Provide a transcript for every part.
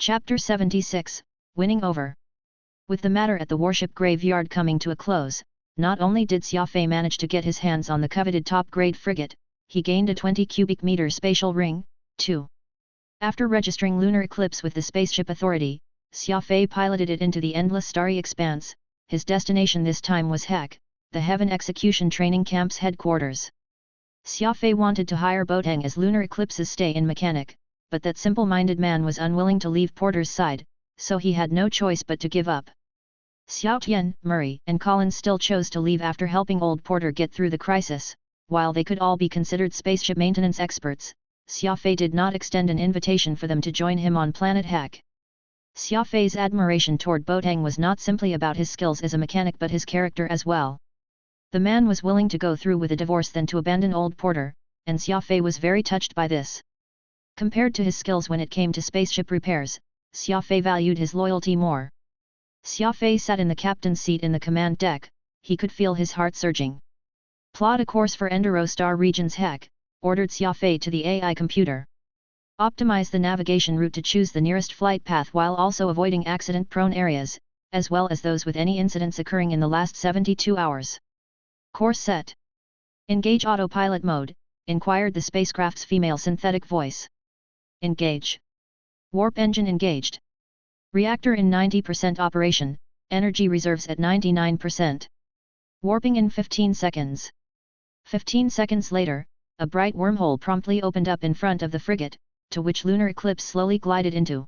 Chapter 76, Winning Over. With the matter at the warship graveyard coming to a close, not only did Xia Fei manage to get his hands on the coveted top-grade frigate, he gained a 20 cubic meter spatial ring, too. After registering lunar eclipse with the Spaceship Authority, Xia Fei piloted it into the endless starry expanse. His destination this time was HEC, the Heaven Execution Training Camp's headquarters. Xia Fei wanted to hire Boateng as lunar eclipse's stay-in mechanic, but that simple-minded man was unwilling to leave Porter's side, so he had no choice but to give up. Xiao Tian, Murray, and Collins still chose to leave after helping old Porter get through the crisis. While they could all be considered spaceship maintenance experts, Xia Fei did not extend an invitation for them to join him on planet HEC. Xia Fei's admiration toward Boateng was not simply about his skills as a mechanic but his character as well. The man was willing to go through with a divorce than to abandon old Porter, and Xia Fei was very touched by this. Compared to his skills when it came to spaceship repairs, Xia Fei valued his loyalty more. Xia Fei sat in the captain's seat in the command deck. He could feel his heart surging. Plot a course for Enduro Star Region's HEC, ordered Xia Fei to the AI computer. Optimize the navigation route to choose the nearest flight path while also avoiding accident-prone areas, as well as those with any incidents occurring in the last 72 hours. Course set. Engage autopilot mode, inquired the spacecraft's female synthetic voice. Engage. Warp engine engaged. Reactor in 90% operation, energy reserves at 99%. Warping in 15 seconds. 15 seconds later, a bright wormhole promptly opened up in front of the frigate, to which lunar eclipse slowly glided into.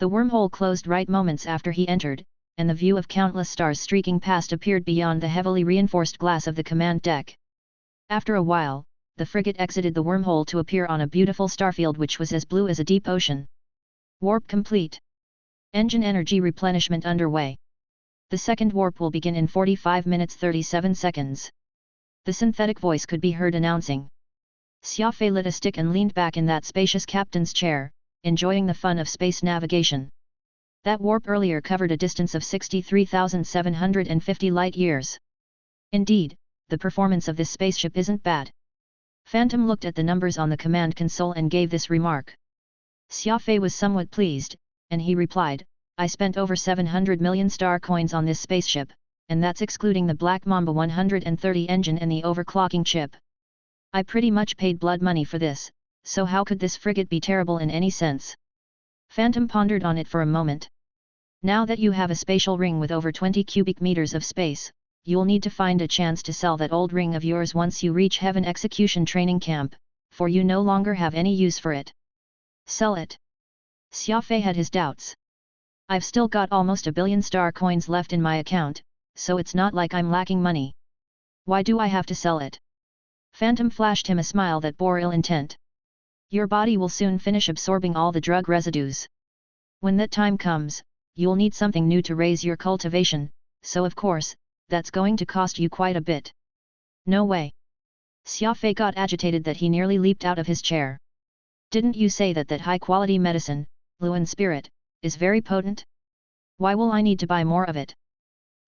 The wormhole closed right moments after he entered, and the view of countless stars streaking past appeared beyond the heavily reinforced glass of the command deck. After a while, the frigate exited the wormhole to appear on a beautiful starfield which was as blue as a deep ocean. Warp complete. Engine energy replenishment underway. The second warp will begin in 45 minutes 37 seconds. The synthetic voice could be heard announcing. Xia Fei lit a stick and leaned back in that spacious captain's chair, enjoying the fun of space navigation. That warp earlier covered a distance of 63,750 light-years. Indeed, the performance of this spaceship isn't bad. Phantom looked at the numbers on the command console and gave this remark. Xia Fei was somewhat pleased, and he replied, I spent over 700 million star coins on this spaceship, and that's excluding the Black Mamba 130 engine and the overclocking chip. I pretty much paid blood money for this, so how could this frigate be terrible in any sense? Phantom pondered on it for a moment. Now that you have a spatial ring with over 20 cubic meters of space, you'll need to find a chance to sell that old ring of yours once you reach Heaven Execution Training Camp, for you no longer have any use for it. Sell it. Xia Fei had his doubts. I've still got almost 1 billion star coins left in my account, so it's not like I'm lacking money. Why do I have to sell it? Phantom flashed him a smile that bore ill intent. Your body will soon finish absorbing all the drug residues. When that time comes, you'll need something new to raise your cultivation, so of course, that's going to cost you quite a bit. No way. Xia Fei got agitated that he nearly leaped out of his chair. Didn't you say that high-quality medicine, Luan Spirit, is very potent? Why will I need to buy more of it?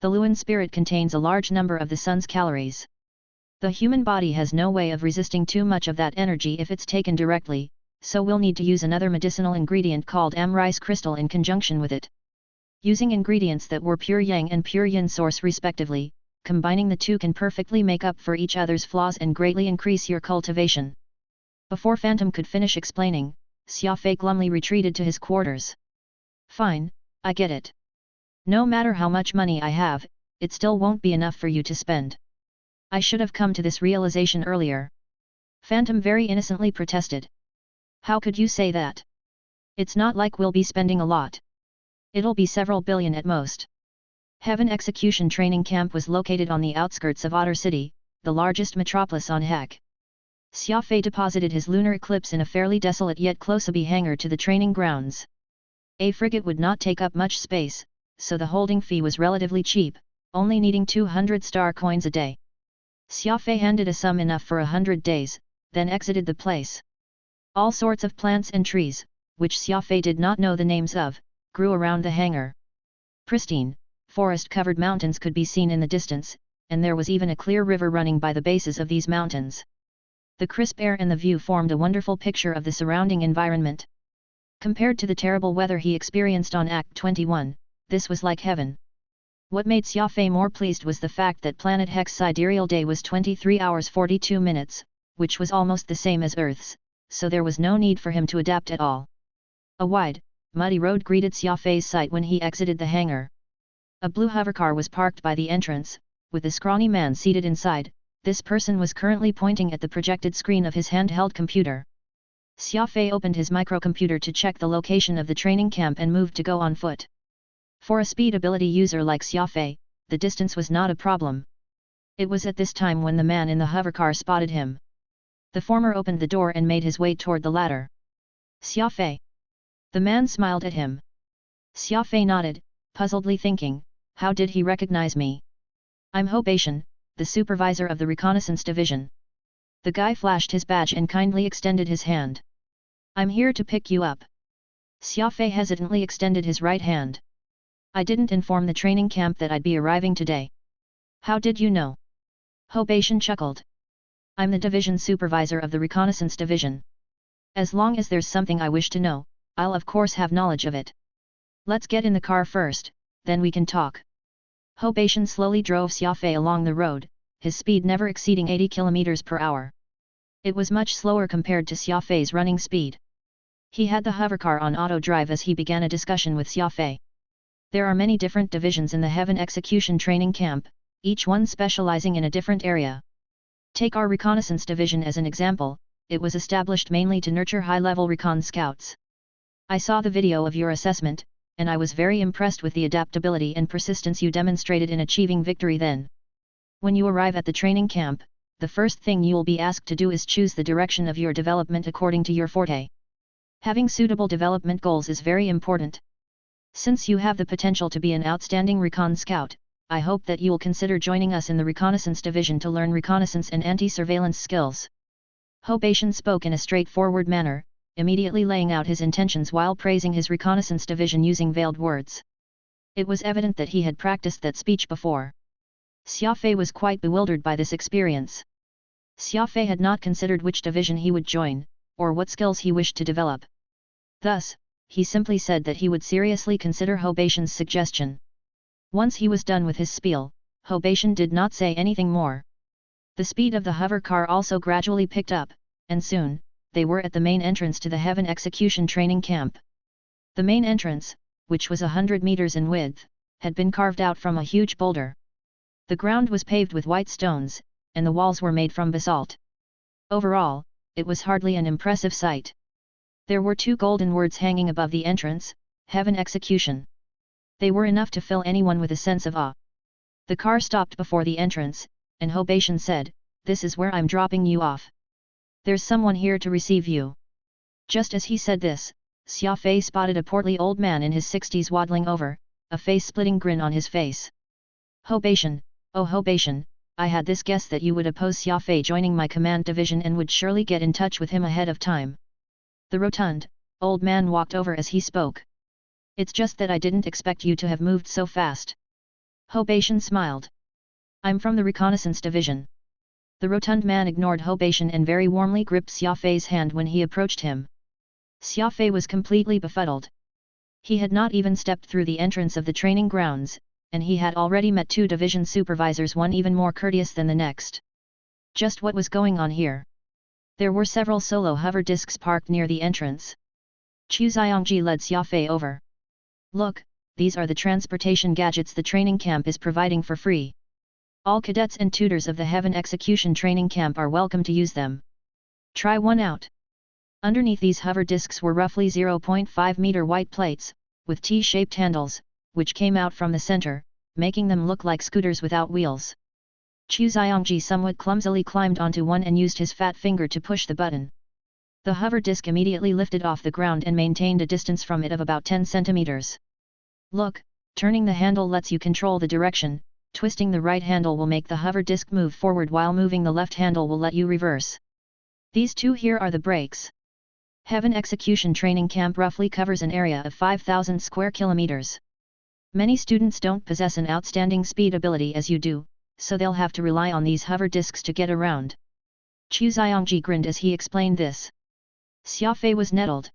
The Luan Spirit contains a large number of the sun's calories. The human body has no way of resisting too much of that energy if it's taken directly, so we'll need to use another medicinal ingredient called amrice crystal in conjunction with it. Using ingredients that were pure yang and pure yin source respectively, combining the two can perfectly make up for each other's flaws and greatly increase your cultivation. Before Phantom could finish explaining, Xia Fei glumly retreated to his quarters. Fine, I get it. No matter how much money I have, it still won't be enough for you to spend. I should have come to this realization earlier. Phantom very innocently protested. How could you say that? It's not like we'll be spending a lot. It'll be several billion at most. Heaven Execution Training Camp was located on the outskirts of Otter City, the largest metropolis on HEC. Xia Fei deposited his lunar eclipse in a fairly desolate yet close-by hangar to the training grounds. A frigate would not take up much space, so the holding fee was relatively cheap, only needing 200 star coins a day. Xia Fei handed a sum enough for 100 days, then exited the place. All sorts of plants and trees, which Xia Fei did not know the names of, grew around the hangar. Pristine, forest-covered mountains could be seen in the distance, and there was even a clear river running by the bases of these mountains. The crisp air and the view formed a wonderful picture of the surrounding environment. Compared to the terrible weather he experienced on Act 21, this was like heaven. What made Xia Fei more pleased was the fact that planet Hex's sidereal day was 23 hours 42 minutes, which was almost the same as Earth's, so there was no need for him to adapt at all. A wide, muddy road greeted Xia Fei's sight when he exited the hangar. A blue hovercar was parked by the entrance, with a scrawny man seated inside. This person was currently pointing at the projected screen of his handheld computer. Xia Fei opened his microcomputer to check the location of the training camp and moved to go on foot. For a speed ability user like Xia Fei, the distance was not a problem. It was at this time when the man in the hovercar spotted him. The former opened the door and made his way toward the ladder. Xia Fei. The man smiled at him. Xia Fei nodded, puzzledly thinking, how did he recognize me? I'm Ho Baishan, the supervisor of the reconnaissance division. The guy flashed his badge and kindly extended his hand. I'm here to pick you up. Xia Fei hesitantly extended his right hand. I didn't inform the training camp that I'd be arriving today. How did you know? Ho Baishan chuckled. I'm the division supervisor of the reconnaissance division. As long as there's something I wish to know, I'll of course have knowledge of it. Let's get in the car first, then we can talk. Ho Baishan slowly drove Xia Fei along the road, his speed never exceeding 80 km per hour. It was much slower compared to Xia Fei's running speed. He had the hovercar on auto drive as he began a discussion with Xia Fei. There are many different divisions in the Heaven Execution Training Camp, each one specializing in a different area. Take our reconnaissance division as an example, it was established mainly to nurture high-level recon scouts. I saw the video of your assessment, and I was very impressed with the adaptability and persistence you demonstrated in achieving victory then. When you arrive at the training camp, the first thing you'll be asked to do is choose the direction of your development according to your forte. Having suitable development goals is very important. Since you have the potential to be an outstanding recon scout, I hope that you will consider joining us in the reconnaissance division to learn reconnaissance and anti-surveillance skills. Ho Baishan spoke in a straightforward manner, immediately laying out his intentions while praising his reconnaissance division using veiled words. It was evident that he had practiced that speech before. Xia Fei was quite bewildered by this experience. Xia Fei had not considered which division he would join, or what skills he wished to develop. Thus, he simply said that he would seriously consider Ho Baishan's suggestion. Once he was done with his spiel, Ho Baishan did not say anything more. The speed of the hover car also gradually picked up, and soon, they were at the main entrance to the Heaven Execution Training Camp. The main entrance, which was 100 meters in width, had been carved out from a huge boulder. The ground was paved with white stones, and the walls were made from basalt. Overall, it was hardly an impressive sight. There were two golden words hanging above the entrance, Heaven Execution. They were enough to fill anyone with a sense of awe. The car stopped before the entrance, and Ho Baishan said, "This is where I'm dropping you off. There's someone here to receive you." Just as he said this, Xia Fei spotted a portly old man in his 60s waddling over, a face-splitting grin on his face. "Ho Baishan, oh Ho Baishan, I had this guess that you would oppose Xia Fei joining my command division and would surely get in touch with him ahead of time." The rotund, old man walked over as he spoke. "It's just that I didn't expect you to have moved so fast." Ho Baishan smiled. "I'm from the reconnaissance division." The rotund man ignored Ho Baishan and very warmly gripped Xia Fei's hand when he approached him. Xia Fei was completely befuddled. He had not even stepped through the entrance of the training grounds, and he had already met two division supervisors, one even more courteous than the next. Just what was going on here? There were several solo hover discs parked near the entrance. Chu Xiangji led Xia Fei over. "Look, these are the transportation gadgets the training camp is providing for free. All cadets and tutors of the Heaven Execution Training Camp are welcome to use them. Try one out." Underneath these hover discs were roughly 0.5 meter white plates, with T-shaped handles, which came out from the center, making them look like scooters without wheels. Chu Xiangji somewhat clumsily climbed onto one and used his fat finger to push the button. The hover disc immediately lifted off the ground and maintained a distance from it of about 10 centimeters. "Look, turning the handle lets you control the direction, twisting the right handle will make the hover disc move forward while moving the left handle will let you reverse. These two here are the brakes." Heaven Execution Training Camp roughly covers an area of 5,000 square kilometers. Many students don't possess an outstanding speed ability as you do, so they'll have to rely on these hover discs to get around. Chu Xiangji grinned as he explained this. Xia Fei was nettled.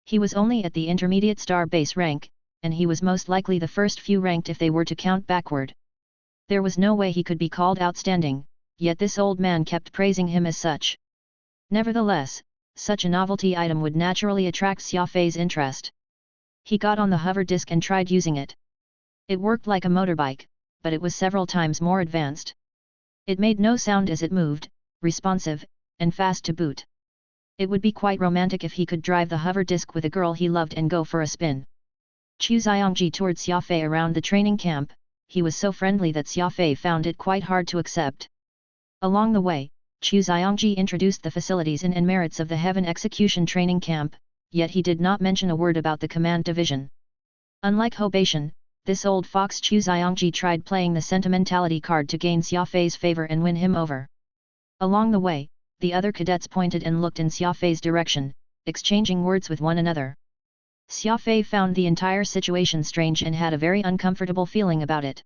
He was only at the intermediate star base rank, and he was most likely the first few ranked if they were to count backward. There was no way he could be called outstanding, yet this old man kept praising him as such. Nevertheless, such a novelty item would naturally attract Xia Fei's interest. He got on the hover disc and tried using it. It worked like a motorbike, but it was several times more advanced. It made no sound as it moved, responsive, and fast to boot. It would be quite romantic if he could drive the hover disc with a girl he loved and go for a spin. Chu Xiangji toured Xia Fei around the training camp. He was so friendly that Xia Fei found it quite hard to accept. Along the way, Chu Xiangji introduced the facilities and merits of the Heaven Execution Training Camp, yet he did not mention a word about the command division. Unlike Hobation, this old fox Chu Xiangji tried playing the sentimentality card to gain Xia Fei's favor and win him over. Along the way, the other cadets pointed and looked in Xia Fei's direction, exchanging words with one another. Xia Fei found the entire situation strange and had a very uncomfortable feeling about it.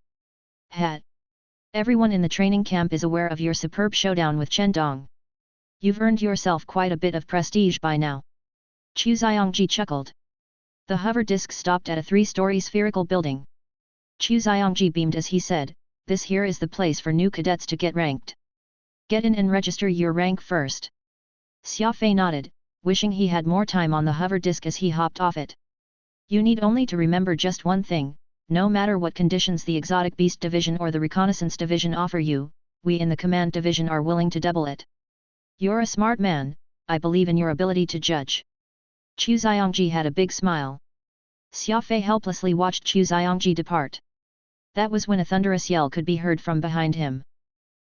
Everyone in the training camp is aware of your superb showdown with Chen Dong. You've earned yourself quite a bit of prestige by now. Chu Xiangji chuckled. The hover disc stopped at a 3-story spherical building. Chu Xiangji beamed as he said, "This here is the place for new cadets to get ranked. Get in and register your rank first." Xia Fei nodded, wishing he had more time on the hover disc as he hopped off it. You need only to remember just one thing: no matter what conditions the Exotic Beast Division or the Reconnaissance Division offer you, we in the Command Division are willing to double it. You're a smart man, I believe in your ability to judge. Chu Xiangji had a big smile. Xia Fei helplessly watched Chu Xiangji depart. That was when a thunderous yell could be heard from behind him.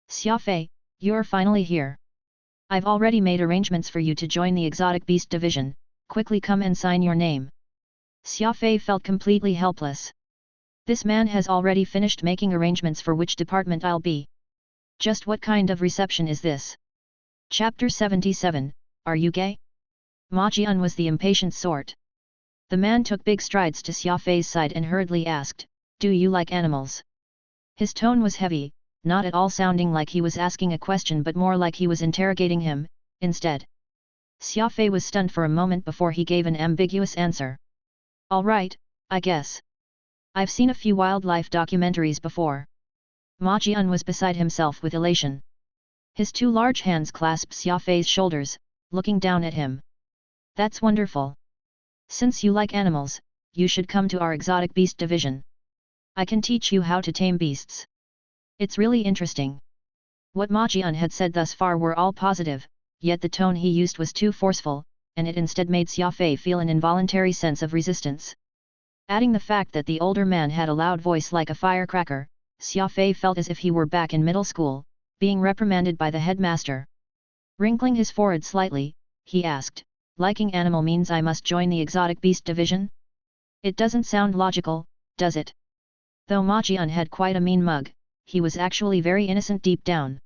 Xia Fei, you're finally here. I've already made arrangements for you to join the Exotic Beast Division, quickly come and sign your name. Xia Fei felt completely helpless. This man has already finished making arrangements for which department I'll be. Just what kind of reception is this? Chapter 77, Are you gay? Ma Jian was the impatient sort. The man took big strides to Xia Fei's side and hurriedly asked, "Do you like animals?" His tone was heavy, not at all sounding like he was asking a question but more like he was interrogating him, instead. Xia Fei was stunned for a moment before he gave an ambiguous answer. "All right, I guess. I've seen a few wildlife documentaries before." Ma Jian was beside himself with elation. His two large hands clasped Xia Fei's shoulders, looking down at him. "That's wonderful. Since you like animals, you should come to our Exotic Beast Division. I can teach you how to tame beasts. It's really interesting." What Ma Jian had said thus far were all positive, yet the tone he used was too forceful, and it instead made Xia Fei feel an involuntary sense of resistance. Adding the fact that the older man had a loud voice like a firecracker, Xia Fei felt as if he were back in middle school, being reprimanded by the headmaster. Wrinkling his forehead slightly, he asked, "Liking animal means I must join the Exotic Beast Division? It doesn't sound logical, does it?" Though Ma Jian had quite a mean mug, he was actually very innocent deep down.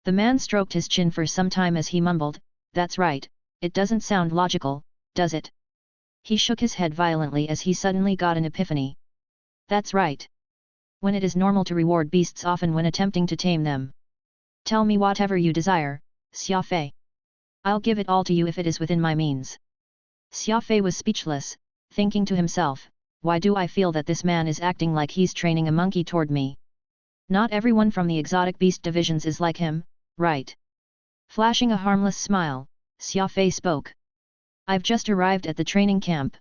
The man stroked his chin for some time as he mumbled, "That's right, it doesn't sound logical, does it?" He shook his head violently as he suddenly got an epiphany. "That's right. When it is normal to reward beasts often when attempting to tame them. Tell me whatever you desire, Xia Fei. I'll give it all to you if it is within my means." Xia Fei was speechless, thinking to himself, "Why do I feel that this man is acting like he's training a monkey toward me? Not everyone from the Exotic Beast Divisions is like him, right?" Flashing a harmless smile, Xia Fei spoke. "I've just arrived at the training camp.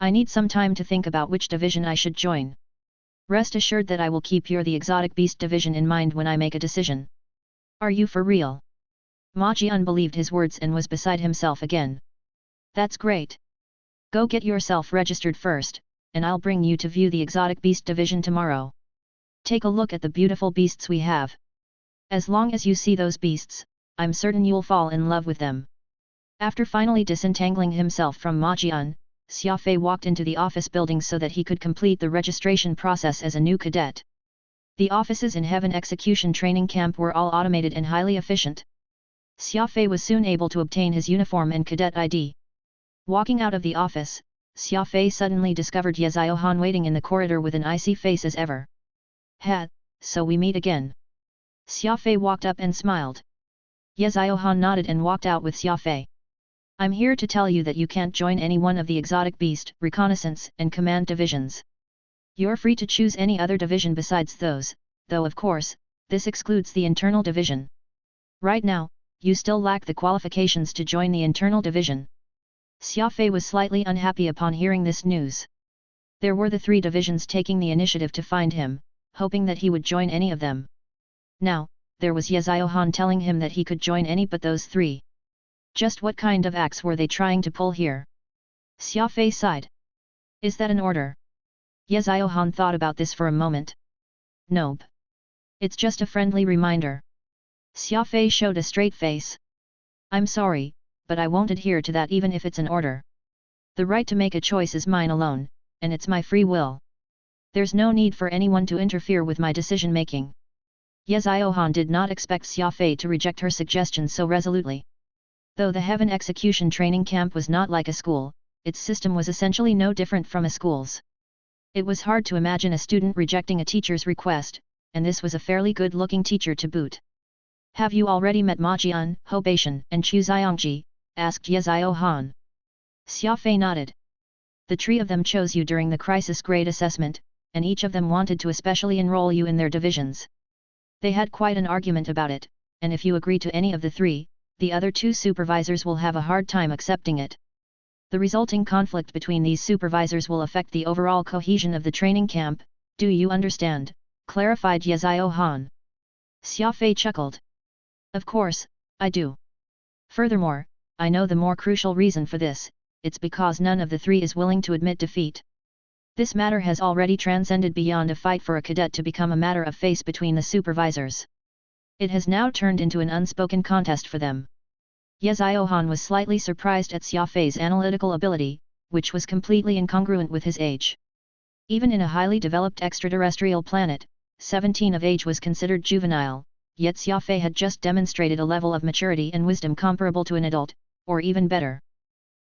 I need some time to think about which division I should join. Rest assured that I will keep the Exotic Beast Division in mind when I make a decision." "Are you for real?" Ma Jian believed his words and was beside himself again. "That's great. Go get yourself registered first, and I'll bring you to view the Exotic Beast Division tomorrow. Take a look at the beautiful beasts we have. As long as you see those beasts, I'm certain you'll fall in love with them." After finally disentangling himself from Ma Jian, Xia Fei walked into the office building so that he could complete the registration process as a new cadet. The offices in Heaven Execution Training Camp were all automated and highly efficient. Xia Fei was soon able to obtain his uniform and cadet ID. Walking out of the office, Xia Fei suddenly discovered Ye Ziohan waiting in the corridor with an icy face as ever. "Ha, so we meet again." Xia Fei walked up and smiled. Ye Ziohan nodded and walked out with Xia Fei. I'm here to tell you that you can't join any one of the exotic beast, reconnaissance, and command divisions. You're free to choose any other division besides those, though of course, this excludes the internal division. Right now, you still lack the qualifications to join the internal division. Xia Fei was slightly unhappy upon hearing this news. There were the 3 divisions taking the initiative to find him, hoping that he would join any of them. Now, there was Ye Ziohan telling him that he could join any but those 3. Just what kind of axe were they trying to pull here? Xia Fei sighed. Is that an order? Ye Ziohan thought about this for a moment. Nope. It's just a friendly reminder. Xia Fei showed a straight face. I'm sorry, but I won't adhere to that even if it's an order. The right to make a choice is mine alone, and it's my free will. There's no need for anyone to interfere with my decision-making. Ye Ziohan did not expect Xia Fei to reject her suggestion so resolutely. Though the Heaven Execution Training Camp was not like a school, its system was essentially no different from a school's. It was hard to imagine a student rejecting a teacher's request, and this was a fairly good-looking teacher to boot. Have you already met Ma Jian, Ho Beishan, and Chu Xiangji? Asked Ye Ziohan. Xia Fei nodded. The 3 of them chose you during the crisis grade assessment, and each of them wanted to especially enroll you in their divisions. They had quite an argument about it, and if you agree to any of the 3, the other 2 supervisors will have a hard time accepting it. The resulting conflict between these supervisors will affect the overall cohesion of the training camp, do you understand? Clarified Ye Ziohan. Xia Fei chuckled. Of course, I do. Furthermore, I know the more crucial reason for this, it's because none of the 3 is willing to admit defeat. This matter has already transcended beyond a fight for a cadet to become a matter of face between the supervisors. It has now turned into an unspoken contest for them. Ye Ziohan was slightly surprised at Xia Fei's analytical ability, which was completely incongruent with his age. Even in a highly developed extraterrestrial planet, 17 of age was considered juvenile, yet Xia Fei had just demonstrated a level of maturity and wisdom comparable to an adult, or even better.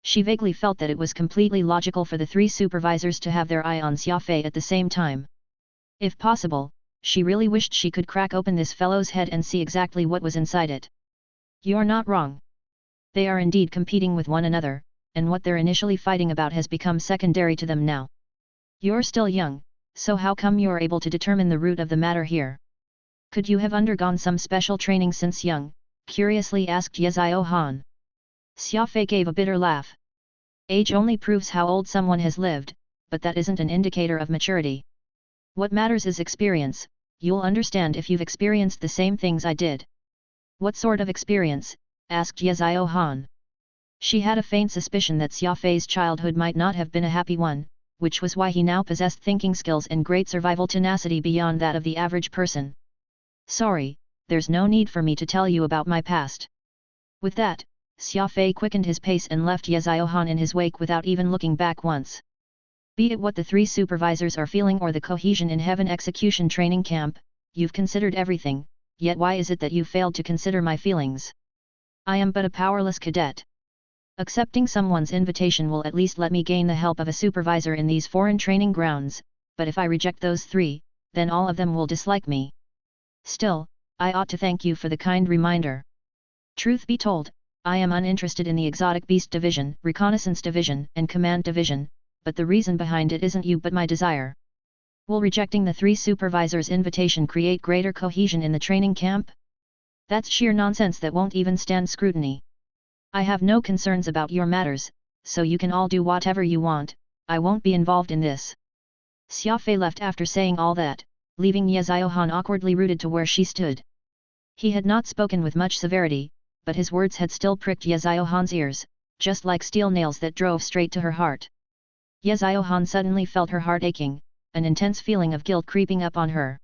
She vaguely felt that it was completely logical for the 3 supervisors to have their eye on Xia Fei at the same time. If possible, she really wished she could crack open this fellow's head and see exactly what was inside it. You're not wrong. They are indeed competing with one another, and what they're initially fighting about has become secondary to them now. You're still young, so how come you're able to determine the root of the matter here? Could you have undergone some special training since young? Curiously asked Ye Ziohan. Xia Fei gave a bitter laugh. Age only proves how old someone has lived, but that isn't an indicator of maturity. What matters is experience. You'll understand if you've experienced the same things I did. What sort of experience? Asked Ye Ziohan. She had a faint suspicion that Xia Fei's childhood might not have been a happy one, which was why he now possessed thinking skills and great survival tenacity beyond that of the average person. Sorry, there's no need for me to tell you about my past. With that, Xia Fei quickened his pace and left Ye Ziohan in his wake without even looking back once. Be it what the 3 supervisors are feeling or the cohesion in Heaven Execution Training Camp, you've considered everything, yet why is it that you failed to consider my feelings? I am but a powerless cadet. Accepting someone's invitation will at least let me gain the help of a supervisor in these foreign training grounds, but if I reject those 3, then all of them will dislike me. Still, I ought to thank you for the kind reminder. Truth be told, I am uninterested in the Exotic Beast Division, Reconnaissance Division, and Command Division, but the reason behind it isn't you but my desire. Will rejecting the 3 supervisors' invitation create greater cohesion in the training camp? That's sheer nonsense that won't even stand scrutiny. I have no concerns about your matters, so you can all do whatever you want, I won't be involved in this. Xia Fei left after saying all that, leaving Ye Ziohan awkwardly rooted to where she stood. He had not spoken with much severity, but his words had still pricked Ye Ziohan's ears, just like steel nails that drove straight to her heart. Ye Ziohan suddenly felt her heart aching, an intense feeling of guilt creeping up on her.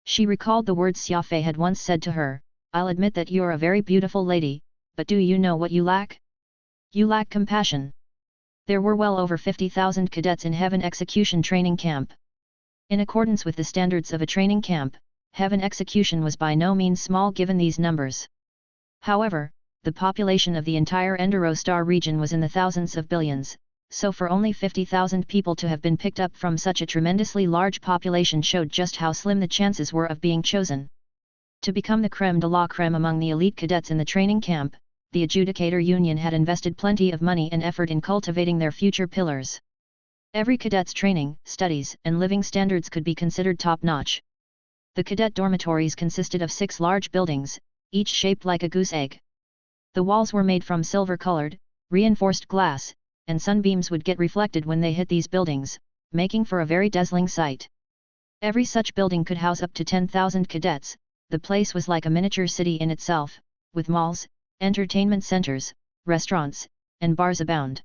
She recalled the words Xia Fei had once said to her, I'll admit that you're a very beautiful lady, but do you know what you lack? You lack compassion. There were well over 50,000 cadets in Heaven Execution Training Camp. In accordance with the standards of a training camp, Heaven Execution was by no means small given these numbers. However, the population of the entire Enderostar region was in the thousands of billions, so for only 50,000 people to have been picked up from such a tremendously large population showed just how slim the chances were of being chosen. To become the crème de la crème among the elite cadets in the training camp, the Adjudicator Union had invested plenty of money and effort in cultivating their future pillars. Every cadet's training, studies, and living standards could be considered top-notch. The cadet dormitories consisted of 6 large buildings, each shaped like a goose egg. The walls were made from silver-colored, reinforced glass, and sunbeams would get reflected when they hit these buildings, making for a very dazzling sight. Every such building could house up to 10,000 cadets. The place was like a miniature city in itself, with malls, entertainment centers, restaurants, and bars abound.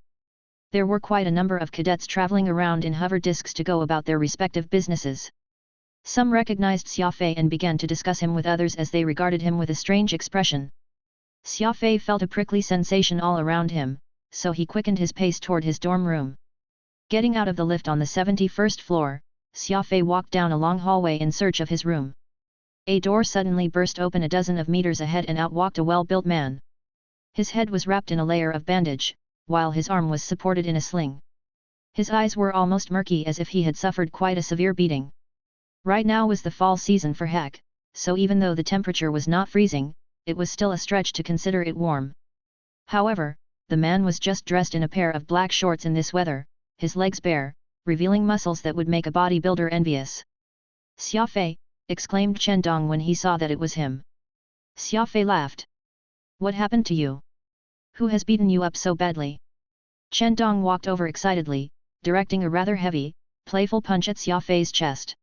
There were quite a number of cadets traveling around in hover discs to go about their respective businesses. Some recognized Xia Fei and began to discuss him with others as they regarded him with a strange expression. Xia Fei felt a prickly sensation all around him, so he quickened his pace toward his dorm room. Getting out of the lift on the 71st floor, Xia Fei walked down a long hallway in search of his room. A door suddenly burst open a dozen of meters ahead and out walked a well-built man. His head was wrapped in a layer of bandage, while his arm was supported in a sling. His eyes were almost murky as if he had suffered quite a severe beating. Right now was the fall season for Hek, so even though the temperature was not freezing, it was still a stretch to consider it warm. However, the man was just dressed in a pair of black shorts in this weather, his legs bare, revealing muscles that would make a bodybuilder envious. "Xia Fei," exclaimed Chen Dong when he saw that it was him. Xia Fei laughed. "What happened to you? Who has beaten you up so badly?" Chen Dong walked over excitedly, directing a rather heavy, playful punch at Xia Fei's chest.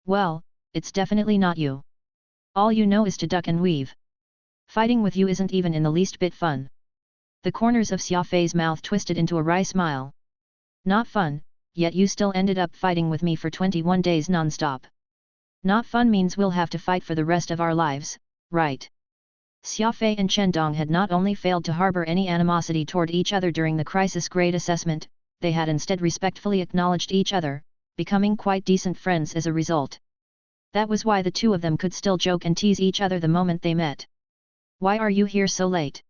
"Well, it's definitely not you. All you know is to duck and weave. Fighting with you isn't even in the least bit fun." The corners of Xia Fei's mouth twisted into a wry smile. "Not fun, yet you still ended up fighting with me for 21 days non-stop. Not fun means we'll have to fight for the rest of our lives, right?" Xia Fei and Chen Dong had not only failed to harbor any animosity toward each other during the crisis grade assessment, they had instead respectfully acknowledged each other, becoming quite decent friends as a result. That was why the two of them could still joke and tease each other the moment they met. "Why are you here so late?"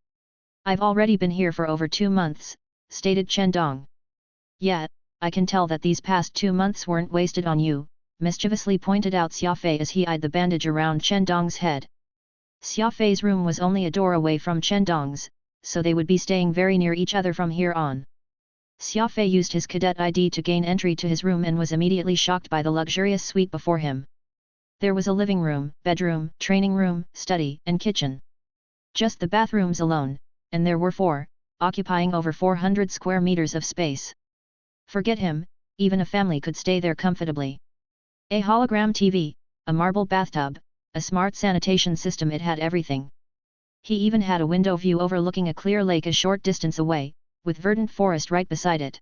"I've already been here for over 2 months, stated Chen Dong. "Yeah, I can tell that these past 2 months weren't wasted on you," mischievously pointed out Xia Fei as he eyed the bandage around Chen Dong's head. Xia Fei's room was only a door away from Chen Dong's, so they would be staying very near each other from here on. Xia Fei used his cadet ID to gain entry to his room and was immediately shocked by the luxurious suite before him. There was a living room, bedroom, training room, study, and kitchen. Just the bathrooms alone, and there were 4, occupying over 400 square meters of space. Forget him, even a family could stay there comfortably. A hologram TV, a marble bathtub, a smart sanitation system, it had everything. He even had a window view overlooking a clear lake a short distance away, with verdant forest right beside it.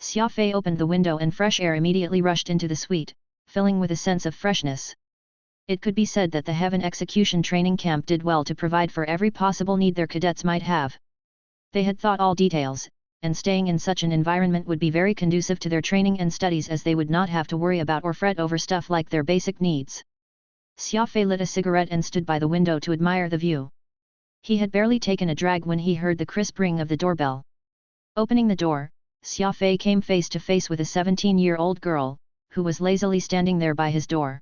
Xia Fei opened the window and fresh air immediately rushed into the suite, filling with a sense of freshness. It could be said that the Heaven Execution Training Camp did well to provide for every possible need their cadets might have. They had thought all details, and staying in such an environment would be very conducive to their training and studies as they would not have to worry about or fret over stuff like their basic needs. Xia Fei lit a cigarette and stood by the window to admire the view. He had barely taken a drag when he heard the crisp ring of the doorbell. Opening the door, Xia Fei came face to face with a 17-year-old girl, who was lazily standing there by his door.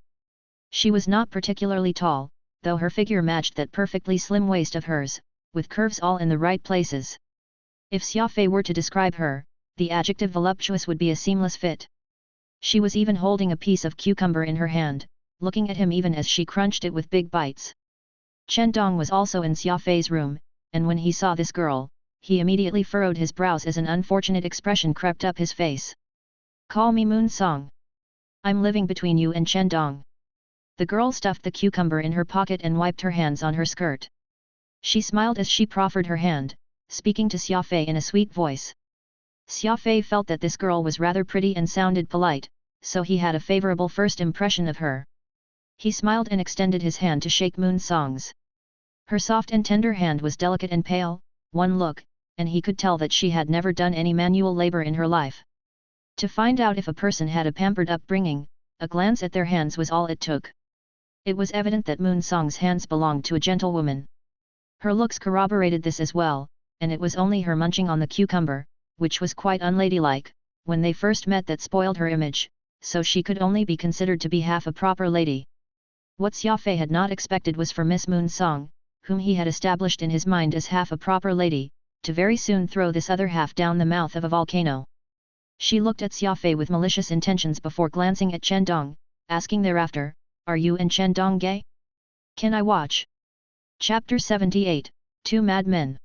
She was not particularly tall, though her figure matched that perfectly slim waist of hers, with curves all in the right places. If Xia Fei were to describe her, the adjective voluptuous would be a seamless fit. She was even holding a piece of cucumber in her hand, looking at him even as she crunched it with big bites. Chen Dong was also in Xia Fei's room, and when he saw this girl, he immediately furrowed his brows as an unfortunate expression crept up his face. "Call me Moon Song. I'm living between you and Chen Dong." The girl stuffed the cucumber in her pocket and wiped her hands on her skirt. She smiled as she proffered her hand, speaking to Xia Fei in a sweet voice. Xia Fei felt that this girl was rather pretty and sounded polite, so he had a favorable first impression of her. He smiled and extended his hand to shake Moon Song's. Her soft and tender hand was delicate and pale, one look, and he could tell that she had never done any manual labor in her life. To find out if a person had a pampered upbringing, a glance at their hands was all it took. It was evident that Moon Song's hands belonged to a gentlewoman. Her looks corroborated this as well, and it was only her munching on the cucumber, which was quite unladylike, when they first met that spoiled her image, so she could only be considered to be half a proper lady. What Xia Fei had not expected was for Miss Moon Song, whom he had established in his mind as half a proper lady, to very soon throw this other half down the mouth of a volcano. She looked at Xia Fei with malicious intentions before glancing at Chen Dong, asking thereafter, "Are you and Chen Dong gay? Can I watch?" Chapter 78, Two Mad Men.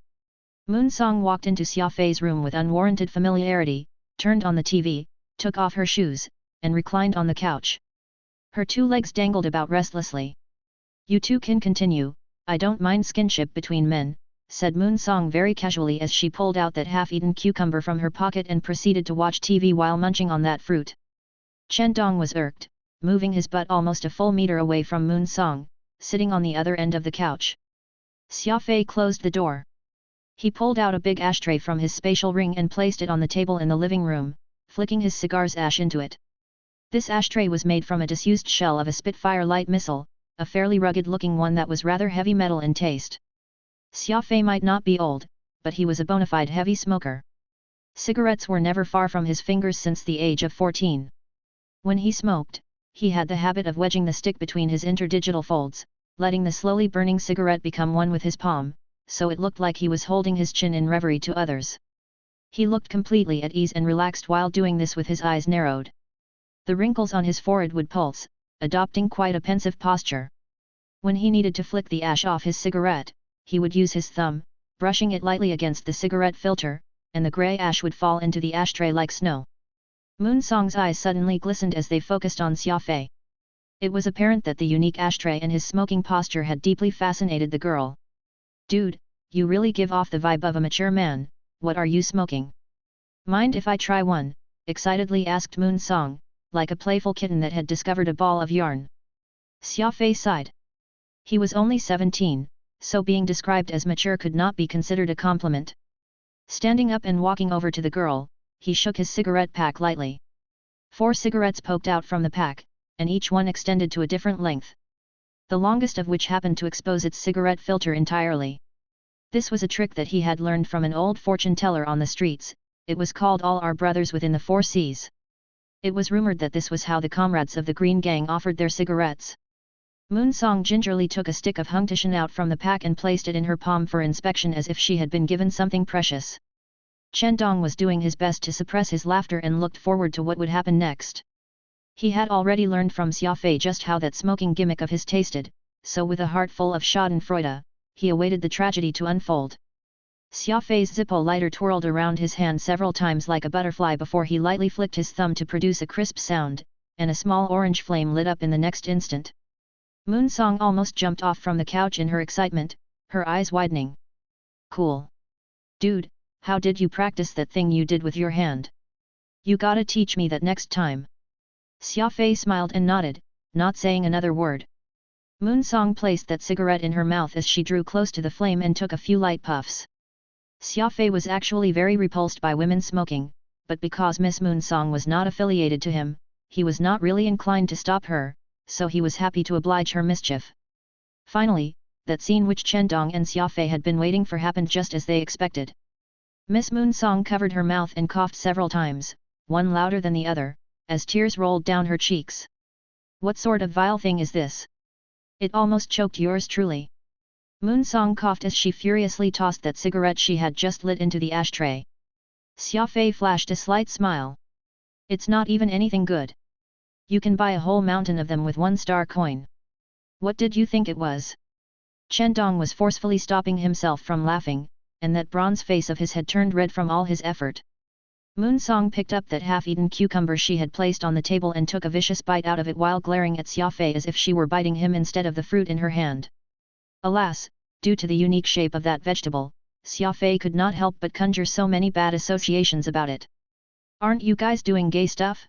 Moon Song walked into Xia Fei's room with unwarranted familiarity, turned on the TV, took off her shoes, and reclined on the couch. Her two legs dangled about restlessly. "You two can continue, I don't mind skinship between men," said Moon Song very casually as she pulled out that half-eaten cucumber from her pocket and proceeded to watch TV while munching on that fruit. Chen Dong was irked, moving his butt almost a full meter away from Moon Song, sitting on the other end of the couch. Xia Fei closed the door. He pulled out a big ashtray from his spatial ring and placed it on the table in the living room, flicking his cigar's ash into it. This ashtray was made from a disused shell of a Spitfire light missile, a fairly rugged-looking one that was rather heavy metal in taste. Xia Fei might not be old, but he was a bona fide heavy smoker. Cigarettes were never far from his fingers since the age of 14. When he smoked, he had the habit of wedging the stick between his interdigital folds, letting the slowly burning cigarette become one with his palm, so it looked like he was holding his chin in reverie to others. He looked completely at ease and relaxed while doing this with his eyes narrowed. The wrinkles on his forehead would pulse, adopting quite a pensive posture. When he needed to flick the ash off his cigarette, he would use his thumb, brushing it lightly against the cigarette filter, and the grey ash would fall into the ashtray like snow. Moon Song's eyes suddenly glistened as they focused on Xia Fei. It was apparent that the unique ashtray and his smoking posture had deeply fascinated the girl. "Dude, you really give off the vibe of a mature man, what are you smoking? Mind if I try one?" excitedly asked Moon Song, like a playful kitten that had discovered a ball of yarn. Xia Fei sighed. He was only 17, so being described as mature could not be considered a compliment. Standing up and walking over to the girl, he shook his cigarette pack lightly. 4 cigarettes poked out from the pack, and each one extended to a different length. The longest of which happened to expose its cigarette filter entirely. This was a trick that he had learned from an old fortune teller on the streets. It was called "All Our Brothers Within the 4 Seas." It was rumored that this was how the comrades of the Green Gang offered their cigarettes. Moon Song gingerly took a stick of Hungtishan out from the pack and placed it in her palm for inspection as if she had been given something precious. Chen Dong was doing his best to suppress his laughter and looked forward to what would happen next. He had already learned from Xia Fei just how that smoking gimmick of his tasted, so with a heart full of schadenfreude, he awaited the tragedy to unfold. Xia Fei's Zippo lighter twirled around his hand several times like a butterfly before he lightly flicked his thumb to produce a crisp sound, and a small orange flame lit up in the next instant. Moon Song almost jumped off from the couch in her excitement, her eyes widening. "Cool. Dude, how did you practice that thing you did with your hand? You gotta teach me that next time." Xia Fei smiled and nodded, not saying another word. Moon Song placed that cigarette in her mouth as she drew close to the flame and took a few light puffs. Xia Fei was actually very repulsed by women smoking, but because Miss Moon Song was not affiliated to him, he was not really inclined to stop her, so he was happy to oblige her mischief. Finally, that scene which Chen Dong and Xia Fei had been waiting for happened just as they expected. Miss Moon Song covered her mouth and coughed several times, one louder than the other, as tears rolled down her cheeks. "What sort of vile thing is this? It almost choked yours truly." Moon Song coughed as she furiously tossed that cigarette she had just lit into the ashtray. Xia Fei flashed a slight smile. "It's not even anything good. You can buy a whole mountain of them with 1-star coin. What did you think it was?" Chen Dong was forcefully stopping himself from laughing, and that bronze face of his had turned red from all his effort. Moon Song picked up that half-eaten cucumber she had placed on the table and took a vicious bite out of it while glaring at Xia Fei as if she were biting him instead of the fruit in her hand. Alas, due to the unique shape of that vegetable, Xia Fei could not help but conjure so many bad associations about it. "Aren't you guys doing gay stuff?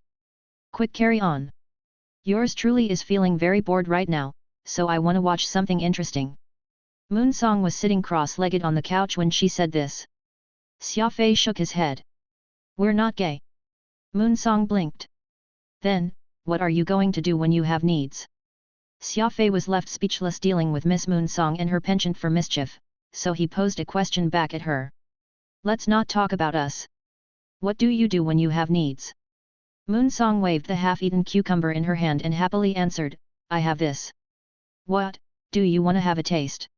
Quick, carry on. Yours truly is feeling very bored right now, so I wanna watch something interesting." Moon Song was sitting cross-legged on the couch when she said this. Xia Fei shook his head. "We're not gay." Moon Song blinked. "Then, what are you going to do when you have needs?" Xia Fei was left speechless dealing with Miss Moon Song and her penchant for mischief, so he posed a question back at her. "Let's not talk about us. What do you do when you have needs?" Moon Song waved the half-eaten cucumber in her hand and happily answered, "I have this." "What, do you wanna have a taste?"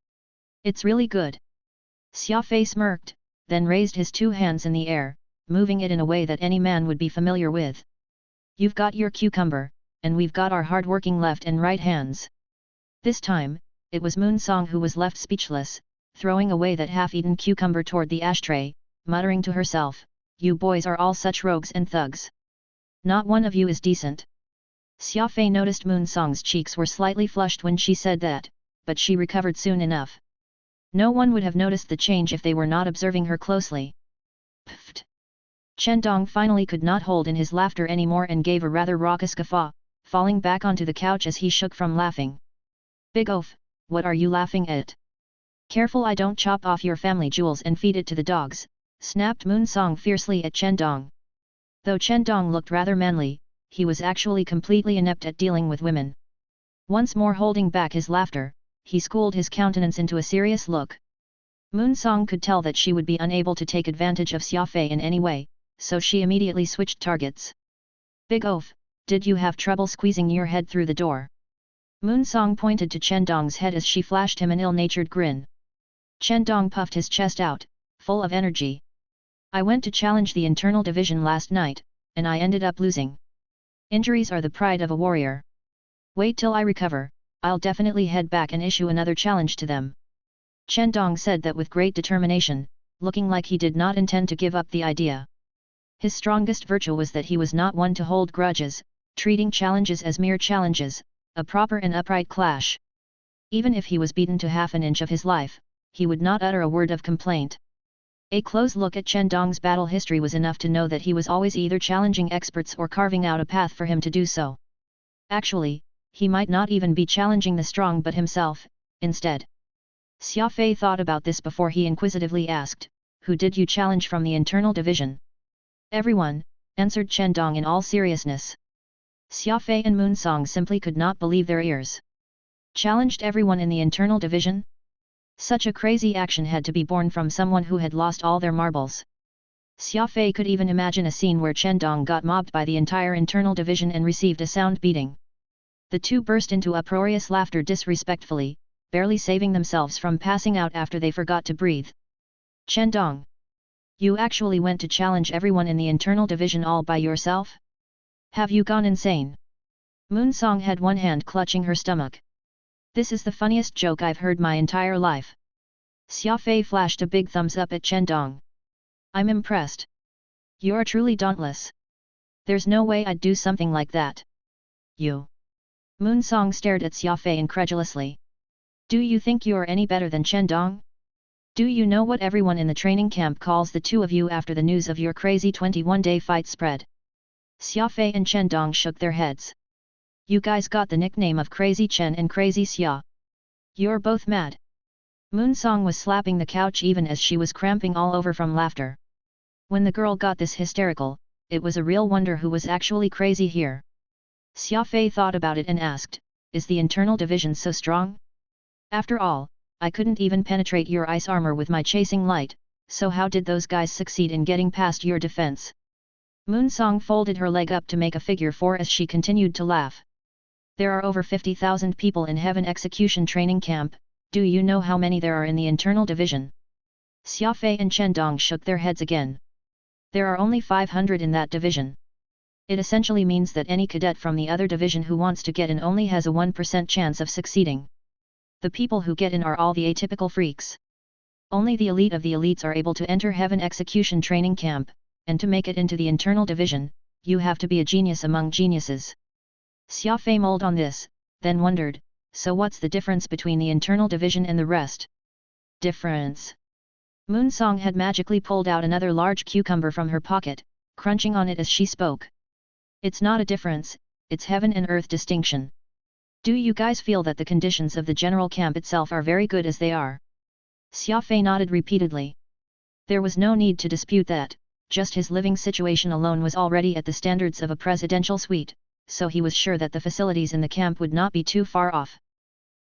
It's really good. Xia Fei smirked, then raised his two hands in the air, moving it in a way that any man would be familiar with. You've got your cucumber, and we've got our hard-working left and right hands. This time, it was Moon Song who was left speechless, throwing away that half-eaten cucumber toward the ashtray, muttering to herself, "You boys are all such rogues and thugs. Not one of you is decent." Xia Fei noticed Moon Song's cheeks were slightly flushed when she said that, but she recovered soon enough. No one would have noticed the change if they were not observing her closely. Pfft! Chen Dong finally could not hold in his laughter anymore and gave a rather raucous guffaw, falling back onto the couch as he shook from laughing. Big oaf, what are you laughing at? Careful I don't chop off your family jewels and feed it to the dogs, snapped Moon Song fiercely at Chen Dong. Though Chen Dong looked rather manly, he was actually completely inept at dealing with women. Once more holding back his laughter, he schooled his countenance into a serious look. Moon Song could tell that she would be unable to take advantage of Xia Fei in any way, so she immediately switched targets. Big oaf, did you have trouble squeezing your head through the door? Moon Song pointed to Chen Dong's head as she flashed him an ill-natured grin. Chen Dong puffed his chest out, full of energy. I went to challenge the internal division last night, and I ended up losing. Injuries are the pride of a warrior. Wait till I recover, I'll definitely head back and issue another challenge to them. Chen Dong said that with great determination, looking like he did not intend to give up the idea. His strongest virtue was that he was not one to hold grudges, treating challenges as mere challenges, a proper and upright clash. Even if he was beaten to half an inch of his life, he would not utter a word of complaint. A close look at Chen Dong's battle history was enough to know that he was always either challenging experts or carving out a path for him to do so. Actually, he might not even be challenging the strong but himself, instead. Xia Fei thought about this before he inquisitively asked, "Who did you challenge from the internal division?" "Everyone," answered Chen Dong in all seriousness. Xia Fei and Moon Song simply could not believe their ears. Challenged everyone in the internal division? Such a crazy action had to be born from someone who had lost all their marbles. Xia Fei could even imagine a scene where Chen Dong got mobbed by the entire internal division and received a sound beating. The two burst into uproarious laughter disrespectfully, barely saving themselves from passing out after they forgot to breathe. "Chen Dong! You actually went to challenge everyone in the internal division all by yourself? Have you gone insane?" Moon Song had one hand clutching her stomach. "This is the funniest joke I've heard my entire life." Xia Fei flashed a big thumbs up at Chen Dong. "I'm impressed. You're truly dauntless. There's no way I'd do something like that." "You?" Moon Song stared at Xia Fei incredulously. "Do you think you're any better than Chen Dong? Do you know what everyone in the training camp calls the two of you after the news of your crazy 21-day fight spread?" Xia Fei and Chen Dong shook their heads. "You guys got the nickname of Crazy Chen and Crazy Xia. You're both mad." Moon Song was slapping the couch even as she was cramping all over from laughter. When the girl got this hysterical, it was a real wonder who was actually crazy here. Xia Fei thought about it and asked, "Is the internal division so strong? After all, I couldn't even penetrate your ice armor with my chasing light, so how did those guys succeed in getting past your defense?" Moon Song folded her leg up to make a figure 4 as she continued to laugh. "There are over 50,000 people in Heaven Execution Training Camp, do you know how many there are in the internal division?" Xia Fei and Chen Dong shook their heads again. "There are only 500 in that division. It essentially means that any cadet from the other division who wants to get in only has a 1% chance of succeeding. The people who get in are all the atypical freaks. Only the elite of the elites are able to enter Heaven Execution Training Camp, and to make it into the internal division, you have to be a genius among geniuses." Xia Fei mulled on this, then wondered, "So what's the difference between the internal division and the rest?" "Difference?" Moon Song had magically pulled out another large cucumber from her pocket, crunching on it as she spoke. "It's not a difference, it's heaven and earth distinction. Do you guys feel that the conditions of the general camp itself are very good as they are?" Xia Fei nodded repeatedly. There was no need to dispute that, just his living situation alone was already at the standards of a presidential suite, so he was sure that the facilities in the camp would not be too far off.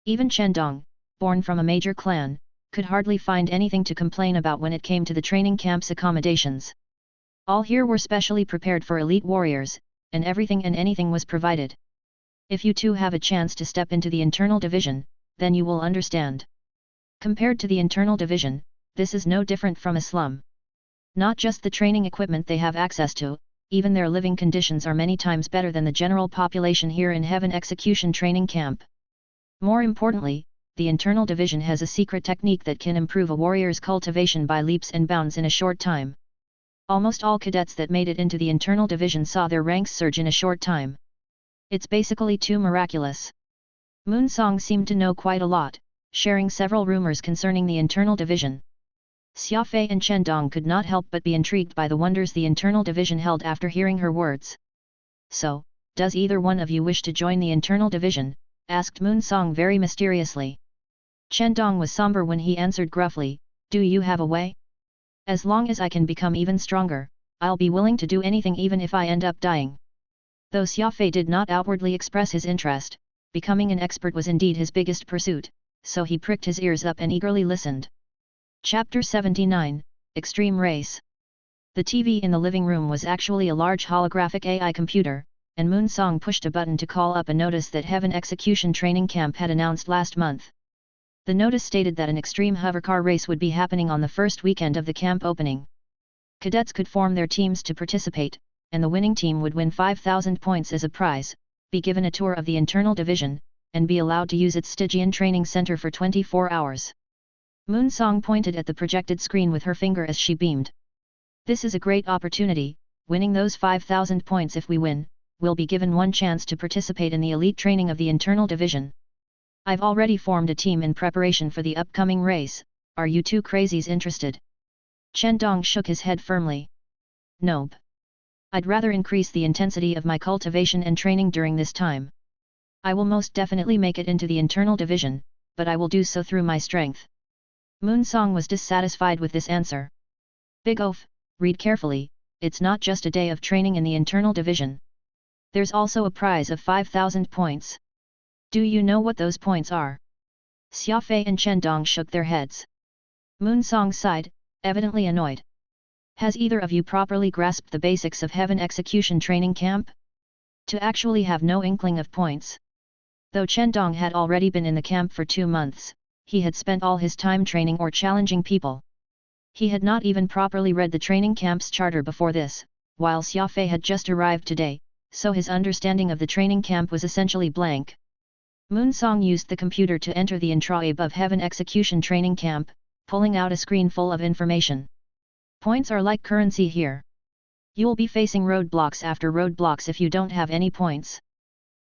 Even Chen Dong, born from a major clan, could hardly find anything to complain about when it came to the training camp's accommodations. All here were specially prepared for elite warriors, and everything and anything was provided. If you two have a chance to step into the internal division, then you will understand. Compared to the internal division, this is no different from a slum. Not just the training equipment they have access to, even their living conditions are many times better than the general population here in Heaven Execution Training Camp. More importantly, the internal division has a secret technique that can improve a warrior's cultivation by leaps and bounds in a short time. Almost all cadets that made it into the internal division saw their ranks surge in a short time. It's basically too miraculous. Moonsong seemed to know quite a lot, sharing several rumors concerning the internal division. Xia Fei and Chen Dong could not help but be intrigued by the wonders the internal division held after hearing her words. So, does either one of you wish to join the internal division? Asked Moonsong very mysteriously. Chen Dong was somber when he answered gruffly, do you have a way? As long as I can become even stronger, I'll be willing to do anything even if I end up dying. Though Xia Fei did not outwardly express his interest, becoming an expert was indeed his biggest pursuit, so he pricked his ears up and eagerly listened. Chapter 79, Extreme Race. The TV in the living room was actually a large holographic AI computer, and Moonsong pushed a button to call up a notice that Heaven Execution Training Camp had announced last month. The notice stated that an extreme hovercar race would be happening on the first weekend of the camp opening. Cadets could form their teams to participate, and the winning team would win 5,000 points as a prize, be given a tour of the internal division, and be allowed to use its Stygian training center for 24 hours. Moonsong pointed at the projected screen with her finger as she beamed. This is a great opportunity, winning those 5,000 points if we win, we'll be given one chance to participate in the elite training of the internal division. I've already formed a team in preparation for the upcoming race, are you two crazies interested? Chen Dong shook his head firmly. Nope. I'd rather increase the intensity of my cultivation and training during this time. I will most definitely make it into the internal division, but I will do so through my strength. Moonsong was dissatisfied with this answer. Big Oaf, read carefully, it's not just a day of training in the internal division. There's also a prize of 5,000 points. Do you know what those points are? Xia Fei and Chen Dong shook their heads. Moonsong sighed, evidently annoyed. Has either of you properly grasped the basics of Heaven Execution Training Camp? To actually have no inkling of points. Though Chen Dong had already been in the camp for 2 months, he had spent all his time training or challenging people. He had not even properly read the training camp's charter before this, while Xia Fei had just arrived today, so his understanding of the training camp was essentially blank. Moonsong used the computer to enter the intraib of Heaven Execution Training Camp, pulling out a screen full of information. Points are like currency here. You'll be facing roadblocks after roadblocks if you don't have any points.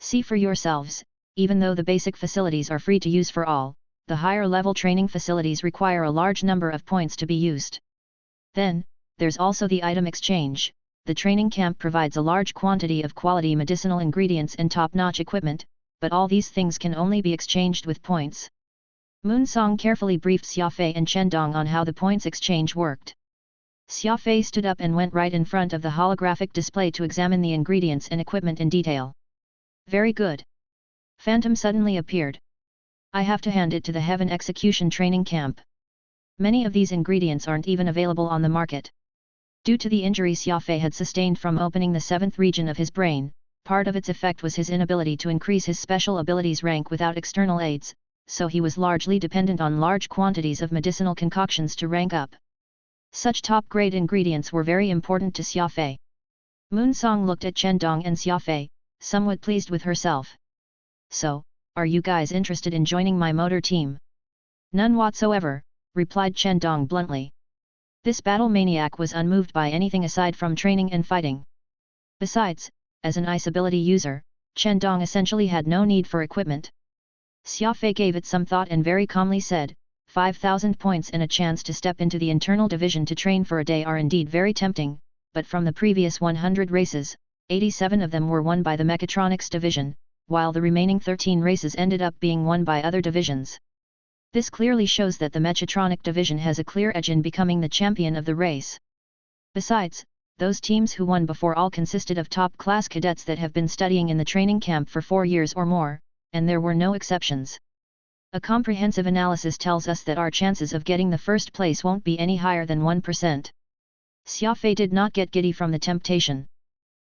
See for yourselves, even though the basic facilities are free to use for all, the higher level training facilities require a large number of points to be used. Then, there's also the item exchange. The training camp provides a large quantity of quality medicinal ingredients and top-notch equipment, but all these things can only be exchanged with points. Moonsong carefully briefed Xia Fei and Chen Dong on how the points exchange worked. Xia Fei stood up and went right in front of the holographic display to examine the ingredients and equipment in detail. Very good. Phantom suddenly appeared. I have to hand it to the Heaven Execution Training Camp. Many of these ingredients aren't even available on the market. Due to the injury Xia Fei had sustained from opening the 7th region of his brain, part of its effect was his inability to increase his special abilities rank without external aids, so he was largely dependent on large quantities of medicinal concoctions to rank up. Such top-grade ingredients were very important to Xia Fei. Moonsong looked at Chen Dong and Xia Fei, somewhat pleased with herself. So, are you guys interested in joining my motor team? None whatsoever, replied Chen Dong bluntly. This battle maniac was unmoved by anything aside from training and fighting. Besides, as an ice ability user, Chen Dong essentially had no need for equipment. Xia Fei gave it some thought and very calmly said, 5,000 points and a chance to step into the internal division to train for a day are indeed very tempting, but from the previous 100 races, 87 of them were won by the Mechatronics division, while the remaining 13 races ended up being won by other divisions. This clearly shows that the Mechatronic division has a clear edge in becoming the champion of the race. Besides, those teams who won before all consisted of top-class cadets that have been studying in the training camp for 4 years or more, and there were no exceptions. A comprehensive analysis tells us that our chances of getting the first place won't be any higher than 1%. Xia Fei did not get giddy from the temptation.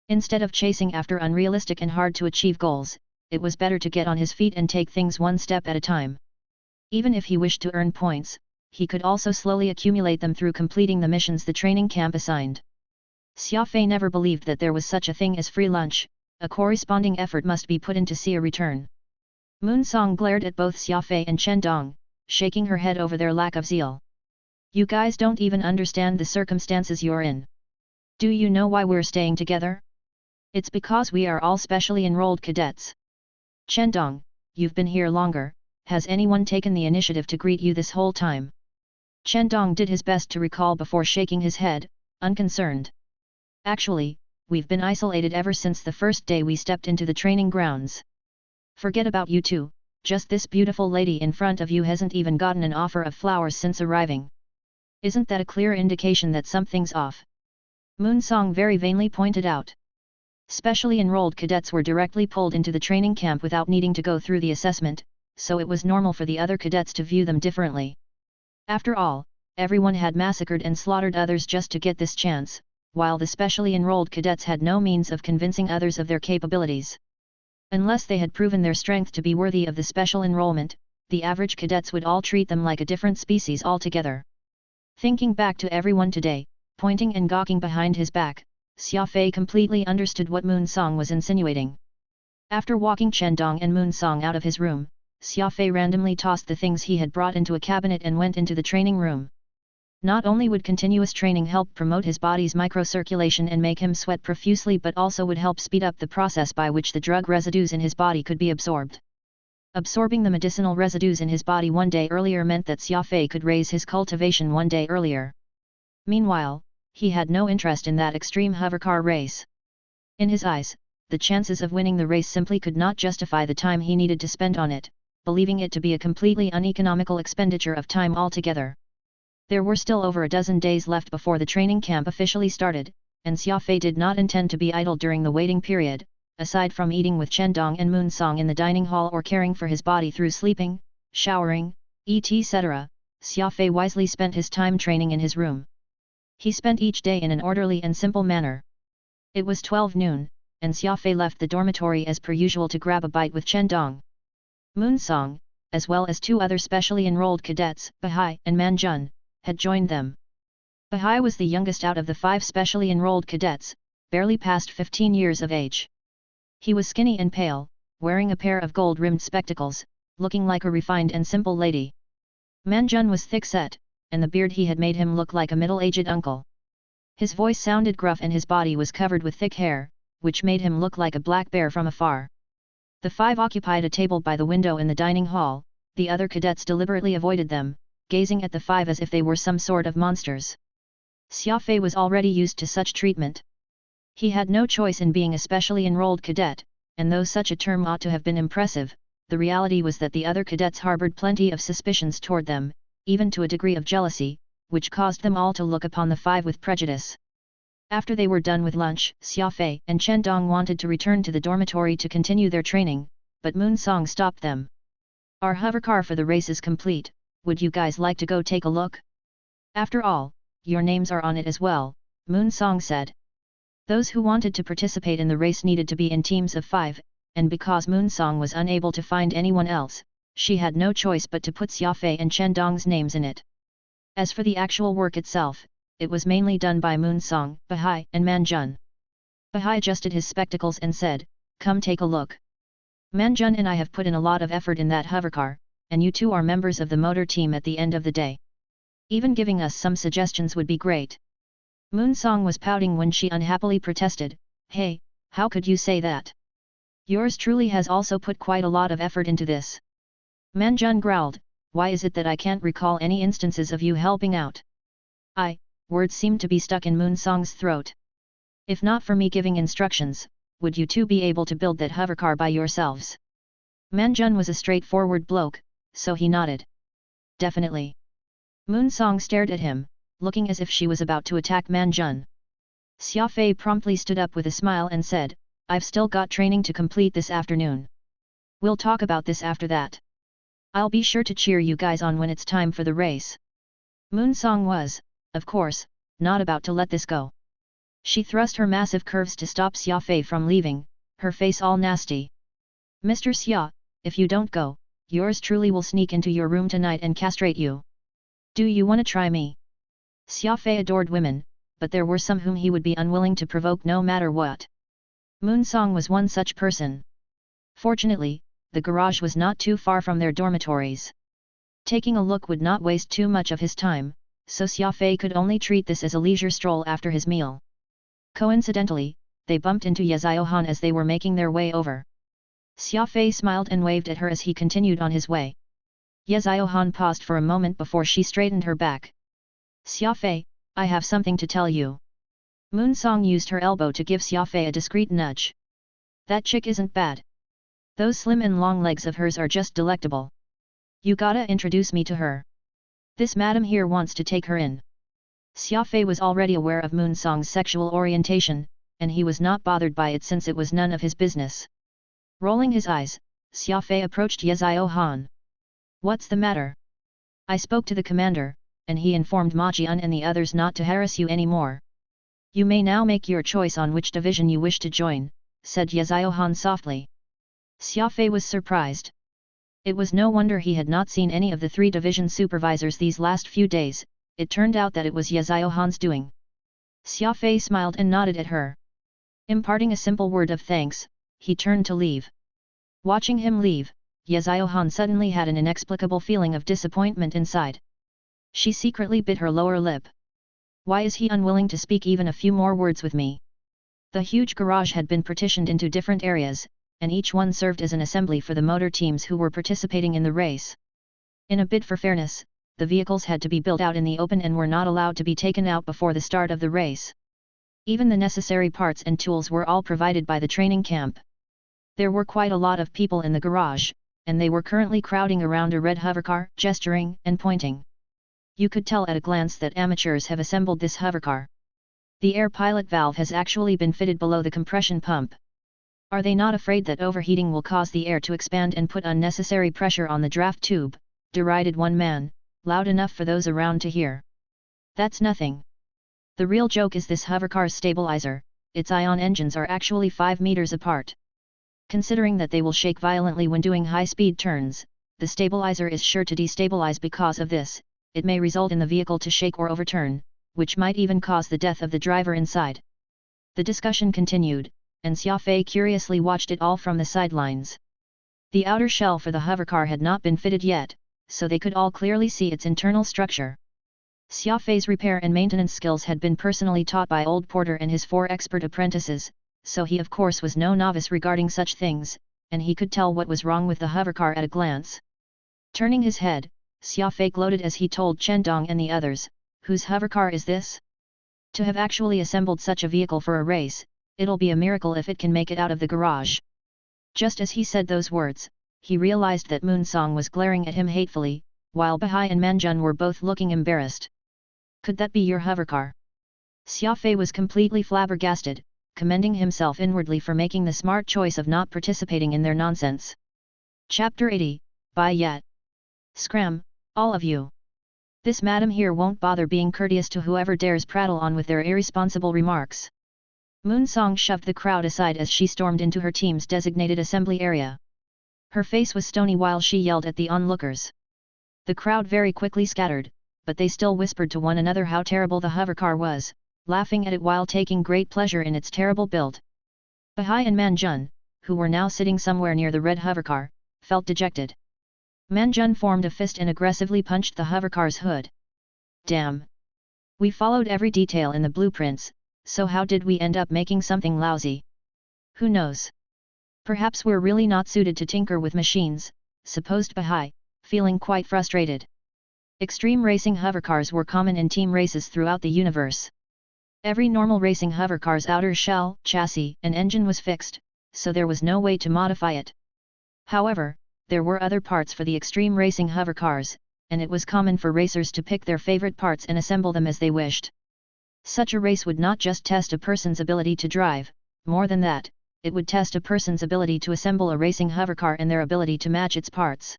Instead of chasing after unrealistic and hard-to-achieve goals, it was better to get on his feet and take things one step at a time. Even if he wished to earn points, he could also slowly accumulate them through completing the missions the training camp assigned. Xia Fei never believed that there was such a thing as free lunch, a corresponding effort must be put in to see a return. Moon Song glared at both Xia Fei and Chen Dong, shaking her head over their lack of zeal. You guys don't even understand the circumstances you're in. Do you know why we're staying together? It's because we are all specially enrolled cadets. Chen Dong, you've been here longer, has anyone taken the initiative to greet you this whole time? Chen Dong did his best to recall before shaking his head, unconcerned. Actually, we've been isolated ever since the first day we stepped into the training grounds. Forget about you two, just this beautiful lady in front of you hasn't even gotten an offer of flowers since arriving. Isn't that a clear indication that something's off? Moon Song very vainly pointed out. Specially enrolled cadets were directly pulled into the training camp without needing to go through the assessment, so it was normal for the other cadets to view them differently. After all, everyone had massacred and slaughtered others just to get this chance, while the specially enrolled cadets had no means of convincing others of their capabilities. Unless they had proven their strength to be worthy of the special enrollment, the average cadets would all treat them like a different species altogether. Thinking back to everyone today, pointing and gawking behind his back, Xia Fei completely understood what Moon Song was insinuating. After walking Chen Dong and Moon Song out of his room, Xia Fei randomly tossed the things he had brought into a cabinet and went into the training room. Not only would continuous training help promote his body's microcirculation and make him sweat profusely, but also would help speed up the process by which the drug residues in his body could be absorbed. Absorbing the medicinal residues in his body one day earlier meant that Xia Fei could raise his cultivation one day earlier. Meanwhile, he had no interest in that extreme hovercar race. In his eyes, the chances of winning the race simply could not justify the time he needed to spend on it, believing it to be a completely uneconomical expenditure of time altogether. There were still over a dozen days left before the training camp officially started, and Xia Fei did not intend to be idle during the waiting period, aside from eating with Chen Dong and Moon Song in the dining hall or caring for his body through sleeping, showering, etc. Xia Fei wisely spent his time training in his room. He spent each day in an orderly and simple manner. It was 12 noon, and Xia Fei left the dormitory as per usual to grab a bite with Chen Dong. Moon Song, as well as two other specially enrolled cadets, Bahai and Manjun, had joined them. Bahai was the youngest out of the 5 specially enrolled cadets, barely past 15 years of age. He was skinny and pale, wearing a pair of gold-rimmed spectacles, looking like a refined and simple lady. Manjun was thick-set, and the beard he had made him look like a middle-aged uncle. His voice sounded gruff and his body was covered with thick hair, which made him look like a black bear from afar. The 5 occupied a table by the window in the dining hall, the other cadets deliberately avoided them, gazing at the 5 as if they were some sort of monsters. Xia Fei was already used to such treatment. He had no choice in being a specially enrolled cadet, and though such a term ought to have been impressive, the reality was that the other cadets harbored plenty of suspicions toward them, even to a degree of jealousy, which caused them all to look upon the 5 with prejudice. After they were done with lunch, Xia Fei and Chen Dong wanted to return to the dormitory to continue their training, but Moon Song stopped them. Our hovercar for the race is complete. Would you guys like to go take a look? After all, your names are on it as well, Moon Song said. Those who wanted to participate in the race needed to be in teams of 5, and because Moon Song was unable to find anyone else, she had no choice but to put Xia Fei and Chen Dong's names in it. As for the actual work itself, it was mainly done by Moon Song, Bahai and Manjun. Bahai adjusted his spectacles and said, "Come take a look. Manjun and I have put in a lot of effort in that hovercar, and you two are members of the motor team at the end of the day. Even giving us some suggestions would be great." Moon Song was pouting when she unhappily protested, "Hey, how could you say that? Yours truly has also put quite a lot of effort into this." Manjun growled, "Why is it that I can't recall any instances of you helping out?" Words seemed to be stuck in Moon Song's throat. "If not for me giving instructions, would you two be able to build that hovercar by yourselves?" Manjun was a straightforward bloke, so he nodded. "Definitely." Moon Song stared at him, looking as if she was about to attack Manjun. Xia Fei promptly stood up with a smile and said, "I've still got training to complete this afternoon. We'll talk about this after that. I'll be sure to cheer you guys on when it's time for the race." Moon Song was, of course, not about to let this go. She thrust her massive curves to stop Xia Fei from leaving, her face all nasty. "Mr. Xia, if you don't go, yours truly will sneak into your room tonight and castrate you. Do you want to try me? Xia Fei adored women, but there were some whom he would be unwilling to provoke no matter what. Moon Song was one such person. Fortunately, the garage was not too far from their dormitories. Taking a look would not waste too much of his time, so Xia Fei could only treat this as a leisure stroll after his meal. Coincidentally, they bumped into Ye Ziohan as they were making their way over. Xia Fei smiled and waved at her as he continued on his way. Ye Ziohan paused for a moment before she straightened her back. Xia Fei, I have something to tell you. Moon Song used her elbow to give Xia Fei a discreet nudge. That chick isn't bad. Those slim and long legs of hers are just delectable. You gotta introduce me to her. This madam here wants to take her in. Xia Fei was already aware of Moon Song's sexual orientation, and he was not bothered by it since it was none of his business. Rolling his eyes, Xia Fei approached Ye Ziohan. What's the matter? I spoke to the commander, and he informed Ma Jian and the others not to harass you anymore. You may now make your choice on which division you wish to join, said Ye Ziohan softly. Xia Fei was surprised. It was no wonder he had not seen any of the 3 division supervisors these last few days. It turned out that it was Ye Ziohan's doing. Xia Fei smiled and nodded at her. Imparting a simple word of thanks, he turned to leave. Watching him leave, Ye Ziohan suddenly had an inexplicable feeling of disappointment inside. She secretly bit her lower lip. Why is he unwilling to speak even a few more words with me? The huge garage had been partitioned into different areas, and each one served as an assembly for the motor teams who were participating in the race. In a bid for fairness, the vehicles had to be built out in the open and were not allowed to be taken out before the start of the race. Even the necessary parts and tools were all provided by the training camp. There were quite a lot of people in the garage, and they were currently crowding around a red hovercar, gesturing and pointing. You could tell at a glance that amateurs have assembled this hovercar. The air pilot valve has actually been fitted below the compression pump. Are they not afraid that overheating will cause the air to expand and put unnecessary pressure on the draft tube? Derided one man, loud enough for those around to hear. That's nothing. The real joke is this hovercar's stabilizer. Its ion engines are actually 5 meters apart. Considering that they will shake violently when doing high-speed turns, the stabilizer is sure to destabilize because of this. It may result in the vehicle to shake or overturn, which might even cause the death of the driver inside. The discussion continued, and Xia Fei curiously watched it all from the sidelines. The outer shell for the hovercar had not been fitted yet, so they could all clearly see its internal structure. Xia Fei's repair and maintenance skills had been personally taught by old Porter and his 4 expert apprentices, so he of course was no novice regarding such things, and he could tell what was wrong with the hovercar at a glance. Turning his head, Xia Fei gloated as he told Chen Dong and the others, whose hovercar is this? To have actually assembled such a vehicle for a race, it'll be a miracle if it can make it out of the garage. Just as he said those words, he realized that Moon Song was glaring at him hatefully, while Bahai and Manjun were both looking embarrassed. Could that be your hovercar? Xia Fei was completely flabbergasted, commending himself inwardly for making the smart choice of not participating in their nonsense. Chapter 80, Bye Yet. Scram, all of you. This madam here won't bother being courteous to whoever dares prattle on with their irresponsible remarks. Moon Song shoved the crowd aside as she stormed into her team's designated assembly area. Her face was stony while she yelled at the onlookers. The crowd very quickly scattered, but they still whispered to one another how terrible the hovercar was, laughing at it while taking great pleasure in its terrible build. Bahai and Manjun, who were now sitting somewhere near the red hovercar, felt dejected. Manjun formed a fist and aggressively punched the hovercar's hood. Damn! We followed every detail in the blueprints, so how did we end up making something lousy? Who knows? Perhaps we're really not suited to tinker with machines, supposed Bahai, feeling quite frustrated. Extreme racing hovercars were common in team races throughout the universe. Every normal racing hovercar's outer shell, chassis, and engine was fixed, so there was no way to modify it. However, there were other parts for the extreme racing hovercars, and it was common for racers to pick their favorite parts and assemble them as they wished. Such a race would not just test a person's ability to drive, more than that, it would test a person's ability to assemble a racing hovercar and their ability to match its parts.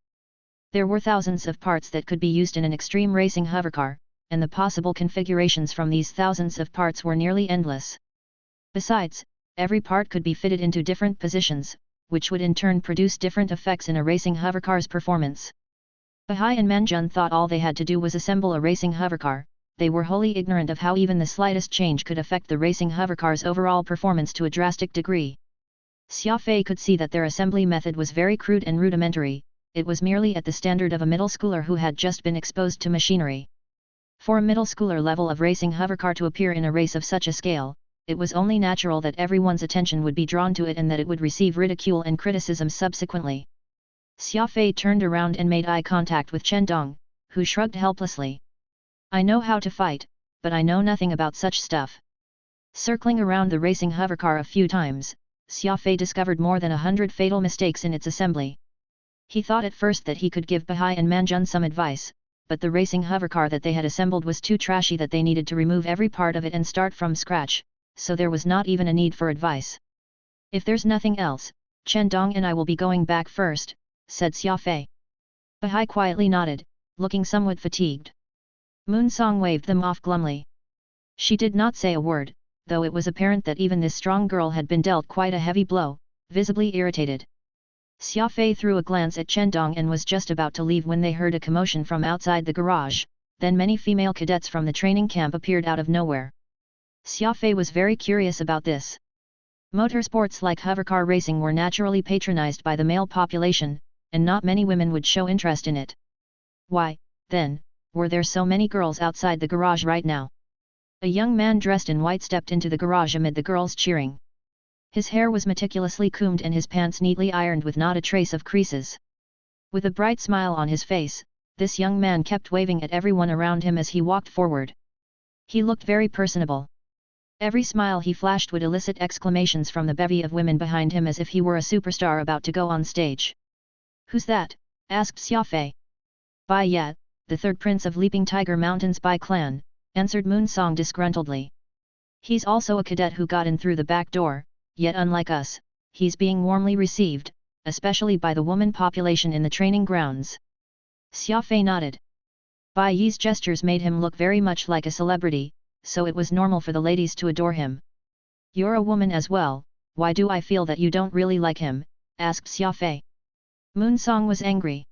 There were thousands of parts that could be used in an extreme racing hovercar, and the possible configurations from these thousands of parts were nearly endless. Besides, every part could be fitted into different positions, which would in turn produce different effects in a racing hovercar's performance. Bahai and Manjun thought all they had to do was assemble a racing hovercar. They were wholly ignorant of how even the slightest change could affect the racing hovercar's overall performance to a drastic degree. Xia Fei could see that their assembly method was very crude and rudimentary. It was merely at the standard of a middle schooler who had just been exposed to machinery. For a middle schooler level of racing hovercar to appear in a race of such a scale, it was only natural that everyone's attention would be drawn to it and that it would receive ridicule and criticism subsequently. Xia Fei turned around and made eye contact with Chen Dong, who shrugged helplessly. I know how to fight, but I know nothing about such stuff. Circling around the racing hovercar a few times, Xia Fei discovered more than 100 fatal mistakes in its assembly. He thought at first that he could give Bahai and Manjun some advice, but the racing hovercar that they had assembled was too trashy that they needed to remove every part of it and start from scratch, so there was not even a need for advice. If there's nothing else, Chen Dong and I will be going back first, said Xia Fei. Bahai quietly nodded, looking somewhat fatigued. Moon Song waved them off glumly. She did not say a word, though it was apparent that even this strong girl had been dealt quite a heavy blow, visibly irritated. Xia Fei threw a glance at Chen Dong and was just about to leave when they heard a commotion from outside the garage. Then many female cadets from the training camp appeared out of nowhere. Xia Fei was very curious about this. Motorsports like hovercar racing were naturally patronized by the male population, and not many women would show interest in it. Why, then, were there so many girls outside the garage right now? A young man dressed in white stepped into the garage amid the girls cheering. His hair was meticulously combed and his pants neatly ironed with not a trace of creases. With a bright smile on his face, this young man kept waving at everyone around him as he walked forward. He looked very personable. Every smile he flashed would elicit exclamations from the bevy of women behind him as if he were a superstar about to go on stage. Who's that? Asked Xia Fei. Bai Ye, the third prince of Leaping Tiger Mountain's Bai clan, answered Moon Song disgruntledly. He's also a cadet who got in through the back door, yet unlike us, he's being warmly received, especially by the woman population in the training grounds. Xia Fei nodded. Bai Yi's gestures made him look very much like a celebrity, so it was normal for the ladies to adore him. You're a woman as well, why do I feel that you don't really like him? Asked Xia Fei. Moon Song was angry.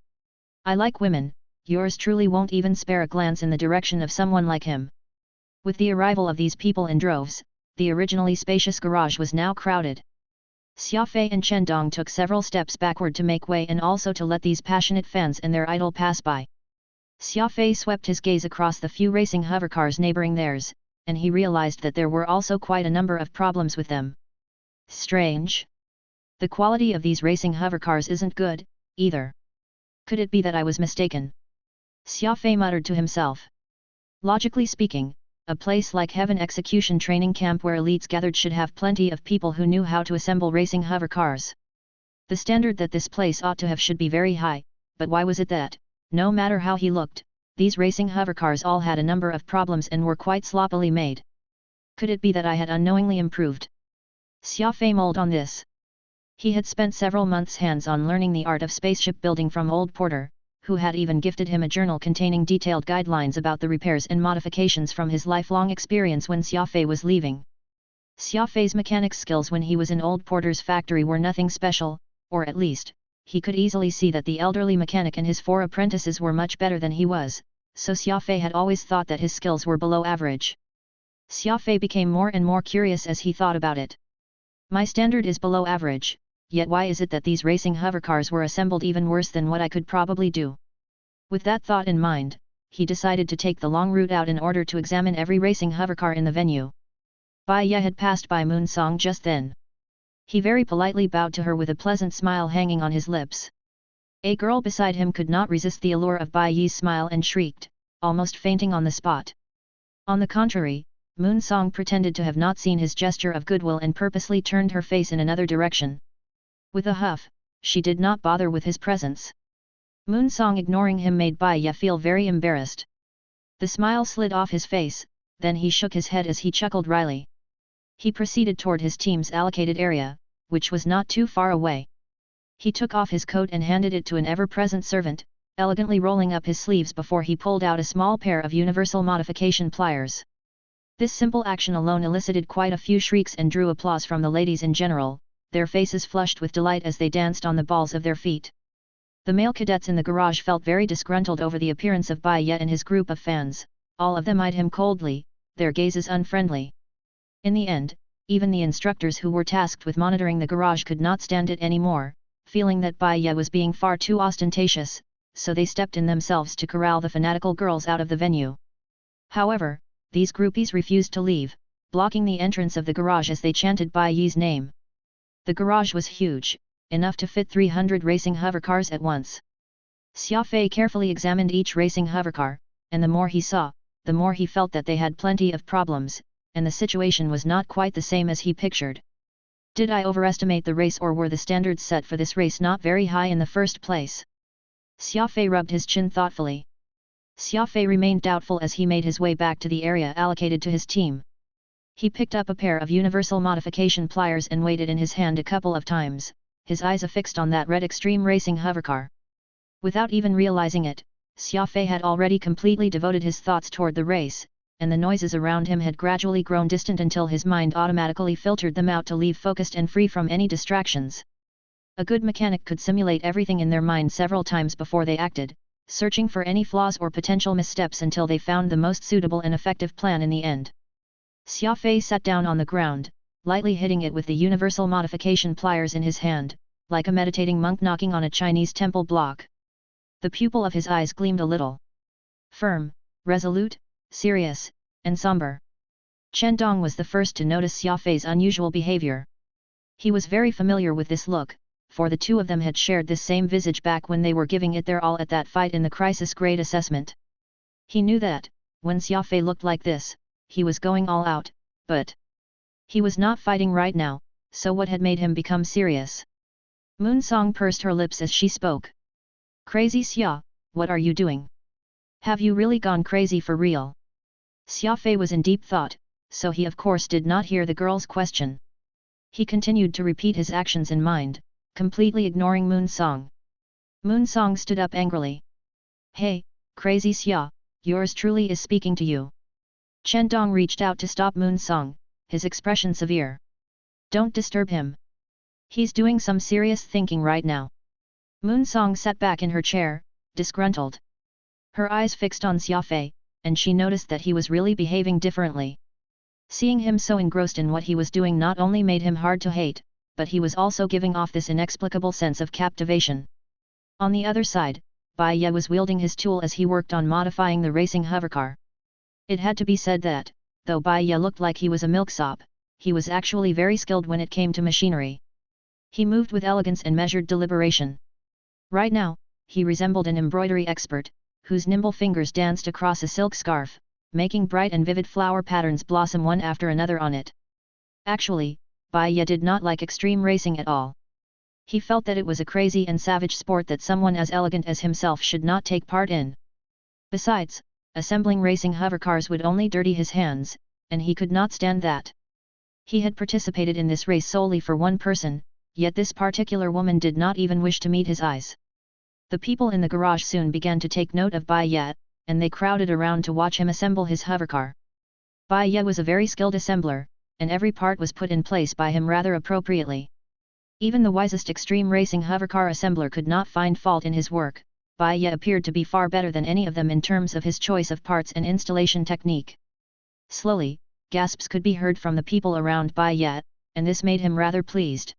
I like women, yours truly won't even spare a glance in the direction of someone like him. With the arrival of these people in droves, the originally spacious garage was now crowded. Xia Fei and Chen Dong took several steps backward to make way and also to let these passionate fans and their idol pass by. Xia Fei swept his gaze across the few racing hovercars neighboring theirs, and he realized that there were also quite a number of problems with them. Strange. The quality of these racing hovercars isn't good, either. Could it be that I was mistaken? Xia Fei muttered to himself. Logically speaking, a place like Heaven Execution Training Camp where elites gathered should have plenty of people who knew how to assemble racing hovercars. The standard that this place ought to have should be very high, but why was it that, no matter how he looked, these racing hovercars all had a number of problems and were quite sloppily made? Could it be that I had unknowingly improved? Xia Fei mulled on this. He had spent several months hands-on learning the art of spaceship building from old Porter, who had even gifted him a journal containing detailed guidelines about the repairs and modifications from his lifelong experience when Xia Fei was leaving. Xia Fei's mechanics skills when he was in old Porter's factory were nothing special, or at least, he could easily see that the elderly mechanic and his 4 apprentices were much better than he was, so Xia Fei had always thought that his skills were below average. Xia Fei became more and more curious as he thought about it. My standard is below average. Yet why is it that these racing hovercars were assembled even worse than what I could probably do? With that thought in mind, he decided to take the long route out in order to examine every racing hovercar in the venue. Bai Ye had passed by Moon Song just then. He very politely bowed to her with a pleasant smile hanging on his lips. A girl beside him could not resist the allure of Bai Ye's smile and shrieked, almost fainting on the spot. On the contrary, Moon Song pretended to have not seen his gesture of goodwill and purposely turned her face in another direction. With a huff, she did not bother with his presence. Moon Song ignoring him made Bai Ye feel very embarrassed. The smile slid off his face, then he shook his head as he chuckled wryly. He proceeded toward his team's allocated area, which was not too far away. He took off his coat and handed it to an ever-present servant, elegantly rolling up his sleeves before he pulled out a small pair of universal modification pliers. This simple action alone elicited quite a few shrieks and drew applause from the ladies in general, their faces flushed with delight as they danced on the balls of their feet. The male cadets in the garage felt very disgruntled over the appearance of Bai Ye and his group of fans. All of them eyed him coldly, their gazes unfriendly. In the end, even the instructors who were tasked with monitoring the garage could not stand it anymore, feeling that Bai Ye was being far too ostentatious, so they stepped in themselves to corral the fanatical girls out of the venue. However, these groupies refused to leave, blocking the entrance of the garage as they chanted Bai Ye's name. The garage was huge, enough to fit 300 racing hovercars at once. Xia Fei carefully examined each racing hovercar, and the more he saw, the more he felt that they had plenty of problems, and the situation was not quite the same as he pictured. Did I overestimate the race, or were the standards set for this race not very high in the first place? Xia Fei rubbed his chin thoughtfully. Xia Fei remained doubtful as he made his way back to the area allocated to his team. He picked up a pair of universal modification pliers and weighed it in his hand a couple of times, his eyes affixed on that red extreme racing hovercar. Without even realizing it, Xia Fei had already completely devoted his thoughts toward the race, and the noises around him had gradually grown distant until his mind automatically filtered them out to leave focused and free from any distractions. A good mechanic could simulate everything in their mind several times before they acted, searching for any flaws or potential missteps until they found the most suitable and effective plan in the end. Xia Fei sat down on the ground, lightly hitting it with the universal modification pliers in his hand, like a meditating monk knocking on a Chinese temple block. The pupil of his eyes gleamed a little. Firm, resolute, serious, and somber. Chen Dong was the first to notice Xia Fei's unusual behavior. He was very familiar with this look, for the two of them had shared this same visage back when they were giving it their all at that fight in the crisis grade assessment. He knew that, when Xia Fei looked like this, he was going all out, but he was not fighting right now, so what had made him become serious? Moon Song pursed her lips as she spoke. Crazy Xia, what are you doing? Have you really gone crazy for real? Xia Fei was in deep thought, so he of course did not hear the girl's question. He continued to repeat his actions in mind, completely ignoring Moon Song. Moon Song stood up angrily. Hey, crazy Xia, yours truly is speaking to you. Chen Dong reached out to stop Moon Song, his expression severe. Don't disturb him. He's doing some serious thinking right now. Moon Song sat back in her chair, disgruntled. Her eyes fixed on Xia Fei, and she noticed that he was really behaving differently. Seeing him so engrossed in what he was doing not only made him hard to hate, but he was also giving off this inexplicable sense of captivation. On the other side, Bai Ye was wielding his tool as he worked on modifying the racing hovercar. It had to be said that, though Bai Ye looked like he was a milksop, he was actually very skilled when it came to machinery. He moved with elegance and measured deliberation. Right now, he resembled an embroidery expert, whose nimble fingers danced across a silk scarf, making bright and vivid flower patterns blossom one after another on it. Actually, Bai Ye did not like extreme racing at all. He felt that it was a crazy and savage sport that someone as elegant as himself should not take part in. Besides, assembling racing hovercars would only dirty his hands, and he could not stand that. He had participated in this race solely for one person, yet this particular woman did not even wish to meet his eyes. The people in the garage soon began to take note of Bai Ye, and they crowded around to watch him assemble his hovercar. Bai Ye was a very skilled assembler, and every part was put in place by him rather appropriately. Even the wisest extreme racing hovercar assembler could not find fault in his work. Bai Ye appeared to be far better than any of them in terms of his choice of parts and installation technique. Slowly, gasps could be heard from the people around Bai Ye, and this made him rather pleased.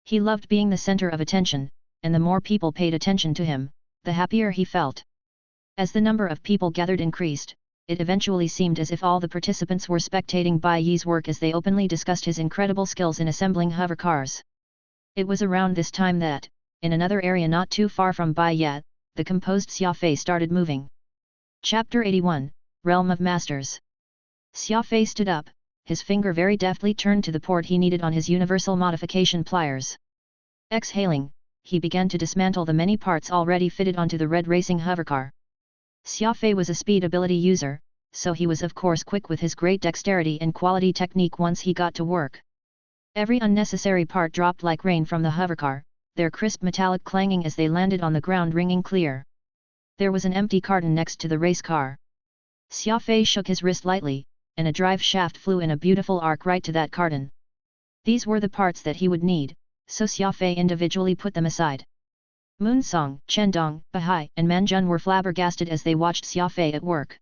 He loved being the center of attention, and the more people paid attention to him, the happier he felt. As the number of people gathered increased, it eventually seemed as if all the participants were spectating Bai Ye's work as they openly discussed his incredible skills in assembling hovercars. It was around this time that, in another area not too far from Bai Ye, the composed Xia Fei started moving. Chapter 81, Realm of Masters. Xia Fei stood up, his finger very deftly turned to the port he needed on his universal modification pliers. Exhaling, he began to dismantle the many parts already fitted onto the red racing hovercar. Xia Fei was a speed ability user, so he was of course quick with his great dexterity and quality technique once he got to work. Every unnecessary part dropped like rain from the hovercar, their crisp metallic clanging as they landed on the ground ringing clear. There was an empty carton next to the race car. Xia Fei shook his wrist lightly, and a drive shaft flew in a beautiful arc right to that carton. These were the parts that he would need, so Xia Fei individually put them aside. Moonsong, Chendong, Bahai, and Manjun were flabbergasted as they watched Xia Fei at work.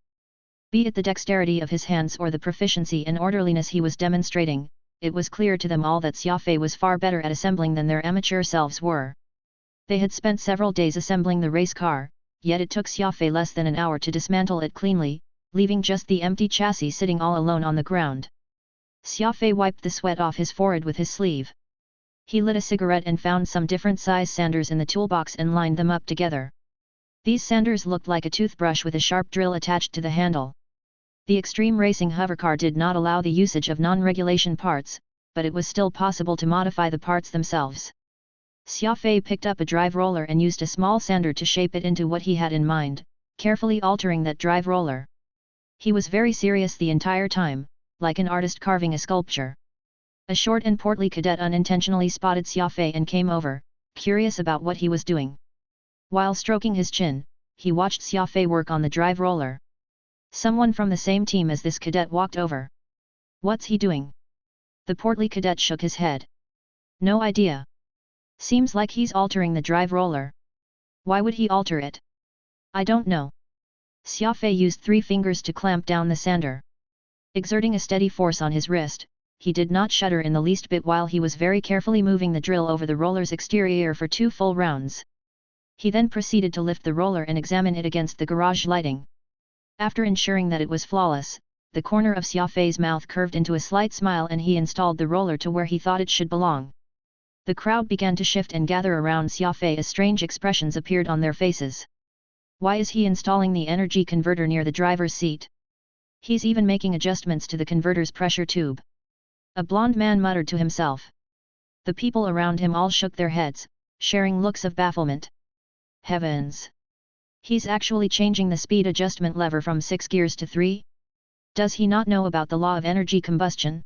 Be it the dexterity of his hands or the proficiency and orderliness he was demonstrating, it was clear to them all that Xia Fei was far better at assembling than their amateur selves were. They had spent several days assembling the race car, yet it took Xia Fei less than an hour to dismantle it cleanly, leaving just the empty chassis sitting all alone on the ground. Xia Fei wiped the sweat off his forehead with his sleeve. He lit a cigarette and found some different size sanders in the toolbox and lined them up together. These sanders looked like a toothbrush with a sharp drill attached to the handle. The extreme racing hovercar did not allow the usage of non-regulation parts, but it was still possible to modify the parts themselves. Xia Fei picked up a drive roller and used a small sander to shape it into what he had in mind, carefully altering that drive roller. He was very serious the entire time, like an artist carving a sculpture. A short and portly cadet unintentionally spotted Xia Fei and came over, curious about what he was doing. While stroking his chin, he watched Xia Fei work on the drive roller. Someone from the same team as this cadet walked over. "What's he doing?" The portly cadet shook his head. "No idea. Seems like he's altering the drive roller. Why would he alter it?" "I don't know." Xia Fei used 3 fingers to clamp down the sander. Exerting a steady force on his wrist, he did not shudder in the least bit while he was very carefully moving the drill over the roller's exterior for 2 full rounds. He then proceeded to lift the roller and examine it against the garage lighting. After ensuring that it was flawless, the corner of Xia Fei's mouth curved into a slight smile and he installed the roller to where he thought it should belong. The crowd began to shift and gather around Xia Fei as strange expressions appeared on their faces. Why is he installing the energy converter near the driver's seat? He's even making adjustments to the converter's pressure tube. A blond man muttered to himself. The people around him all shook their heads, sharing looks of bafflement. Heavens! He's actually changing the speed adjustment lever from 6 gears to 3? Does he not know about the law of energy combustion?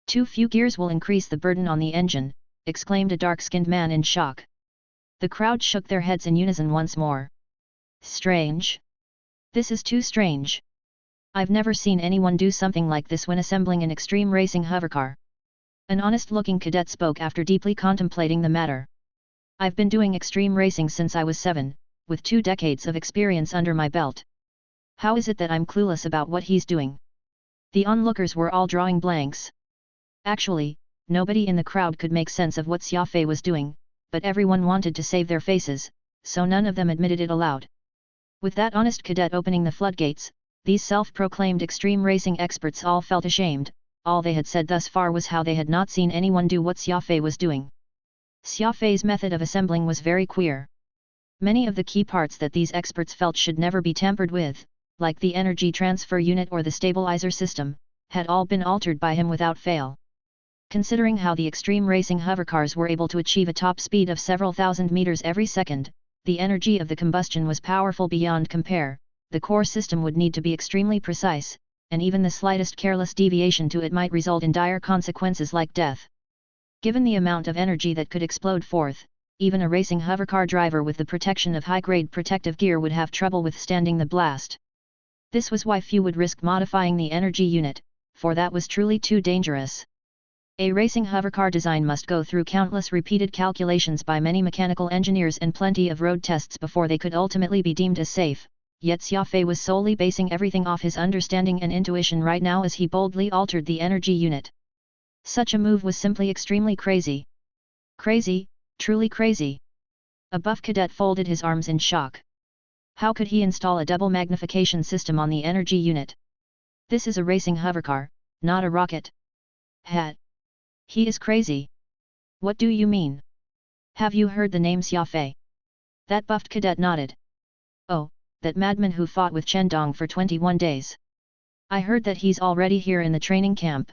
Too few gears will increase the burden on the engine, exclaimed a dark-skinned man in shock. The crowd shook their heads in unison once more. Strange. This is too strange. I've never seen anyone do something like this when assembling an extreme racing hovercar. An honest-looking cadet spoke after deeply contemplating the matter. I've been doing extreme racing since I was 7, with 2 decades of experience under my belt. How is it that I'm clueless about what he's doing? The onlookers were all drawing blanks. Actually, nobody in the crowd could make sense of what Xia Fei was doing, but everyone wanted to save their faces, so none of them admitted it aloud. With that honest cadet opening the floodgates, these self-proclaimed extreme racing experts all felt ashamed. All they had said thus far was how they had not seen anyone do what Xia Fei was doing. Xia Fei's method of assembling was very queer. Many of the key parts that these experts felt should never be tampered with, like the energy transfer unit or the stabilizer system, had all been altered by him without fail. Considering how the extreme racing hovercars were able to achieve a top speed of several thousand meters every second, the energy of the combustion was powerful beyond compare. The core system would need to be extremely precise, and even the slightest careless deviation to it might result in dire consequences like death. Given the amount of energy that could explode forth, even a racing hovercar driver with the protection of high-grade protective gear would have trouble withstanding the blast. This was why few would risk modifying the energy unit, for that was truly too dangerous. A racing hovercar design must go through countless repeated calculations by many mechanical engineers and plenty of road tests before they could ultimately be deemed as safe. Yet Xia Fei was solely basing everything off his understanding and intuition right now as he boldly altered the energy unit. Such a move was simply extremely crazy. Crazy, truly crazy. A buff cadet folded his arms in shock. How could he install a double magnification system on the energy unit? This is a racing hovercar, not a rocket. He is crazy. What do you mean? Have you heard the name Xia Fei? That buffed cadet nodded. Oh, that madman who fought with Chendong for 21 days. I heard that he's already here in the training camp.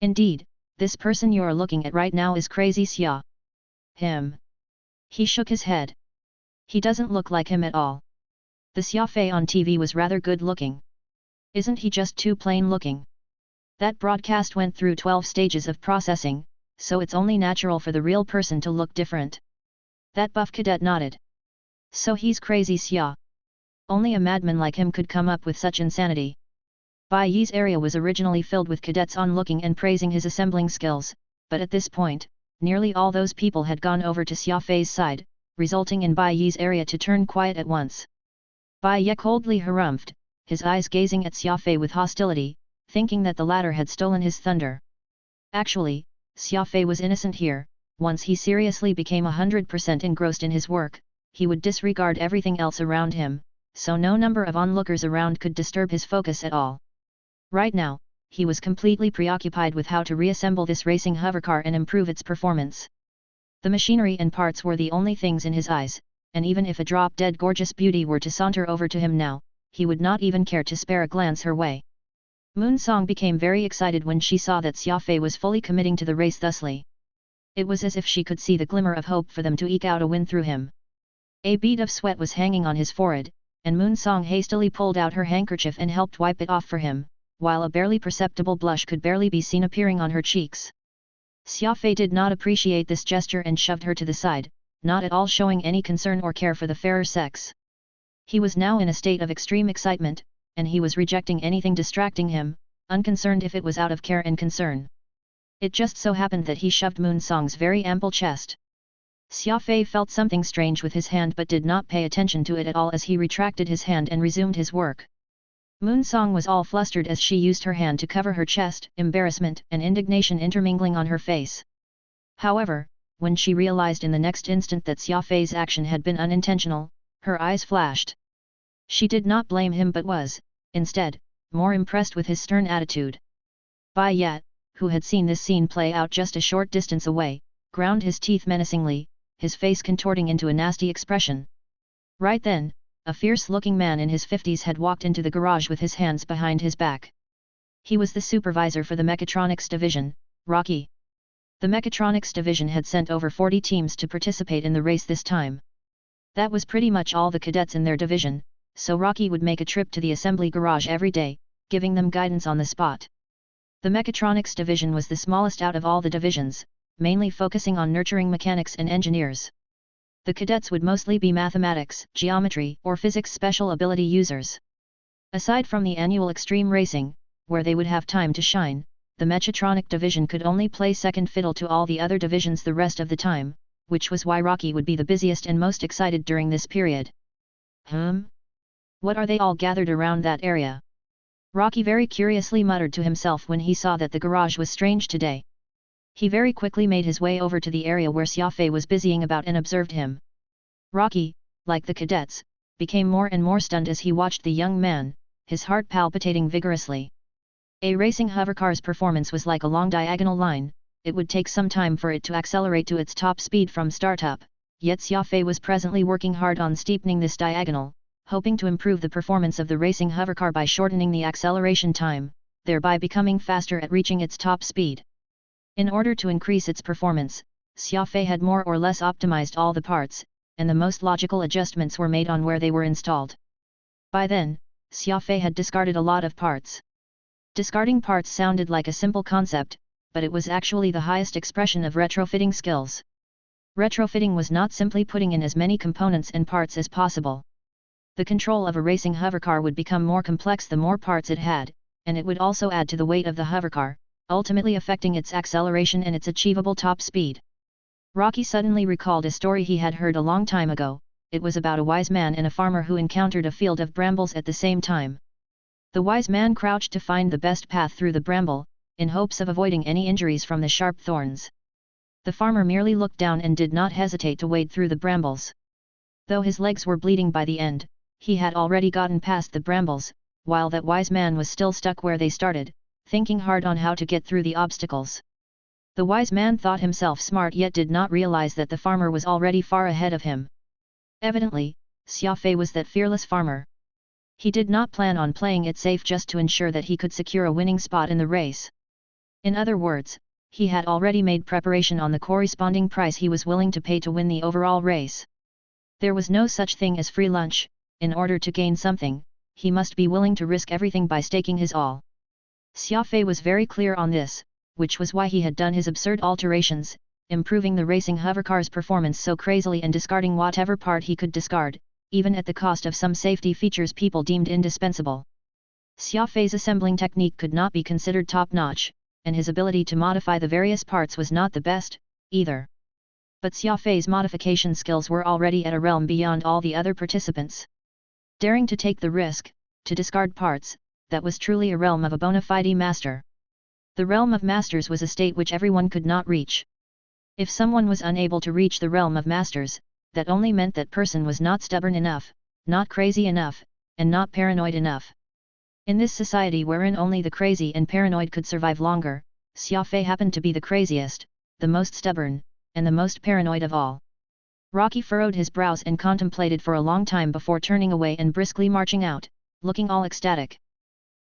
Indeed, this person you're looking at right now is crazy Xia. Him. He shook his head. He doesn't look like him at all. The Xia Fei on TV was rather good looking. Isn't he just too plain looking? That broadcast went through 12 stages of processing, so it's only natural for the real person to look different. That buff cadet nodded. So he's crazy Xia. Only a madman like him could come up with such insanity. Bai Yi's area was originally filled with cadets onlooking and praising his assembling skills, but at this point, nearly all those people had gone over to Xia Fei's side, resulting in Bai Yi's area to turn quiet at once. Bai Ye coldly harumphed, his eyes gazing at Xia Fei with hostility, thinking that the latter had stolen his thunder. Actually, Xia Fei was innocent here. Once he seriously became 100% engrossed in his work, he would disregard everything else around him, so no number of onlookers around could disturb his focus at all. Right now, he was completely preoccupied with how to reassemble this racing hovercar and improve its performance. The machinery and parts were the only things in his eyes, and even if a drop-dead gorgeous beauty were to saunter over to him now, he would not even care to spare a glance her way. Moon Song became very excited when she saw that Xia Fei was fully committing to the race thusly. It was as if she could see the glimmer of hope for them to eke out a win through him. A bead of sweat was hanging on his forehead, and Moon Song hastily pulled out her handkerchief and helped wipe it off for him, while a barely perceptible blush could barely be seen appearing on her cheeks. Xia Fei did not appreciate this gesture and shoved her to the side, not at all showing any concern or care for the fairer sex. He was now in a state of extreme excitement, and he was rejecting anything distracting him, unconcerned if it was out of care and concern. It just so happened that he shoved Moon Song's very ample chest. Xia Fei felt something strange with his hand but did not pay attention to it at all as he retracted his hand and resumed his work. Moon Song was all flustered as she used her hand to cover her chest, embarrassment and indignation intermingling on her face. However, when she realized in the next instant that Xia Fei's action had been unintentional, her eyes flashed. She did not blame him but was, instead, more impressed with his stern attitude. Bai Ye, who had seen this scene play out just a short distance away, ground his teeth menacingly, his face contorting into a nasty expression. Right then, a fierce-looking man in his 50s had walked into the garage with his hands behind his back. He was the supervisor for the Mechatronics Division, Rocky. The Mechatronics Division had sent over 40 teams to participate in the race this time. That was pretty much all the cadets in their division, so Rocky would make a trip to the assembly garage every day, giving them guidance on the spot. The Mechatronics Division was the smallest out of all the divisions, mainly focusing on nurturing mechanics and engineers. The cadets would mostly be mathematics, geometry, or physics special ability users. Aside from the annual extreme racing, where they would have time to shine, the Mechatronic Division could only play second fiddle to all the other divisions the rest of the time, which was why Rocky would be the busiest and most excited during this period. What are they all gathered around that area? Rocky very curiously muttered to himself when he saw that the garage was strange today. He very quickly made his way over to the area where Xia Fei was busying about and observed him. Rocky, like the cadets, became more and more stunned as he watched the young man, his heart palpitating vigorously. A racing hovercar's performance was like a long diagonal line. It would take some time for it to accelerate to its top speed from startup, yet Xia Fei was presently working hard on steepening this diagonal, hoping to improve the performance of the racing hovercar by shortening the acceleration time, thereby becoming faster at reaching its top speed. In order to increase its performance, Xia Fei had more or less optimized all the parts, and the most logical adjustments were made on where they were installed. By then, Xia Fei had discarded a lot of parts. Discarding parts sounded like a simple concept, but it was actually the highest expression of retrofitting skills. Retrofitting was not simply putting in as many components and parts as possible. The control of a racing hovercar would become more complex the more parts it had, and it would also add to the weight of the hovercar, ultimately affecting its acceleration and its achievable top speed. Rocky suddenly recalled a story he had heard a long time ago. It was about a wise man and a farmer who encountered a field of brambles at the same time. The wise man crouched to find the best path through the bramble, in hopes of avoiding any injuries from the sharp thorns. The farmer merely looked down and did not hesitate to wade through the brambles. Though his legs were bleeding by the end, he had already gotten past the brambles, while that wise man was still stuck where they started, thinking hard on how to get through the obstacles. The wise man thought himself smart yet did not realize that the farmer was already far ahead of him. Evidently, Xia Fei was that fearless farmer. He did not plan on playing it safe just to ensure that he could secure a winning spot in the race. In other words, he had already made preparation on the corresponding price he was willing to pay to win the overall race. There was no such thing as free lunch. In order to gain something, he must be willing to risk everything by staking his all. Xia Fei was very clear on this, which was why he had done his absurd alterations, improving the racing hovercar's performance so crazily and discarding whatever part he could discard, even at the cost of some safety features people deemed indispensable. Xia Fei's assembling technique could not be considered top-notch, and his ability to modify the various parts was not the best, either. But Xia Fei's modification skills were already at a realm beyond all the other participants. Daring to take the risk, to discard parts, that was truly a realm of a bona fide master. The realm of masters was a state which everyone could not reach. If someone was unable to reach the realm of masters, that only meant that person was not stubborn enough, not crazy enough, and not paranoid enough. In this society wherein only the crazy and paranoid could survive longer, Xia Fei happened to be the craziest, the most stubborn, and the most paranoid of all. Rocky furrowed his brows and contemplated for a long time before turning away and briskly marching out, looking all ecstatic.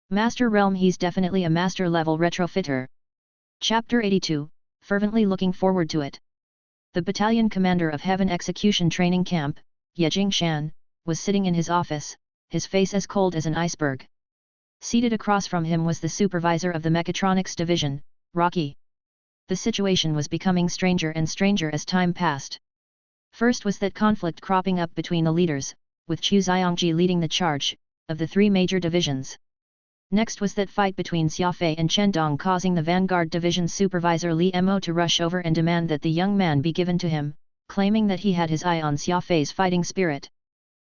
Master Realm. He's definitely a master-level retrofitter. Chapter 82, fervently looking forward to it. The battalion commander of Heaven Execution Training Camp, Ye Jingshan, was sitting in his office, his face as cold as an iceberg. Seated across from him was the supervisor of the Mechatronics Division, Rocky. The situation was becoming stranger and stranger as time passed. First was that conflict cropping up between the leaders, with Chu Xiongji leading the charge, of the three major divisions. Next was that fight between Xia Fei and Chen Dong, causing the Vanguard Division supervisor Li Mo to rush over and demand that the young man be given to him, claiming that he had his eye on Xia Fei's fighting spirit.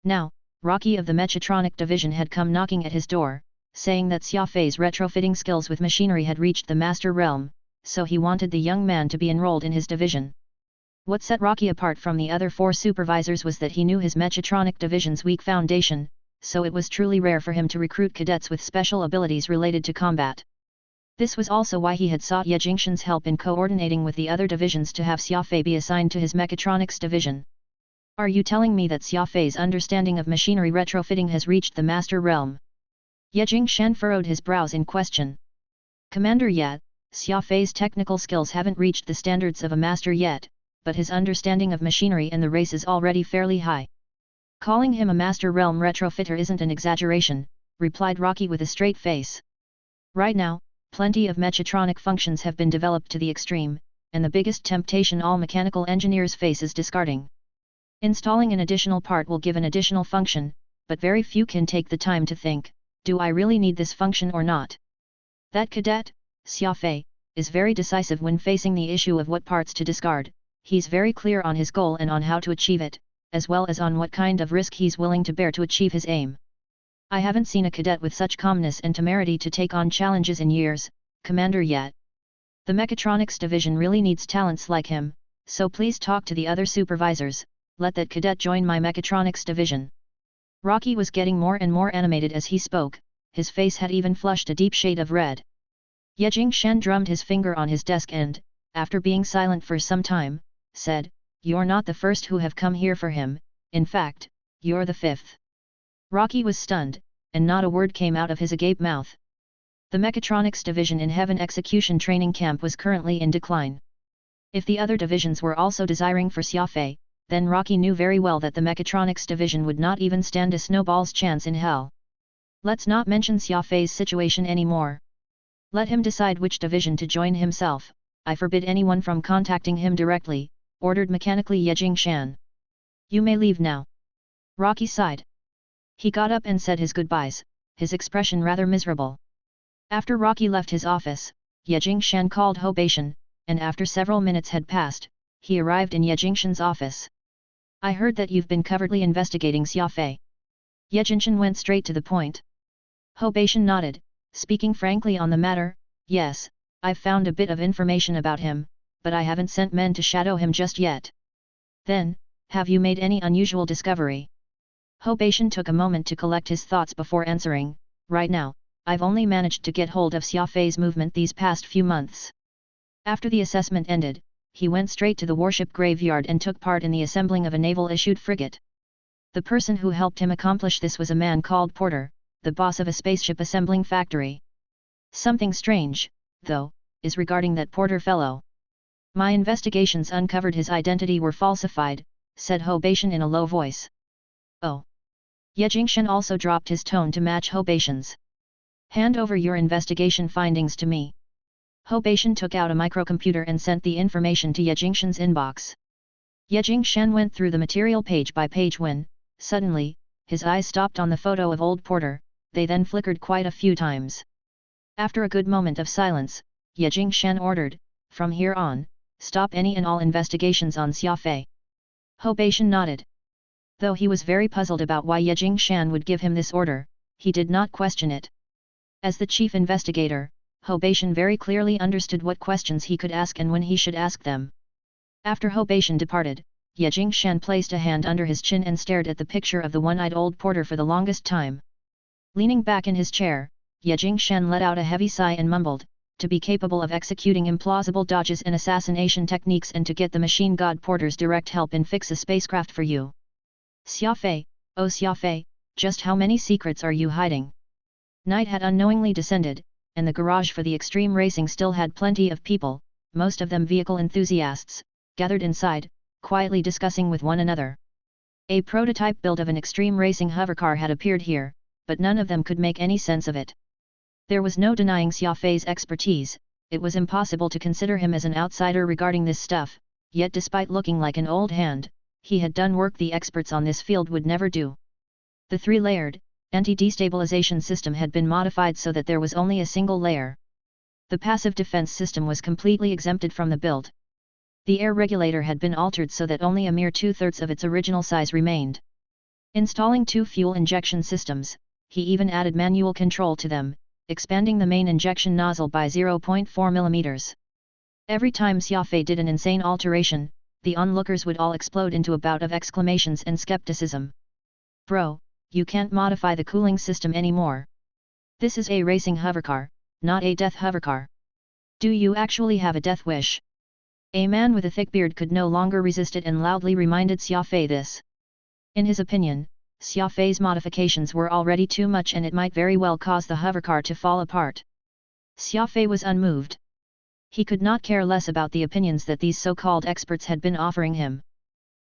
Now, Rocky of the Mechatronic Division had come knocking at his door, saying that Xia Fei's retrofitting skills with machinery had reached the Master Realm, so he wanted the young man to be enrolled in his division. What set Rocky apart from the other four supervisors was that he knew his Mechatronic Division's weak foundation, so it was truly rare for him to recruit cadets with special abilities related to combat. This was also why he had sought Ye Jingshan's help in coordinating with the other divisions to have Xia Fei be assigned to his Mechatronics Division. Are you telling me that Xia Fei's understanding of machinery retrofitting has reached the Master Realm? Ye Jingshan furrowed his brows in question. Commander, yet, Xia Fei's technical skills haven't reached the standards of a master yet, but his understanding of machinery and the race is already fairly high. Calling him a Master Realm retrofitter isn't an exaggeration, replied Rocky with a straight face. Right now, plenty of mechatronic functions have been developed to the extreme, and the biggest temptation all mechanical engineers face is discarding. Installing an additional part will give an additional function, but very few can take the time to think, do I really need this function or not? That cadet, Xia Fei, is very decisive when facing the issue of what parts to discard. He's very clear on his goal and on how to achieve it, as well as on what kind of risk he's willing to bear to achieve his aim. I haven't seen a cadet with such calmness and temerity to take on challenges in years, Commander, yet. The Mechatronics Division really needs talents like him, so please talk to the other supervisors, let that cadet join my Mechatronics Division. Rocky was getting more and more animated as he spoke, his face had even flushed a deep shade of red. Ye Jingshan drummed his finger on his desk and, after being silent for some time, said, "You're not the first who have come here for him, in fact, you're the fifth." Rocky was stunned, and not a word came out of his agape mouth. The Mechatronics Division in Heaven Execution Training Camp was currently in decline. If the other divisions were also desiring for Xia Fei, then Rocky knew very well that the Mechatronics Division would not even stand a snowball's chance in hell. Let's not mention Xia Fei's situation anymore. Let him decide which division to join himself. I forbid anyone from contacting him directly, ordered mechanically Ye Jingshan. You may leave now. Rocky sighed. He got up and said his goodbyes, his expression rather miserable. After Rocky left his office, Ye Jingshan called Ho Beishan, and after several minutes had passed, he arrived in Ye Jingshan's office. I heard that you've been covertly investigating Xia Fei. Ye Jingshan went straight to the point. Ho Beishan nodded, speaking frankly on the matter. Yes, I've found a bit of information about him, but I haven't sent men to shadow him just yet. Then, have you made any unusual discovery? Ho Beishan took a moment to collect his thoughts before answering. Right now, I've only managed to get hold of Xia Fei's movement these past few months. After the assessment ended, he went straight to the warship graveyard and took part in the assembling of a naval-issued frigate. The person who helped him accomplish this was a man called Porter, the boss of a spaceship assembling factory. Something strange, though, is regarding that Porter fellow. My investigations uncovered his identity were falsified, said Ho Beishan in a low voice. Oh. Ye Jingshan also dropped his tone to match Ho Beishan's. Hand over your investigation findings to me. Ho Beishan took out a microcomputer and sent the information to Ye Jingshan's inbox. Ye Jingshan went through the material page by page when, suddenly, his eyes stopped on the photo of old Porter. They then flickered quite a few times. After a good moment of silence, Ye Jingshan ordered, "From here on, stop any and all investigations on Xia Fei." Hou Baishan nodded. Though he was very puzzled about why Ye Jingshan would give him this order, he did not question it. As the chief investigator, Hou Baishan very clearly understood what questions he could ask and when he should ask them. After Hou Baishan departed, Ye Jingshan placed a hand under his chin and stared at the picture of the one-eyed old porter for the longest time. Leaning back in his chair, Ye Jingshan let out a heavy sigh and mumbled, "To be capable of executing implausible dodges and assassination techniques and to get the machine god porter's direct help in fix a spacecraft for you. Xia Fei, oh Xia Fei, just how many secrets are you hiding?" Night had unknowingly descended, and the garage for the extreme racing still had plenty of people, most of them vehicle enthusiasts, gathered inside, quietly discussing with one another. A prototype build of an extreme racing hovercar had appeared here, but none of them could make any sense of it. There was no denying Xia Fei's expertise, it was impossible to consider him as an outsider regarding this stuff, yet despite looking like an old hand, he had done work the experts on this field would never do. The three-layered, anti-destabilization system had been modified so that there was only a single layer. The passive defense system was completely exempted from the build. The air regulator had been altered so that only a mere 2/3 of its original size remained. Installing 2 fuel injection systems, he even added manual control to them, expanding the main injection nozzle by 0.4 mm. Every time Xia Fei did an insane alteration, the onlookers would all explode into a bout of exclamations and skepticism. "Bro, you can't modify the cooling system anymore. This is a racing hovercar, not a death hovercar. Do you actually have a death wish?" A man with a thick beard could no longer resist it and loudly reminded Xia Fei this. In his opinion, Xia Fei's modifications were already too much and it might very well cause the hovercar to fall apart. Xia Fei was unmoved. He could not care less about the opinions that these so-called experts had been offering him.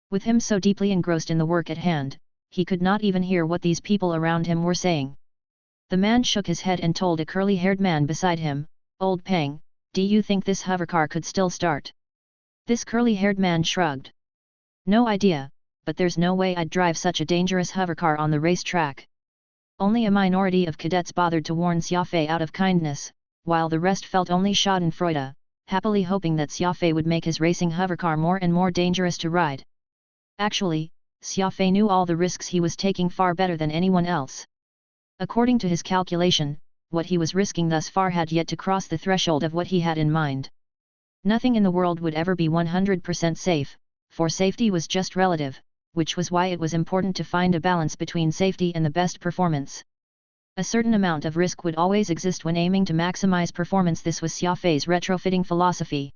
With him so deeply engrossed in the work at hand, he could not even hear what these people around him were saying. The man shook his head and told a curly-haired man beside him, "Old Peng, do you think this hovercar could still start?" This curly-haired man shrugged. "No idea, but there's no way I'd drive such a dangerous hovercar on the racetrack." Only a minority of cadets bothered to warn Xia Fei out of kindness, while the rest felt only schadenfreude, happily hoping that Xia Fei would make his racing hovercar more and more dangerous to ride. Actually, Xia Fei knew all the risks he was taking far better than anyone else. According to his calculation, what he was risking thus far had yet to cross the threshold of what he had in mind. Nothing in the world would ever be 100% safe, for safety was just relative, which was why it was important to find a balance between safety and the best performance. A certain amount of risk would always exist when aiming to maximize performance. This was Xia Fei's retrofitting philosophy.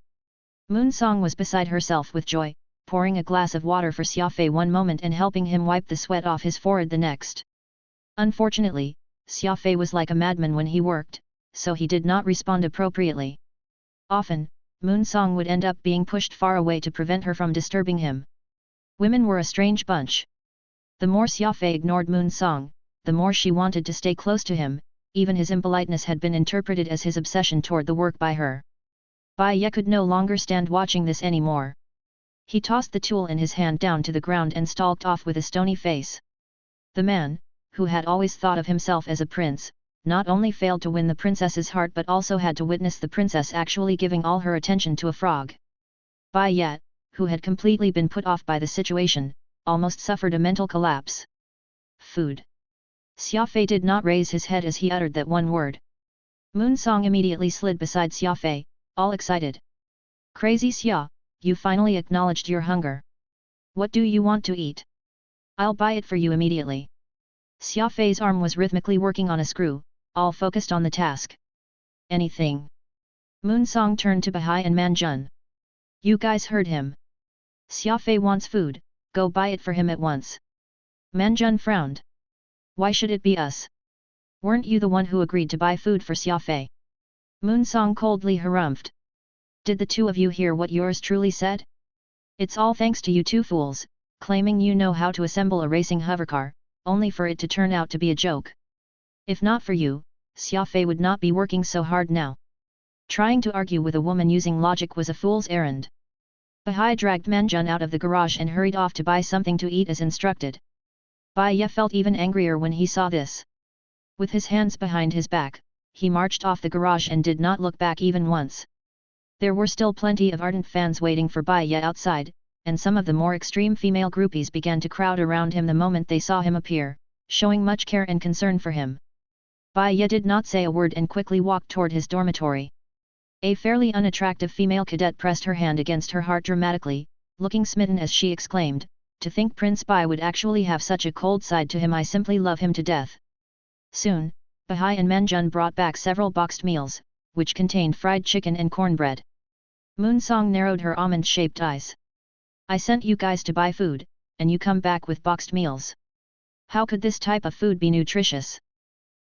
Moon Song was beside herself with joy, pouring a glass of water for Xia Fei one moment and helping him wipe the sweat off his forehead the next. Unfortunately, Xia Fei was like a madman when he worked, so he did not respond appropriately. Often, Moon Song would end up being pushed far away to prevent her from disturbing him. Women were a strange bunch. The more Xia Fei ignored Moon Song, the more she wanted to stay close to him, even his impoliteness had been interpreted as his obsession toward the work by her. Bai Ye could no longer stand watching this anymore. He tossed the tool in his hand down to the ground and stalked off with a stony face. The man, who had always thought of himself as a prince, not only failed to win the princess's heart but also had to witness the princess actually giving all her attention to a frog. Bai Ye, who had completely been put off by the situation, almost suffered a mental collapse. Food. Xia Fei did not raise his head as he uttered that one word. Moon Song immediately slid beside Xia Fei, all excited. "Crazy Xia, you finally acknowledged your hunger. What do you want to eat? I'll buy it for you immediately." Xia Fei's arm was rhythmically working on a screw, all focused on the task. "Anything." Moon Song turned to Bahai and Manjun. "You guys heard him. Xia Fei wants food, go buy it for him at once." Manjun frowned. "Why should it be us? Weren't you the one who agreed to buy food for Xia Fei?" Moon Song coldly harumphed. "Did the two of you hear what yours truly said? It's all thanks to you two fools, claiming you know how to assemble a racing hovercar, only for it to turn out to be a joke. If not for you, Xia Fei would not be working so hard now." Trying to argue with a woman using logic was a fool's errand. Bahai dragged Manjun out of the garage and hurried off to buy something to eat as instructed. Bai Ye felt even angrier when he saw this. With his hands behind his back, he marched off the garage and did not look back even once. There were still plenty of ardent fans waiting for Bai Ye outside, and some of the more extreme female groupies began to crowd around him the moment they saw him appear, showing much care and concern for him. Bai Ye did not say a word and quickly walked toward his dormitory. A fairly unattractive female cadet pressed her hand against her heart dramatically, looking smitten as she exclaimed, "To think Prince Bai would actually have such a cold side to him, I simply love him to death." Soon, Bahai and Menjun brought back several boxed meals, which contained fried chicken and cornbread. Moonsong narrowed her almond-shaped eyes. "I sent you guys to buy food, and you come back with boxed meals. How could this type of food be nutritious?"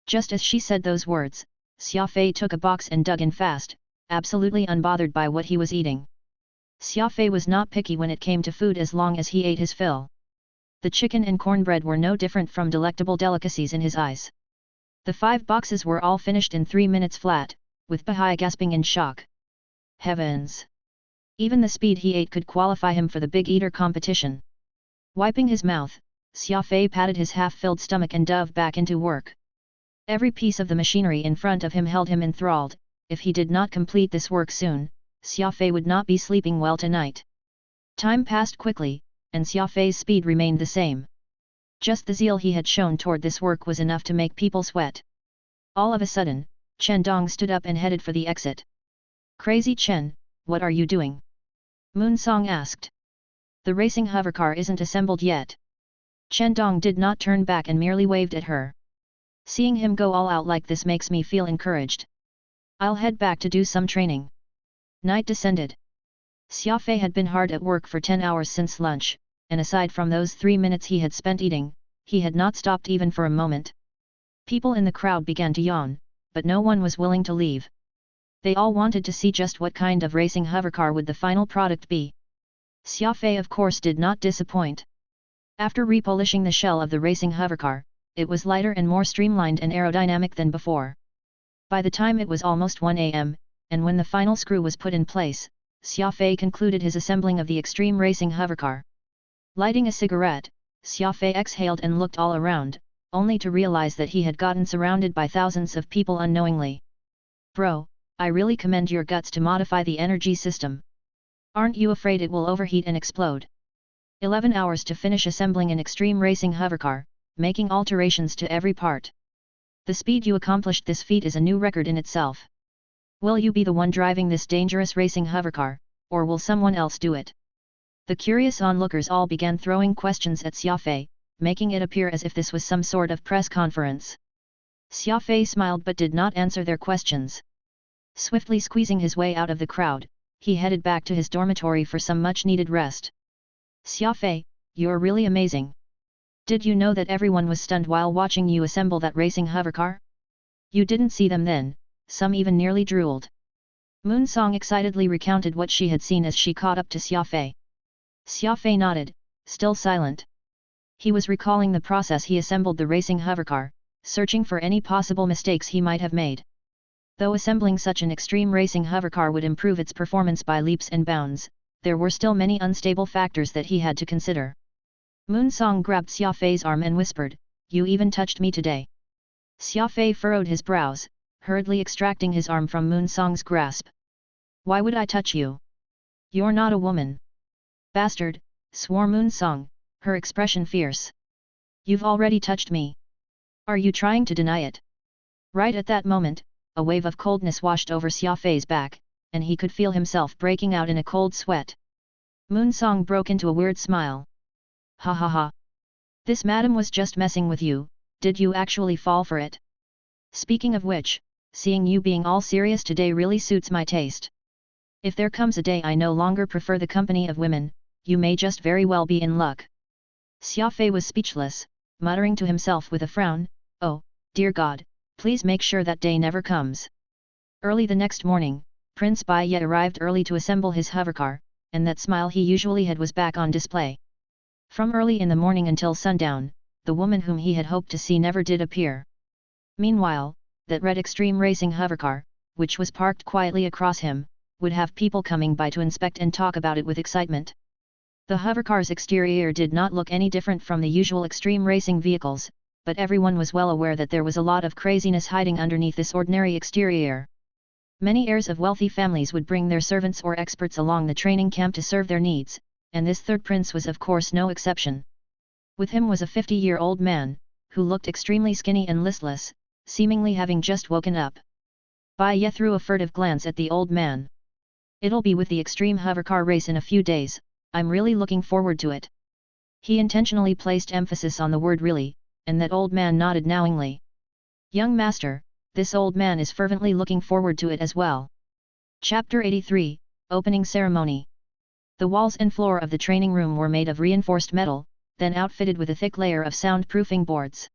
Just as she said those words, Xia Fei took a box and dug in fast, absolutely unbothered by what he was eating. Xia Fei was not picky when it came to food as long as he ate his fill. The chicken and cornbread were no different from delectable delicacies in his eyes. The 5 boxes were all finished in 3 minutes flat, with Bahai gasping in shock. Heavens! Even the speed he ate could qualify him for the big eater competition. Wiping his mouth, Xia Fei patted his half-filled stomach and dove back into work. Every piece of the machinery in front of him held him enthralled. If he did not complete this work soon, Xia Fei would not be sleeping well tonight. Time passed quickly, and Xia Fei's speed remained the same. Just the zeal he had shown toward this work was enough to make people sweat. All of a sudden, Chen Dong stood up and headed for the exit. "Crazy Chen, what are you doing?" Moonsong asked. "The racing hovercar isn't assembled yet." Chen Dong did not turn back and merely waved at her. "Seeing him go all out like this makes me feel encouraged. I'll head back to do some training." Night descended. Xia Fei had been hard at work for 10 hours since lunch, and aside from those 3 minutes he had spent eating, he had not stopped even for a moment. People in the crowd began to yawn, but no one was willing to leave. They all wanted to see just what kind of racing hovercar would the final product be. Xia Fei of course did not disappoint. After repolishing the shell of the racing hovercar, it was lighter and more streamlined and aerodynamic than before. By the time it was almost 1 AM, and when the final screw was put in place, Xia Fei concluded his assembling of the extreme racing hovercar. Lighting a cigarette, Xia Fei exhaled and looked all around, only to realize that he had gotten surrounded by thousands of people unknowingly. "Bro, I really commend your guts to modify the energy system. Aren't you afraid it will overheat and explode?" 11 hours to finish assembling an extreme racing hovercar, making alterations to every part. The speed you accomplished this feat is a new record in itself. Will you be the one driving this dangerous racing hovercar, or will someone else do it? The curious onlookers all began throwing questions at Xia Fei, making it appear as if this was some sort of press conference. Xia Fei smiled but did not answer their questions. Swiftly squeezing his way out of the crowd, he headed back to his dormitory for some much-needed rest. "Xia Fei, you're really amazing. Did you know that everyone was stunned while watching you assemble that racing hovercar? You didn't see them then, some even nearly drooled." Moonsong excitedly recounted what she had seen as she caught up to Xia Fei. Xia Fei nodded, still silent. He was recalling the process he assembled the racing hovercar, searching for any possible mistakes he might have made. Though assembling such an extreme racing hovercar would improve its performance by leaps and bounds, there were still many unstable factors that he had to consider. Moonsong grabbed Xia Fei's arm and whispered, "You even touched me today." Xia Fei furrowed his brows, hurriedly extracting his arm from Moonsong's grasp. "Why would I touch you? You're not a woman." "Bastard," swore Moonsong, her expression fierce. "You've already touched me. Are you trying to deny it?" Right at that moment, a wave of coldness washed over Xia Fei's back, and he could feel himself breaking out in a cold sweat. Moonsong broke into a weird smile. "Ha ha ha. This madam was just messing with you, did you actually fall for it? Speaking of which, seeing you being all serious today really suits my taste. If there comes a day I no longer prefer the company of women, you may just very well be in luck." Xia Fei was speechless, muttering to himself with a frown, "Oh, dear God, please make sure that day never comes." Early the next morning, Prince Bai Ye arrived early to assemble his hovercar, and that smile he usually had was back on display. From early in the morning until sundown, the woman whom he had hoped to see never did appear. Meanwhile, that red extreme racing hovercar, which was parked quietly across him, would have people coming by to inspect and talk about it with excitement. The hovercar's exterior did not look any different from the usual extreme racing vehicles, but everyone was well aware that there was a lot of craziness hiding underneath this ordinary exterior. Many heirs of wealthy families would bring their servants or experts along the training camp to serve their needs, and this third prince was of course no exception. With him was a 50-year-old man, who looked extremely skinny and listless, seemingly having just woken up. Bai Ye threw a furtive glance at the old man. "It'll be with the extreme hovercar race in a few days, I'm really looking forward to it." He intentionally placed emphasis on the word really, and that old man nodded knowingly. "Young master, this old man is fervently looking forward to it as well." Chapter 83, Opening Ceremony. The walls and floor of the training room were made of reinforced metal, then outfitted with a thick layer of soundproofing boards.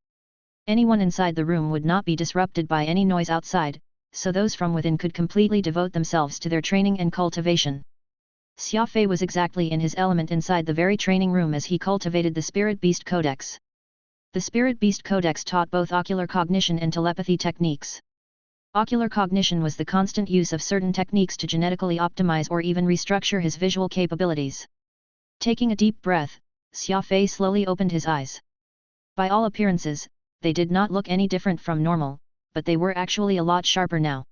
Anyone inside the room would not be disrupted by any noise outside, so those from within could completely devote themselves to their training and cultivation. Xia Fei was exactly in his element inside the very training room as he cultivated the Spirit Beast Codex. The Spirit Beast Codex taught both ocular cognition and telepathy techniques. Ocular cognition was the constant use of certain techniques to genetically optimize or even restructure his visual capabilities. Taking a deep breath, Xia Fei slowly opened his eyes. By all appearances, they did not look any different from normal, but they were actually a lot sharper now.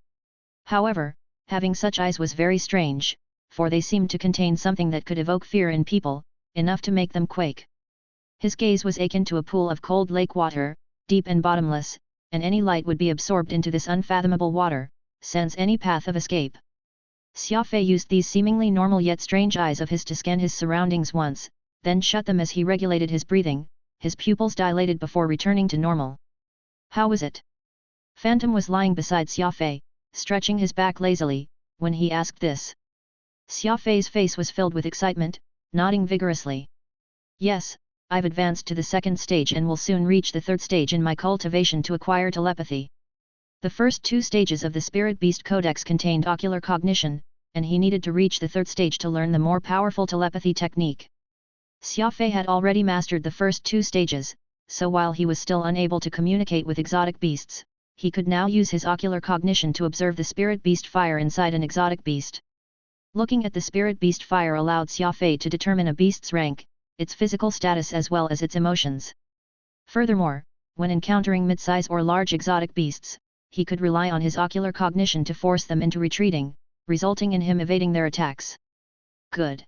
However, having such eyes was very strange, for they seemed to contain something that could evoke fear in people, enough to make them quake. His gaze was akin to a pool of cold lake water, deep and bottomless, and any light would be absorbed into this unfathomable water, sans any path of escape. Xia Fei used these seemingly normal yet strange eyes of his to scan his surroundings once, then shut them as he regulated his breathing, his pupils dilated before returning to normal. "How was it?" Phantom was lying beside Xia Fei, stretching his back lazily, when he asked this. Xia Fei's face was filled with excitement, nodding vigorously. "Yes, I've advanced to the second stage and will soon reach the third stage in my cultivation to acquire telepathy." The first two stages of the Spirit Beast Codex contained ocular cognition, and he needed to reach the third stage to learn the more powerful telepathy technique. Xia Fei had already mastered the first two stages, so while he was still unable to communicate with exotic beasts, he could now use his ocular cognition to observe the Spirit Beast fire inside an exotic beast. Looking at the Spirit Beast fire allowed Xia Fei to determine a beast's rank, its physical status as well as its emotions. Furthermore, when encountering mid-size or large exotic beasts, he could rely on his ocular cognition to force them into retreating, resulting in him evading their attacks. Good.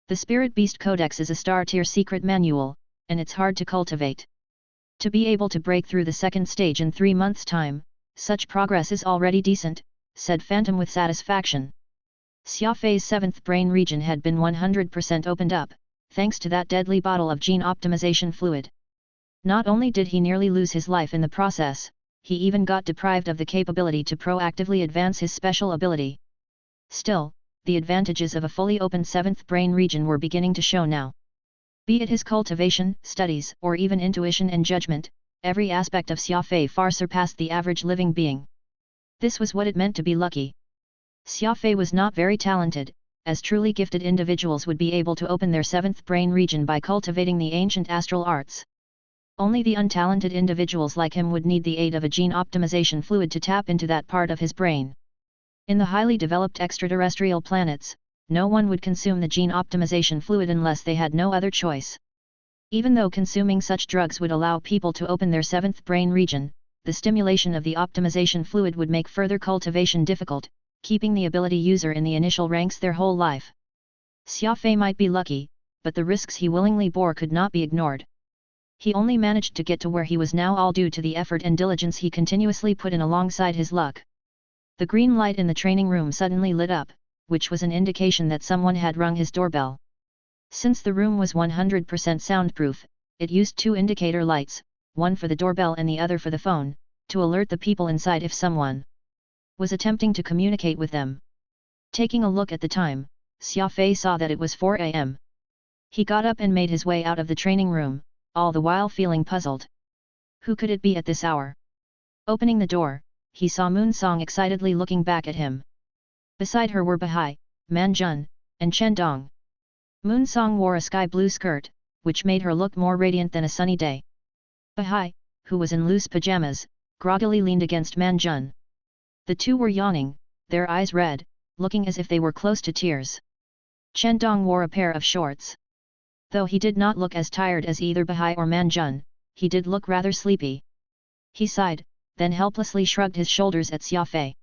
The Spirit Beast Codex is a star-tier secret manual, and it's hard to cultivate. To be able to break through the second stage in 3 months' time, such progress is already decent, said Phantom with satisfaction. Xia Fei's 7th brain region had been 100% opened up, thanks to that deadly bottle of gene optimization fluid. Not only did he nearly lose his life in the process, he even got deprived of the capability to proactively advance his special ability. Still, the advantages of a fully opened 7th brain region were beginning to show now. Be it his cultivation, studies, or even intuition and judgment, every aspect of Xia Fei far surpassed the average living being. This was what it meant to be lucky. Xia Fei was not very talented, as truly gifted individuals would be able to open their 7th brain region by cultivating the ancient astral arts. Only the untalented individuals like him would need the aid of a gene optimization fluid to tap into that part of his brain. In the highly developed extraterrestrial planets, no one would consume the gene optimization fluid unless they had no other choice. Even though consuming such drugs would allow people to open their 7th brain region, the stimulation of the optimization fluid would make further cultivation difficult, keeping the ability user in the initial ranks their whole life. Xia Fei might be lucky, but the risks he willingly bore could not be ignored. He only managed to get to where he was now all due to the effort and diligence he continuously put in alongside his luck. The green light in the training room suddenly lit up, which was an indication that someone had rung his doorbell. Since the room was 100% soundproof, it used 2 indicator lights, one for the doorbell and the other for the phone, to alert the people inside if someone was attempting to communicate with them. Taking a look at the time, Xia Fei saw that it was 4 a.m. He got up and made his way out of the training room, all the while feeling puzzled. Who could it be at this hour? Opening the door, he saw Moon Song excitedly looking back at him. Beside her were Bahai, Man Jun, and Chen Dong. Moon Song wore a sky blue skirt, which made her look more radiant than a sunny day. Bahai, who was in loose pajamas, groggily leaned against Man Jun. The two were yawning, their eyes red, looking as if they were close to tears. Chen Dong wore a pair of shorts. Though he did not look as tired as either Bahai or Man Jun, he did look rather sleepy. He sighed, then helplessly shrugged his shoulders at Xia Fei.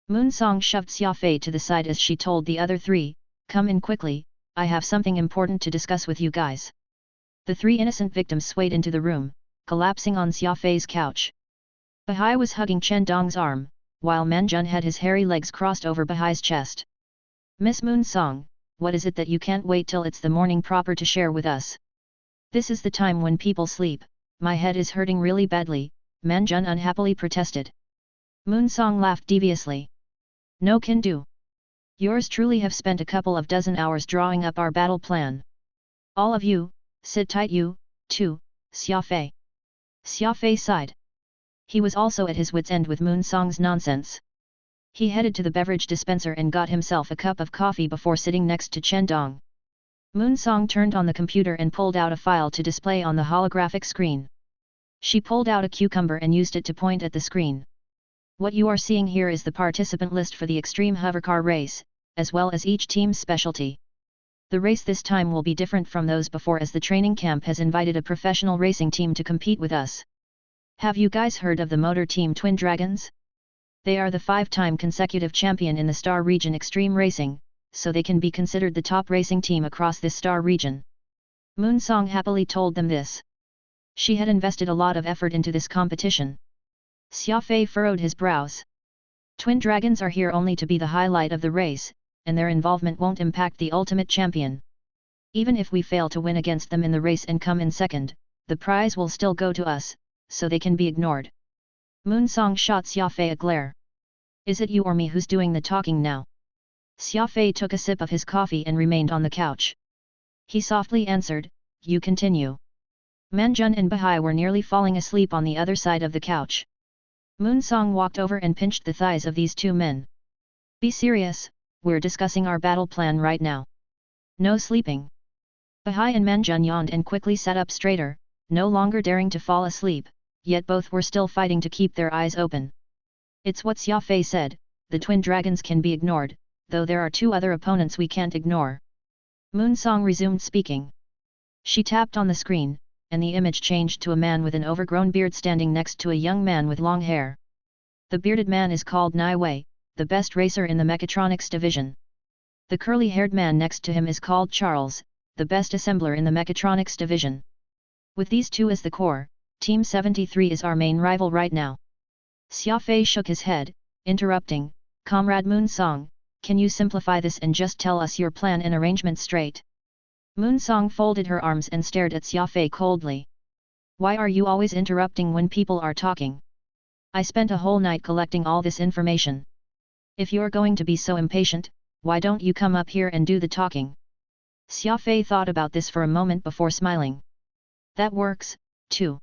Moon Song shoved Xia Fei to the side as she told the other three, "Come in quickly, I have something important to discuss with you guys." The three innocent victims swayed into the room, collapsing on Xia Fei's couch. Bahai was hugging Chen Dong's arm, while Manjun had his hairy legs crossed over Bahai's chest. "Miss Moon Song, what is it that you can't wait till it's the morning proper to share with us? This is the time when people sleep, my head is hurting really badly," Manjun unhappily protested. Moon Song laughed deviously. "No can do. Yours truly have spent a couple of dozen hours drawing up our battle plan. All of you, sit tight you, too, Xia Fei." Xia Fei sighed. He was also at his wits' end with Moon Song's nonsense. He headed to the beverage dispenser and got himself a cup of coffee before sitting next to Chen Dong. Moon Song turned on the computer and pulled out a file to display on the holographic screen. She pulled out a cucumber and used it to point at the screen. "What you are seeing here is the participant list for the Extreme Hovercar race, as well as each team's specialty. The race this time will be different from those before as the training camp has invited a professional racing team to compete with us. Have you guys heard of the motor team Twin Dragons? They are the 5-time consecutive champion in the Star Region Extreme Racing, so they can be considered the top racing team across this Star Region." Moon Song happily told them this. She had invested a lot of effort into this competition. Xia Fei furrowed his brows. "Twin Dragons are here only to be the highlight of the race, and their involvement won't impact the ultimate champion. Even if we fail to win against them in the race and come in second, the prize will still go to us, so they can be ignored." Moon Song shot Xia Fei a glare. "Is it you or me who's doing the talking now?" Xia Fei took a sip of his coffee and remained on the couch. He softly answered, "You continue." Manjun and Bahai were nearly falling asleep on the other side of the couch. Moon Song walked over and pinched the thighs of these two men. "Be serious, we're discussing our battle plan right now. No sleeping." Bahai and Manjun yawned and quickly sat up straighter, no longer daring to fall asleep, yet both were still fighting to keep their eyes open. "It's what Xia Fei said, the Twin Dragons can be ignored, though there are 2 other opponents we can't ignore." Moon Song resumed speaking. She tapped on the screen, and the image changed to a man with an overgrown beard standing next to a young man with long hair. The bearded man is called Nai Wei, the best racer in the mechatronics division. The curly-haired man next to him is called Charles, the best assembler in the mechatronics division. With these 2 as the core, Team 73 is our main rival right now." Xia Fei shook his head, interrupting, "Comrade Moon Song, can you simplify this and just tell us your plan and arrangement straight?" Moon Song folded her arms and stared at Xia Fei coldly. "Why are you always interrupting when people are talking? I spent a whole night collecting all this information. If you're going to be so impatient, why don't you come up here and do the talking?" Xia Fei thought about this for a moment before smiling. "That works, too."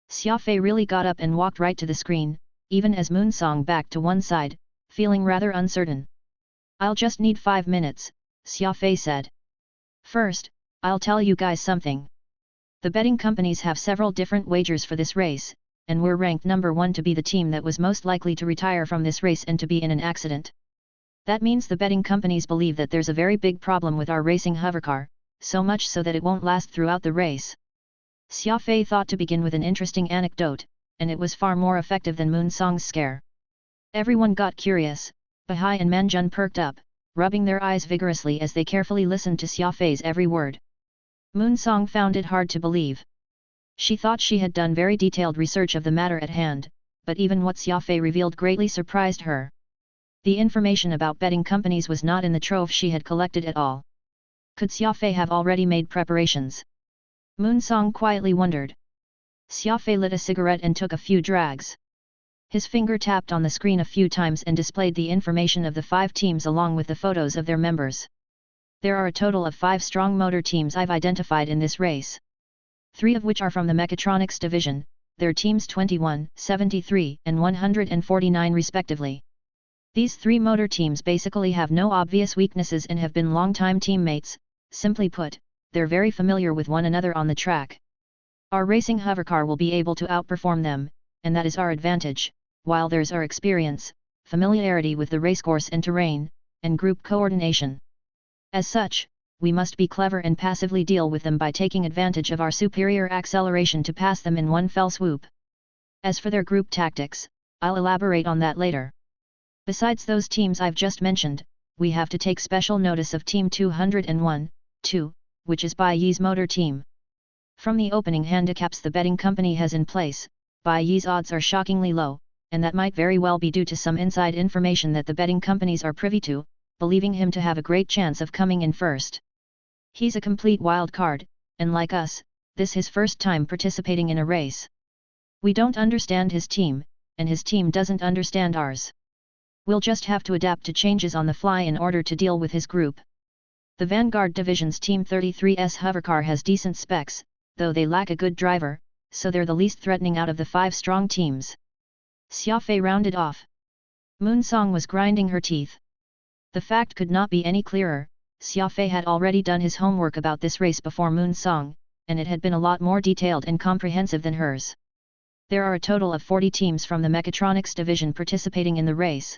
Xia Fei really got up and walked right to the screen, even as Moon Song backed to one side, feeling rather uncertain. "I'll just need 5 minutes, Xia Fei said. "First, I'll tell you guys something. The betting companies have several different wagers for this race, and we're ranked number 1 to be the team that was most likely to retire from this race and to be in an accident. That means the betting companies believe that there's a very big problem with our racing hovercar, so much so that it won't last throughout the race." Xia Fei thought to begin with an interesting anecdote, and it was far more effective than Moon Song's scare. Everyone got curious. Bahai and Manjun perked up, rubbing their eyes vigorously as they carefully listened to Xia Fei's every word. Moon Song found it hard to believe. She thought she had done very detailed research of the matter at hand, but even what Xia Fei revealed greatly surprised her. The information about betting companies was not in the trove she had collected at all. Could Xia Fei have already made preparations? Moon Song quietly wondered. Xia Fei lit a cigarette and took a few drags. His finger tapped on the screen a few times and displayed the information of the 5 teams along with the photos of their members. "There are a total of 5 strong motor teams I've identified in this race. 3 of which are from the mechatronics division, their teams 21, 73 and 149 respectively. These 3 motor teams basically have no obvious weaknesses and have been long-time teammates. Simply put, they're very familiar with one another on the track. Our racing hovercar will be able to outperform them, and that is our advantage, while there's our experience, familiarity with the racecourse and terrain, and group coordination. As such, we must be clever and passively deal with them by taking advantage of our superior acceleration to pass them in one fell swoop. As for their group tactics, I'll elaborate on that later. Besides those teams I've just mentioned, we have to take special notice of Team 201, 2, which is Bai Yi's motor team. From the opening handicaps the betting company has in place, Bai Yi's odds are shockingly low, and that might very well be due to some inside information that the betting companies are privy to, believing him to have a great chance of coming in first. He's a complete wild card, and like us, this his first time participating in a race. We don't understand his team, and his team doesn't understand ours. We'll just have to adapt to changes on the fly in order to deal with his group. The Vanguard Division's Team 33's hovercar has decent specs, though they lack a good driver, so they're the least threatening out of the 5 strong teams. Xia Fei rounded off. Moon Song was grinding her teeth. The fact could not be any clearer. Xia Fei had already done his homework about this race before Moon Song, and it had been a lot more detailed and comprehensive than hers. There are a total of 40 teams from the Mechatronics division participating in the race.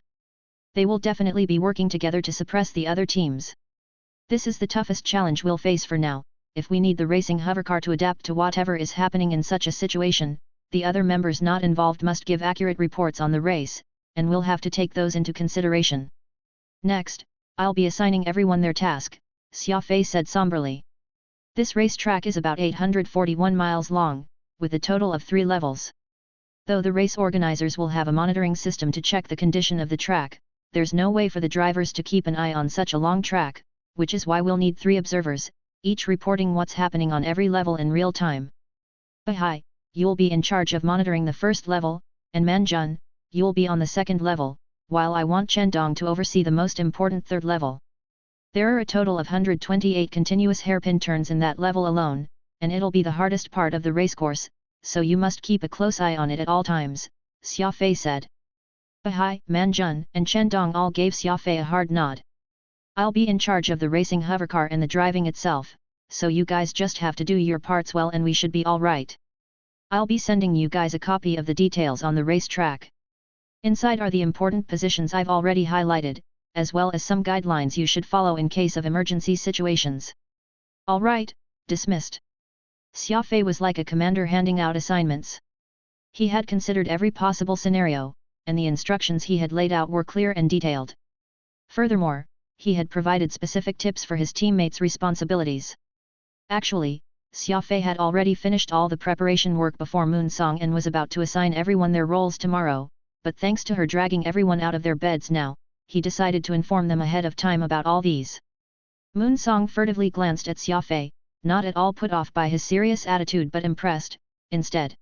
They will definitely be working together to suppress the other teams. This is the toughest challenge we'll face for now. If we need the racing hovercar to adapt to whatever is happening in such a situation, the other members not involved must give accurate reports on the race, and we'll have to take those into consideration. Next, I'll be assigning everyone their task, Xia Fei said somberly. This racetrack is about 841 miles long, with a total of 3 levels. Though the race organizers will have a monitoring system to check the condition of the track, there's no way for the drivers to keep an eye on such a long track, which is why we'll need 3 observers, each reporting what's happening on every level in real time. Bahai, you'll be in charge of monitoring the first level, and Manjun, you'll be on the second level, while I want Chendong to oversee the most important third level. There are a total of 128 continuous hairpin turns in that level alone, and it'll be the hardest part of the racecourse, so you must keep a close eye on it at all times, Xia Fei said. Bahai, Manjun, and Chendong all gave Xia Fei a hard nod. I'll be in charge of the racing hovercar and the driving itself, so you guys just have to do your parts well and we should be all right. I'll be sending you guys a copy of the details on the racetrack. Inside are the important positions I've already highlighted, as well as some guidelines you should follow in case of emergency situations. All right, dismissed. Xia Fei was like a commander handing out assignments. He had considered every possible scenario, and the instructions he had laid out were clear and detailed. Furthermore, he had provided specific tips for his teammates' responsibilities. Actually, Xia Fei had already finished all the preparation work before Moon Song and was about to assign everyone their roles tomorrow, but thanks to her dragging everyone out of their beds now, he decided to inform them ahead of time about all these. Moon Song furtively glanced at Xia Fei, not at all put off by his serious attitude but impressed, instead.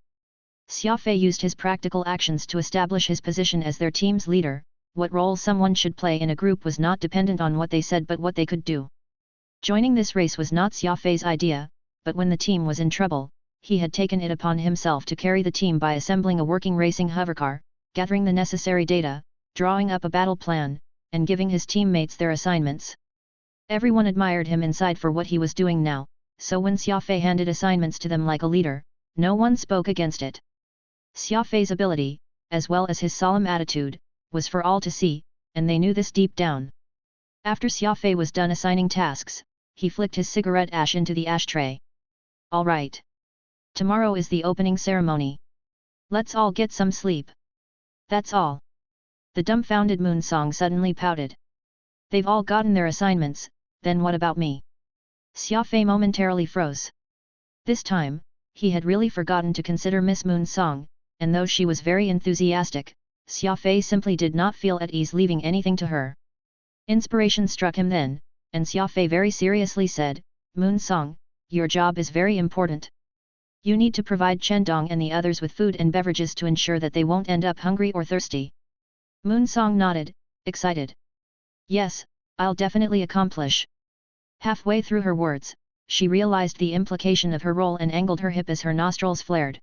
Xia Fei used his practical actions to establish his position as their team's leader. What role someone should play in a group was not dependent on what they said but what they could do. Joining this race was not Xia Fei's idea, but when the team was in trouble, he had taken it upon himself to carry the team by assembling a working racing hovercar, gathering the necessary data, drawing up a battle plan, and giving his teammates their assignments. Everyone admired him inside for what he was doing now, so when Xia Fei handed assignments to them like a leader, no one spoke against it. Xia Fei's ability, as well as his solemn attitude, was for all to see, and they knew this deep down. After Xia Fei was done assigning tasks, he flicked his cigarette ash into the ashtray. All right. Tomorrow is the opening ceremony. Let's all get some sleep. That's all. The dumbfounded Moon Song suddenly pouted. They've all gotten their assignments, then what about me? Xia Fei momentarily froze. This time, he had really forgotten to consider Miss Moon Song, and though she was very enthusiastic, Xia Fei simply did not feel at ease leaving anything to her. Inspiration struck him then, and Xia Fei very seriously said, Moon Song, your job is very important. You need to provide Chendong and the others with food and beverages to ensure that they won't end up hungry or thirsty. Moon Song nodded, excited. Yes, I'll definitely accomplish. Halfway through her words, she realized the implication of her role and angled her hip as her nostrils flared.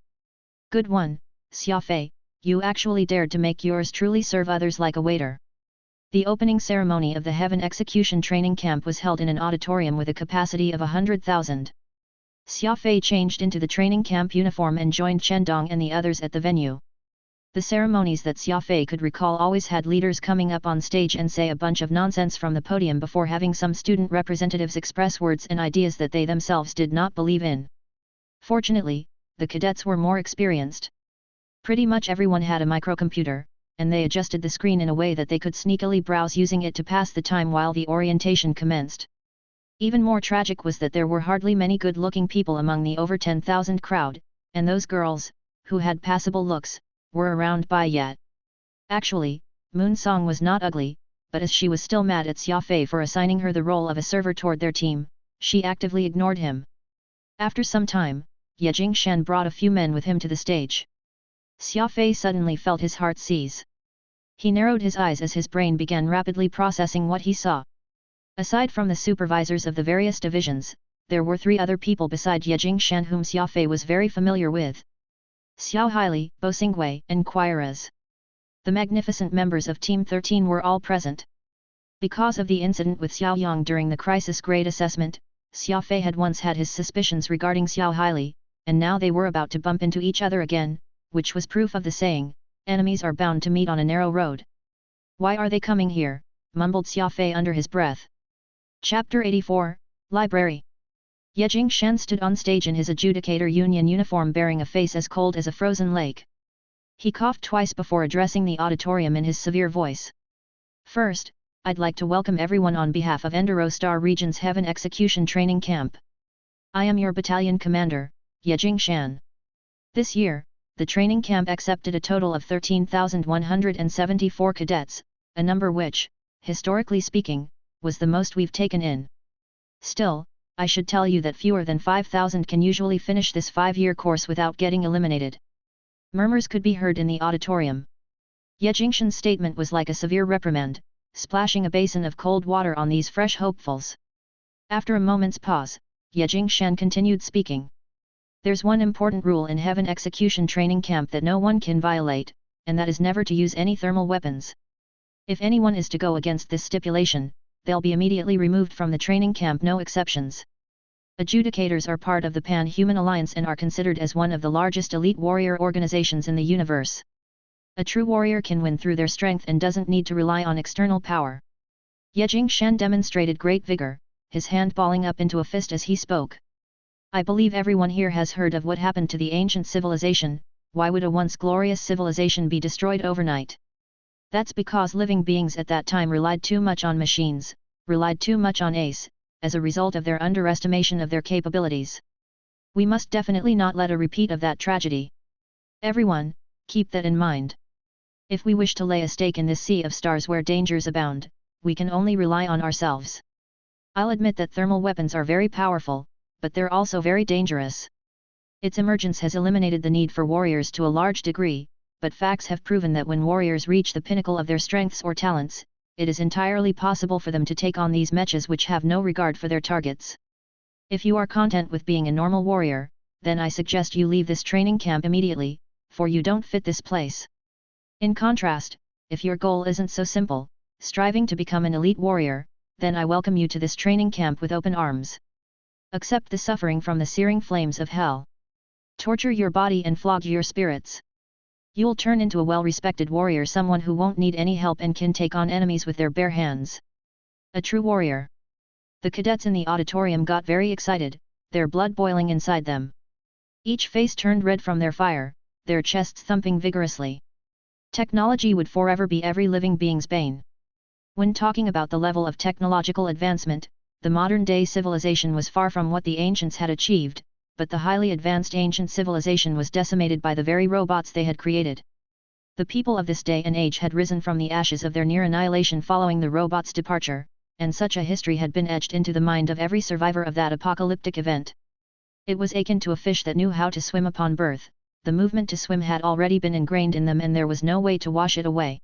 Good one, Xia Fei, you actually dared to make yours truly serve others like a waiter. The opening ceremony of the Heaven Execution Training Camp was held in an auditorium with a capacity of 100,000. Xia Fei changed into the training camp uniform and joined Chendong and the others at the venue. The ceremonies that Xia Fei could recall always had leaders coming up on stage and say a bunch of nonsense from the podium before having some student representatives express words and ideas that they themselves did not believe in. Fortunately, the cadets were more experienced. Pretty much everyone had a microcomputer, and they adjusted the screen in a way that they could sneakily browse using it to pass the time while the orientation commenced. Even more tragic was that there were hardly many good-looking people among the over 10,000 crowd, and those girls, who had passable looks, were around by yet. Actually, Moon Song was not ugly, but as she was still mad at Xia Fei for assigning her the role of a server toward their team, she actively ignored him. After some time, Ye Jingshan brought a few men with him to the stage. Xia Fei suddenly felt his heart seize. He narrowed his eyes as his brain began rapidly processing what he saw. Aside from the supervisors of the various divisions, there were 3 other people beside Ye Jingshan whom Xia Fei was very familiar with. Xiao Haili, Bo Xingwei, and Qiraz. The magnificent members of Team 13 were all present. Because of the incident with Xiao Yang during the crisis grade assessment, Xia Fei had once had his suspicions regarding Xiao Haili, and now they were about to bump into each other again, which was proof of the saying, enemies are bound to meet on a narrow road. Why are they coming here? Mumbled Xia Fei under his breath. Chapter 84, Library. Ye Jingshan stood on stage in his adjudicator union uniform bearing a face as cold as a frozen lake. He coughed twice before addressing the auditorium in his severe voice. First, I'd like to welcome everyone on behalf of Enduro Star Region's Heaven Execution Training Camp. I am your battalion commander, Ye Jingshan. This year, the training camp accepted a total of 13,174 cadets, a number which, historically speaking, was the most we've taken in. Still, I should tell you that fewer than 5,000 can usually finish this 5-year course without getting eliminated. Murmurs could be heard in the auditorium. Ye Jingshan's statement was like a severe reprimand, splashing a basin of cold water on these fresh hopefuls. After a moment's pause, Ye Jingshan continued speaking. There's one important rule in Heaven Execution Training Camp that no one can violate, and that is never to use any thermal weapons. If anyone is to go against this stipulation, they'll be immediately removed from the training camp, no exceptions. Adjudicators are part of the Pan-Human Alliance and are considered as one of the largest elite warrior organizations in the universe. A true warrior can win through their strength and doesn't need to rely on external power. Ye Jingshan demonstrated great vigor, his hand balling up into a fist as he spoke. I believe everyone here has heard of what happened to the ancient civilization. Why would a once glorious civilization be destroyed overnight? That's because living beings at that time relied too much on machines, relied too much on ACE, as a result of their underestimation of their capabilities. We must definitely not let a repeat of that tragedy. Everyone, keep that in mind. If we wish to lay a stake in this sea of stars where dangers abound, we can only rely on ourselves. I'll admit that thermal weapons are very powerful, but they're also very dangerous. Its emergence has eliminated the need for warriors to a large degree, but facts have proven that when warriors reach the pinnacle of their strengths or talents, it is entirely possible for them to take on these mechas which have no regard for their targets. If you are content with being a normal warrior, then I suggest you leave this training camp immediately, for you don't fit this place. In contrast, if your goal isn't so simple, striving to become an elite warrior, then I welcome you to this training camp with open arms. Accept the suffering from the searing flames of hell. Torture your body and flog your spirits. You'll turn into a well-respected warrior, someone who won't need any help and can take on enemies with their bare hands. A true warrior. The cadets in the auditorium got very excited, their blood boiling inside them. Each face turned red from their fire, their chests thumping vigorously. Technology would forever be every living being's bane. When talking about the level of technological advancement, the modern-day civilization was far from what the ancients had achieved, but the highly advanced ancient civilization was decimated by the very robots they had created. The people of this day and age had risen from the ashes of their near annihilation following the robots' departure, and such a history had been etched into the mind of every survivor of that apocalyptic event. It was akin to a fish that knew how to swim upon birth. The movement to swim had already been ingrained in them and there was no way to wash it away.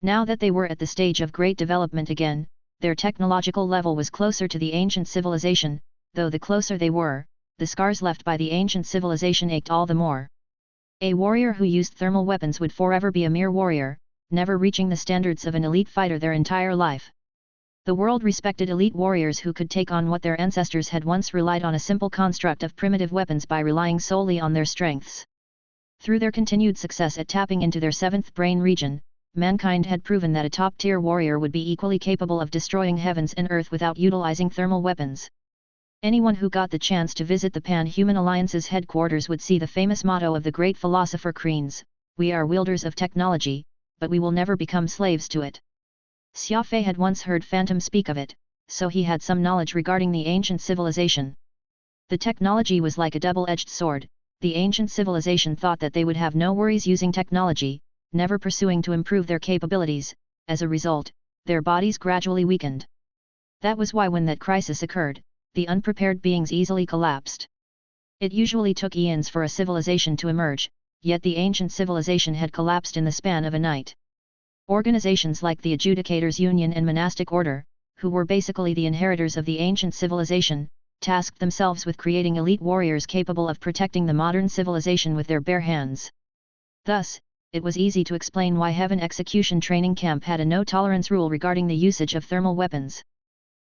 Now that they were at the stage of great development again, their technological level was closer to the ancient civilization, though the closer they were, the scars left by the ancient civilization ached all the more. A warrior who used thermal weapons would forever be a mere warrior, never reaching the standards of an elite fighter their entire life. The world respected elite warriors who could take on what their ancestors had once relied on, a simple construct of primitive weapons by relying solely on their strengths. Through their continued success at tapping into their seventh brain region, mankind had proven that a top-tier warrior would be equally capable of destroying heavens and earth without utilizing thermal weapons. Anyone who got the chance to visit the Pan-Human Alliance's headquarters would see the famous motto of the great philosopher Kreen's, "We are wielders of technology, but we will never become slaves to it." Xia Fei had once heard Phantom speak of it, so he had some knowledge regarding the ancient civilization. The technology was like a double-edged sword. The ancient civilization thought that they would have no worries using technology, never pursuing to improve their capabilities. As a result, their bodies gradually weakened. That was why when that crisis occurred, the unprepared beings easily collapsed. It usually took eons for a civilization to emerge, yet the ancient civilization had collapsed in the span of a night. Organizations like the Adjudicators Union and Monastic Order, who were basically the inheritors of the ancient civilization, tasked themselves with creating elite warriors capable of protecting the modern civilization with their bare hands. Thus, it was easy to explain why Heaven Execution Training Camp had a no-tolerance rule regarding the usage of thermal weapons.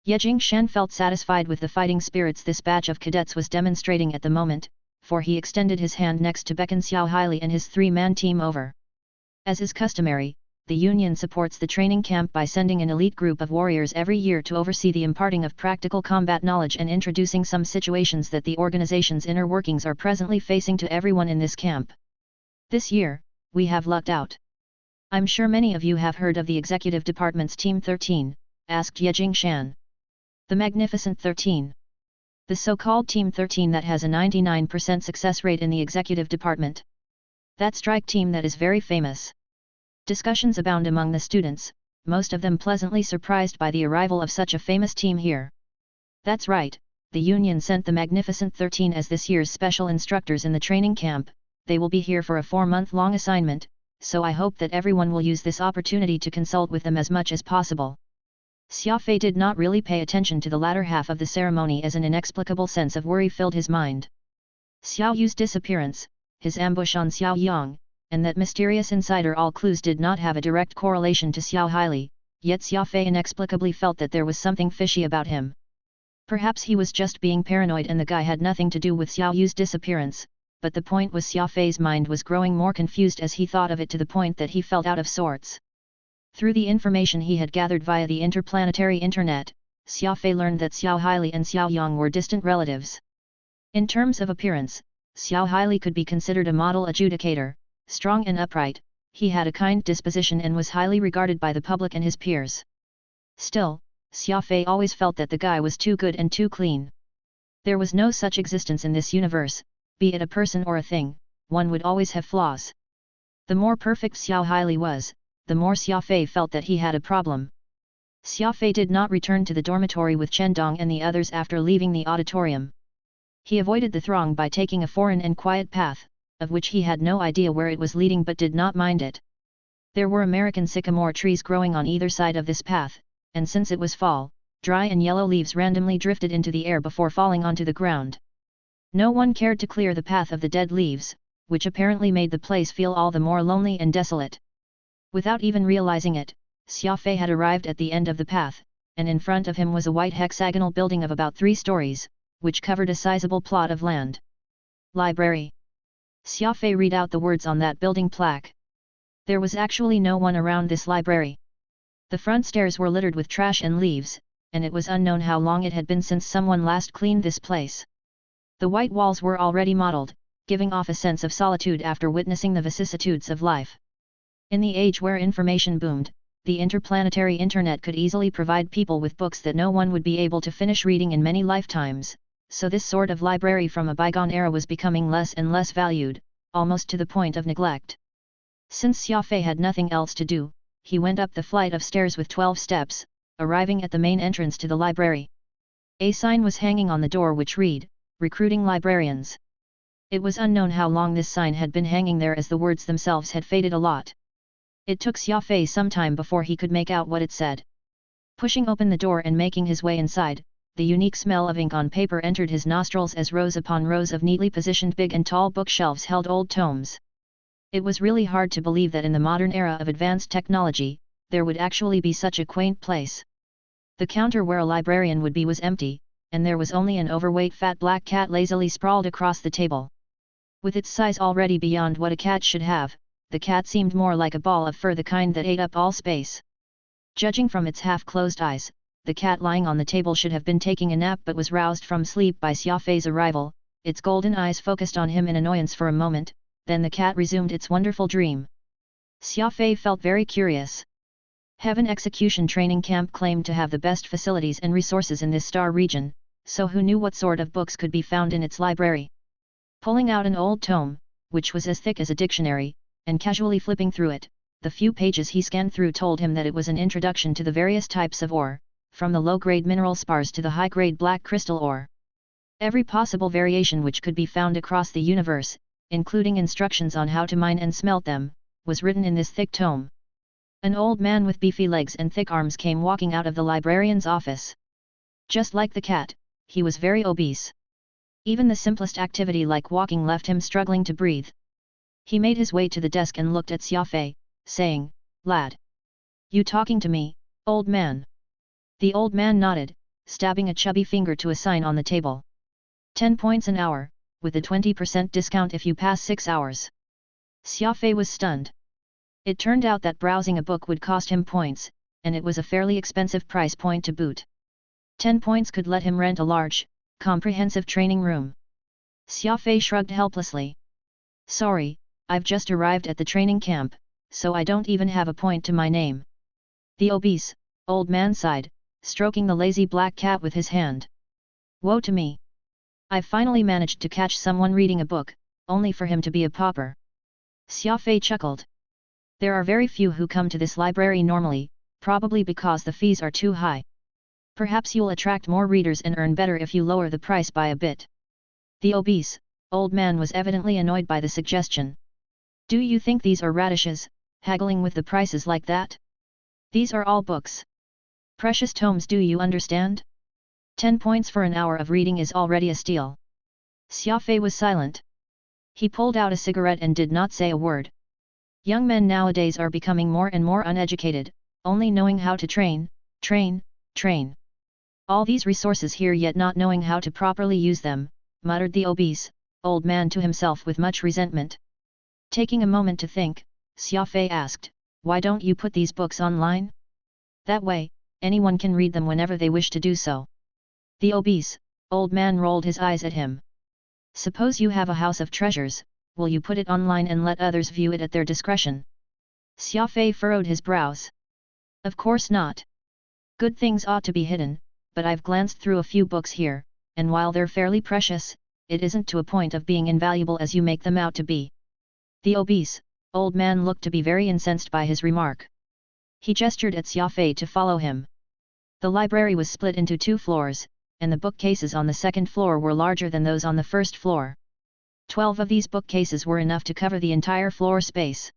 Ye Jingshan felt satisfied with the fighting spirits this batch of cadets was demonstrating at the moment, for he extended his hand next to beckon Xiao Haili and his three-man team over. As is customary, the Union supports the training camp by sending an elite group of warriors every year to oversee the imparting of practical combat knowledge and introducing some situations that the organization's inner workings are presently facing to everyone in this camp. This year, we have lucked out. I'm sure many of you have heard of the Executive Department's Team 13, asked Ye Jingshan. The Magnificent 13. The so-called Team 13 that has a 99% success rate in the Executive Department. That strike team that is very famous. Discussions abound among the students, most of them pleasantly surprised by the arrival of such a famous team here. That's right, the Union sent the Magnificent 13 as this year's special instructors in the training camp. They will be here for a 4-month-long assignment, so I hope that everyone will use this opportunity to consult with them as much as possible. Xia Fei did not really pay attention to the latter half of the ceremony as an inexplicable sense of worry filled his mind. Xiao Yu's disappearance, his ambush on Xiao Yang, and that mysterious insider all clues did not have a direct correlation to Xiao Haili, yet Xia Fei inexplicably felt that there was something fishy about him. Perhaps he was just being paranoid and the guy had nothing to do with Xiao Yu's disappearance, but the point was Xia Fei's mind was growing more confused as he thought of it to the point that he felt out of sorts. Through the information he had gathered via the interplanetary internet, Xia Fei learned that Xiao Haili and Xiao Yang were distant relatives. In terms of appearance, Xiao Haili could be considered a model adjudicator, strong and upright, he had a kind disposition and was highly regarded by the public and his peers. Still, Xia Fei always felt that the guy was too good and too clean. There was no such existence in this universe, be it a person or a thing, one would always have flaws. The more perfect Xiao Haili was, the more Xia Fei felt that he had a problem. Xia Fei did not return to the dormitory with Chen Dong and the others after leaving the auditorium. He avoided the throng by taking a foreign and quiet path, of which he had no idea where it was leading but did not mind it. There were American sycamore trees growing on either side of this path, and since it was fall, dry and yellow leaves randomly drifted into the air before falling onto the ground. No one cared to clear the path of the dead leaves, which apparently made the place feel all the more lonely and desolate. Without even realizing it, Xia Fei had arrived at the end of the path, and in front of him was a white hexagonal building of about 3 stories, which covered a sizable plot of land. Library. Xia Fei read out the words on that building plaque. There was actually no one around this library. The front stairs were littered with trash and leaves, and it was unknown how long it had been since someone last cleaned this place. The white walls were already mottled, giving off a sense of solitude after witnessing the vicissitudes of life. In the age where information boomed, the interplanetary internet could easily provide people with books that no one would be able to finish reading in many lifetimes, so this sort of library from a bygone era was becoming less and less valued, almost to the point of neglect. Since Xia Fei had nothing else to do, he went up the flight of stairs with 12 steps, arriving at the main entrance to the library. A sign was hanging on the door which read, "Recruiting Librarians." It was unknown how long this sign had been hanging there as the words themselves had faded a lot. It took Xia Fei some time before he could make out what it said. Pushing open the door and making his way inside, the unique smell of ink on paper entered his nostrils as rows upon rows of neatly positioned big and tall bookshelves held old tomes. It was really hard to believe that in the modern era of advanced technology, there would actually be such a quaint place. The counter where a librarian would be was empty, and there was only an overweight fat black cat lazily sprawled across the table. With its size already beyond what a cat should have, the cat seemed more like a ball of fur, the kind that ate up all space. Judging from its half-closed eyes, the cat lying on the table should have been taking a nap but was roused from sleep by Xia Fei's arrival. Its golden eyes focused on him in annoyance for a moment, then the cat resumed its wonderful dream. Xia Fei felt very curious. Heaven Execution Training Camp claimed to have the best facilities and resources in this star region, so who knew what sort of books could be found in its library? Pulling out an old tome, which was as thick as a dictionary, and casually flipping through it, the few pages he scanned through told him that it was an introduction to the various types of ore, from the low-grade mineral spars to the high-grade black crystal ore. Every possible variation which could be found across the universe, including instructions on how to mine and smelt them, was written in this thick tome. An old man with beefy legs and thick arms came walking out of the librarian's office. Just like the cat, he was very obese. Even the simplest activity like walking left him struggling to breathe. He made his way to the desk and looked at Xia Fei, saying, "Lad. You talking to me, old man?" The old man nodded, stabbing a chubby finger to a sign on the table. 10 points an hour, with a 20% discount if you pass 6 hours. Xia Fei was stunned. It turned out that browsing a book would cost him points, and it was a fairly expensive price point to boot. 10 points could let him rent a large, comprehensive training room. Xia Fei shrugged helplessly. "Sorry, I've just arrived at the training camp, so I don't even have a point to my name." The obese, old man sighed, stroking the lazy black cat with his hand. "Woe to me! I've finally managed to catch someone reading a book, only for him to be a pauper." Xia Fei chuckled. "There are very few who come to this library normally, probably because the fees are too high. Perhaps you'll attract more readers and earn better if you lower the price by a bit." The obese, old man was evidently annoyed by the suggestion. "Do you think these are radishes, haggling with the prices like that? These are all books. Precious tomes, do you understand? 10 points for an hour of reading is already a steal." Xia Fei was silent. He pulled out a cigarette and did not say a word. Young men nowadays are becoming more and more uneducated, only knowing how to train. All these resources here yet not knowing how to properly use them, muttered the obese, old man to himself with much resentment. Taking a moment to think, Xia Fei asked, "Why don't you put these books online? That way, anyone can read them whenever they wish to do so." The obese, old man rolled his eyes at him. "Suppose you have a house of treasures, will you put it online and let others view it at their discretion?" Xia Fei furrowed his brows. "Of course not. Good things ought to be hidden, but I've glanced through a few books here, and while they're fairly precious, it isn't to a point of being invaluable as you make them out to be." The obese, old man looked to be very incensed by his remark. He gestured at Xia Fei to follow him. The library was split into 2 floors, and the bookcases on the second floor were larger than those on the first floor. 12 of these bookcases were enough to cover the entire floor space.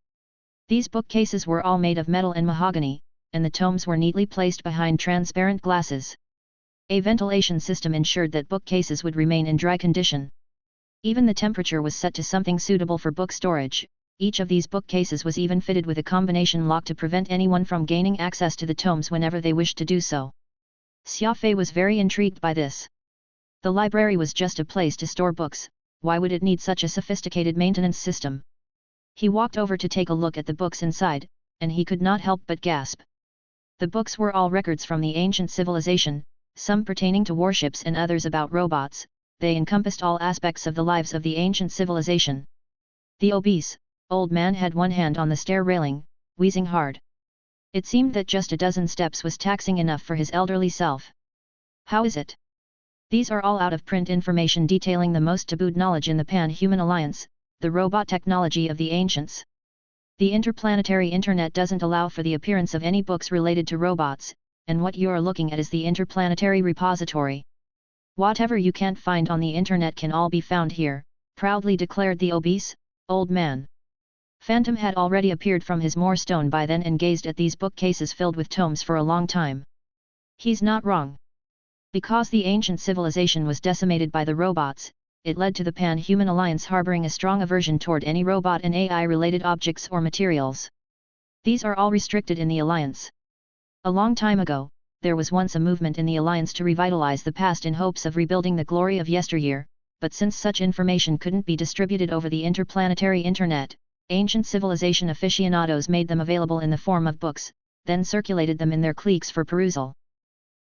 These bookcases were all made of metal and mahogany, and the tomes were neatly placed behind transparent glasses. A ventilation system ensured that bookcases would remain in dry condition. Even the temperature was set to something suitable for book storage. Each of these bookcases was even fitted with a combination lock to prevent anyone from gaining access to the tomes whenever they wished to do so. Xia Fei was very intrigued by this. The library was just a place to store books, why would it need such a sophisticated maintenance system? He walked over to take a look at the books inside, and he could not help but gasp. The books were all records from the ancient civilization, some pertaining to warships and others about robots. They encompassed all aspects of the lives of the ancient civilization. The obese, old man had one hand on the stair railing, wheezing hard. It seemed that just a dozen steps was taxing enough for his elderly self. "How is it? These are all out-of-print information detailing the most tabooed knowledge in the Pan-Human Alliance, the robot technology of the ancients. The interplanetary internet doesn't allow for the appearance of any books related to robots, and what you're looking at is the interplanetary repository. Whatever you can't find on the internet can all be found here," proudly declared the obese, old man. Phantom had already appeared from his moorstone by then and gazed at these bookcases filled with tomes for a long time. He's not wrong. Because the ancient civilization was decimated by the robots, it led to the Pan-Human Alliance harboring a strong aversion toward any robot and AI-related objects or materials. These are all restricted in the Alliance. A long time ago, there was once a movement in the Alliance to revitalize the past in hopes of rebuilding the glory of yesteryear, but since such information couldn't be distributed over the interplanetary internet, ancient civilization aficionados made them available in the form of books, then circulated them in their cliques for perusal.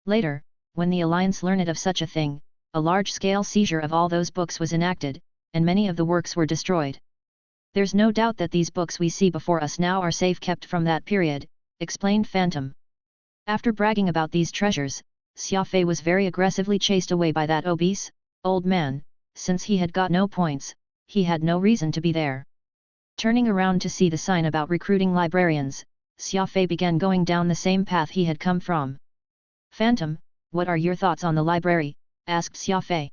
Later, when the Alliance learned of such a thing, a large-scale seizure of all those books was enacted, and many of the works were destroyed. There's no doubt that these books we see before us now are safe kept from that period, explained Phantom. After bragging about these treasures, Xia Fei was very aggressively chased away by that obese, old man. Since he had got no points, he had no reason to be there. Turning around to see the sign about recruiting librarians, Xia Fei began going down the same path he had come from. Phantom, what are your thoughts on the library? Asked Xia Fei.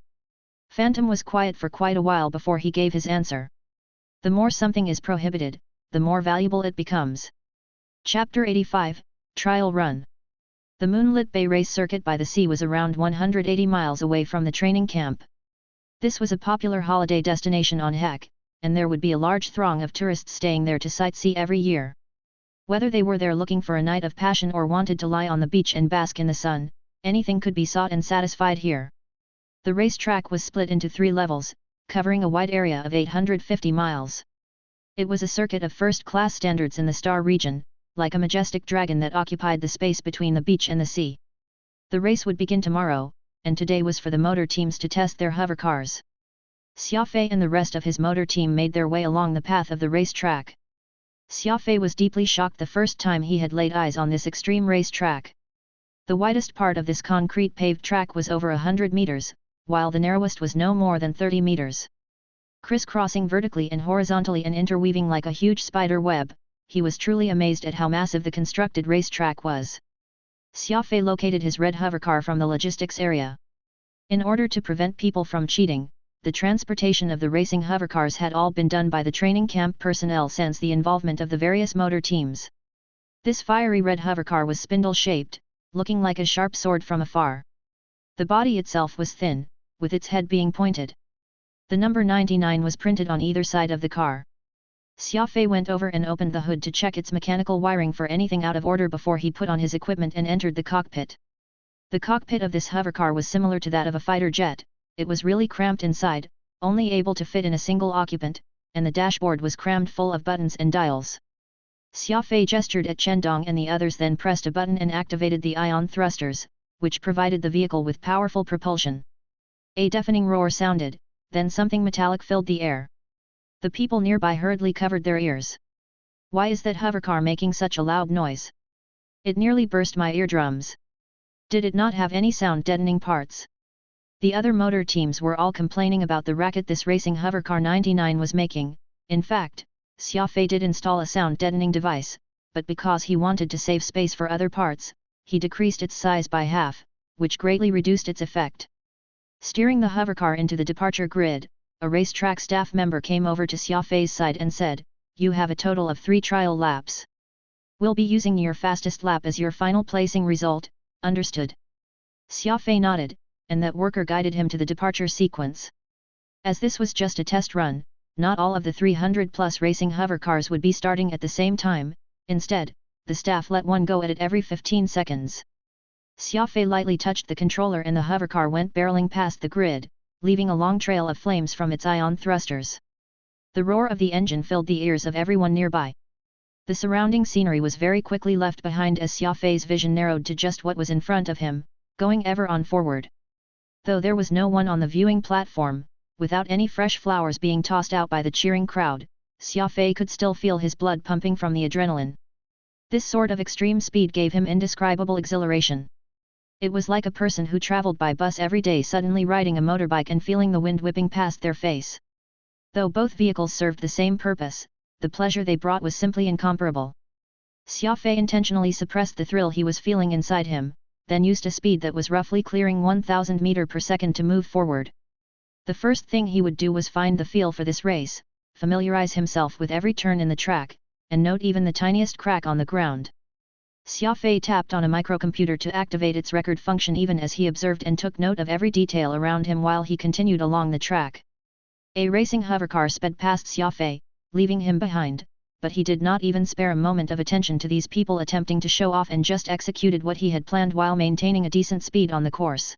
Phantom was quiet for quite a while before he gave his answer. The more something is prohibited, the more valuable it becomes. Chapter 85, Trial Run. The moonlit bay race circuit by the sea was around 180 miles away from the training camp. This was a popular holiday destination on Hek, and there would be a large throng of tourists staying there to sightsee every year. Whether they were there looking for a night of passion or wanted to lie on the beach and bask in the sun, anything could be sought and satisfied here. The racetrack was split into 3 levels, covering a wide area of 850 miles. It was a circuit of first-class standards in the Star region, like a majestic dragon that occupied the space between the beach and the sea. The race would begin tomorrow, and today was for the motor teams to test their hovercars. Xia Fei and the rest of his motor team made their way along the path of the racetrack. Xia Fei was deeply shocked the first time he had laid eyes on this extreme racetrack. The widest part of this concrete paved track was over 100 meters, while the narrowest was no more than 30 meters. Crisscrossing vertically and horizontally and interweaving like a huge spider web, he was truly amazed at how massive the constructed racetrack was. Xia Fei located his red hovercar from the logistics area. In order to prevent people from cheating, the transportation of the racing hovercars had all been done by the training camp personnel since the involvement of the various motor teams. This fiery red hovercar was spindle-shaped, looking like a sharp sword from afar. The body itself was thin, with its head being pointed. The number 99 was printed on either side of the car. Xia Fei went over and opened the hood to check its mechanical wiring for anything out of order before he put on his equipment and entered the cockpit. The cockpit of this hovercar was similar to that of a fighter jet. It was really cramped inside, only able to fit in a single occupant, and the dashboard was crammed full of buttons and dials. Xia Fei gestured at Chendong and the others, then pressed a button and activated the ion thrusters, which provided the vehicle with powerful propulsion. A deafening roar sounded, then something metallic filled the air. The people nearby hurriedly covered their ears. Why is that hovercar making such a loud noise? It nearly burst my eardrums. Did it not have any sound-deadening parts? The other motor teams were all complaining about the racket this racing hovercar 99 was making. In fact, Xia Fei did install a sound-deadening device, but because he wanted to save space for other parts, he decreased its size by half, which greatly reduced its effect. Steering the hovercar into the departure grid, a racetrack staff member came over to Xia Fei's side and said, "You have a total of 3 trial laps. We'll be using your fastest lap as your final placing result, understood?" Xia Fei nodded, and that worker guided him to the departure sequence. As this was just a test run, not all of the 300-plus racing hovercars would be starting at the same time. Instead, the staff let one go at it every 15 seconds. Xia Fei lightly touched the controller and the hovercar went barreling past the grid, leaving a long trail of flames from its ion thrusters. The roar of the engine filled the ears of everyone nearby. The surrounding scenery was very quickly left behind as Xia Fei's vision narrowed to just what was in front of him, going ever on forward. Though there was no one on the viewing platform, without any fresh flowers being tossed out by the cheering crowd, Xia Fei could still feel his blood pumping from the adrenaline. This sort of extreme speed gave him indescribable exhilaration. It was like a person who traveled by bus every day suddenly riding a motorbike and feeling the wind whipping past their face. Though both vehicles served the same purpose, the pleasure they brought was simply incomparable. Xia Fei intentionally suppressed the thrill he was feeling inside him, then used a speed that was roughly clearing 1000 meters per second to move forward. The first thing he would do was find the feel for this race, familiarize himself with every turn in the track, and note even the tiniest crack on the ground. Xia Fei tapped on a microcomputer to activate its record function even as he observed and took note of every detail around him while he continued along the track. A racing hovercar sped past Xia Fei, leaving him behind, but he did not even spare a moment of attention to these people attempting to show off and just executed what he had planned while maintaining a decent speed on the course.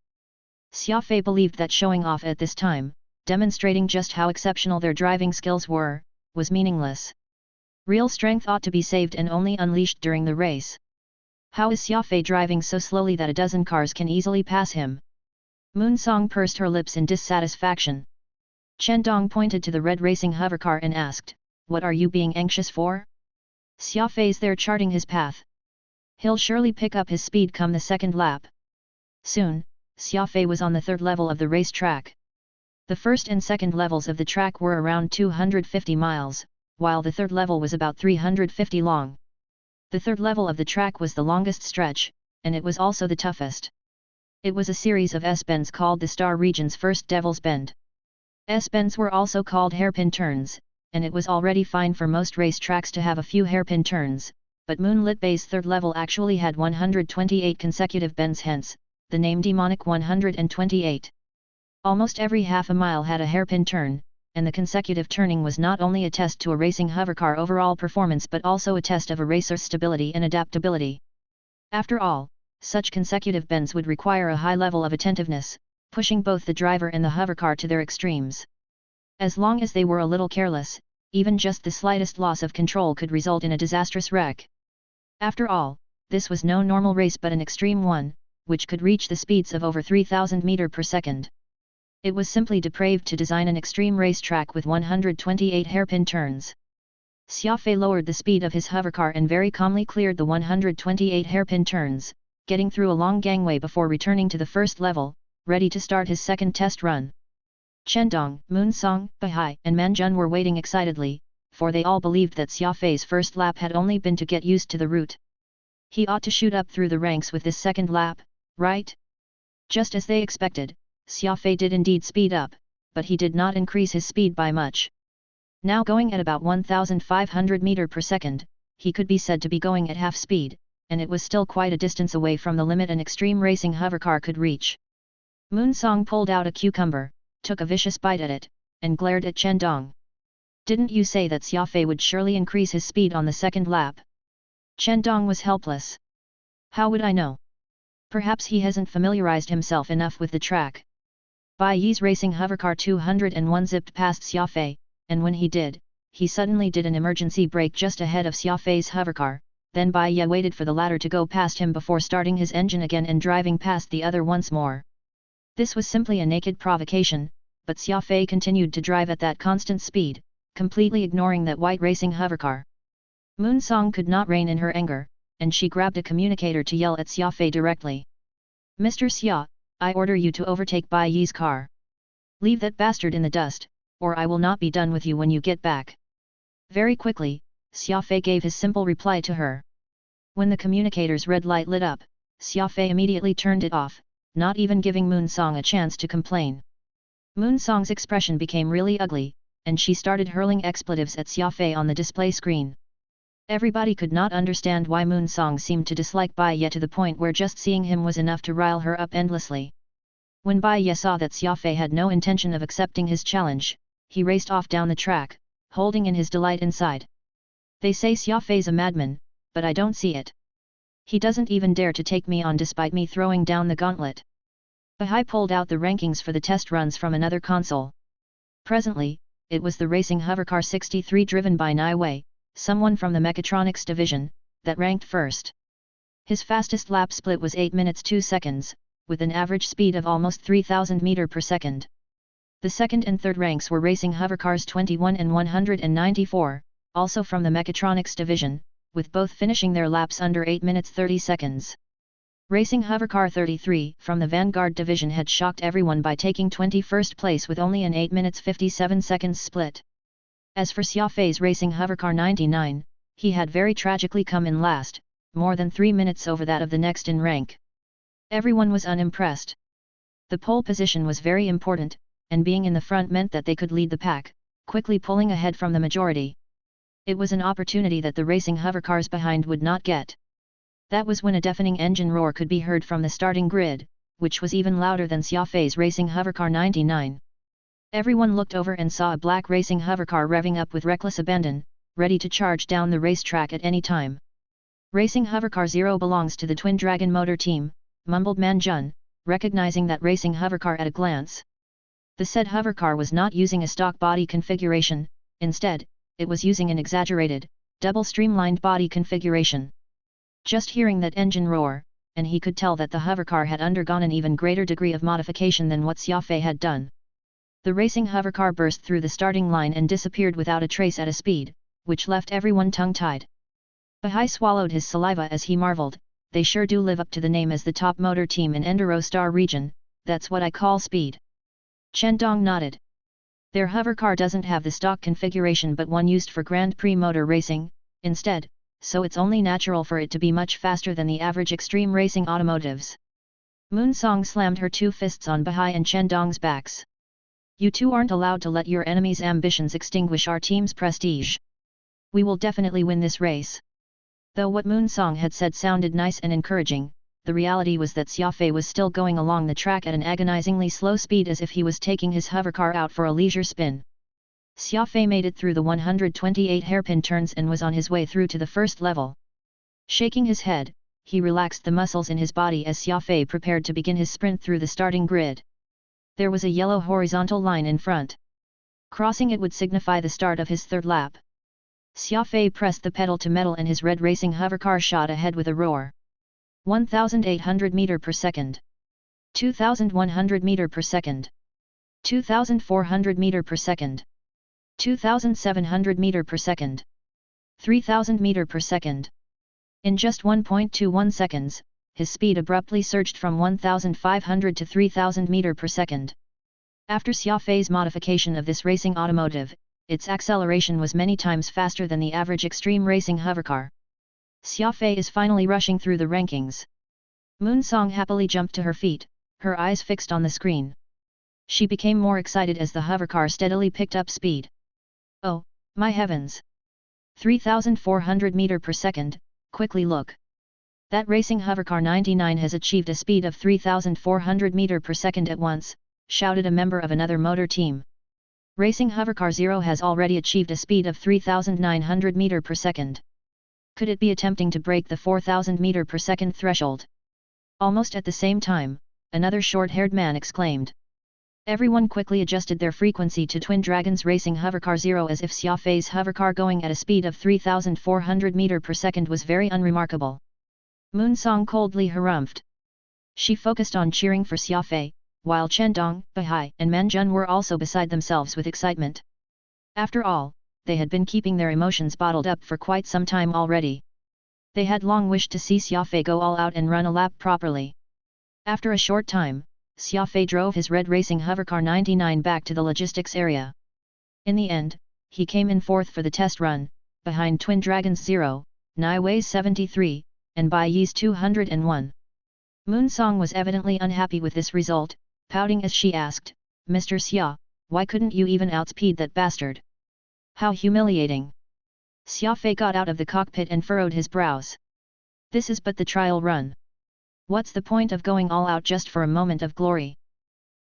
Xia Fei believed that showing off at this time, demonstrating just how exceptional their driving skills were, was meaningless. Real strength ought to be saved and only unleashed during the race. How is Xia Fei driving so slowly that a dozen cars can easily pass him? Moon Song pursed her lips in dissatisfaction. Chen Dong pointed to the red racing hovercar and asked, "What are you being anxious for?" "Xia Fei's there charting his path. He'll surely pick up his speed come the second lap." Soon, Xia Fei was on the third level of the race track. The first and second levels of the track were around 250 miles, while the third level was about 350 long. The third level of the track was the longest stretch, and it was also the toughest. It was a series of S-bends called the Star Region's first Devil's Bend. S-bends were also called hairpin turns, and it was already fine for most race tracks to have a few hairpin turns, but Moonlit Bay's third level actually had 128 consecutive bends, hence the name demonic 128. Almost every half a mile had a hairpin turn, and the consecutive turning was not only a test to a racing hovercar overall performance but also a test of a racer's stability and adaptability. After all, such consecutive bends would require a high level of attentiveness, pushing both the driver and the hovercar to their extremes. As long as they were a little careless, even just the slightest loss of control could result in a disastrous wreck. After all, this was no normal race but an extreme one, which could reach the speeds of over 3,000 meters per second. It was simply depraved to design an extreme race track with 128 hairpin turns. Xia Fei lowered the speed of his hovercar and very calmly cleared the 128 hairpin turns, getting through a long gangway before returning to the first level, ready to start his second test run. Chen Dong, Moon Song, Bahai and Manjun were waiting excitedly, for they all believed that Xia Fei's first lap had only been to get used to the route. He ought to shoot up through the ranks with this second lap, right? Just as they expected, Xia Fei did indeed speed up, but he did not increase his speed by much. Now going at about 1,500 meters per second, he could be said to be going at half speed, and it was still quite a distance away from the limit an extreme racing hovercar could reach. Moon Song pulled out a cucumber, took a vicious bite at it, and glared at Chen Dong. "Didn't you say that Xia Fei would surely increase his speed on the second lap?" Chen Dong was helpless. "How would I know? Perhaps he hasn't familiarized himself enough with the track." Bai Yi's racing hovercar 201 zipped past Xia Fei, and when he did, he suddenly did an emergency brake just ahead of Xia Fei's hovercar, then Bai Yi waited for the latter to go past him before starting his engine again and driving past the other once more. This was simply a naked provocation, but Xia Fei continued to drive at that constant speed, completely ignoring that white racing hovercar. Moon Song could not rein in her anger, and she grabbed a communicator to yell at Xia Fei directly. "Mr. Xia, I order you to overtake Bai Yi's car. Leave that bastard in the dust, or I will not be done with you when you get back." Very quickly, Xia Fei gave his simple reply to her. When the communicator's red light lit up, Xia Fei immediately turned it off, not even giving Moon Song a chance to complain. Moon Song's expression became really ugly, and she started hurling expletives at Xia Fei on the display screen. Everybody could not understand why Moon Song seemed to dislike Bai Ye to the point where just seeing him was enough to rile her up endlessly. When Bai Ye saw that Xia Fei had no intention of accepting his challenge, he raced off down the track, holding in his delight inside. "They say Xia Fei's a madman, but I don't see it. He doesn't even dare to take me on despite me throwing down the gauntlet." Bahai pulled out the rankings for the test runs from another console. Presently, it was the racing hovercar 63 driven by Nai Wei, someone from the mechatronics division, that ranked first. His fastest lap split was 8 minutes 2 seconds, with an average speed of almost 3,000 meters per second. The second and third ranks were racing hovercars 21 and 194, also from the mechatronics division, with both finishing their laps under 8 minutes 30 seconds. Racing hovercar 33 from the Vanguard division had shocked everyone by taking 21st place with only an 8 minutes 57 seconds split. As for Xia Fei's racing hovercar 99, he had very tragically come in last, more than 3 minutes over that of the next in rank. Everyone was unimpressed. The pole position was very important, and being in the front meant that they could lead the pack, quickly pulling ahead from the majority. It was an opportunity that the racing hovercars behind would not get. That was when a deafening engine roar could be heard from the starting grid, which was even louder than Xia Fei's racing hovercar 99. Everyone looked over and saw a black racing hovercar revving up with reckless abandon, ready to charge down the racetrack at any time. "Racing hovercar 0 belongs to the Twin Dragon Motor Team," mumbled Manjun, recognizing that racing hovercar at a glance. The said hovercar was not using a stock body configuration, instead, it was using an exaggerated, double streamlined body configuration. Just hearing that engine roar, and he could tell that the hovercar had undergone an even greater degree of modification than what Xia Fei had done. The racing hovercar burst through the starting line and disappeared without a trace at a speed, which left everyone tongue-tied. Bahai swallowed his saliva as he marveled, they sure do live up to the name as the top motor team in Enduro Star region, that's what I call speed. Chen Dong nodded. Their hovercar doesn't have the stock configuration but one used for Grand Prix motor racing, instead, so it's only natural for it to be much faster than the average extreme racing automotives. Moon Song slammed her two fists on Bahai and Chen Dong's backs. You two aren't allowed to let your enemy's ambitions extinguish our team's prestige. We will definitely win this race. Though what Moon Song had said sounded nice and encouraging, the reality was that Xia Fei was still going along the track at an agonizingly slow speed as if he was taking his hovercar out for a leisure spin. Xia Fei made it through the 128 hairpin turns and was on his way through to the first level. Shaking his head, he relaxed the muscles in his body as Xia Fei prepared to begin his sprint through the starting grid. There was a yellow horizontal line in front. Crossing it would signify the start of his third lap. Xia Fei pressed the pedal to metal and his red racing hovercar shot ahead with a roar. 1,800 meter per second. 2,100 meter per second. 2,400 meter per second. 2,700 meter per second. 3,000 meter per second. In just 1.21 seconds, his speed abruptly surged from 1,500 to 3,000 meter per second. After Xia Fei's modification of this racing automotive, its acceleration was many times faster than the average extreme racing hovercar. Xia Fei is finally rushing through the rankings. Moon Song happily jumped to her feet, her eyes fixed on the screen. She became more excited as the hovercar steadily picked up speed. Oh, my heavens! 3,400 meter per second, quickly look. That racing hovercar 99 has achieved a speed of 3,400 meter per second at once, shouted a member of another motor team. Racing hovercar 0 has already achieved a speed of 3,900 meter per second. Could it be attempting to break the 4,000 meter per second threshold? Almost at the same time, another short-haired man exclaimed. Everyone quickly adjusted their frequency to Twin Dragon's racing hovercar 0 as if Xia Fei's hovercar going at a speed of 3,400 meter per second was very unremarkable. Moon Song coldly harumphed. She focused on cheering for Xia Fei, while Chen Dong, Bahai and Manjun were also beside themselves with excitement. After all, they had been keeping their emotions bottled up for quite some time already. They had long wished to see Xia Fei go all out and run a lap properly. After a short time, Xia Fei drove his red racing hovercar 99 back to the logistics area. In the end, he came in fourth for the test run, behind Twin Dragon's 0, Nai Wei's 73, and Bai Yi's 201. Moon Song was evidently unhappy with this result, pouting as she asked, Mr. Xia, why couldn't you even outspeed that bastard? How humiliating! Xia Fei got out of the cockpit and furrowed his brows. This is but the trial run. What's the point of going all out just for a moment of glory?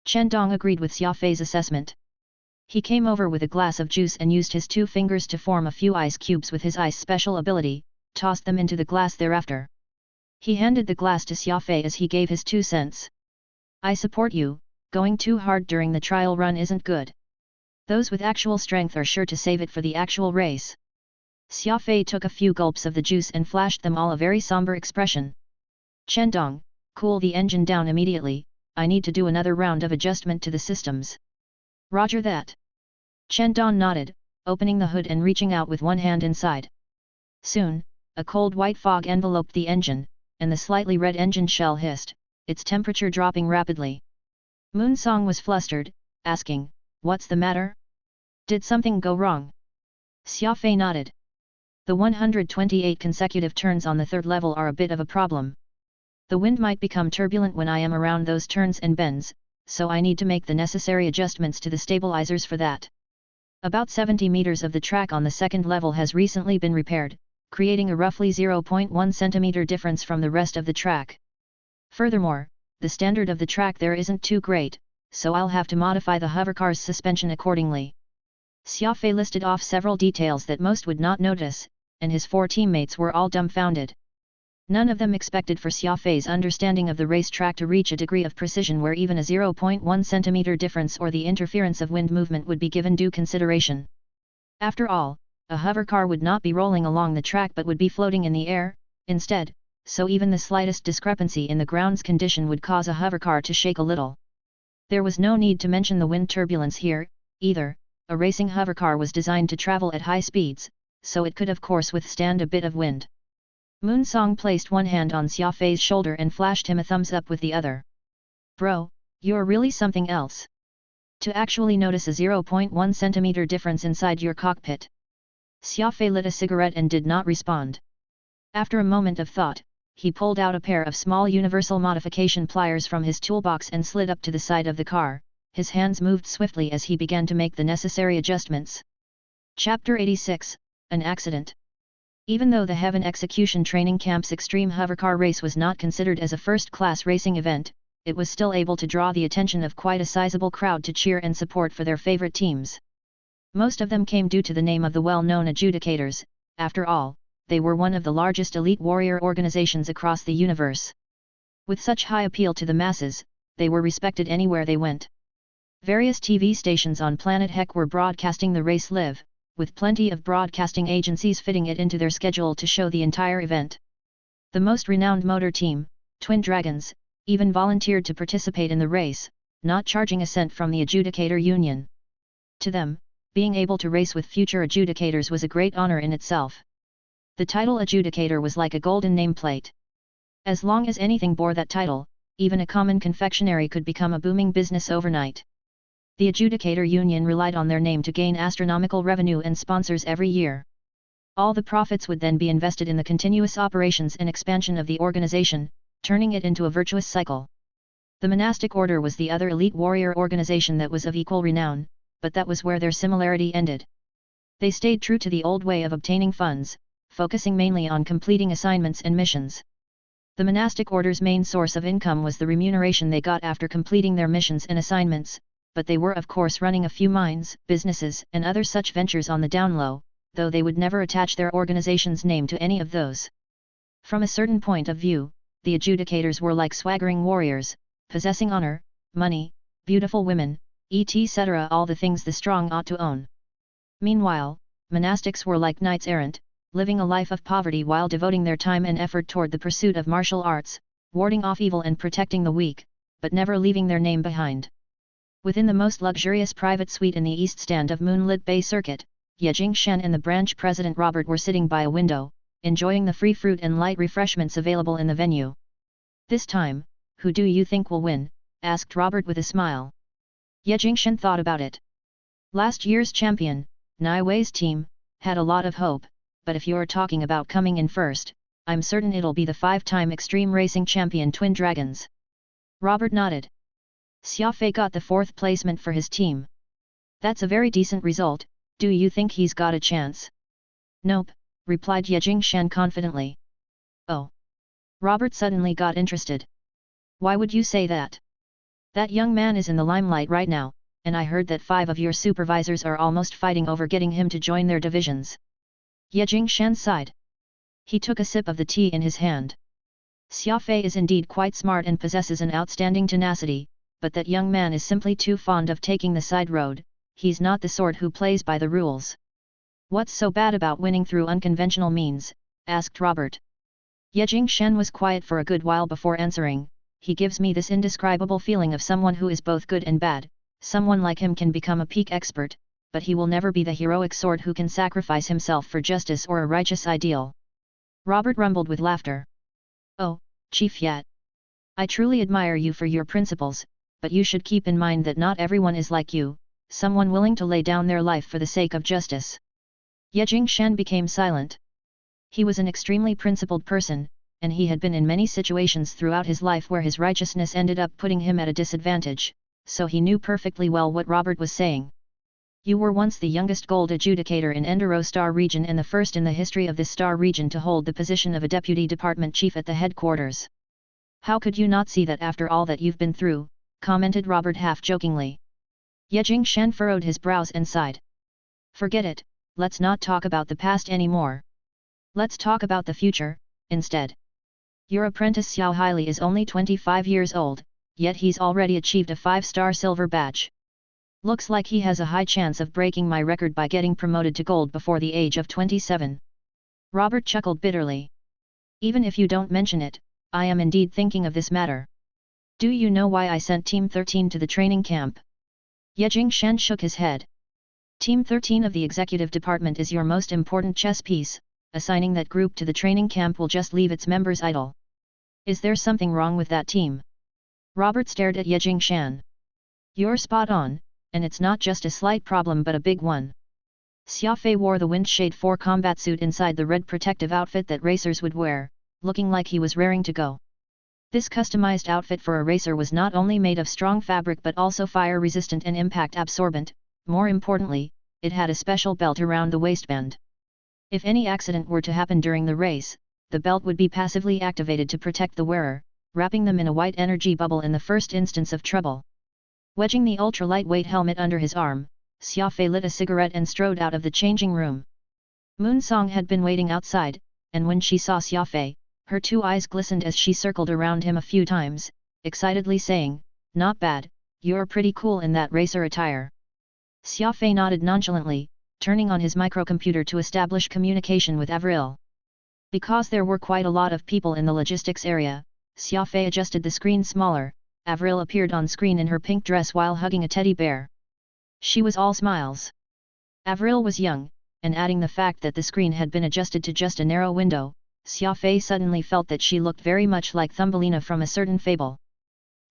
Chen Dong agreed with Xia Fei's assessment. He came over with a glass of juice and used his two fingers to form a few ice cubes with his ice special ability, tossed them into the glass thereafter. He handed the glass to Xia Fei as he gave his 2 cents. I support you, going too hard during the trial run isn't good. Those with actual strength are sure to save it for the actual race. Xia Fei took a few gulps of the juice and flashed them all a very somber expression. Chen Dong, cool the engine down immediately, I need to do another round of adjustment to the systems. Roger that. Chen Dong nodded, opening the hood and reaching out with one hand inside. Soon, a cold white fog enveloped the engine, and the slightly red engine shell hissed, its temperature dropping rapidly. Moon Song was flustered, asking, What's the matter? Did something go wrong? Xia Fei nodded. The 128 consecutive turns on the third level are a bit of a problem. The wind might become turbulent when I am around those turns and bends, so I need to make the necessary adjustments to the stabilizers for that. About 70 meters of the track on the second level has recently been repaired, creating a roughly 0.1 cm difference from the rest of the track. Furthermore, the standard of the track there isn't too great, so I'll have to modify the hovercar's suspension accordingly. Xia Fei listed off several details that most would not notice, and his 4 teammates were all dumbfounded. None of them expected for Xia Fei's understanding of the racetrack to reach a degree of precision where even a 0.1 cm difference or the interference of wind movement would be given due consideration. After all, a hovercar would not be rolling along the track but would be floating in the air, instead, so even the slightest discrepancy in the ground's condition would cause a hovercar to shake a little. There was no need to mention the wind turbulence here, either. A racing hovercar was designed to travel at high speeds, so it could of course withstand a bit of wind. Moonsong placed one hand on Xia Fei's shoulder and flashed him a thumbs up with the other. Bro, you're really something else. To actually notice a 0.1 cm difference inside your cockpit. Xia Fei lit a cigarette and did not respond. After a moment of thought, he pulled out a pair of small universal modification pliers from his toolbox and slid up to the side of the car. His hands moved swiftly as he began to make the necessary adjustments. Chapter 86, An Accident. Even though the Heaven Execution Training Camp's extreme hovercar race was not considered as a first-class racing event, it was still able to draw the attention of quite a sizable crowd to cheer and support for their favorite teams. Most of them came due to the name of the well-known adjudicators. After all, they were one of the largest elite warrior organizations across the universe. With such high appeal to the masses, they were respected anywhere they went. Various TV stations on planet Hek were broadcasting the race live, with plenty of broadcasting agencies fitting it into their schedule to show the entire event. The most renowned motor team, Twin Dragons, even volunteered to participate in the race, not charging a cent from the adjudicator union. To them, being able to race with future adjudicators was a great honor in itself. The title adjudicator was like a golden nameplate. As long as anything bore that title, even a common confectionery could become a booming business overnight. The adjudicator union relied on their name to gain astronomical revenue and sponsors every year. All the profits would then be invested in the continuous operations and expansion of the organization, turning it into a virtuous cycle. The monastic order was the other elite warrior organization that was of equal renown, but that was where their similarity ended. They stayed true to the old way of obtaining funds, focusing mainly on completing assignments and missions. The monastic order's main source of income was the remuneration they got after completing their missions and assignments, but they were of course running a few mines, businesses and other such ventures on the down low, though they would never attach their organization's name to any of those. From a certain point of view, the adjudicators were like swaggering warriors, possessing honor, money, beautiful women, etc. all the things the strong ought to own. Meanwhile, monastics were like knights errant, living a life of poverty while devoting their time and effort toward the pursuit of martial arts, warding off evil and protecting the weak, but never leaving their name behind. Within the most luxurious private suite in the east stand of Moonlit Bay Circuit, Ye Jingshan and the branch president Robert were sitting by a window, enjoying the free fruit and light refreshments available in the venue. This time, who do you think will win? Asked Robert with a smile. Ye Jingshan thought about it. Last year's champion, Nai Wei's team, had a lot of hope, but if you're talking about coming in first, I'm certain it'll be the 5-time extreme racing champion Twin Dragons. Robert nodded. Xia Fei got the 4th placement for his team. That's a very decent result. Do you think he's got a chance? Nope, replied Ye Jingshan confidently. Oh. Robert suddenly got interested. Why would you say that? That young man is in the limelight right now, and I heard that 5 of your supervisors are almost fighting over getting him to join their divisions. Ye Jingshan sighed. He took a sip of the tea in his hand. Xia Fei is indeed quite smart and possesses an outstanding tenacity, but that young man is simply too fond of taking the side road. He's not the sort who plays by the rules. What's so bad about winning through unconventional means? Asked Robert. Ye Jingshan was quiet for a good while before answering. He gives me this indescribable feeling of someone who is both good and bad. Someone like him can become a peak expert, but he will never be the heroic sort who can sacrifice himself for justice or a righteous ideal. Robert rumbled with laughter. Oh, Chief Yat. I truly admire you for your principles, but you should keep in mind that not everyone is like you, someone willing to lay down their life for the sake of justice. Ye Jingshan became silent. He was an extremely principled person, and he had been in many situations throughout his life where his righteousness ended up putting him at a disadvantage, so he knew perfectly well what Robert was saying. You were once the youngest gold adjudicator in Enduro Star region and the first in the history of this star region to hold the position of a deputy department chief at the headquarters. How could you not see that after all that you've been through? Commented Robert half-jokingly. Ye Jingshan furrowed his brows and sighed. Forget it, let's not talk about the past anymore. Let's talk about the future, instead. Your apprentice Xiao Haili is only 25 years old, yet he's already achieved a 5-star silver badge. Looks like he has a high chance of breaking my record by getting promoted to gold before the age of 27. Robert chuckled bitterly. Even if you don't mention it, I am indeed thinking of this matter. Do you know why I sent Team 13 to the training camp? Ye Jingshan shook his head. Team 13 of the executive department is your most important chess piece, assigning that group to the training camp will just leave its members idle. Is there something wrong with that team? Robert stared at Ye Jingshan. You're spot on, and it's not just a slight problem but a big one. Xia Fei wore the Windshade 4 combat suit inside the red protective outfit that racers would wear, looking like he was raring to go. This customized outfit for a racer was not only made of strong fabric but also fire-resistant and impact-absorbent. More importantly, it had a special belt around the waistband. If any accident were to happen during the race, the belt would be passively activated to protect the wearer, wrapping them in a white energy bubble in the first instance of trouble. Wedging the ultra-lightweight helmet under his arm, Xia Fei lit a cigarette and strode out of the changing room. Moon Song had been waiting outside, and when she saw Xia Fei, her 2 eyes glistened as she circled around him a few times, excitedly saying, "Not bad, you're pretty cool in that racer attire." Xia Fei nodded nonchalantly, turning on his microcomputer to establish communication with Avril. Because there were quite a lot of people in the logistics area, Xia Fei adjusted the screen smaller. Avril appeared on screen in her pink dress while hugging a teddy bear. She was all smiles. Avril was young, and adding the fact that the screen had been adjusted to just a narrow window, Xia Fei suddenly felt that she looked very much like Thumbelina from a certain fable.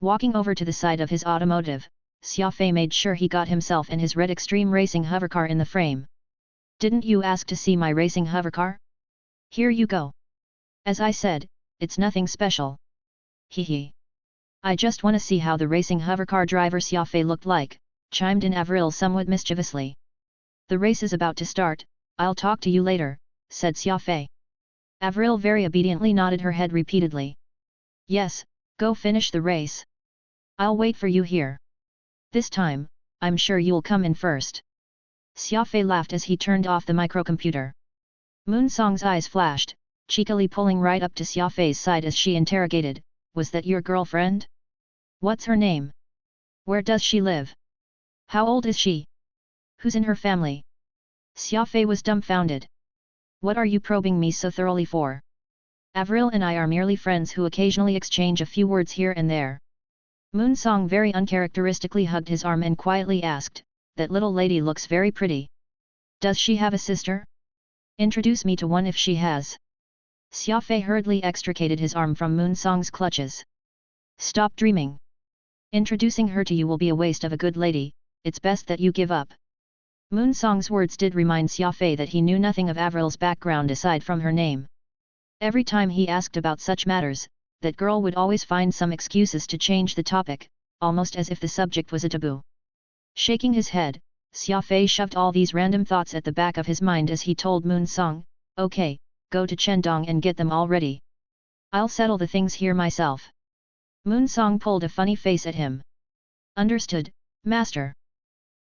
Walking over to the side of his automotive, Xia Fei made sure he got himself and his red extreme racing hovercar in the frame. "Didn't you ask to see my racing hovercar? Here you go. As I said, it's nothing special. Hee. I just wanna see how the racing hovercar driver Xia Fei looked like," chimed in Avril somewhat mischievously. "The race is about to start, I'll talk to you later," said Xia Fei. Avril very obediently nodded her head repeatedly. "Yes, go finish the race. I'll wait for you here. This time, I'm sure you'll come in first." Xia Fei laughed as he turned off the microcomputer. Moon Song's eyes flashed, cheekily pulling right up to Xia Fei's side as she interrogated, "Was that your girlfriend? What's her name? Where does she live? How old is she? Who's in her family?" Xia Fei was dumbfounded. "What are you probing me so thoroughly for? Avril and I are merely friends who occasionally exchange a few words here and there." Moon Song very uncharacteristically hugged his arm and quietly asked, "That little lady looks very pretty. Does she have a sister? Introduce me to one if she has." Xia Fei hurriedly extricated his arm from Moon Song's clutches. "Stop dreaming. Introducing her to you will be a waste of a good lady, it's best that you give up." Moon Song's words did remind Xia Fei that he knew nothing of Avril's background aside from her name. Every time he asked about such matters, that girl would always find some excuses to change the topic, almost as if the subject was a taboo. Shaking his head, Xia Fei shoved all these random thoughts at the back of his mind as he told Moon Song, "Okay, go to Chendong and get them all ready. I'll settle the things here myself." Moon Song pulled a funny face at him. "Understood, master.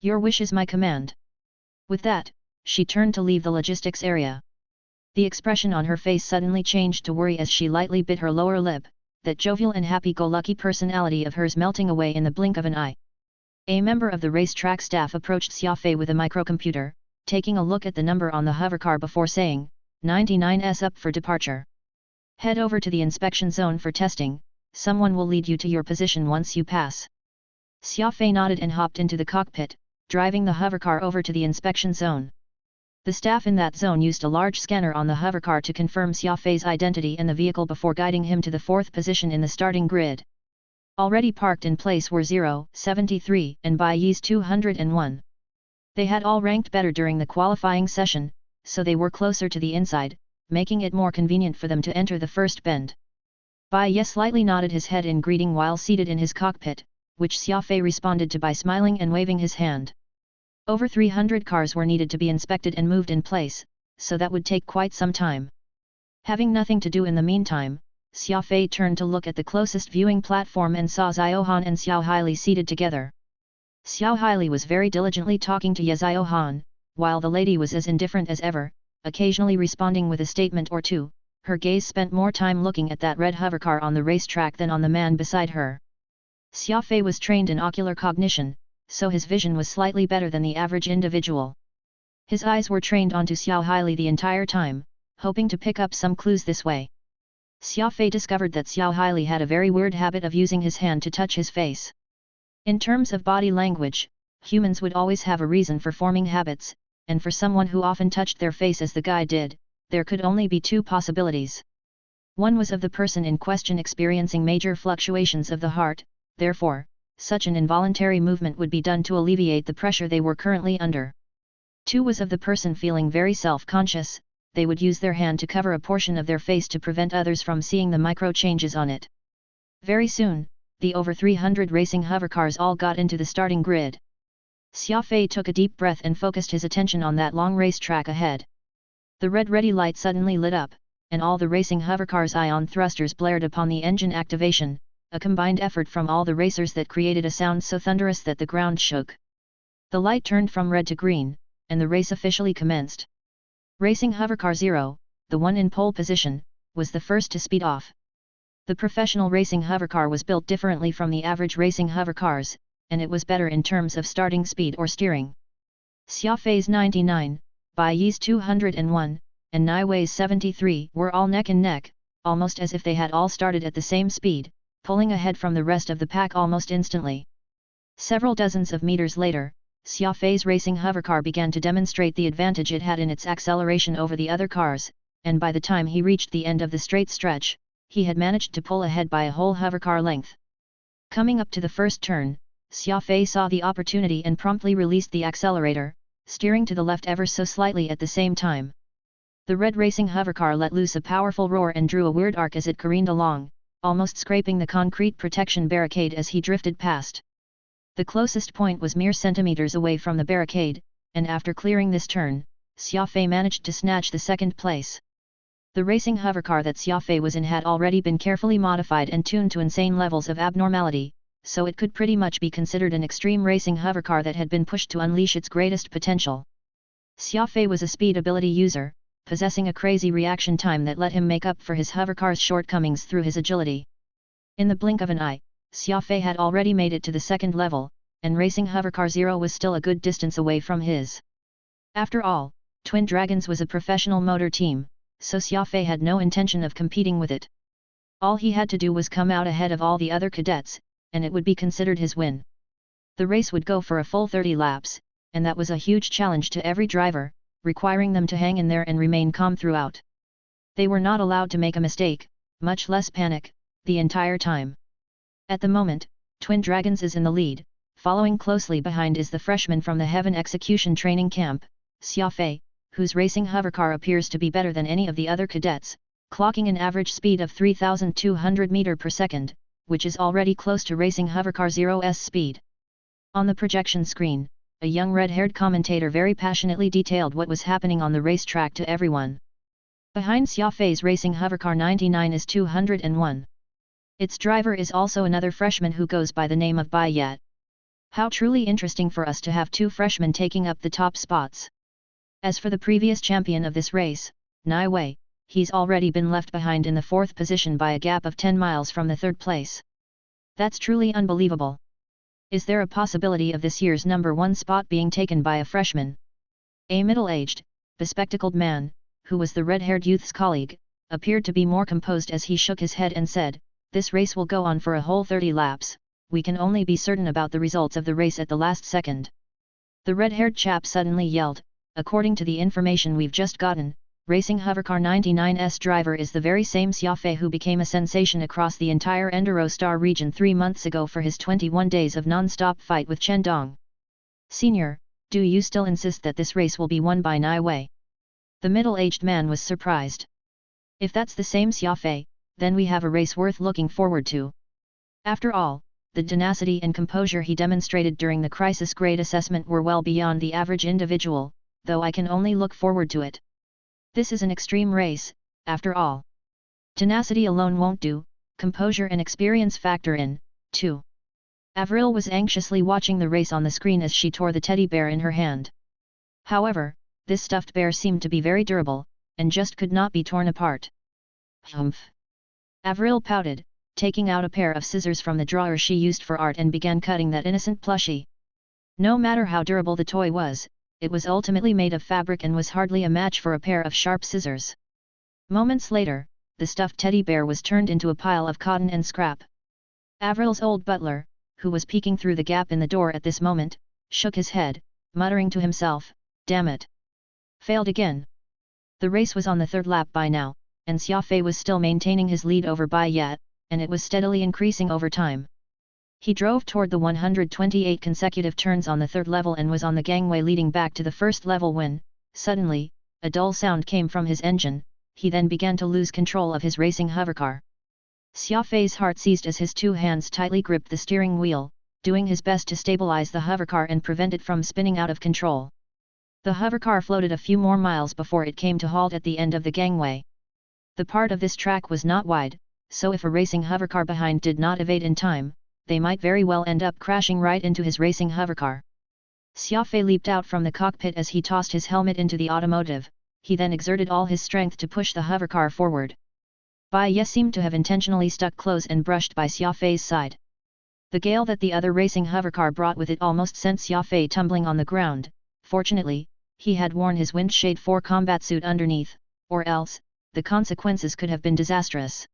Your wish is my command." With that, she turned to leave the logistics area. The expression on her face suddenly changed to worry as she lightly bit her lower lip, that jovial and happy-go-lucky personality of hers melting away in the blink of an eye. A member of the racetrack staff approached Xia Fei with a microcomputer, taking a look at the number on the hovercar before saying, 99's up for departure. Head over to the inspection zone for testing, someone will lead you to your position once you pass. Xia Fei nodded and hopped into the cockpit, driving the hovercar over to the inspection zone. The staff in that zone used a large scanner on the hovercar to confirm Xia Fei's identity and the vehicle before guiding him to the 4th position in the starting grid. Already parked in place were 0, 73 and Baiyi's 201. They had all ranked better during the qualifying session, so they were closer to the inside, making it more convenient for them to enter the first bend. Bai Ye slightly nodded his head in greeting while seated in his cockpit, which Xia Fei responded to by smiling and waving his hand. Over 300 cars were needed to be inspected and moved in place, so that would take quite some time. Having nothing to do in the meantime, Xia Fei turned to look at the closest viewing platform and saw Xiaohan and Xiao Haili seated together. Xiao Haili was very diligently talking to Ye Xiaohan, while the lady was as indifferent as ever, occasionally responding with a statement or two. Her gaze spent more time looking at that red hovercar on the racetrack than on the man beside her. Xia Fei was trained in ocular cognition, so his vision was slightly better than the average individual. His eyes were trained onto Xiao Haili the entire time, hoping to pick up some clues this way. Xia Fei discovered that Xiao Haili had a very weird habit of using his hand to touch his face. In terms of body language, humans would always have a reason for forming habits, and for someone who often touched their face as the guy did, there could only be two possibilities. One was of the person in question experiencing major fluctuations of the heart, therefore, such an involuntary movement would be done to alleviate the pressure they were currently under. Two was of the person feeling very self-conscious, they would use their hand to cover a portion of their face to prevent others from seeing the micro changes on it. Very soon, the over 300 racing hovercars all got into the starting grid. Xia Fei took a deep breath and focused his attention on that long racetrack ahead. The red ready light suddenly lit up, and all the racing hovercars' ion thrusters blared upon the engine activation, a combined effort from all the racers that created a sound so thunderous that the ground shook. The light turned from red to green, and the race officially commenced. Racing Hovercar 0, the one in pole position, was the first to speed off. The professional racing hovercar was built differently from the average racing hovercars, and it was better in terms of starting speed or steering. Xia Fei's 99, Bai Yi's 201, and Nai Wei's 73 were all neck and neck, almost as if they had all started at the same speed, pulling ahead from the rest of the pack almost instantly. Several dozens of meters later, Xia Fei's racing hovercar began to demonstrate the advantage it had in its acceleration over the other cars, and by the time he reached the end of the straight stretch, he had managed to pull ahead by a whole hovercar length. Coming up to the first turn, Xia Fei saw the opportunity and promptly released the accelerator, steering to the left ever so slightly at the same time. The red racing hovercar let loose a powerful roar and drew a weird arc as it careened along, almost scraping the concrete protection barricade as he drifted past. The closest point was mere centimeters away from the barricade, and after clearing this turn, Xia Fei managed to snatch the second place. The racing hovercar that Xia Fei was in had already been carefully modified and tuned to insane levels of abnormality, so it could pretty much be considered an extreme racing hovercar that had been pushed to unleash its greatest potential. Xia Fei was a speed ability user, possessing a crazy reaction time that let him make up for his hovercar's shortcomings through his agility. In the blink of an eye, Xia Fei had already made it to the second level, and racing hovercar 0 was still a good distance away from his. After all, Twin Dragons was a professional motor team, so Xia Fei had no intention of competing with it. All he had to do was come out ahead of all the other cadets, and it would be considered his win. The race would go for a full 30 laps, and that was a huge challenge to every driver, requiring them to hang in there and remain calm throughout. They were not allowed to make a mistake, much less panic, the entire time. At the moment, Twin Dragons is in the lead, following closely behind is the freshman from the Heaven Execution Training Camp, Xia Fei, whose racing hovercar appears to be better than any of the other cadets, clocking an average speed of 3,200 meters per second, which is already close to racing hovercar 0's speed. On the projection screen, a young red-haired commentator very passionately detailed what was happening on the racetrack to everyone. Behind Xia Fei's racing hovercar 99 is 201. Its driver is also another freshman who goes by the name of Bai Yat. How truly interesting for us to have two freshmen taking up the top spots. As for the previous champion of this race, Nai Wei, he's already been left behind in the fourth position by a gap of 10 miles from the third place. That's truly unbelievable. Is there a possibility of this year's number 1 spot being taken by a freshman? A middle-aged, bespectacled man, who was the red-haired youth's colleague, appeared to be more composed as he shook his head and said, "This race will go on for a whole 30 laps, we can only be certain about the results of the race at the last second." The red-haired chap suddenly yelled, "According to the information we've just gotten, Racing Hovercar 99's driver is the very same Xia Fei who became a sensation across the entire Enduro Star region 3 months ago for his 21 days of non-stop fight with Chen Dong. Senior, do you still insist that this race will be won by Nai Wei?" The middle-aged man was surprised. "If that's the same Xia Fei, then we have a race worth looking forward to." After all, the tenacity and composure he demonstrated during the crisis grade assessment were well beyond the average individual, though I can only look forward to it. This is an extreme race, after all. Tenacity alone won't do, composure and experience factor in, too. Avril was anxiously watching the race on the screen as she tore the teddy bear in her hand. However, this stuffed bear seemed to be very durable, and just could not be torn apart. Humph. Avril pouted, taking out a pair of scissors from the drawer she used for art and began cutting that innocent plushie. No matter how durable the toy was, it was ultimately made of fabric and was hardly a match for a pair of sharp scissors. Moments later, the stuffed teddy bear was turned into a pile of cotton and scrap. Avril's old butler, who was peeking through the gap in the door at this moment, shook his head, muttering to himself, "Damn it! Failed again." The race was on the third lap by now, and Xia Fei was still maintaining his lead over Bai Yat, and it was steadily increasing over time. He drove toward the 128 consecutive turns on the third level and was on the gangway leading back to the first level when, suddenly, a dull sound came from his engine. He then began to lose control of his racing hovercar. Xia Fei's heart seized as his two hands tightly gripped the steering wheel, doing his best to stabilize the hovercar and prevent it from spinning out of control. The hovercar floated a few more miles before it came to halt at the end of the gangway. The part of this track was not wide, so if a racing hovercar behind did not evade in time, they might very well end up crashing right into his racing hovercar. Xia Fei leaped out from the cockpit as he tossed his helmet into the automotive. He then exerted all his strength to push the hovercar forward. Bai Ye seemed to have intentionally stuck close and brushed by Xia Fei's side. The gale that the other racing hovercar brought with it almost sent Xia Fei tumbling on the ground. Fortunately, he had worn his Windshade 4 combat suit underneath, or else, the consequences could have been disastrous.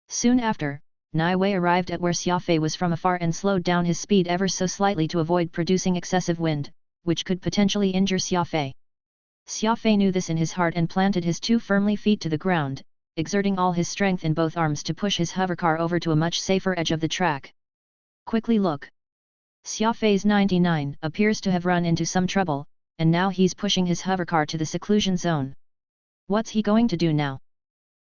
Soon after, Nai Wei arrived at where Xia Fei was from afar and slowed down his speed ever so slightly to avoid producing excessive wind, which could potentially injure Xia Fei. Xia Fei knew this in his heart and planted his 2 firmly feet to the ground, exerting all his strength in both arms to push his hovercar over to a much safer edge of the track. Quickly look. Xia Fei's 99 appears to have run into some trouble, and now he's pushing his hovercar to the seclusion zone. What's he going to do now?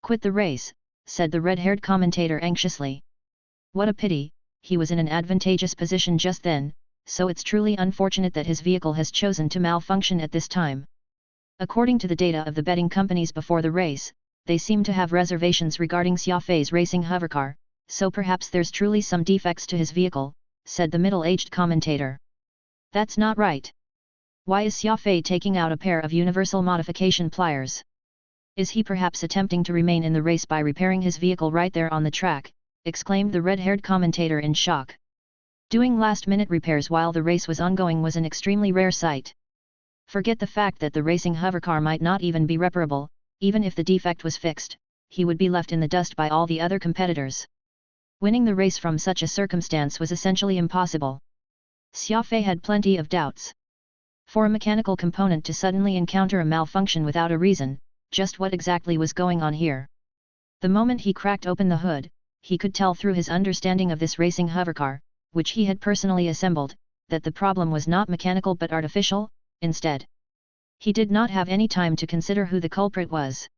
Quit the race, said the red-haired commentator anxiously. What a pity, he was in an advantageous position just then, so it's truly unfortunate that his vehicle has chosen to malfunction at this time. According to the data of the betting companies before the race, they seem to have reservations regarding Xia Fei's racing hovercar, so perhaps there's truly some defects to his vehicle, said the middle-aged commentator. That's not right. Why is Xia Fei taking out a pair of universal modification pliers? Is he perhaps attempting to remain in the race by repairing his vehicle right there on the track? Exclaimed the red-haired commentator in shock. Doing last-minute repairs while the race was ongoing was an extremely rare sight. Forget the fact that the racing hovercar might not even be reparable. Even if the defect was fixed, he would be left in the dust by all the other competitors. Winning the race from such a circumstance was essentially impossible. Xia Fei had plenty of doubts. For a mechanical component to suddenly encounter a malfunction without a reason, just what exactly was going on here? The moment he cracked open the hood, he could tell through his understanding of this racing hovercar, which he had personally assembled, that the problem was not mechanical but artificial, instead. He did not have any time to consider who the culprit was.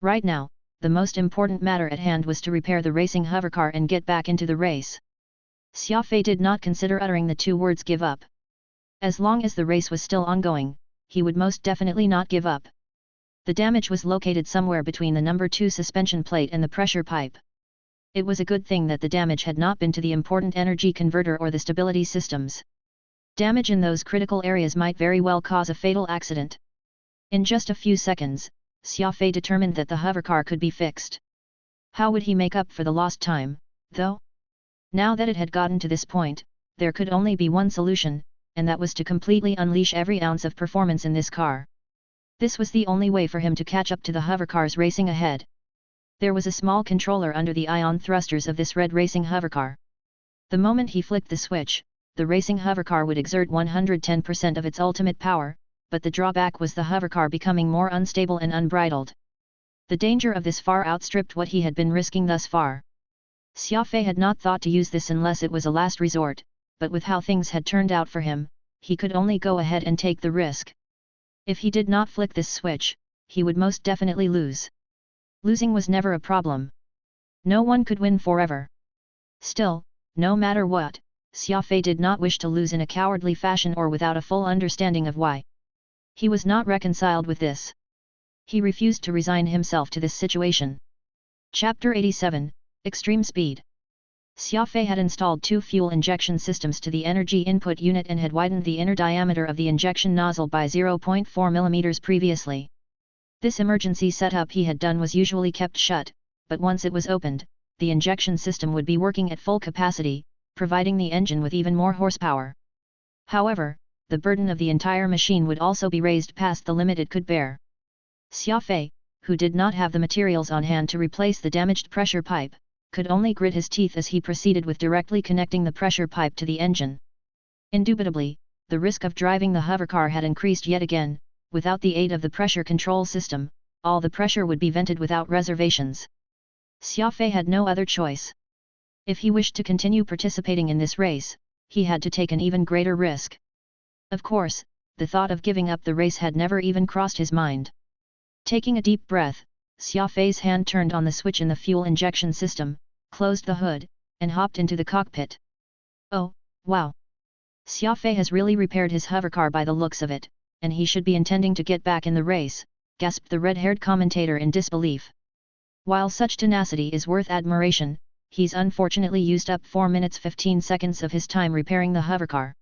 Right now, the most important matter at hand was to repair the racing hovercar and get back into the race. Xia Fei did not consider uttering the 2 words give up. As long as the race was still ongoing, he would most definitely not give up. The damage was located somewhere between the number 2 suspension plate and the pressure pipe. It was a good thing that the damage had not been to the important energy converter or the stability systems. Damage in those critical areas might very well cause a fatal accident. In just a few seconds, Xia Fei determined that the hovercar could be fixed. How would he make up for the lost time, though? Now that it had gotten to this point, there could only be one solution, and that was to completely unleash every ounce of performance in this car. This was the only way for him to catch up to the hovercars racing ahead. There was a small controller under the ion thrusters of this red racing hovercar. The moment he flicked the switch, the racing hovercar would exert 110% of its ultimate power, but the drawback was the hovercar becoming more unstable and unbridled. The danger of this far outstripped what he had been risking thus far. Xia Fei had not thought to use this unless it was a last resort, but with how things had turned out for him, he could only go ahead and take the risk. If he did not flick this switch, he would most definitely lose. Losing was never a problem. No one could win forever. Still, no matter what, Xia Fei did not wish to lose in a cowardly fashion or without a full understanding of why. He was not reconciled with this. He refused to resign himself to this situation. Chapter 87, Extreme Speed. Xia Fei had installed 2 fuel injection systems to the energy input unit and had widened the inner diameter of the injection nozzle by 0.4 mm previously. This emergency setup he had done was usually kept shut, but once it was opened, the injection system would be working at full capacity, providing the engine with even more horsepower. However, the burden of the entire machine would also be raised past the limit it could bear. Xia Fei, who did not have the materials on hand to replace the damaged pressure pipe, could only grit his teeth as he proceeded with directly connecting the pressure pipe to the engine. Indubitably, the risk of driving the hovercar had increased yet again. Without the aid of the pressure control system, all the pressure would be vented without reservations. Xia Fei had no other choice. If he wished to continue participating in this race, he had to take an even greater risk. Of course, the thought of giving up the race had never even crossed his mind. Taking a deep breath, Xia Fei's hand turned on the switch in the fuel injection system, closed the hood, and hopped into the cockpit. Oh, wow! Xia Fei has really repaired his hovercar by the looks of it, and he should be intending to get back in the race, gasped the red-haired commentator in disbelief. While such tenacity is worth admiration, he's unfortunately used up 4 minutes 15 seconds of his time repairing the hovercar.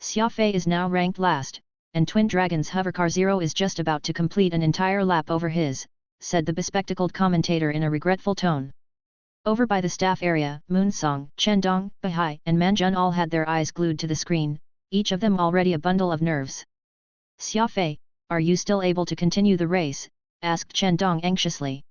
Xia Fei is now ranked last, and Twin Dragon's hovercar 0 is just about to complete an entire lap over his, said the bespectacled commentator in a regretful tone. Over by the staff area, Moonsong, Chendong, Bahai and Manjun all had their eyes glued to the screen, each of them already a bundle of nerves. Xia Fei, are you still able to continue the race? Asked Chendong anxiously.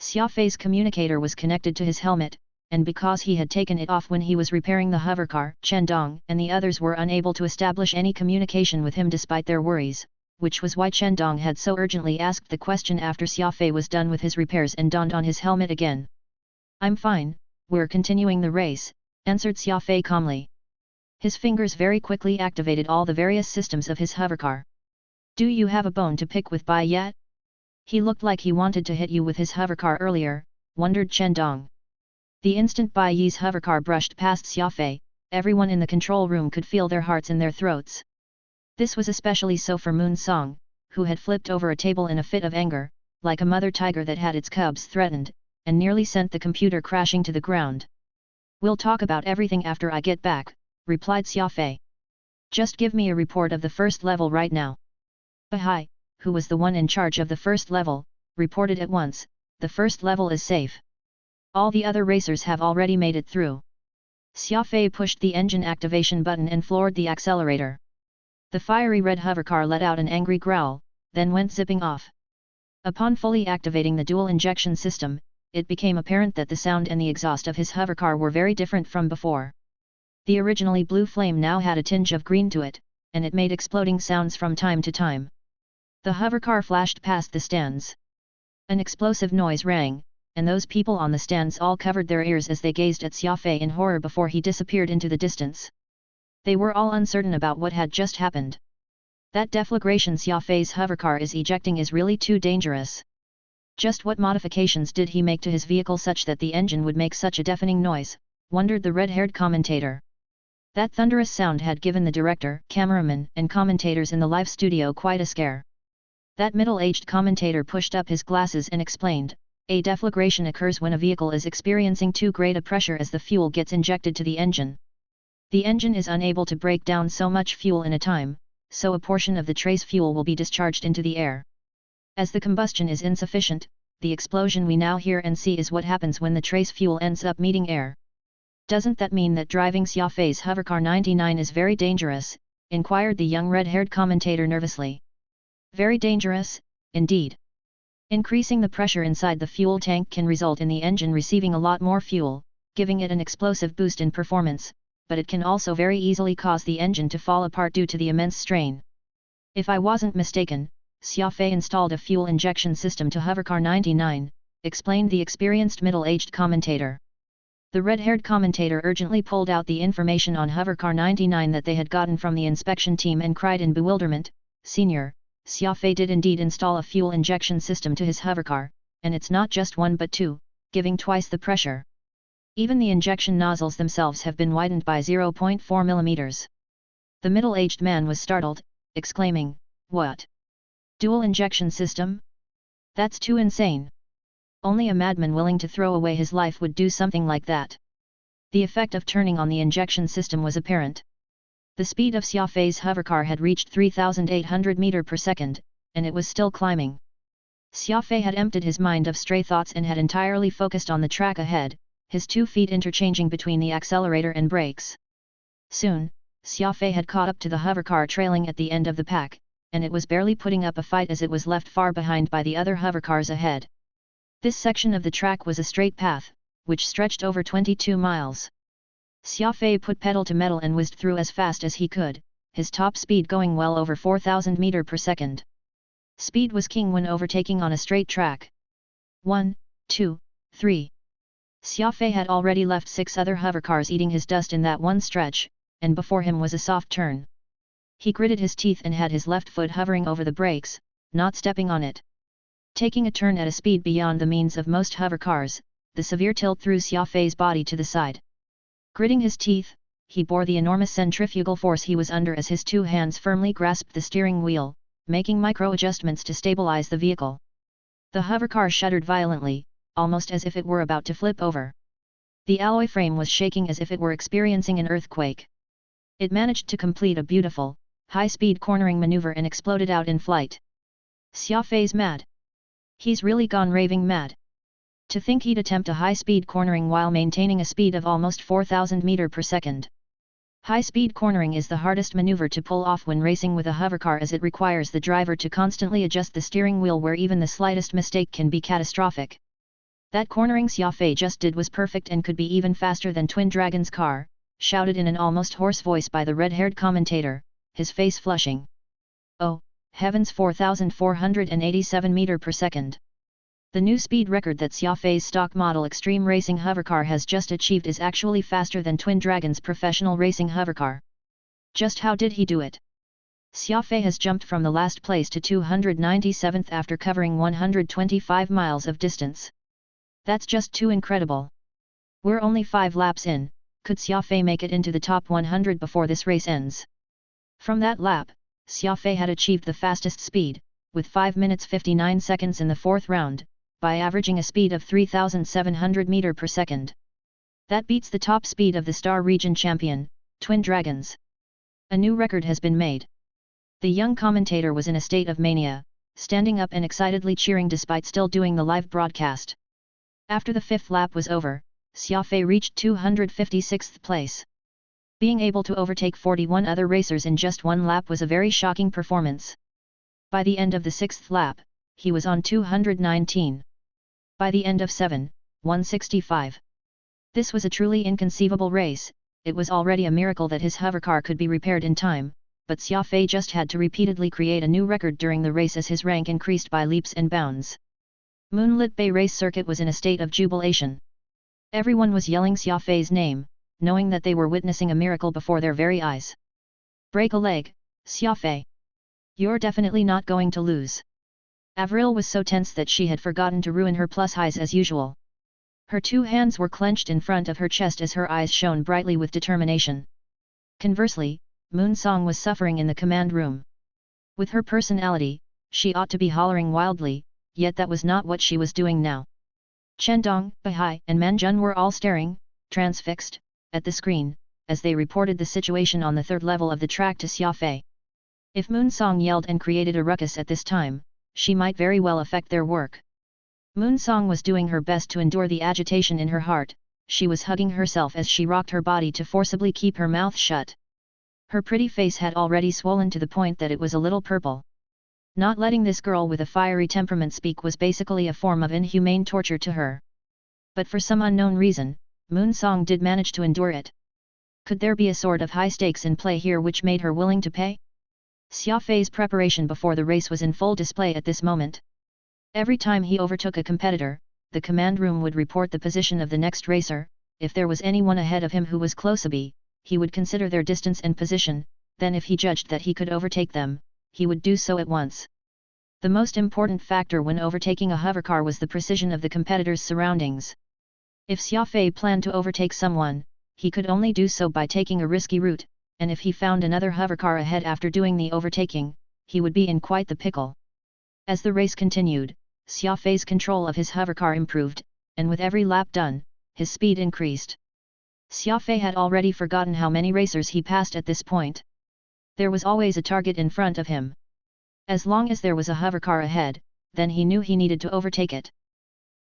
Xia Fei's communicator was connected to his helmet, and because he had taken it off when he was repairing the hovercar, Chendong and the others were unable to establish any communication with him despite their worries, which was why Chendong had so urgently asked the question after Xia Fei was done with his repairs and donned on his helmet again. I'm fine, we're continuing the race, answered Xia Fei calmly. His fingers very quickly activated all the various systems of his hovercar. Do you have a bone to pick with Bai yet? He looked like he wanted to hit you with his hovercar earlier, wondered Chendong. The instant Bai Yi's hovercar brushed past Xia Fei, everyone in the control room could feel their hearts in their throats. This was especially so for Moon Song, who had flipped over a table in a fit of anger, like a mother tiger that had its cubs threatened, and nearly sent the computer crashing to the ground. We'll talk about everything after I get back, replied Xia Fei. Just give me a report of the first level right now. Bahai, who was the one in charge of the first level, reported at once, the first level is safe. All the other racers have already made it through. Xia Fei pushed the engine activation button and floored the accelerator. The fiery red hovercar let out an angry growl, then went zipping off. Upon fully activating the dual injection system, it became apparent that the sound and the exhaust of his hovercar were very different from before. The originally blue flame now had a tinge of green to it, and it made exploding sounds from time to time. The hovercar flashed past the stands. An explosive noise rang, and those people on the stands all covered their ears as they gazed at Xia Fei in horror before he disappeared into the distance. They were all uncertain about what had just happened. That deflagration Xia Fei's hovercar is ejecting is really too dangerous. Just what modifications did he make to his vehicle such that the engine would make such a deafening noise, wondered the red-haired commentator. That thunderous sound had given the director, cameraman and commentators in the live studio quite a scare. That middle-aged commentator pushed up his glasses and explained, a deflagration occurs when a vehicle is experiencing too great a pressure as the fuel gets injected to the engine. The engine is unable to break down so much fuel in a time, so a portion of the trace fuel will be discharged into the air. As the combustion is insufficient, the explosion we now hear and see is what happens when the trace fuel ends up meeting air. Doesn't that mean that driving Xia Fei's hovercar 99 is very dangerous? Inquired the young red-haired commentator nervously. Very dangerous, indeed. Increasing the pressure inside the fuel tank can result in the engine receiving a lot more fuel, giving it an explosive boost in performance, but it can also very easily cause the engine to fall apart due to the immense strain. If I wasn't mistaken, Xia Fei installed a fuel injection system to hovercar 99, explained the experienced middle-aged commentator. The red-haired commentator urgently pulled out the information on hovercar 99 that they had gotten from the inspection team and cried in bewilderment, "Senior, Xia Fei did indeed install a fuel injection system to his hovercar, and it's not just one but two, giving twice the pressure. Even the injection nozzles themselves have been widened by 0.4 mm." The middle-aged man was startled, exclaiming, "What? Dual injection system? That's too insane. Only a madman willing to throw away his life would do something like that." The effect of turning on the injection system was apparent. The speed of Xia Fei's hovercar had reached 3,800 m/s, and it was still climbing. Xia Fei had emptied his mind of stray thoughts and had entirely focused on the track ahead, his 2 feet interchanging between the accelerator and brakes. Soon, Xia Fei had caught up to the hovercar trailing at the end of the pack, and it was barely putting up a fight as it was left far behind by the other hovercars ahead. This section of the track was a straight path, which stretched over 22 miles. Xia Fei put pedal to metal and whizzed through as fast as he could, his top speed going well over 4,000 meters per second. Speed was king when overtaking on a straight track. 1, 2, 3. Xia Fei had already left 6 other hovercars eating his dust in that one stretch, and before him was a soft turn. He gritted his teeth and had his left foot hovering over the brakes, not stepping on it. Taking a turn at a speed beyond the means of most hovercars, the severe tilt threw Xia Fei's body to the side. Gritting his teeth, he bore the enormous centrifugal force he was under as his 2 hands firmly grasped the steering wheel, making micro-adjustments to stabilize the vehicle. The hovercar shuddered violently, almost as if it were about to flip over. The alloy frame was shaking as if it were experiencing an earthquake. It managed to complete a beautiful, high-speed cornering maneuver and exploded out in flight. Xia Fei's mad. He's really gone raving mad. To think he'd attempt a high-speed cornering while maintaining a speed of almost 4,000 meters per second. High-speed cornering is the hardest maneuver to pull off when racing with a hovercar as it requires the driver to constantly adjust the steering wheel where even the slightest mistake can be catastrophic. That cornering Xia Fei just did was perfect and could be even faster than Twin Dragon's car, shouted in an almost hoarse voice by the red-haired commentator, his face flushing. Oh, heavens, 4,487 meters per second. The new speed record that Xia Fei's stock model extreme racing hovercar has just achieved is actually faster than Twin Dragon's professional racing hovercar. Just how did he do it? Xia Fei has jumped from the last place to 297th after covering 125 miles of distance. That's just too incredible. We're only 5 laps in, could Xia Fei make it into the top 100 before this race ends? From that lap, Xia Fei had achieved the fastest speed, with 5 minutes 59 seconds in the 4th round, by averaging a speed of 3,700 meters per second. That beats the top speed of the Star Region champion, Twin Dragons. A new record has been made. The young commentator was in a state of mania, standing up and excitedly cheering despite still doing the live broadcast. After the 5th lap was over, Xia Fei reached 256th place. Being able to overtake 41 other racers in just 1 lap was a very shocking performance. By the end of the 6th lap, he was on 219. By the end of 7, 165. This was a truly inconceivable race. It was already a miracle that his hovercar could be repaired in time, but Xia Fei just had to repeatedly create a new record during the race as his rank increased by leaps and bounds. Moonlit Bay race circuit was in a state of jubilation. Everyone was yelling Xia Fei's name, knowing that they were witnessing a miracle before their very eyes. Break a leg, Xia Fei. You're definitely not going to lose. Avril was so tense that she had forgotten to ruin her plus highs as usual. Her 2 hands were clenched in front of her chest as her eyes shone brightly with determination. Conversely, Moon Song was suffering in the command room. With her personality, she ought to be hollering wildly, yet that was not what she was doing now. Chen Dong, Bahai and Manjun were all staring, transfixed, at the screen, as they reported the situation on the 3rd level of the track to Xia Fei. If Moon Song yelled and created a ruckus at this time, she might very well affect their work. Moon Song was doing her best to endure the agitation in her heart. She was hugging herself as she rocked her body to forcibly keep her mouth shut. Her pretty face had already swollen to the point that it was a little purple. Not letting this girl with a fiery temperament speak was basically a form of inhumane torture to her. But for some unknown reason, Moon Song did manage to endure it. Could there be a sort of high stakes in play here which made her willing to pay? Xia Fei's preparation before the race was in full display at this moment. Every time he overtook a competitor, the command room would report the position of the next racer. If there was anyone ahead of him who was close-by, he would consider their distance and position, then if he judged that he could overtake them, he would do so at once. The most important factor when overtaking a hovercar was the precision of the competitor's surroundings. If Xia Fei planned to overtake someone, he could only do so by taking a risky route, and if he found another hovercar ahead after doing the overtaking, he would be in quite the pickle. As the race continued, Xia Fei's control of his hovercar improved, and with every lap done, his speed increased. Xia Fei had already forgotten how many racers he passed at this point. There was always a target in front of him. As long as there was a hovercar ahead, then he knew he needed to overtake it.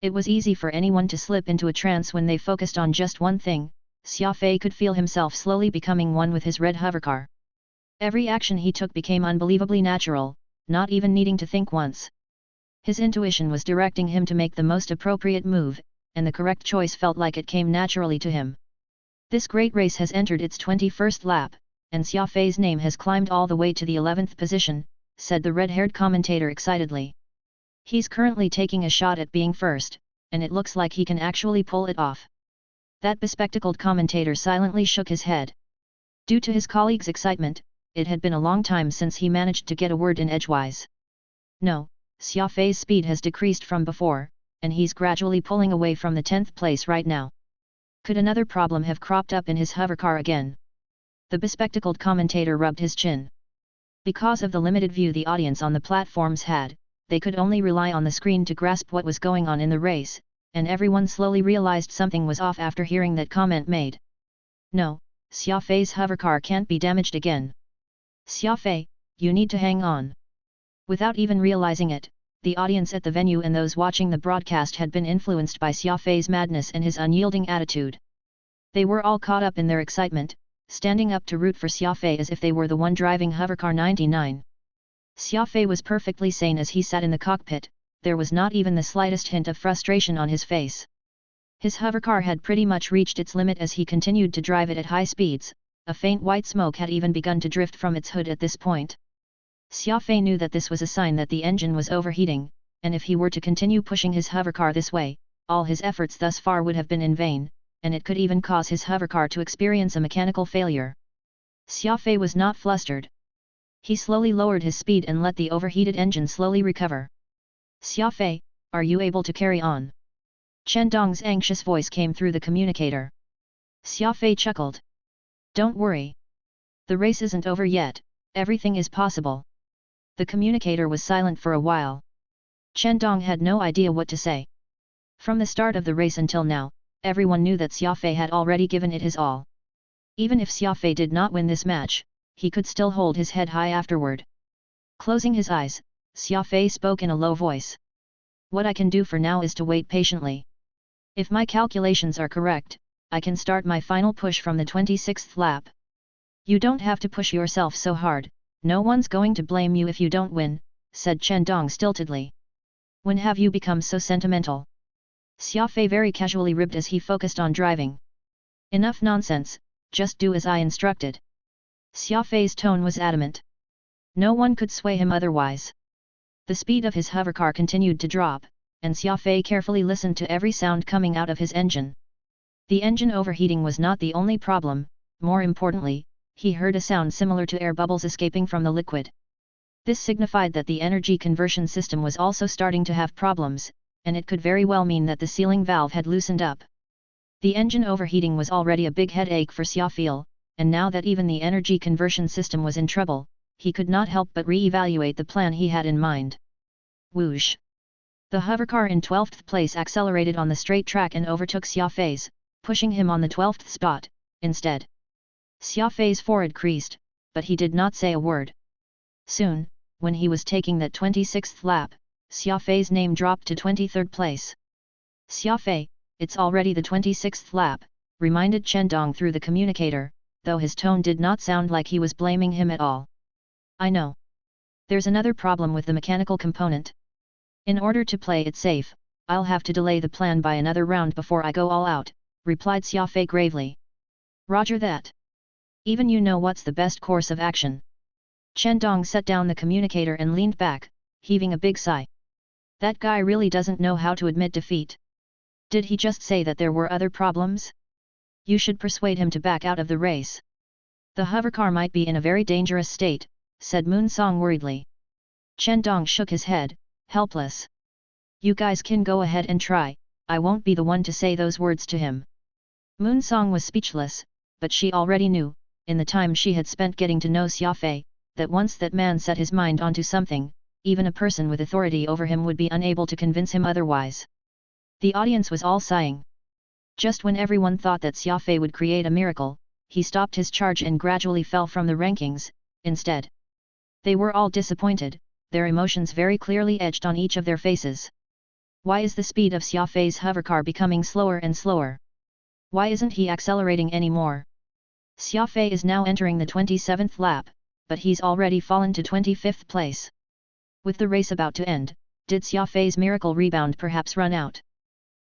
It was easy for anyone to slip into a trance when they focused on just one thing. Xia Fei could feel himself slowly becoming one with his red hovercar. Every action he took became unbelievably natural, not even needing to think once. His intuition was directing him to make the most appropriate move, and the correct choice felt like it came naturally to him. This great race has entered its 21st lap, and Xia Fei's name has climbed all the way to the 11th position, said the red-haired commentator excitedly. He's currently taking a shot at being first, and it looks like he can actually pull it off. That bespectacled commentator silently shook his head. Due to his colleague's excitement, it had been a long time since he managed to get a word in edgewise. No, Xia Fei's speed has decreased from before, and he's gradually pulling away from the 10th place right now. Could another problem have cropped up in his hovercar again? The bespectacled commentator rubbed his chin. Because of the limited view the audience on the platforms had, they could only rely on the screen to grasp what was going on in the race, and everyone slowly realized something was off after hearing that comment made. No, Xia Fei's hovercar can't be damaged again. Xia Fei, you need to hang on. Without even realizing it, the audience at the venue and those watching the broadcast had been influenced by Xia Fei's madness and his unyielding attitude. They were all caught up in their excitement, standing up to root for Xia Fei as if they were the one driving hovercar 99. Xia Fei was perfectly sane as he sat in the cockpit. There was not even the slightest hint of frustration on his face. His hovercar had pretty much reached its limit as he continued to drive it at high speeds. A faint white smoke had even begun to drift from its hood at this point. Xia Fei knew that this was a sign that the engine was overheating, and if he were to continue pushing his hovercar this way, all his efforts thus far would have been in vain, and it could even cause his hovercar to experience a mechanical failure. Xia Fei was not flustered. He slowly lowered his speed and let the overheated engine slowly recover. Xia Fei, are you able to carry on? Chen Dong's anxious voice came through the communicator. Xia Fei chuckled. Don't worry. The race isn't over yet, everything is possible. The communicator was silent for a while. Chen Dong had no idea what to say. From the start of the race until now, everyone knew that Xia Fei had already given it his all. Even if Xia Fei did not win this match, he could still hold his head high afterward. Closing his eyes, Xia Fei spoke in a low voice. What I can do for now is to wait patiently. If my calculations are correct, I can start my final push from the 26th lap. You don't have to push yourself so hard, no one's going to blame you if you don't win, said Chen Dong stiltedly. When have you become so sentimental? Xia Fei very casually ribbed as he focused on driving. Enough nonsense, just do as I instructed. Xia Fei's tone was adamant. No one could sway him otherwise. The speed of his hovercar continued to drop, and Xia Fei carefully listened to every sound coming out of his engine. The engine overheating was not the only problem, more importantly, he heard a sound similar to air bubbles escaping from the liquid. This signified that the energy conversion system was also starting to have problems, and it could very well mean that the sealing valve had loosened up. The engine overheating was already a big headache for Xia Fei, and now that even the energy conversion system was in trouble, he could not help but re-evaluate the plan he had in mind. Whoosh! The hovercar in 12th place accelerated on the straight track and overtook Xia Fei's, pushing him on the 12th spot, instead. Xia Fei's forehead creased, but he did not say a word. Soon, when he was taking that 26th lap, Xia Fei's name dropped to 23rd place. Xia Fei, it's already the 26th lap, reminded Chen Dong through the communicator, though his tone did not sound like he was blaming him at all. I know. There's another problem with the mechanical component. In order to play it safe, I'll have to delay the plan by another round before I go all out, replied Xia Fei gravely. Roger that. Even you know what's the best course of action. Chen Dong set down the communicator and leaned back, heaving a big sigh. That guy really doesn't know how to admit defeat. Did he just say that there were other problems? You should persuade him to back out of the race. The hovercar might be in a very dangerous state, said Moon Song worriedly. Chen Dong shook his head, helpless. You guys can go ahead and try, I won't be the one to say those words to him. Moon Song was speechless, but she already knew, in the time she had spent getting to know Xia Fei, that once that man set his mind onto something, even a person with authority over him would be unable to convince him otherwise. The audience was all sighing. Just when everyone thought that Xia Fei would create a miracle, he stopped his charge and gradually fell from the rankings, instead. They were all disappointed, their emotions very clearly etched on each of their faces. Why is the speed of Xia Fei's hovercar becoming slower and slower? Why isn't he accelerating anymore? Xia Fei is now entering the 27th lap, but he's already fallen to 25th place. With the race about to end, did Xia Fei's miracle rebound perhaps run out?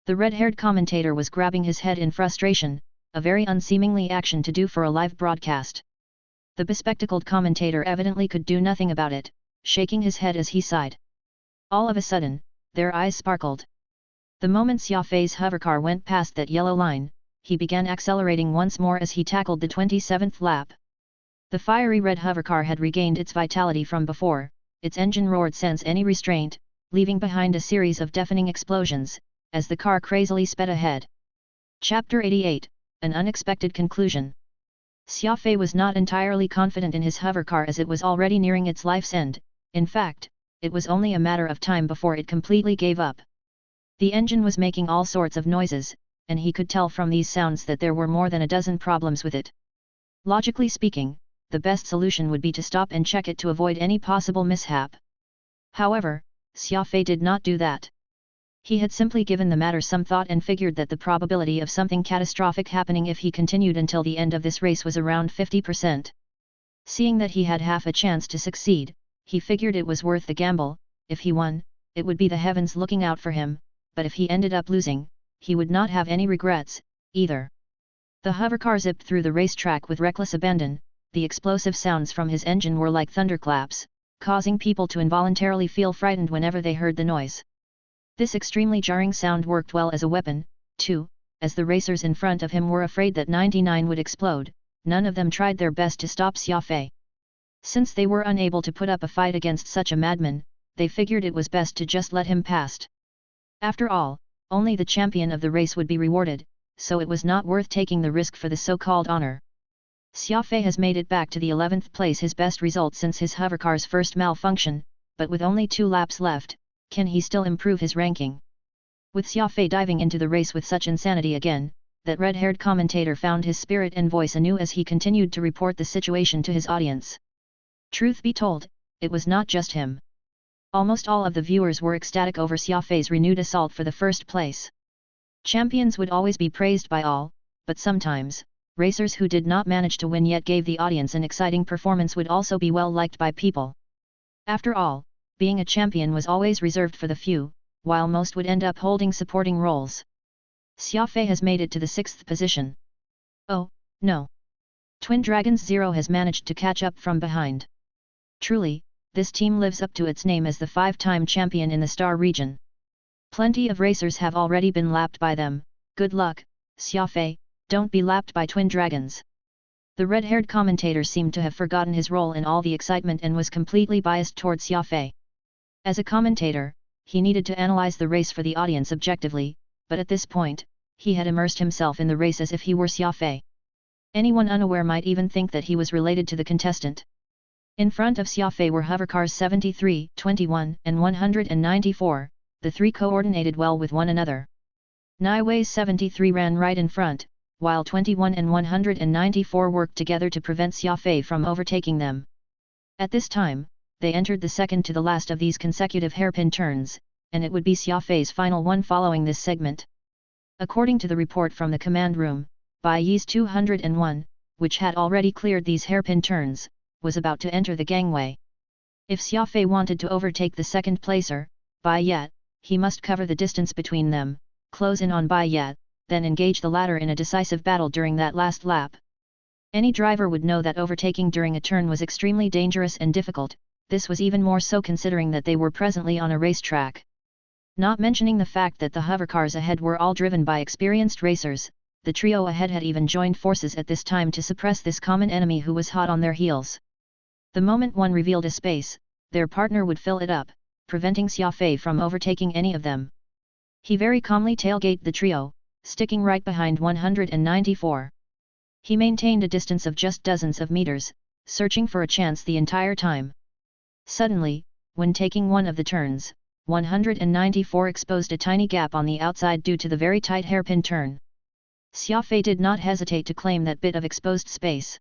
The red-haired commentator was grabbing his head in frustration, a very unseemly action to do for a live broadcast. The bespectacled commentator evidently could do nothing about it, shaking his head as he sighed. All of a sudden, their eyes sparkled. The moment Xia Fei's hovercar went past that yellow line, he began accelerating once more as he tackled the 27th lap. The fiery red hovercar had regained its vitality from before, its engine roared sense any restraint, leaving behind a series of deafening explosions, as the car crazily sped ahead. Chapter 88, An Unexpected Conclusion. Xia Fei was not entirely confident in his hovercar as it was already nearing its life's end. In fact, it was only a matter of time before it completely gave up. The engine was making all sorts of noises, and he could tell from these sounds that there were more than a dozen problems with it. Logically speaking, the best solution would be to stop and check it to avoid any possible mishap. However, Xia Fei did not do that. He had simply given the matter some thought and figured that the probability of something catastrophic happening if he continued until the end of this race was around 50%. Seeing that he had half a chance to succeed, he figured it was worth the gamble. If he won, it would be the heavens looking out for him, but if he ended up losing, he would not have any regrets, either. The hovercar zipped through the racetrack with reckless abandon. The explosive sounds from his engine were like thunderclaps, causing people to involuntarily feel frightened whenever they heard the noise. This extremely jarring sound worked well as a weapon, too, as the racers in front of him were afraid that 99 would explode. None of them tried their best to stop Xia Fei. Since they were unable to put up a fight against such a madman, they figured it was best to just let him pass. After all, only the champion of the race would be rewarded, so it was not worth taking the risk for the so-called honor. Xia Fei has made it back to the 11th place, his best result since his hovercar's first malfunction, but with only 2 laps left, can he still improve his ranking? With Xia Fei diving into the race with such insanity again, that red-haired commentator found his spirit and voice anew as he continued to report the situation to his audience. Truth be told, it was not just him. Almost all of the viewers were ecstatic over Xia Fei's renewed assault for the first place. Champions would always be praised by all, but sometimes, racers who did not manage to win yet gave the audience an exciting performance would also be well liked by people. After all, being a champion was always reserved for the few, while most would end up holding supporting roles. Xia Fei has made it to the 6th position. Oh, no. Twin Dragons Zero has managed to catch up from behind. Truly, this team lives up to its name as the 5-time champion in the Star region. Plenty of racers have already been lapped by them. Good luck, Xia Fei, don't be lapped by Twin Dragons. The red-haired commentator seemed to have forgotten his role in all the excitement and was completely biased towards Xia Fei. As a commentator, he needed to analyze the race for the audience objectively, but at this point, he had immersed himself in the race as if he were Xia Fei. Anyone unaware might even think that he was related to the contestant. In front of Xia Fei were hovercars 73, 21, and 194, the 3 coordinated well with one another. Niwei's 73 ran right in front, while 21 and 194 worked together to prevent Xia Fei from overtaking them. At this time, they entered the second to the last of these consecutive hairpin turns, and it would be Xia Fei's final one following this segment. According to the report from the command room, Bai Yi's 201, which had already cleared these hairpin turns, was about to enter the gangway. If Xia Fei wanted to overtake the second placer, Bai Yat, he must cover the distance between them, close in on Bai Yat, then engage the latter in a decisive battle during that last lap. Any driver would know that overtaking during a turn was extremely dangerous and difficult. This was even more so considering that they were presently on a racetrack. Not mentioning the fact that the hovercars ahead were all driven by experienced racers, the trio ahead had even joined forces at this time to suppress this common enemy who was hot on their heels. The moment one revealed a space, their partner would fill it up, preventing Xia Fei from overtaking any of them. He very calmly tailgated the trio, sticking right behind 194. He maintained a distance of just dozens of meters, searching for a chance the entire time. Suddenly, when taking one of the turns, 194 exposed a tiny gap on the outside due to the very tight hairpin turn. Xia Fei did not hesitate to claim that bit of exposed space.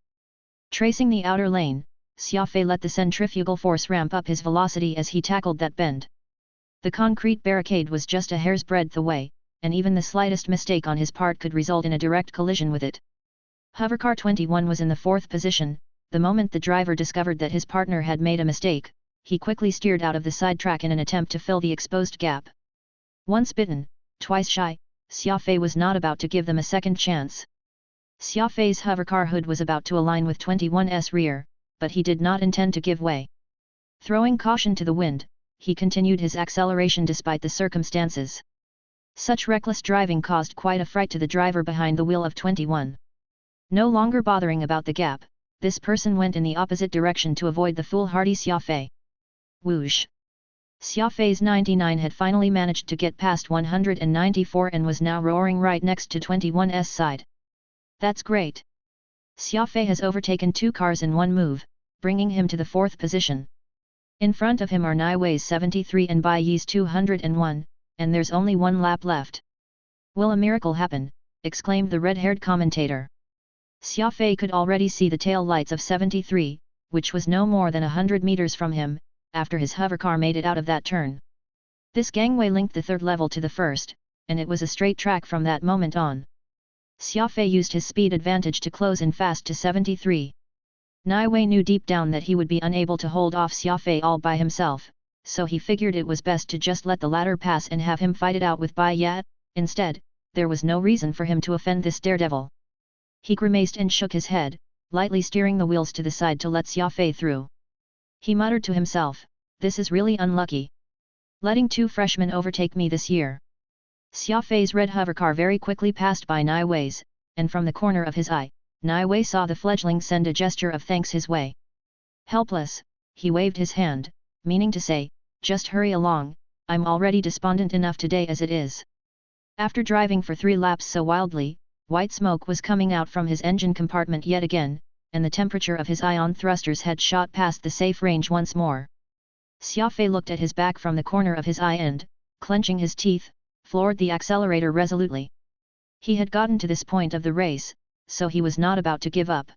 Tracing the outer lane, Xia Fei let the centrifugal force ramp up his velocity as he tackled that bend. The concrete barricade was just a hair's breadth away, and even the slightest mistake on his part could result in a direct collision with it. Hovercar 21 was in the 4th position. The moment the driver discovered that his partner had made a mistake, he quickly steered out of the sidetrack in an attempt to fill the exposed gap. Once bitten, twice shy, Xia Fei was not about to give them a second chance. Xia Fei's hovercar hood was about to align with 21's rear, but he did not intend to give way. Throwing caution to the wind, he continued his acceleration despite the circumstances. Such reckless driving caused quite a fright to the driver behind the wheel of 21. No longer bothering about the gap, this person went in the opposite direction to avoid the foolhardy Xia Fei. Whoosh! Xia Fei's 99 had finally managed to get past 194 and was now roaring right next to 21's side. That's great! Xia Fei has overtaken 2 cars in one move, bringing him to the 4th position. In front of him are Niwei's 73 and Bai Yi's 201, and there's only 1 lap left. Will a miracle happen? Exclaimed the red-haired commentator. Xia Fei could already see the tail lights of 73, which was no more than 100 meters from him, after his hovercar made it out of that turn. This gangway linked the 3rd level to the 1st, and it was a straight track from that moment on. Xia Fei used his speed advantage to close in fast to 73. Niwei knew deep down that he would be unable to hold off Xia Fei all by himself, so he figured it was best to just let the latter pass and have him fight it out with Bai Yi. Instead, there was no reason for him to offend this daredevil. He grimaced and shook his head, lightly steering the wheels to the side to let Xia Fei through. He muttered to himself, "This is really unlucky. Letting 2 freshmen overtake me this year." Xia Fei's red hovercar very quickly passed by Niwei's, and from the corner of his eye, Niwei saw the fledgling send a gesture of thanks his way. Helpless, he waved his hand, meaning to say, "Just hurry along, I'm already despondent enough today as it is." After driving for 3 laps so wildly, white smoke was coming out from his engine compartment yet again, and the temperature of his ion thrusters had shot past the safe range once more. Xia Fei looked at his back from the corner of his eye and, clenching his teeth, floored the accelerator resolutely. He had gotten to this point of the race, so he was not about to give up.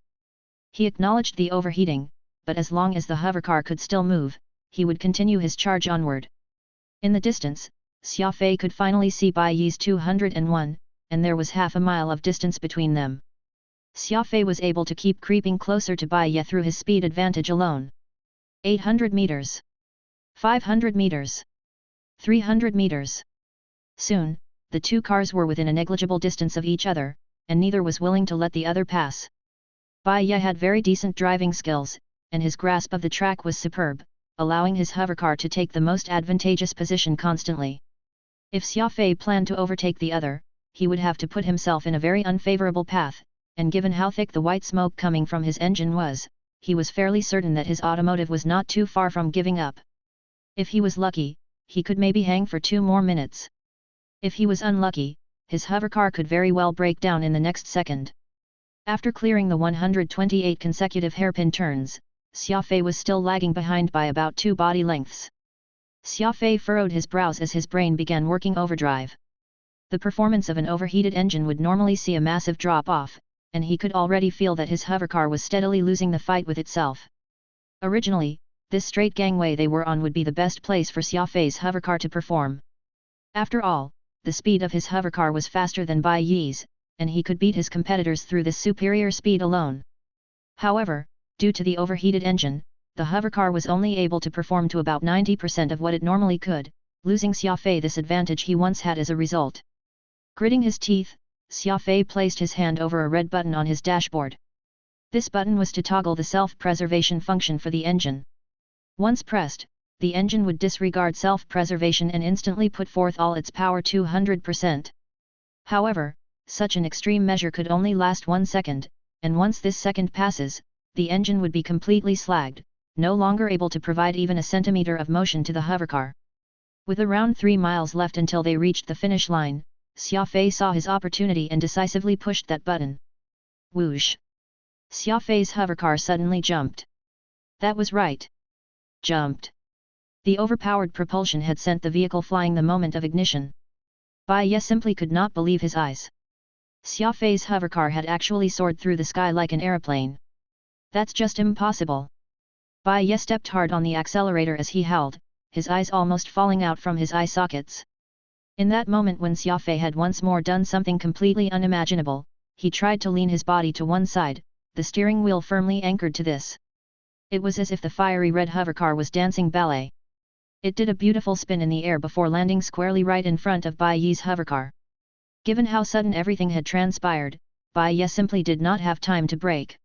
He acknowledged the overheating, but as long as the hovercar could still move, he would continue his charge onward. In the distance, Xia Fei could finally see Bai Yi's 201, and there was half a mile of distance between them. Xia Fei was able to keep creeping closer to Bai Yi through his speed advantage alone. 800 meters. 500 meters. 300 meters. Soon, the 2 cars were within a negligible distance of each other, and neither was willing to let the other pass. Bai Yi had very decent driving skills, and his grasp of the track was superb, allowing his hovercar to take the most advantageous position constantly. If Xia Fei planned to overtake the other, he would have to put himself in a very unfavorable path, and given how thick the white smoke coming from his engine was, he was fairly certain that his automotive was not too far from giving up. If he was lucky, he could maybe hang for 2 more minutes. If he was unlucky, his hovercar could very well break down in the next second. After clearing the 128 consecutive hairpin turns, Xia Fei was still lagging behind by about 2 body lengths. Xia Fei furrowed his brows as his brain began working overdrive. The performance of an overheated engine would normally see a massive drop-off, and he could already feel that his hovercar was steadily losing the fight with itself. Originally, this straight gangway they were on would be the best place for Xia Fei's hovercar to perform. After all, the speed of his hovercar was faster than Bai Yi's, and he could beat his competitors through this superior speed alone. However, due to the overheated engine, the hovercar was only able to perform to about 90% of what it normally could, losing Xia Fei this advantage he once had as a result. Gritting his teeth, Xia Fei placed his hand over a red button on his dashboard. This button was to toggle the self-preservation function for the engine. Once pressed, the engine would disregard self-preservation and instantly put forth all its power 200%. However, such an extreme measure could only last 1 second, and once this second passes, the engine would be completely slagged, no longer able to provide even a centimeter of motion to the hovercar. With around 3 miles left until they reached the finish line, Xia Fei saw his opportunity and decisively pushed that button. Whoosh! Xia Fei's hovercar suddenly jumped. That was right. Jumped. The overpowered propulsion had sent the vehicle flying the moment of ignition. Bai Yi simply could not believe his eyes. Xia Fei's hovercar had actually soared through the sky like an aeroplane. That's just impossible. Bai Ye stepped hard on the accelerator as he howled, his eyes almost falling out from his eye sockets. In that moment when Xia Fei had once more done something completely unimaginable, he tried to lean his body to one side, the steering wheel firmly anchored to this. It was as if the fiery red hovercar was dancing ballet. It did a beautiful spin in the air before landing squarely right in front of Bai Ye's hovercar. Given how sudden everything had transpired, Bai Ye simply did not have time to brake.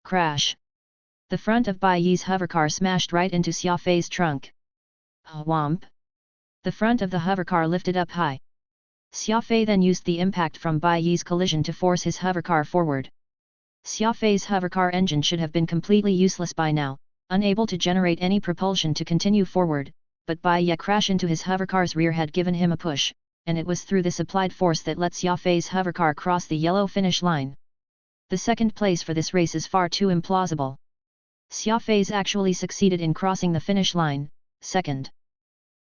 Crash! The front of Bai Ye's hovercar smashed right into Xia Fei's trunk. Whomp! The front of the hovercar lifted up high. Xia Fei then used the impact from Bai Ye's collision to force his hovercar forward. Xia Fei's hovercar engine should have been completely useless by now, unable to generate any propulsion to continue forward, but Bai Ye crash into his hovercar's rear had given him a push, and it was through this applied force that let Xia Fei's hovercar cross the yellow finish line. The second place for this race is far too implausible. Xia Fei's actually succeeded in crossing the finish line, second.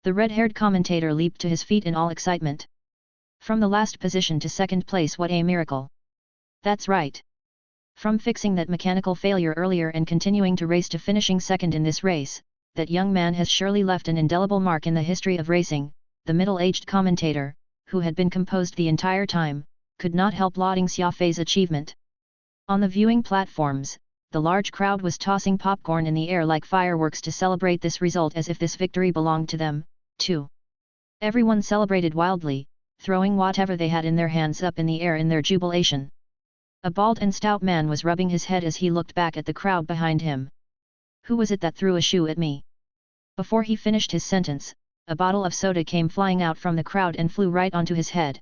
The red-haired commentator leaped to his feet in all excitement. From the last position to second place, what a miracle! That's right. From fixing that mechanical failure earlier and continuing to race to finishing second in this race, that young man has surely left an indelible mark in the history of racing. The middle-aged commentator, who had been composed the entire time, could not help lauding Xia Fei's achievement. On the viewing platforms, the large crowd was tossing popcorn in the air like fireworks to celebrate this result as if this victory belonged to them, too. Everyone celebrated wildly, throwing whatever they had in their hands up in the air in their jubilation. A bald and stout man was rubbing his head as he looked back at the crowd behind him. Who was it that threw a shoe at me? Before he finished his sentence, a bottle of soda came flying out from the crowd and flew right onto his head.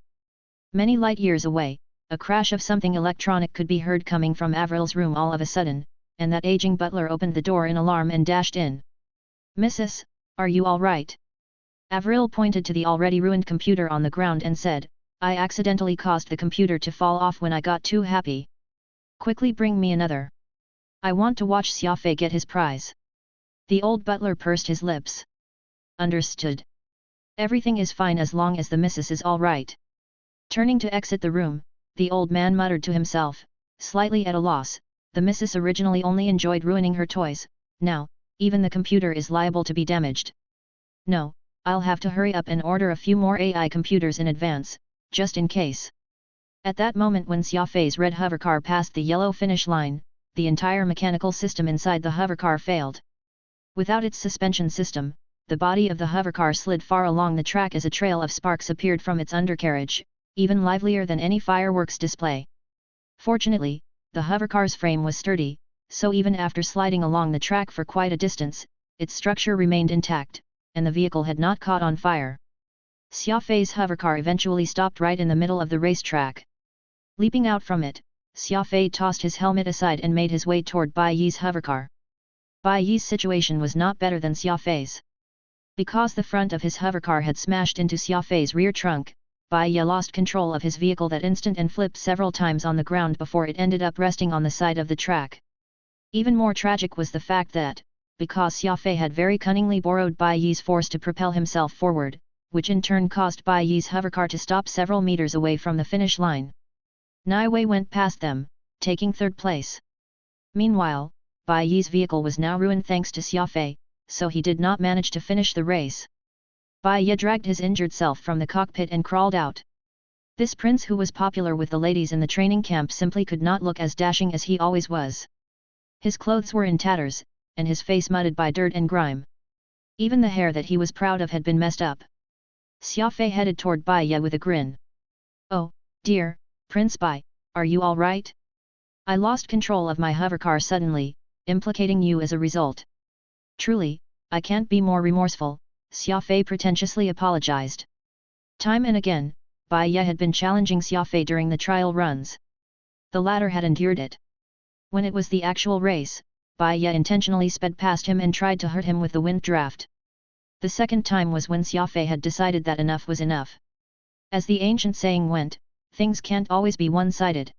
Many light years away, a crash of something electronic could be heard coming from Avril's room all of a sudden, and that aging butler opened the door in alarm and dashed in. "Mrs., are you all right?" Avril pointed to the already ruined computer on the ground and said, "I accidentally caused the computer to fall off when I got too happy. Quickly bring me another. I want to watch Xia Fei get his prize." The old butler pursed his lips. "Understood. Everything is fine as long as the missus is all right." Turning to exit the room, the old man muttered to himself, slightly at a loss, the missus originally only enjoyed ruining her toys, now, even the computer is liable to be damaged. No, I'll have to hurry up and order a few more AI computers in advance, just in case. At that moment when Xia Fei's red hovercar passed the yellow finish line, the entire mechanical system inside the hovercar failed. Without its suspension system, the body of the hovercar slid far along the track as a trail of sparks appeared from its undercarriage, even livelier than any fireworks display. Fortunately, the hovercar's frame was sturdy, so even after sliding along the track for quite a distance, its structure remained intact, and the vehicle had not caught on fire. Xia Fei's hovercar eventually stopped right in the middle of the racetrack. Leaping out from it, Xia Fei tossed his helmet aside and made his way toward Bai Ye's hovercar. Bai Ye's situation was not better than Xia Fei's. Because the front of his hovercar had smashed into Xia Fei's rear trunk, Bai Ye lost control of his vehicle that instant and flipped several times on the ground before it ended up resting on the side of the track. Even more tragic was the fact that, because Xia Fei had very cunningly borrowed Bai Ye's force to propel himself forward, which in turn caused Bai Ye's hovercar to stop several meters away from the finish line. Nai Wei went past them, taking third place. Meanwhile, Bai Ye's vehicle was now ruined thanks to Xia Fei, so he did not manage to finish the race. Bai Ye dragged his injured self from the cockpit and crawled out. This prince who was popular with the ladies in the training camp simply could not look as dashing as he always was. His clothes were in tatters, and his face mudded by dirt and grime. Even the hair that he was proud of had been messed up. Xia Fei headed toward Bai Ye with a grin. "Oh, dear, Prince Bai, are you all right? I lost control of my hovercar suddenly, implicating you as a result. Truly, I can't be more remorseful," Xia Fei pretentiously apologized. Time and again, Bai Ye had been challenging Xia Fei during the trial runs. The latter had endured it. When it was the actual race, Bai Ye intentionally sped past him and tried to hurt him with the wind draft. The second time was when Xia Fei had decided that enough was enough. As the ancient saying went, things can't always be one-sided.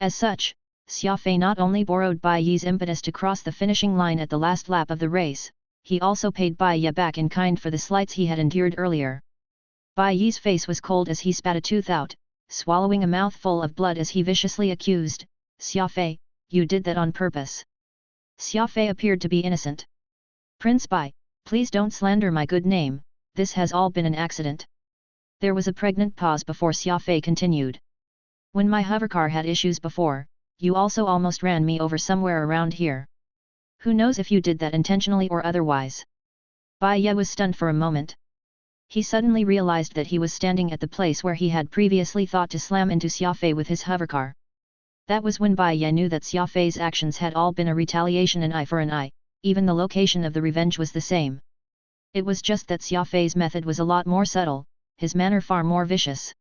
As such, Xia Fei not only borrowed Bai Ye's impetus to cross the finishing line at the last lap of the race, he also paid Bai Ye back in kind for the slights he had endured earlier. Bai Ye's face was cold as he spat a tooth out, swallowing a mouthful of blood as he viciously accused, "Xia Fei, you did that on purpose. Xia Fei appeared to be innocent. Prince Bai, please don't slander my good name, this has all been an accident. There was a pregnant pause before Xia Fei continued. When my hovercar had issues before, you also almost ran me over somewhere around here. Who knows if you did that intentionally or otherwise? Bai Ye was stunned for a moment. He suddenly realized that he was standing at the place where he had previously thought to slam into Xia Fei with his hovercar. That was when Bai Ye knew that Xia Fei's actions had all been a retaliation, an eye for an eye, even the location of the revenge was the same. It was just that Xia Fei's method was a lot more subtle, his manner far more vicious.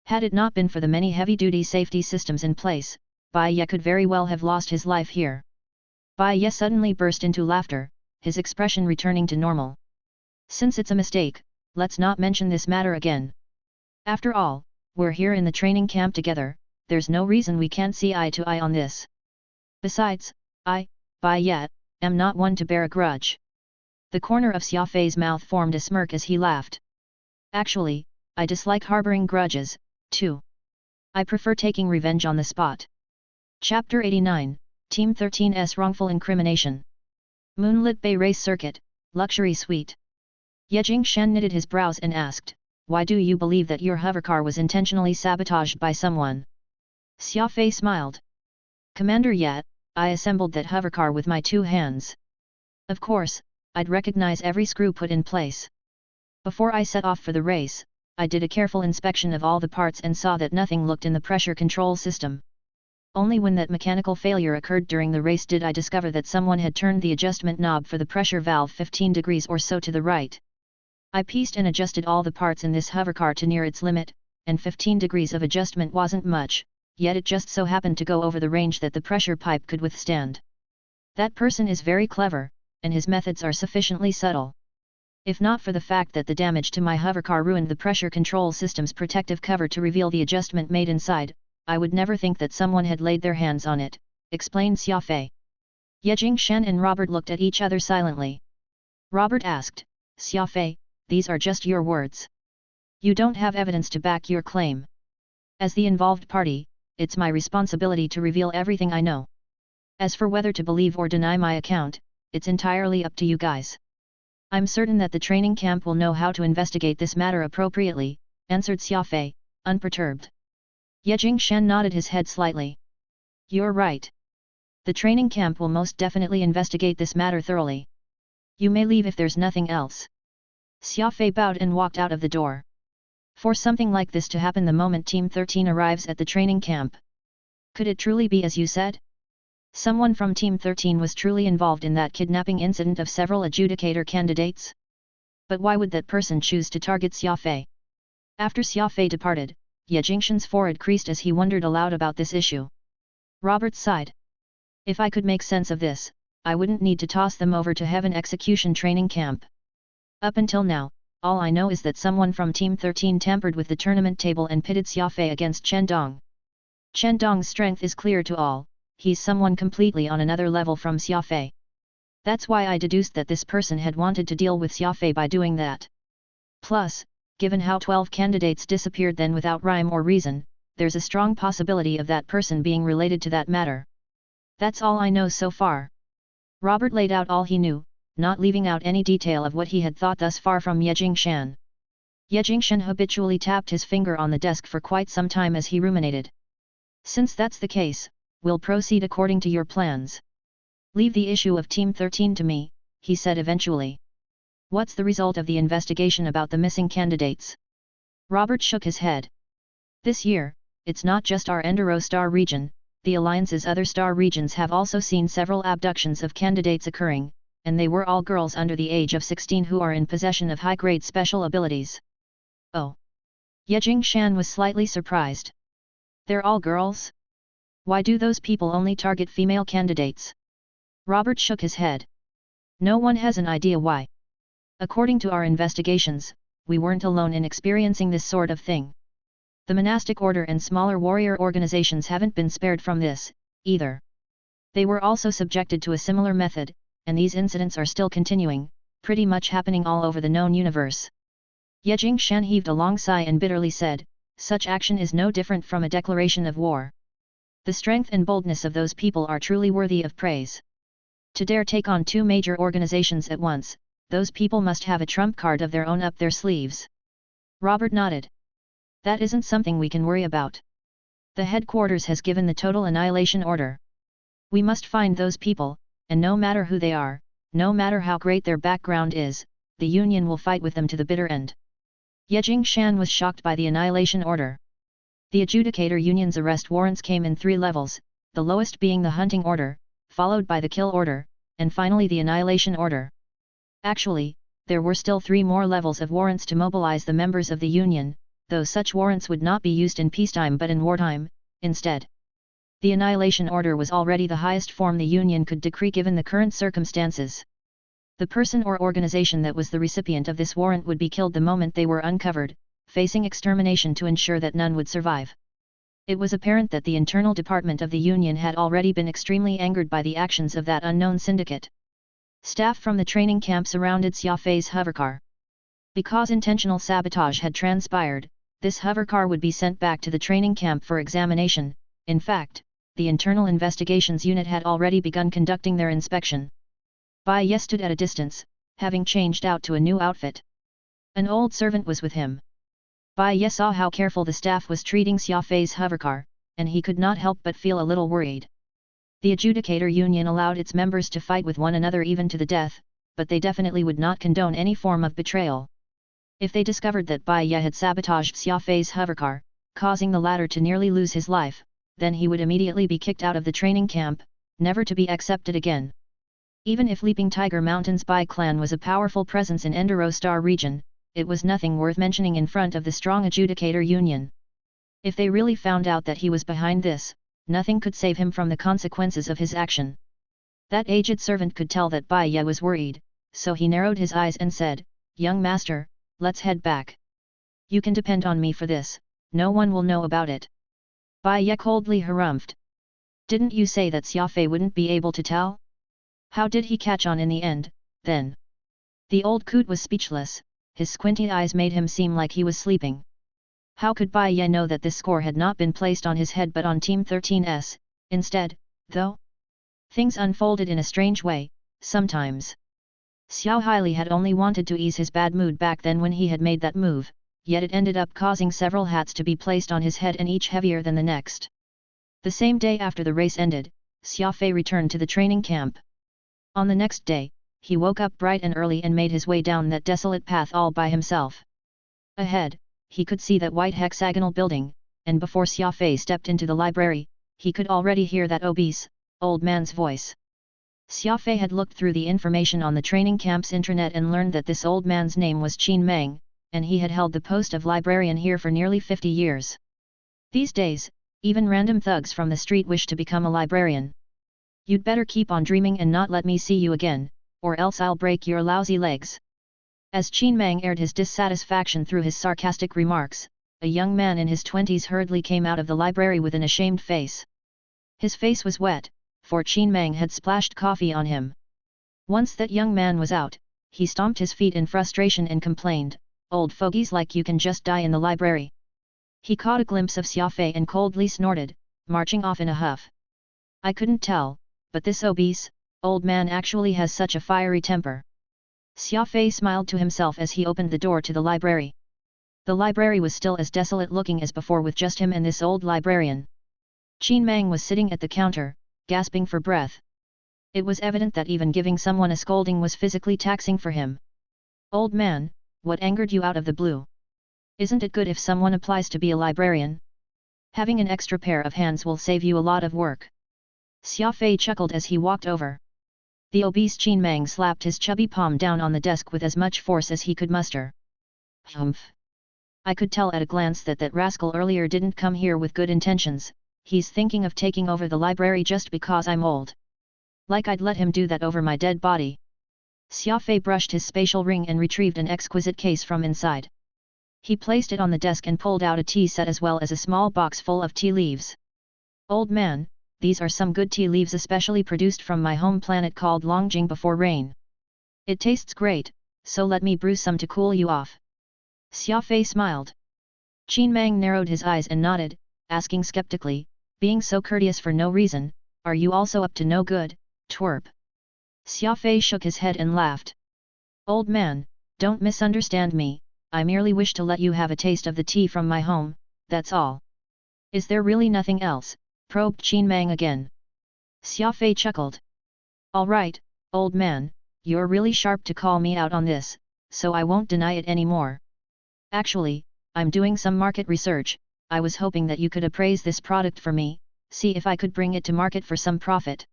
Had it not been for the many heavy-duty safety systems in place, Bai Ye could very well have lost his life here. Bai Ye suddenly burst into laughter, his expression returning to normal. Since it's a mistake, let's not mention this matter again. After all, we're here in the training camp together, there's no reason we can't see eye to eye on this. Besides, I, Bai Ye, am not one to bear a grudge. The corner of Xia Fei's mouth formed a smirk as he laughed. Actually, I dislike harboring grudges, too. I prefer taking revenge on the spot. Chapter 89, Team 13's Wrongful Incrimination. Moonlit Bay Race Circuit, Luxury Suite. Ye Jingshan knitted his brows and asked, why do you believe that your hovercar was intentionally sabotaged by someone? Xia Fei smiled. Commander Ye, I assembled that hovercar with my 2 hands. Of course, I'd recognize every screw put in place. Before I set off for the race, I did a careful inspection of all the parts and saw that nothing looked in the pressure control system. Only when that mechanical failure occurred during the race did I discover that someone had turned the adjustment knob for the pressure valve 15 degrees or so to the right. I pieced and adjusted all the parts in this hovercar to near its limit, and 15 degrees of adjustment wasn't much, yet it just so happened to go over the range that the pressure pipe could withstand. That person is very clever, and his methods are sufficiently subtle. If not for the fact that the damage to my hovercar ruined the pressure control system's protective cover to reveal the adjustment made inside, I would never think that someone had laid their hands on it, explained Xia Fei. Ye Jingshan and Robert looked at each other silently. Robert asked, Xia Fei, these are just your words. You don't have evidence to back your claim. As the involved party, it's my responsibility to reveal everything I know. As for whether to believe or deny my account, it's entirely up to you guys. I'm certain that the training camp will know how to investigate this matter appropriately, answered Xia Fei, unperturbed. Ye Jingshan nodded his head slightly. You're right. The training camp will most definitely investigate this matter thoroughly. You may leave if there's nothing else. Xia Fei bowed and walked out of the door. For something like this to happen the moment Team 13 arrives at the training camp. Could it truly be as you said? Someone from Team 13 was truly involved in that kidnapping incident of several adjudicator candidates? But why would that person choose to target Xia Fei? After Xia Fei departed, Ye Jingshan's forehead creased as he wondered aloud about this issue. Robert sighed. If I could make sense of this, I wouldn't need to toss them over to Heaven Execution Training Camp. Up until now, all I know is that someone from Team 13 tampered with the tournament table and pitted Xia Fei against Chen Dong. Chen Dong's strength is clear to all, he's someone completely on another level from Xia Fei. That's why I deduced that this person had wanted to deal with Xia Fei by doing that. Plus, given how 12 candidates disappeared then without rhyme or reason, there's a strong possibility of that person being related to that matter. That's all I know so far. Robert laid out all he knew, not leaving out any detail of what he had thought thus far from Ye Jingshan. Ye Jingshan habitually tapped his finger on the desk for quite some time as he ruminated. Since that's the case, we'll proceed according to your plans. Leave the issue of Team 13 to me, he said eventually. What's the result of the investigation about the missing candidates? Robert shook his head. This year, it's not just our Enduro Star region, the Alliance's other star regions have also seen several abductions of candidates occurring, and they were all girls under the age of 16 who are in possession of high-grade special abilities. Oh! Ye Jingshan was slightly surprised. They're all girls? Why do those people only target female candidates? Robert shook his head. No one has an idea why. According to our investigations, we weren't alone in experiencing this sort of thing. The monastic order and smaller warrior organizations haven't been spared from this, either. They were also subjected to a similar method, and these incidents are still continuing, pretty much happening all over the known universe. Ye Jingshan heaved a long sigh and bitterly said, such action is no different from a declaration of war. The strength and boldness of those people are truly worthy of praise. To dare take on two major organizations at once, those people must have a trump card of their own up their sleeves. Robert nodded. That isn't something we can worry about. The headquarters has given the total annihilation order. We must find those people, and no matter who they are, no matter how great their background is, the Union will fight with them to the bitter end. Ye Jingshan was shocked by the annihilation order. The Adjudicator Union's arrest warrants came in 3 levels, the lowest being the hunting order, followed by the kill order, and finally the annihilation order. Actually, there were still 3 more levels of warrants to mobilize the members of the Union, though such warrants would not be used in peacetime but in wartime, instead. The annihilation order was already the highest form the Union could decree given the current circumstances. The person or organization that was the recipient of this warrant would be killed the moment they were uncovered, facing extermination to ensure that none would survive. It was apparent that the internal department of the Union had already been extremely angered by the actions of that unknown syndicate. Staff from the training camp surrounded Xia Fei's hovercar. Because intentional sabotage had transpired, this hovercar would be sent back to the training camp for examination. In fact, the Internal Investigations Unit had already begun conducting their inspection. Bai Ye stood at a distance, having changed out to a new outfit. An old servant was with him. Bai Ye saw how careful the staff was treating Xia Fei's hovercar, and he could not help but feel a little worried. The Adjudicator Union allowed its members to fight with one another even to the death, but they definitely would not condone any form of betrayal. If they discovered that Bai Ye had sabotaged Xia Fei's hovercar, causing the latter to nearly lose his life, then he would immediately be kicked out of the training camp, never to be accepted again. Even if Leaping Tiger Mountain's Bai clan was a powerful presence in Enduro Star region, it was nothing worth mentioning in front of the strong Adjudicator Union. If they really found out that he was behind this, nothing could save him from the consequences of his action. That aged servant could tell that Bai Ye was worried, so he narrowed his eyes and said, "Young master, let's head back. You can depend on me for this, no one will know about it." Bai Ye coldly harumphed. "Didn't you say that Xia Fei wouldn't be able to tell? How did he catch on in the end, then?" The old coot was speechless, his squinty eyes made him seem like he was sleeping. How could Bai Ye know that this score had not been placed on his head but on Team 13's, instead, though? Things unfolded in a strange way, sometimes. Xiao Haili had only wanted to ease his bad mood back then when he had made that move, yet it ended up causing several hats to be placed on his head and each heavier than the next. The same day after the race ended, Xia Fei returned to the training camp. On the next day, he woke up bright and early and made his way down that desolate path all by himself. Ahead, he could see that white hexagonal building, and before Xia Fei stepped into the library, he could already hear that obese, old man's voice. Xia Fei had looked through the information on the training camp's intranet and learned that this old man's name was Qin Meng, and he had held the post of librarian here for nearly 50 years. These days, even random thugs from the street wish to become a librarian. "You'd better keep on dreaming and not let me see you again, or else I'll break your lousy legs." As Qin Meng aired his dissatisfaction through his sarcastic remarks, a young man in his 20s hurriedly came out of the library with an ashamed face. His face was wet, for Qin Meng had splashed coffee on him. Once that young man was out, he stomped his feet in frustration and complained, "Old fogies like you can just die in the library." He caught a glimpse of Xia Fei and coldly snorted, marching off in a huff. "I couldn't tell, but this obese, old man actually has such a fiery temper." Xia Fei smiled to himself as he opened the door to the library. The library was still as desolate looking as before with just him and this old librarian. Qin Meng was sitting at the counter, gasping for breath. It was evident that even giving someone a scolding was physically taxing for him. "Old man, what angered you out of the blue? Isn't it good if someone applies to be a librarian? Having an extra pair of hands will save you a lot of work." Xia Fei chuckled as he walked over. The obese Qin Meng slapped his chubby palm down on the desk with as much force as he could muster. "Humph! I could tell at a glance that that rascal earlier didn't come here with good intentions. He's thinking of taking over the library just because I'm old. Like I'd let him do that over my dead body." Xia Fei brushed his spatial ring and retrieved an exquisite case from inside. He placed it on the desk and pulled out a tea set as well as a small box full of tea leaves. "Old man, these are some good tea leaves especially produced from my home planet called Longjing before rain. It tastes great, so let me brew some to cool you off." Xia Fei smiled. Qin Meng narrowed his eyes and nodded, asking skeptically, "Being so courteous for no reason, are you also up to no good, twerp?" Xia Fei shook his head and laughed. Old man, don't misunderstand me, I merely wish to let you have a taste of the tea from my home, that's all. Is there really nothing else? Probed Qin Mang again. Xia Fei chuckled. All right, old man, you're really sharp to call me out on this, so I won't deny it anymore. Actually, I'm doing some market research, I was hoping that you could appraise this product for me, see if I could bring it to market for some profit.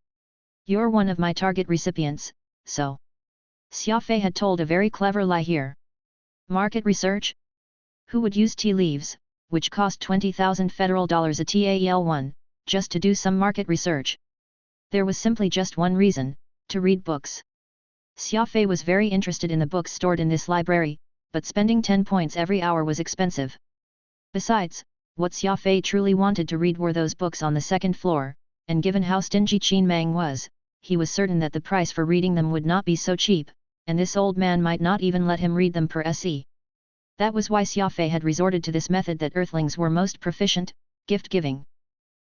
You're one of my target recipients, so. Xia Fei had told a very clever lie here. Market research? Who would use tea leaves, which cost 20,000 federal dollars a TAL1, just to do some market research? There was simply just one reason, to read books. Xia Fei was very interested in the books stored in this library, but spending 10 points every hour was expensive. Besides, what Xia Fei truly wanted to read were those books on the second floor, and given how stingy Qin Mang was, he was certain that the price for reading them would not be so cheap, and this old man might not even let him read them per se. That was why Xia Fei had resorted to this method that earthlings were most proficient, gift-giving.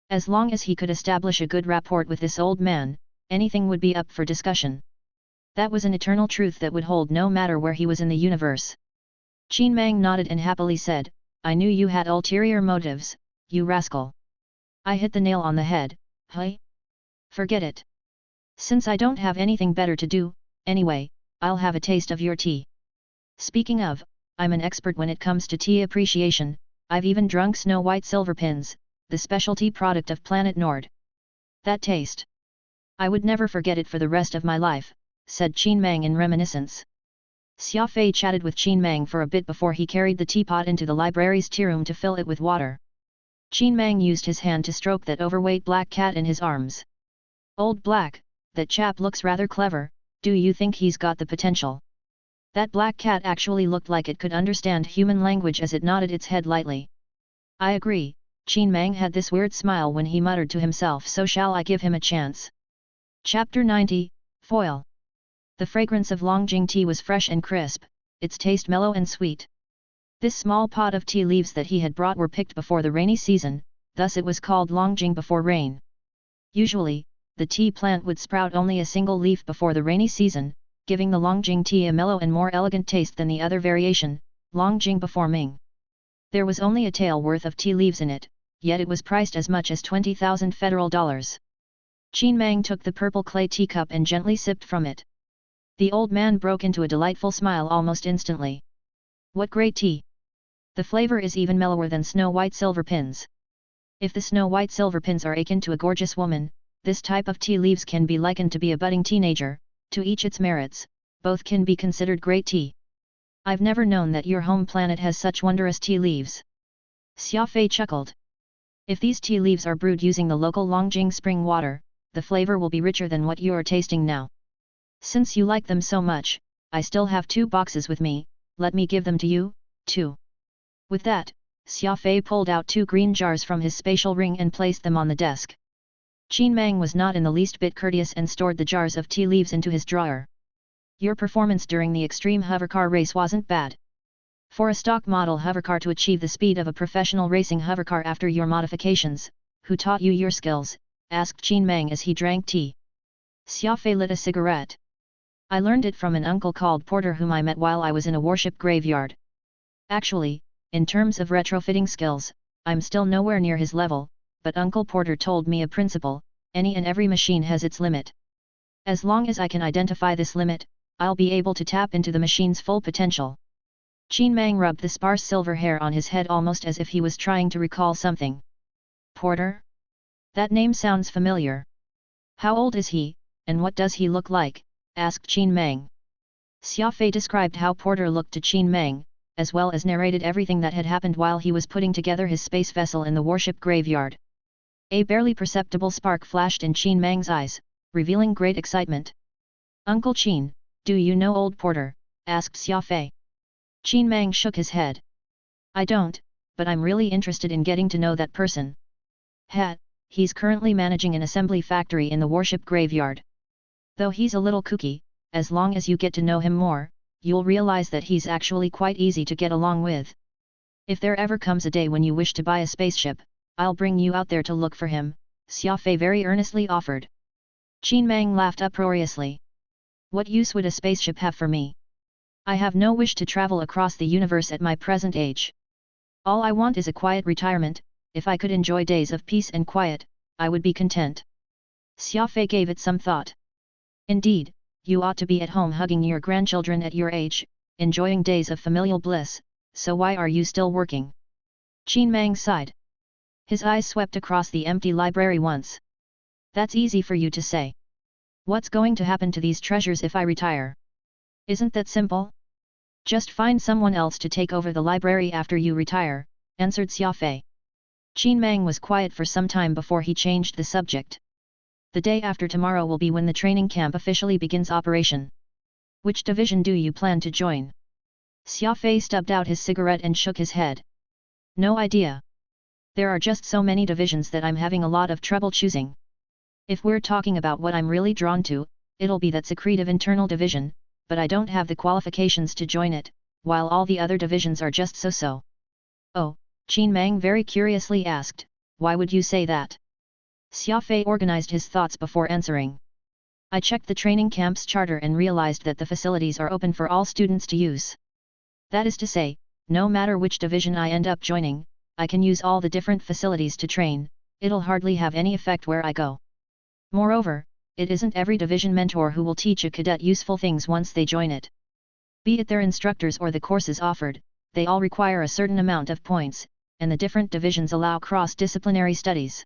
As long as he could establish a good rapport with this old man, anything would be up for discussion. That was an eternal truth that would hold no matter where he was in the universe. Qin Mang nodded and happily said, I knew you had ulterior motives, you rascal. I hit the nail on the head, hey? Forget it. Since I don't have anything better to do, anyway, I'll have a taste of your tea. Speaking of, I'm an expert when it comes to tea appreciation, I've even drunk Snow White Silver Pins, the specialty product of Planet Nord. That taste. I would never forget it for the rest of my life, said Qin Mang in reminiscence. Xia Fei chatted with Qin Mang for a bit before he carried the teapot into the library's tea room to fill it with water. Qin Mang used his hand to stroke that overweight black cat in his arms. Old Black, that chap looks rather clever, do you think he's got the potential? That black cat actually looked like it could understand human language as it nodded its head lightly. I agree, Qin Mang had this weird smile when he muttered to himself, so shall I give him a chance? Chapter 90, Foil. The fragrance of Longjing tea was fresh and crisp, its taste mellow and sweet. This small pot of tea leaves that he had brought were picked before the rainy season, thus it was called Longjing before rain. Usually, the tea plant would sprout only a single leaf before the rainy season, giving the Longjing tea a mellow and more elegant taste than the other variation, Longjing before Ming. There was only a tael worth of tea leaves in it, yet it was priced as much as 20,000 federal dollars. Qin Mang took the purple clay teacup and gently sipped from it. The old man broke into a delightful smile almost instantly. What great tea! The flavor is even mellower than Snow White Silver Pins. If the Snow White Silver Pins are akin to a gorgeous woman, this type of tea leaves can be likened to be a budding teenager, to each its merits, both can be considered great tea. I've never known that your home planet has such wondrous tea leaves. Xia Fei chuckled. If these tea leaves are brewed using the local Longjing spring water, the flavor will be richer than what you are tasting now. Since you like them so much, I still have 2 boxes with me, let me give them to you, too. With that, Xia Fei pulled out 2 green jars from his spatial ring and placed them on the desk. Qin Mang was not in the least bit courteous and stored the jars of tea leaves into his drawer. Your performance during the extreme hovercar race wasn't bad. For a stock model hovercar to achieve the speed of a professional racing hovercar after your modifications, who taught you your skills? Asked Qin Mang as he drank tea. Xia Fei lit a cigarette. I learned it from an uncle called Porter whom I met while I was in a warship graveyard. Actually, in terms of retrofitting skills, I'm still nowhere near his level, but Uncle Porter told me a principle, any and every machine has its limit. As long as I can identify this limit, I'll be able to tap into the machine's full potential. Qin Mang rubbed the sparse silver hair on his head almost as if he was trying to recall something. Porter? That name sounds familiar. How old is he, and what does he look like? Asked Qin Mang. Xia Fei described how Porter looked to Qin Mang, as well as narrated everything that had happened while he was putting together his space vessel in the warship graveyard. A barely perceptible spark flashed in Qin Mang's eyes, revealing great excitement. Uncle Qin, do you know old Porter? Asked Xia Fei. Qin Mang shook his head. I don't, but I'm really interested in getting to know that person. He's currently managing an assembly factory in the warship graveyard. Though he's a little kooky, as long as you get to know him more, you'll realize that he's actually quite easy to get along with. If there ever comes a day when you wish to buy a spaceship, I'll bring you out there to look for him, Xia Fei very earnestly offered. Qin Mang laughed uproariously. What use would a spaceship have for me? I have no wish to travel across the universe at my present age. All I want is a quiet retirement. If I could enjoy days of peace and quiet, I would be content. Xia Fei gave it some thought. Indeed, you ought to be at home hugging your grandchildren at your age, enjoying days of familial bliss, so why are you still working? Qin Mang sighed. His eyes swept across the empty library once. That's easy for you to say. What's going to happen to these treasures if I retire? Isn't that simple? Just find someone else to take over the library after you retire, answered Xia Fei. Qin Mang was quiet for some time before he changed the subject. The day after tomorrow will be when the training camp officially begins operation. Which division do you plan to join? Xia Fei stubbed out his cigarette and shook his head. No idea. There are just so many divisions that I'm having a lot of trouble choosing. If we're talking about what I'm really drawn to, it'll be that secretive internal division, but I don't have the qualifications to join it, while all the other divisions are just so-so. Oh, Qin Mang very curiously asked, why would you say that? Xia Fei organized his thoughts before answering. I checked the training camp's charter and realized that the facilities are open for all students to use. That is to say, no matter which division I end up joining, I can use all the different facilities to train, it'll hardly have any effect where I go. Moreover, it isn't every division mentor who will teach a cadet useful things once they join it. Be it their instructors or the courses offered, they all require a certain amount of points, and the different divisions allow cross-disciplinary studies.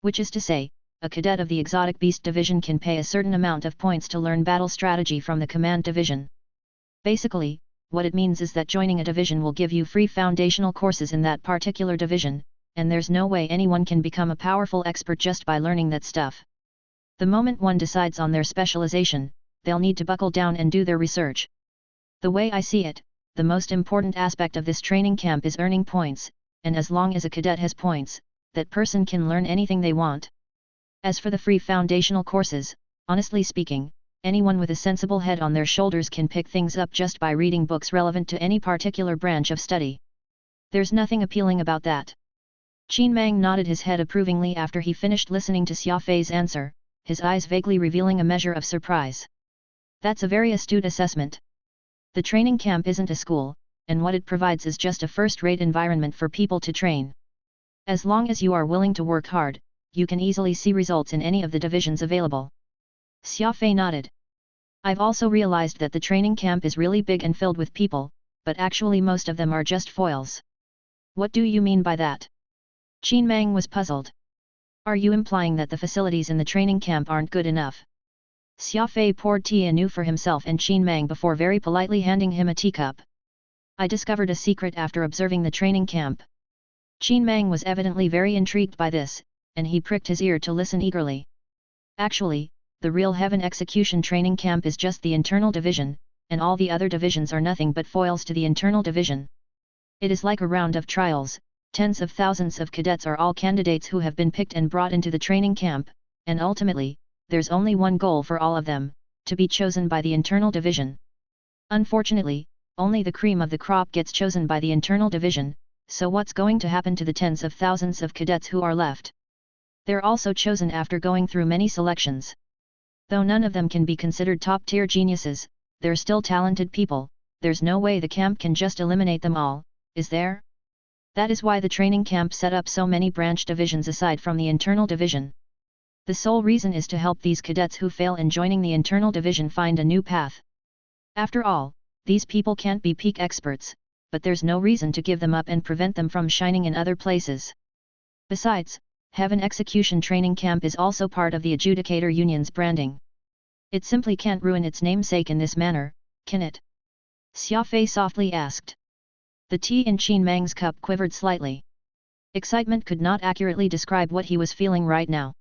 Which is to say, a cadet of the Exotic Beast Division can pay a certain amount of points to learn battle strategy from the Command Division. Basically, what it means is that joining a division will give you free foundational courses in that particular division, and there's no way anyone can become a powerful expert just by learning that stuff. The moment one decides on their specialization, they'll need to buckle down and do their research. The way I see it, the most important aspect of this training camp is earning points, and as long as a cadet has points, that person can learn anything they want. As for the free foundational courses, honestly speaking, anyone with a sensible head on their shoulders can pick things up just by reading books relevant to any particular branch of study. There's nothing appealing about that. Qin Mang nodded his head approvingly after he finished listening to Xia Fei's answer, his eyes vaguely revealing a measure of surprise. That's a very astute assessment. The training camp isn't a school, and what it provides is just a first-rate environment for people to train. As long as you are willing to work hard, you can easily see results in any of the divisions available. Xia Fei nodded. I've also realized that the training camp is really big and filled with people, but actually most of them are just foils. What do you mean by that? Qin Mang was puzzled. Are you implying that the facilities in the training camp aren't good enough? Xia Fei poured tea anew for himself and Qin Mang before very politely handing him a teacup. I discovered a secret after observing the training camp. Qin Mang was evidently very intrigued by this, and he pricked his ear to listen eagerly. Actually, the real Heaven Execution training camp is just the internal division, and all the other divisions are nothing but foils to the internal division. It is like a round of trials. Tens of thousands of cadets are all candidates who have been picked and brought into the training camp, and ultimately, there's only one goal for all of them, to be chosen by the internal division. Unfortunately, only the cream of the crop gets chosen by the internal division, so what's going to happen to the tens of thousands of cadets who are left? They're also chosen after going through many selections. Though none of them can be considered top-tier geniuses, they're still talented people, there's no way the camp can just eliminate them all, is there? That is why the training camp set up so many branch divisions aside from the internal division. The sole reason is to help these cadets who fail in joining the internal division find a new path. After all, these people can't be peak experts, but there's no reason to give them up and prevent them from shining in other places. Besides, Heaven Execution Training Camp is also part of the Adjudicator Union's branding. It simply can't ruin its namesake in this manner, can it? Xia Fei softly asked. The tea in Qin Mang's cup quivered slightly. Excitement could not accurately describe what he was feeling right now.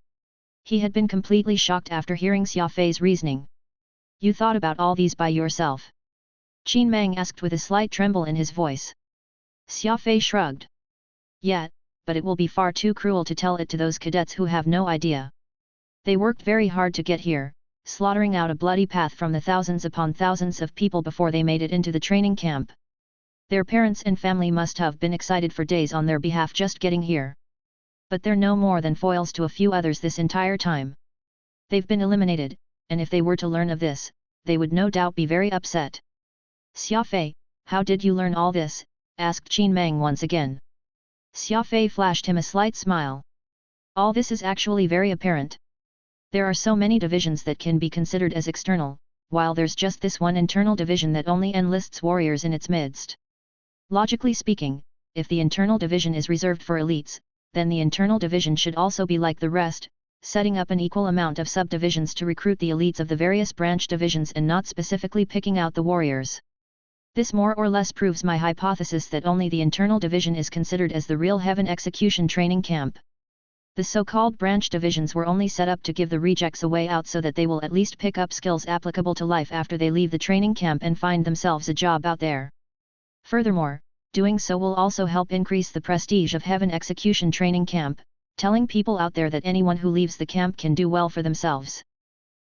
He had been completely shocked after hearing Xia Fei's reasoning. You thought about all these by yourself? Qin Mang asked with a slight tremble in his voice. Xia Fei shrugged. Yeah, but it will be far too cruel to tell it to those cadets who have no idea. They worked very hard to get here, slaughtering out a bloody path from the thousands upon thousands of people before they made it into the training camp. Their parents and family must have been excited for days on their behalf just getting here. But they're no more than foils to a few others this entire time. They've been eliminated, and if they were to learn of this, they would no doubt be very upset. Xia Fei, how did you learn all this? Asked Qin Mang once again. Xia Fei flashed him a slight smile. All this is actually very apparent. There are so many divisions that can be considered as external, while there's just this one internal division that only enlists warriors in its midst. Logically speaking, if the internal division is reserved for elites, then the internal division should also be like the rest, setting up an equal amount of subdivisions to recruit the elites of the various branch divisions and not specifically picking out the warriors. This more or less proves my hypothesis that only the internal division is considered as the real heaven execution training camp. The so-called branch divisions were only set up to give the rejects a way out so that they will at least pick up skills applicable to life after they leave the training camp and find themselves a job out there. Furthermore, doing so will also help increase the prestige of Heaven Execution Training Camp, telling people out there that anyone who leaves the camp can do well for themselves.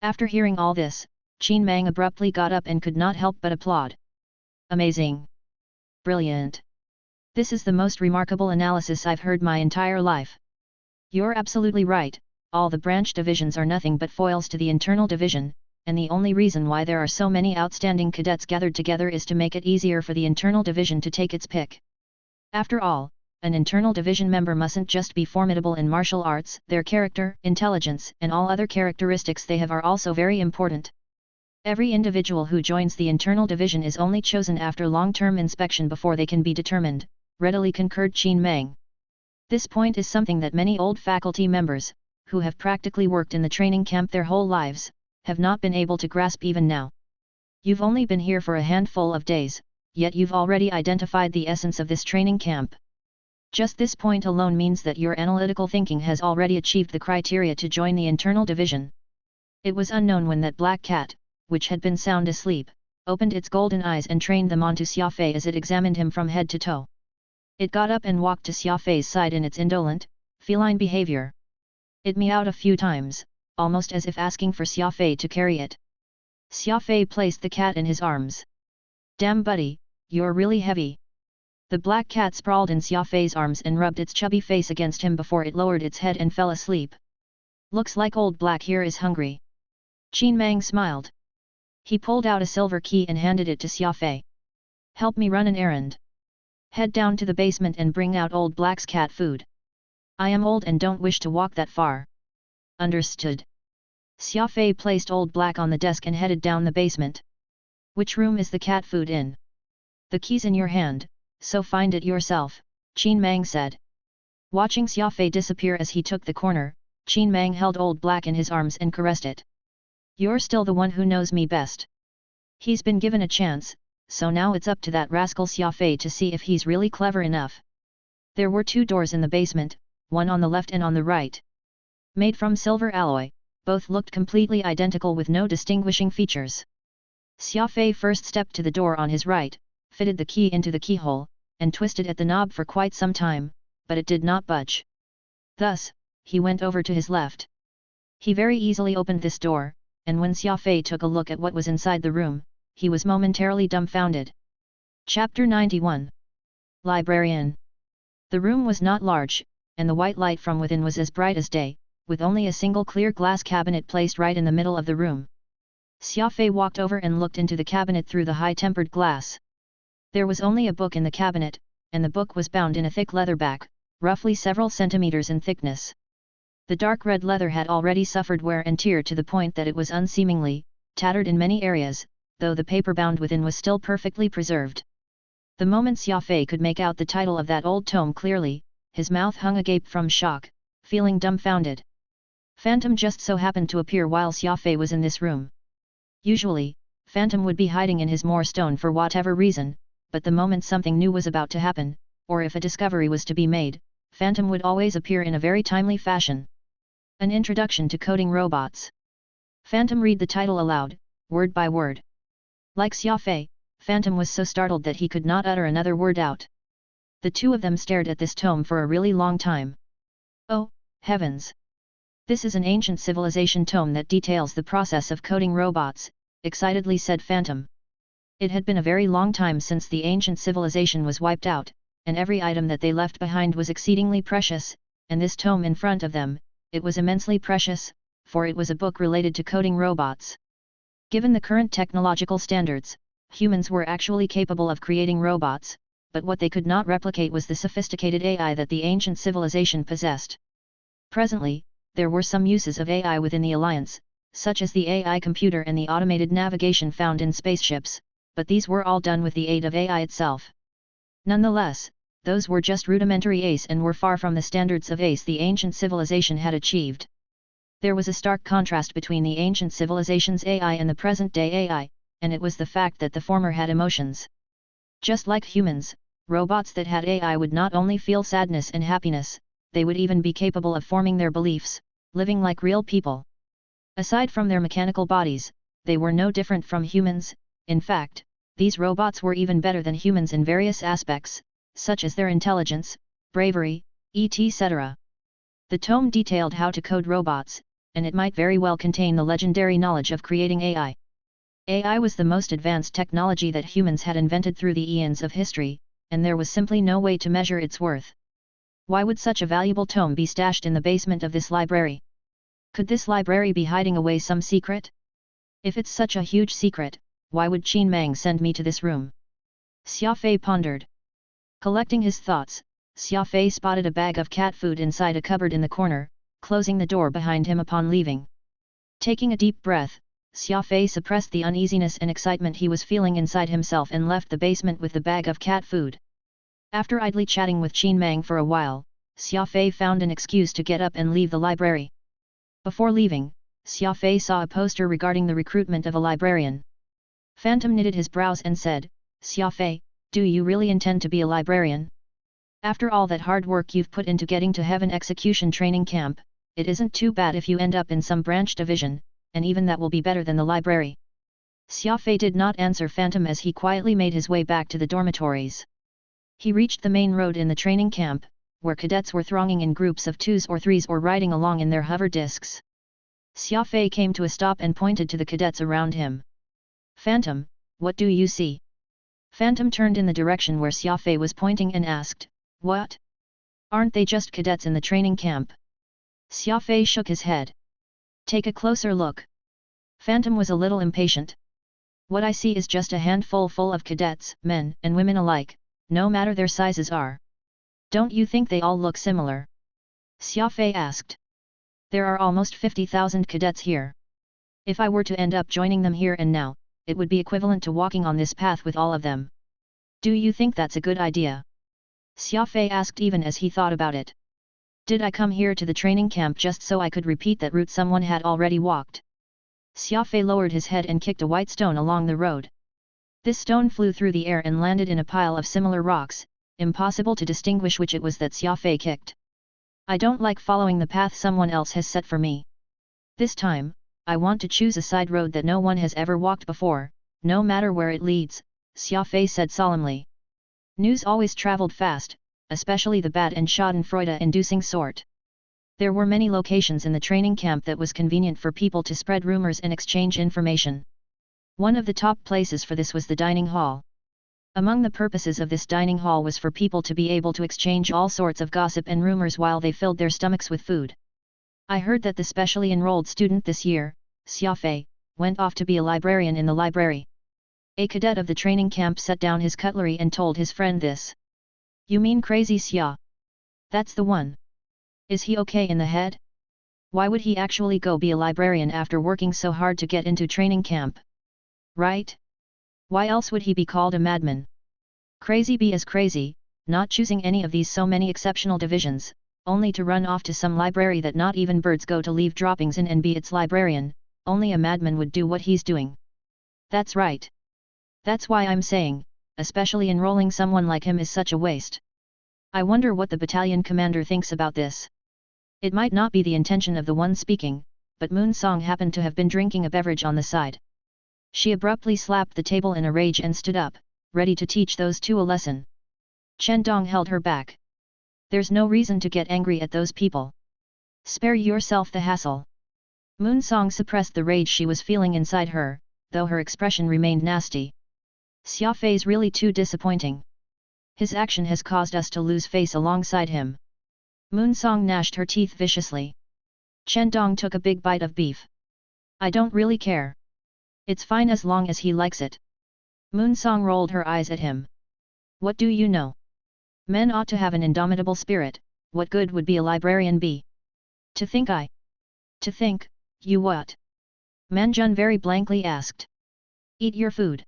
After hearing all this, Qin Mang abruptly got up and could not help but applaud. Amazing! Brilliant! This is the most remarkable analysis I've heard my entire life. You're absolutely right, all the branch divisions are nothing but foils to the internal division, and the only reason why there are so many outstanding cadets gathered together is to make it easier for the internal division to take its pick. After all, an internal division member mustn't just be formidable in martial arts, their character, intelligence, and all other characteristics they have are also very important. Every individual who joins the internal division is only chosen after long-term inspection before they can be determined, readily concurred Qin Mang. This point is something that many old faculty members, who have practically worked in the training camp their whole lives, have not been able to grasp even now. You've only been here for a handful of days, yet you've already identified the essence of this training camp. Just this point alone means that your analytical thinking has already achieved the criteria to join the internal division. It was unknown when that black cat, which had been sound asleep, opened its golden eyes and trained them onto Xia Fei as it examined him from head to toe. It got up and walked to Xia Fei's side in its indolent, feline behavior. It meowed a few times, almost as if asking for Xia Fei to carry it. Xia Fei placed the cat in his arms. Damn buddy, you're really heavy. The black cat sprawled in Xia Fei's arms and rubbed its chubby face against him before it lowered its head and fell asleep. Looks like old black here is hungry. Qin Mang smiled. He pulled out a silver key and handed it to Xia Fei. Help me run an errand. Head down to the basement and bring out old black's cat food. I am old and don't wish to walk that far. Understood. Xia Fei placed old black on the desk and headed down the basement. Which room is the cat food in? The key's in your hand, so find it yourself, Qin Mang said. Watching Xia Fei disappear as he took the corner, Qin Mang held old black in his arms and caressed it. You're still the one who knows me best. He's been given a chance, so now it's up to that rascal Xia Fei to see if he's really clever enough. There were 2 doors in the basement, one on the left and on the right. Made from silver alloy, both looked completely identical with no distinguishing features. Xia Fei first stepped to the door on his right, fitted the key into the keyhole, and twisted at the knob for quite some time, but it did not budge. Thus, he went over to his left. He very easily opened this door, and when Xia Fei took a look at what was inside the room, he was momentarily dumbfounded. Chapter 91. Librarian. The room was not large, and the white light from within was as bright as day, with only a single clear glass cabinet placed right in the middle of the room. Xia Fei walked over and looked into the cabinet through the high-tempered glass. There was only a book in the cabinet, and the book was bound in a thick leather back, roughly several centimeters in thickness. The dark red leather had already suffered wear and tear to the point that it was unseemingly tattered in many areas, though the paper bound within was still perfectly preserved. The moment Xia Fei could make out the title of that old tome clearly, his mouth hung agape from shock, feeling dumbfounded. Phantom just so happened to appear while Xia Fei was in this room. Usually, Phantom would be hiding in his moorstone for whatever reason, but the moment something new was about to happen, or if a discovery was to be made, Phantom would always appear in a very timely fashion. An Introduction to Coding Robots. Phantom read the title aloud, word by word. Like Xia Fei, Phantom was so startled that he could not utter another word out. The two of them stared at this tome for a really long time. Oh, heavens! This is an ancient civilization tome that details the process of coding robots, excitedly said Phantom. It had been a very long time since the ancient civilization was wiped out, and every item that they left behind was exceedingly precious, and this tome in front of them, it was immensely precious, for it was a book related to coding robots. Given the current technological standards, humans were actually capable of creating robots, but what they could not replicate was the sophisticated AI that the ancient civilization possessed. Presently, there were some uses of AI within the Alliance, such as the AI computer and the automated navigation found in spaceships, but these were all done with the aid of AI itself. Nonetheless, those were just rudimentary ACE and were far from the standards of ACE the ancient civilization had achieved. There was a stark contrast between the ancient civilization's AI and the present-day AI, and it was the fact that the former had emotions. Just like humans, robots that had AI would not only feel sadness and happiness, they would even be capable of forming their beliefs, living like real people. Aside from their mechanical bodies, they were no different from humans. In fact, these robots were even better than humans in various aspects, such as their intelligence, bravery, etc. The tome detailed how to code robots, and it might very well contain the legendary knowledge of creating AI. AI was the most advanced technology that humans had invented through the eons of history, and there was simply no way to measure its worth. Why would such a valuable tome be stashed in the basement of this library? Could this library be hiding away some secret? If it's such a huge secret, why would Qin Mang send me to this room? Xia Fei pondered. Collecting his thoughts, Xia Fei spotted a bag of cat food inside a cupboard in the corner, closing the door behind him upon leaving. Taking a deep breath, Xia Fei suppressed the uneasiness and excitement he was feeling inside himself and left the basement with the bag of cat food. After idly chatting with Qin Mang for a while, Xia Fei found an excuse to get up and leave the library. Before leaving, Xia Fei saw a poster regarding the recruitment of a librarian. Phantom knitted his brows and said, "Xia Fei, do you really intend to be a librarian? After all that hard work you've put into getting to Heaven Execution Training Camp, it isn't too bad if you end up in some branch division, and even that will be better than the library." Xia Fei did not answer Phantom as he quietly made his way back to the dormitories. He reached the main road in the training camp, where cadets were thronging in groups of 2s or 3s or riding along in their hover discs. Xia Fei came to a stop and pointed to the cadets around him. "Phantom, what do you see?" Phantom turned in the direction where Xia Fei was pointing and asked, "What? Aren't they just cadets in the training camp?" Xia Fei shook his head. "Take a closer look." Phantom was a little impatient. "What I see is just a handful full of cadets, men and women alike, no matter their sizes are. Don't you think they all look similar?" Xia Fei asked. "There are almost 50,000 cadets here. If I were to end up joining them here and now, it would be equivalent to walking on this path with all of them. Do you think that's a good idea?" Xia Fei asked even as he thought about it. "Did I come here to the training camp just so I could repeat that route someone had already walked?" Xia Fei lowered his head and kicked a white stone along the road. This stone flew through the air and landed in a pile of similar rocks, impossible to distinguish which it was that Xia Fei kicked. "I don't like following the path someone else has set for me. This time, I want to choose a side road that no one has ever walked before, no matter where it leads," Xia Fei said solemnly. News always traveled fast, especially the bad and schadenfreude-inducing sort. There were many locations in the training camp that was convenient for people to spread rumors and exchange information. One of the top places for this was the dining hall. Among the purposes of this dining hall was for people to be able to exchange all sorts of gossip and rumors while they filled their stomachs with food. "I heard that the specially enrolled student this year, Xia Fei, went off to be a librarian in the library." A cadet of the training camp set down his cutlery and told his friend this. "You mean Crazy Xia? That's the one. Is he okay in the head? Why would he actually go be a librarian after working so hard to get into training camp? Right? Why else would he be called a madman? Crazy be as crazy, not choosing any of these so many exceptional divisions, only to run off to some library that not even birds go to leave droppings in and be its librarian. Only a madman would do what he's doing." "That's right. That's why I'm saying, especially enrolling someone like him is such a waste. I wonder what the battalion commander thinks about this." It might not be the intention of the one speaking, but Moon Song happened to have been drinking a beverage on the side. She abruptly slapped the table in a rage and stood up, ready to teach those two a lesson. Chen Dong held her back. "There's no reason to get angry at those people. Spare yourself the hassle." Moon Song suppressed the rage she was feeling inside her, though her expression remained nasty. "Xia Fei's really too disappointing. His action has caused us to lose face alongside him." Moon Song gnashed her teeth viciously. Chen Dong took a big bite of beef. "I don't really care. It's fine as long as he likes it. Moonsong rolled her eyes at him. What do you know? Men ought to have an indomitable spirit, what good would be a librarian be? To think, you what? Manjun very blankly asked. Eat your food.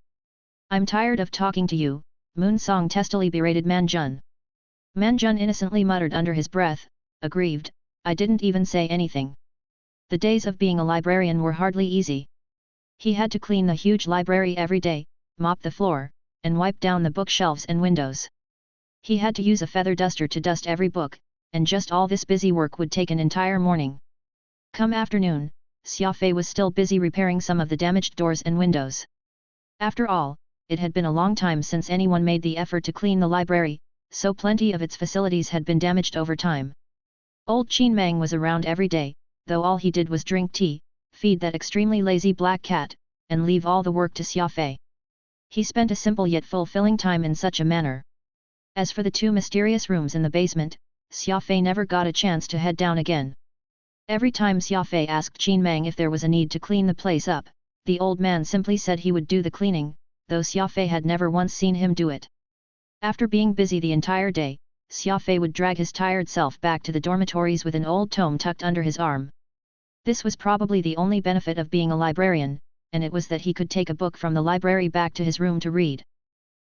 I'm tired of talking to you, Moonsong testily berated Manjun. Manjun innocently muttered under his breath, aggrieved, I didn't even say anything. The days of being a librarian were hardly easy. He had to clean the huge library every day, mop the floor, and wipe down the bookshelves and windows. He had to use a feather duster to dust every book, and just all this busy work would take an entire morning. Come afternoon, Xia Fei was still busy repairing some of the damaged doors and windows. After all, it had been a long time since anyone made the effort to clean the library, so plenty of its facilities had been damaged over time. Old Qin Mang was around every day, though all he did was drink tea, feed that extremely lazy black cat, and leave all the work to Xia Fei. He spent a simple yet fulfilling time in such a manner. As for the two mysterious rooms in the basement, Xia Fei never got a chance to head down again. Every time Xia Fei asked Qin Mang if there was a need to clean the place up, the old man simply said he would do the cleaning, though Xia Fei had never once seen him do it. After being busy the entire day, Xia Fei would drag his tired self back to the dormitories with an old tome tucked under his arm. This was probably the only benefit of being a librarian, and it was that he could take a book from the library back to his room to read.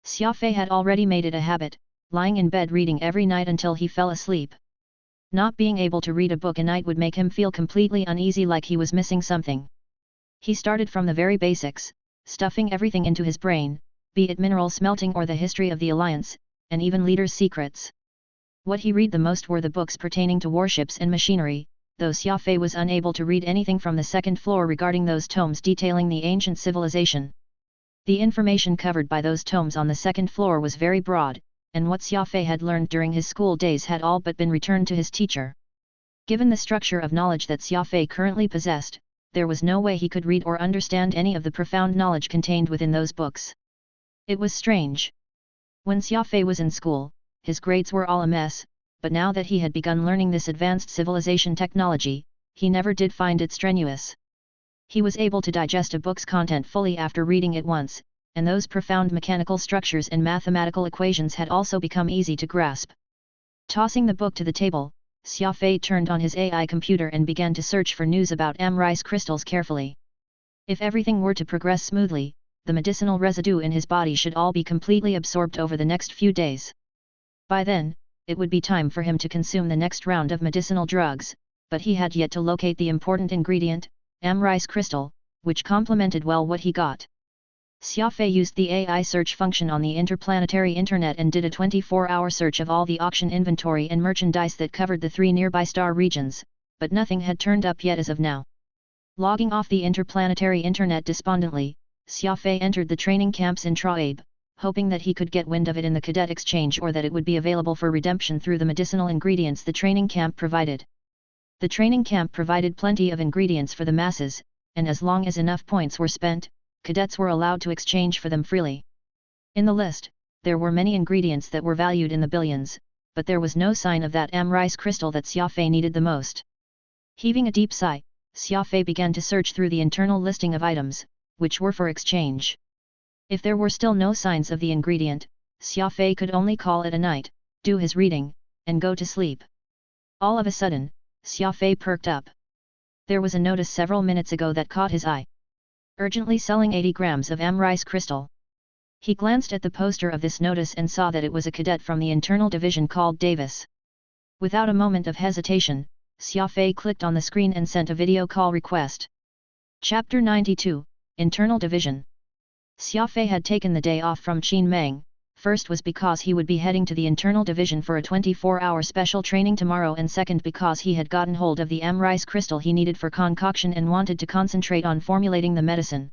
Xia Fei had already made it a habit, lying in bed reading every night until he fell asleep. Not being able to read a book a night would make him feel completely uneasy, like he was missing something. He started from the very basics, stuffing everything into his brain, be it mineral smelting or the history of the Alliance, and even leaders' secrets. What he read the most were the books pertaining to warships and machinery, though Xia Fei was unable to read anything from the second floor regarding those tomes detailing the ancient civilization. The information covered by those tomes on the second floor was very broad, and what Xia Fei had learned during his school days had all but been returned to his teacher. Given the structure of knowledge that Xia Fei currently possessed, there was no way he could read or understand any of the profound knowledge contained within those books. It was strange. When Xia Fei was in school, his grades were all a mess, but now that he had begun learning this advanced civilization technology, he never did find it strenuous. He was able to digest a book's content fully after reading it once, and those profound mechanical structures and mathematical equations had also become easy to grasp. Tossing the book to the table, Xia Fei turned on his AI computer and began to search for news about rice crystals carefully. If everything were to progress smoothly, the medicinal residue in his body should all be completely absorbed over the next few days. By then, it would be time for him to consume the next round of medicinal drugs, but he had yet to locate the important ingredient, rice crystal, which complemented well what he got. Xia Fei used the AI search function on the interplanetary internet and did a 24-hour search of all the auction inventory and merchandise that covered the 3 nearby star regions, but nothing had turned up yet as of now. Logging off the interplanetary internet despondently, Xia Fei entered the training camps in Traib, hoping that he could get wind of it in the cadet exchange or that it would be available for redemption through the medicinal ingredients the training camp provided. The training camp provided plenty of ingredients for the masses, and as long as enough points were spent, cadets were allowed to exchange for them freely. In the list, there were many ingredients that were valued in the billions, but there was no sign of that rice crystal that Xia Fei needed the most. Heaving a deep sigh, Xia Fei began to search through the internal listing of items, which were for exchange. If there were still no signs of the ingredient, Xia Fei could only call it a night, do his reading, and go to sleep. All of a sudden, Xia Fei perked up. There was a notice several minutes ago that caught his eye. Urgently selling 80 grams of rice crystal. He glanced at the poster of this notice and saw that it was a cadet from the internal division called Davis. Without a moment of hesitation, Xia Fei clicked on the screen and sent a video call request. Chapter 92, Internal Division. Xia Fei had taken the day off from Qin Mang. First was because he would be heading to the internal division for a 24-hour special training tomorrow, and second because he had gotten hold of the rice crystal he needed for concoction and wanted to concentrate on formulating the medicine.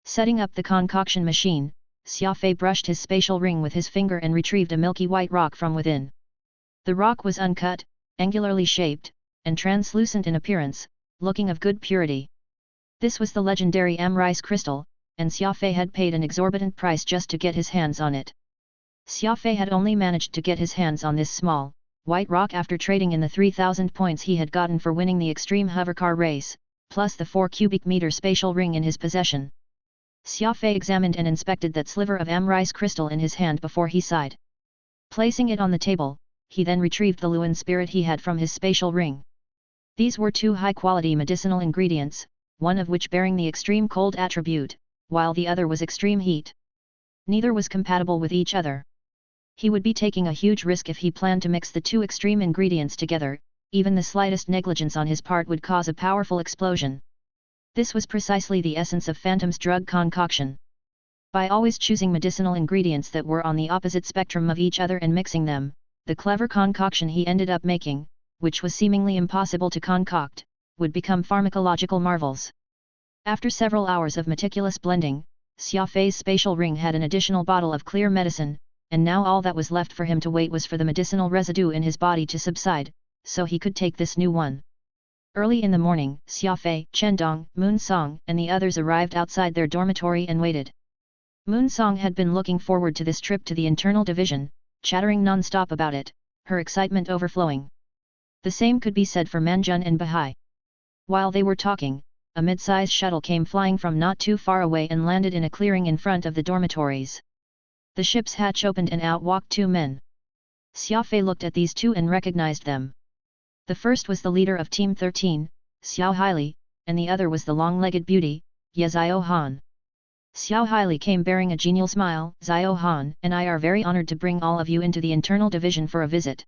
Setting up the concoction machine, Xia Fei brushed his spatial ring with his finger and retrieved a milky white rock from within. The rock was uncut, angularly shaped, and translucent in appearance, looking of good purity. This was the legendary rice crystal, and Xia Fei had paid an exorbitant price just to get his hands on it. Xia Fei had only managed to get his hands on this small, white rock after trading in the 3,000 points he had gotten for winning the extreme hovercar race, plus the 4 cubic meter spatial ring in his possession. Xia Fei examined and inspected that sliver of rice crystal in his hand before he sighed. Placing it on the table, he then retrieved the Luan spirit he had from his spatial ring. These were two high-quality medicinal ingredients, one of which bearing the extreme cold attribute, while the other was extreme heat. Neither was compatible with each other. He would be taking a huge risk if he planned to mix the two extreme ingredients together. Even the slightest negligence on his part would cause a powerful explosion. This was precisely the essence of Phantom's drug concoction. By always choosing medicinal ingredients that were on the opposite spectrum of each other and mixing them, the clever concoction he ended up making, which was seemingly impossible to concoct, would become pharmacological marvels. After several hours of meticulous blending, Xia Fei's spatial ring had an additional bottle of clear medicine, and now all that was left for him to wait was for the medicinal residue in his body to subside, so he could take this new one. Early in the morning, Xia Fei, Chendong, Moon Song and the others arrived outside their dormitory and waited. Moon Song had been looking forward to this trip to the internal division, chattering non-stop about it, her excitement overflowing. The same could be said for Manjun and Bahai. While they were talking, a mid-sized shuttle came flying from not too far away and landed in a clearing in front of the dormitories. The ship's hatch opened and out walked two men. Xia Fei looked at these two and recognized them. The first was the leader of Team 13, Xiao Haili, and the other was the long-legged beauty, Ye Zio Han. Xiao Haili came bearing a genial smile. Zio Han and I are very honored to bring all of you into the internal division for a visit.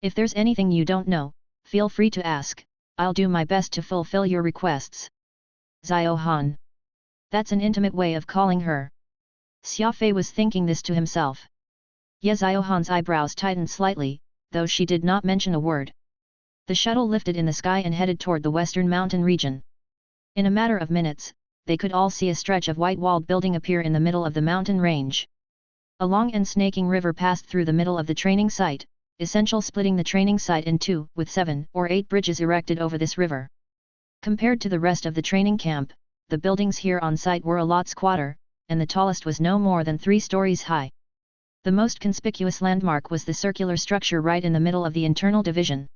If there's anything you don't know, feel free to ask, I'll do my best to fulfill your requests. Zio Han. That's an intimate way of calling her. Xia Fei was thinking this to himself. Ye Zio Han's eyebrows tightened slightly, though she did not mention a word. The shuttle lifted in the sky and headed toward the western mountain region. In a matter of minutes, they could all see a stretch of white-walled building appear in the middle of the mountain range. A long and snaking river passed through the middle of the training site, essential splitting the training site in two, with 7 or 8 bridges erected over this river. Compared to the rest of the training camp, the buildings here on site were a lot squatter, and the tallest was no more than 3 stories high. The most conspicuous landmark was the circular structure right in the middle of the internal division.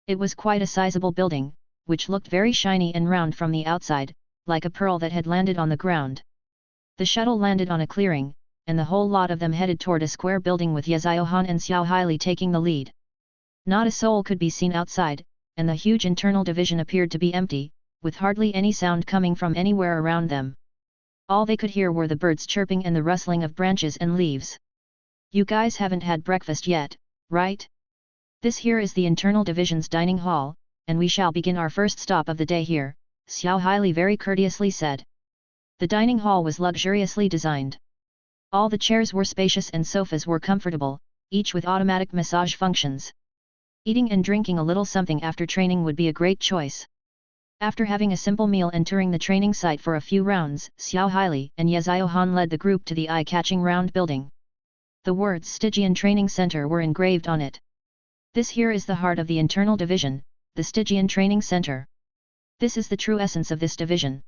It was quite a sizable building, which looked very shiny and round from the outside, like a pearl that had landed on the ground. The shuttle landed on a clearing, and the whole lot of them headed toward a square building with Ye Zio Han and Xiao Haili taking the lead. Not a soul could be seen outside, and the huge internal division appeared to be empty, with hardly any sound coming from anywhere around them. All they could hear were the birds chirping and the rustling of branches and leaves. You guys haven't had breakfast yet, right? This here is the internal division's dining hall, and we shall begin our first stop of the day here, Xiao Haili very courteously said. The dining hall was luxuriously designed. All the chairs were spacious and sofas were comfortable, each with automatic massage functions. Eating and drinking a little something after training would be a great choice. After having a simple meal and touring the training site for a few rounds, Xiao Haili and Ye Zio Han led the group to the eye-catching round building. The words Stygian Training Center were engraved on it. This here is the heart of the internal division, the Stygian Training Center. This is the true essence of this division.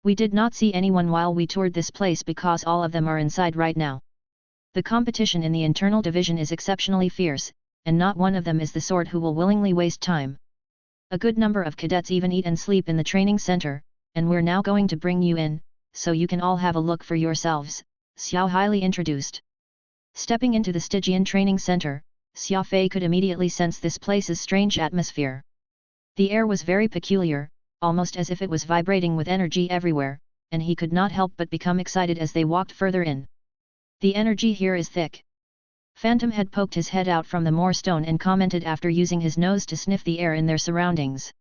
We did not see anyone while we toured this place because all of them are inside right now. The competition in the internal division is exceptionally fierce, and not one of them is the sort who will willingly waste time. A good number of cadets even eat and sleep in the training center, and we're now going to bring you in, so you can all have a look for yourselves, Xiao Haili introduced. Stepping into the Stygian Training Center, Xia Fei could immediately sense this place's strange atmosphere. The air was very peculiar, almost as if it was vibrating with energy everywhere, and he could not help but become excited as they walked further in. The energy here is thick. Phantom had poked his head out from the moorstone and commented after using his nose to sniff the air in their surroundings.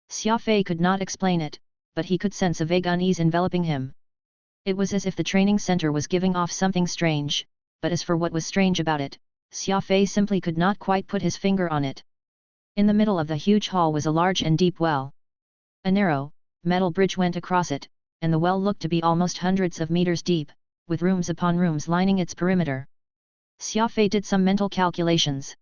Xia Fei could not explain it, but he could sense a vague unease enveloping him. It was as if the training center was giving off something strange, but as for what was strange about it, Xia Fei simply could not quite put his finger on it. In the middle of the huge hall was a large and deep well. A narrow, metal bridge went across it, and the well looked to be almost hundreds of meters deep, with rooms upon rooms lining its perimeter. Xia Fei did some mental calculations.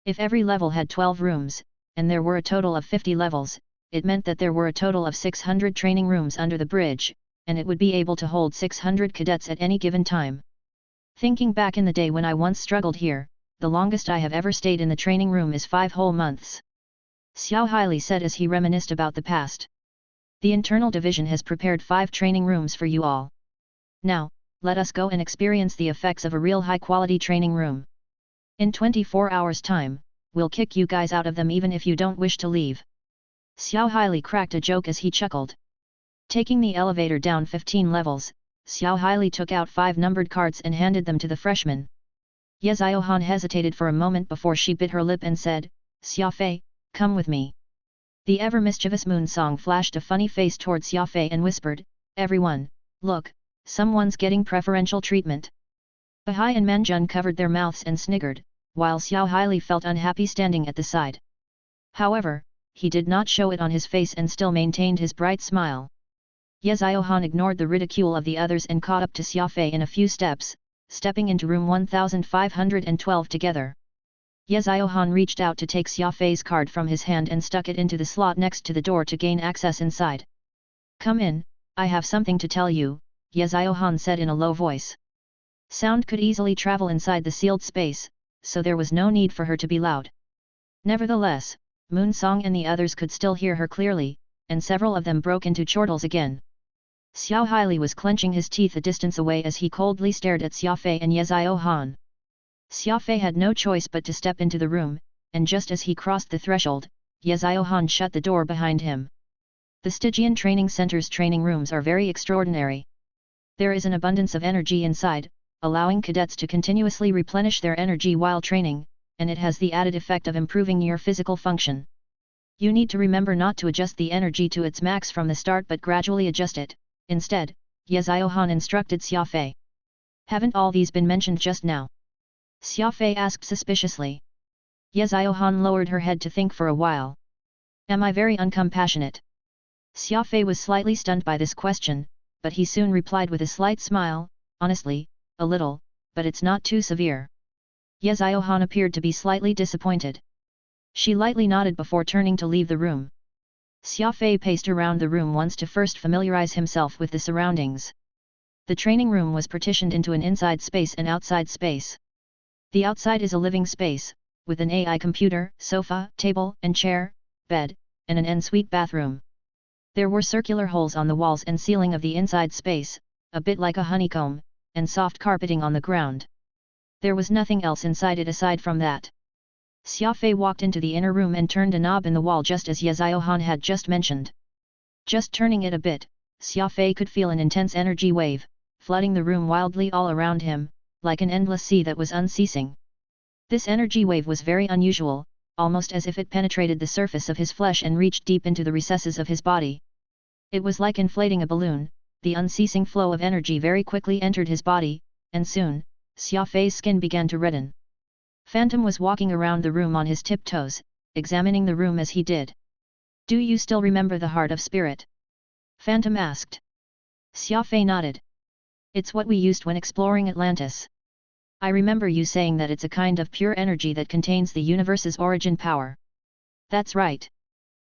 If every level had 12 rooms, and there were a total of 50 levels, it meant that there were a total of 600 training rooms under the bridge, and it would be able to hold 600 cadets at any given time. Thinking back in the day when I once struggled here, the longest I have ever stayed in the training room is 5 whole months. Xiao Haili said as he reminisced about the past. The internal division has prepared 5 training rooms for you all. Now, let us go and experience the effects of a real high-quality training room. In 24 hours' time, we'll kick you guys out of them even if you don't wish to leave. Xiao Haili cracked a joke as he chuckled. Taking the elevator down 15 levels, Xiao Haili took out 5 numbered cards and handed them to the freshman. Ye Ziohan hesitated for a moment before she bit her lip and said, Xia Fei, come with me. The ever-mischievous Moon Song flashed a funny face toward Xia Fei and whispered, everyone, look, someone's getting preferential treatment. Bahai and Manjun covered their mouths and sniggered, while Xiao Haili felt unhappy standing at the side. However, he did not show it on his face and still maintained his bright smile. Ye Ziohan ignored the ridicule of the others and caught up to Xia Fei in a few steps, stepping into room 1512 together. Ye Ziohan reached out to take Xia Fei's card from his hand and stuck it into the slot next to the door to gain access inside. Come in, I have something to tell you, Ye Ziohan said in a low voice. Sound could easily travel inside the sealed space, so there was no need for her to be loud. Nevertheless, Moon Song and the others could still hear her clearly, and several of them broke into chortles again. Xiao Haili was clenching his teeth a distance away as he coldly stared at Xia Fei and Ye Ziohan. Xia Fei had no choice but to step into the room, and just as he crossed the threshold, Ye Ziohan shut the door behind him. The Stygian Training Center's training rooms are very extraordinary. There is an abundance of energy inside, allowing cadets to continuously replenish their energy while training, and it has the added effect of improving your physical function. You need to remember not to adjust the energy to its max from the start but gradually adjust it. Instead, Ye Ziohan instructed Xia Fei. Haven't all these been mentioned just now? Xia Fei asked suspiciously. Ye Ziohan lowered her head to think for a while. Am I very uncompassionate? Xia Fei was slightly stunned by this question, but he soon replied with a slight smile, honestly, a little, but it's not too severe. Ye Ziohan appeared to be slightly disappointed. She lightly nodded before turning to leave the room. Xia Fei paced around the room once to first familiarize himself with the surroundings. The training room was partitioned into an inside space and outside space. The outside is a living space, with an AI computer, sofa, table and chair, bed, and an ensuite bathroom. There were circular holes on the walls and ceiling of the inside space, a bit like a honeycomb, and soft carpeting on the ground. There was nothing else inside it aside from that. Xia Fei walked into the inner room and turned a knob in the wall just as Ye Ziohan had just mentioned. Just turning it a bit, Xia Fei could feel an intense energy wave, flooding the room wildly all around him, like an endless sea that was unceasing. This energy wave was very unusual, almost as if it penetrated the surface of his flesh and reached deep into the recesses of his body. It was like inflating a balloon. The unceasing flow of energy very quickly entered his body, and soon, Xia Fei's skin began to redden. Phantom was walking around the room on his tiptoes, examining the room as he did. Do you still remember the Heart of Spirit? Phantom asked. Xia Fei nodded. It's what we used when exploring Atlantis. I remember you saying that it's a kind of pure energy that contains the universe's origin power. That's right.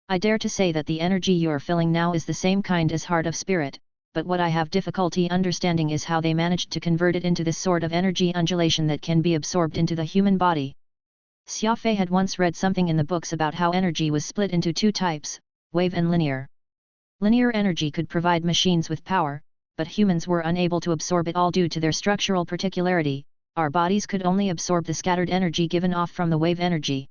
I dare to say that the energy you're feeling now is the same kind as Heart of Spirit, but what I have difficulty understanding is how they managed to convert it into this sort of energy undulation that can be absorbed into the human body. Xia Fei had once read something in the books about how energy was split into 2 types, wave and linear. Linear energy could provide machines with power, but humans were unable to absorb it all due to their structural particularity. Our bodies could only absorb the scattered energy given off from the wave energy.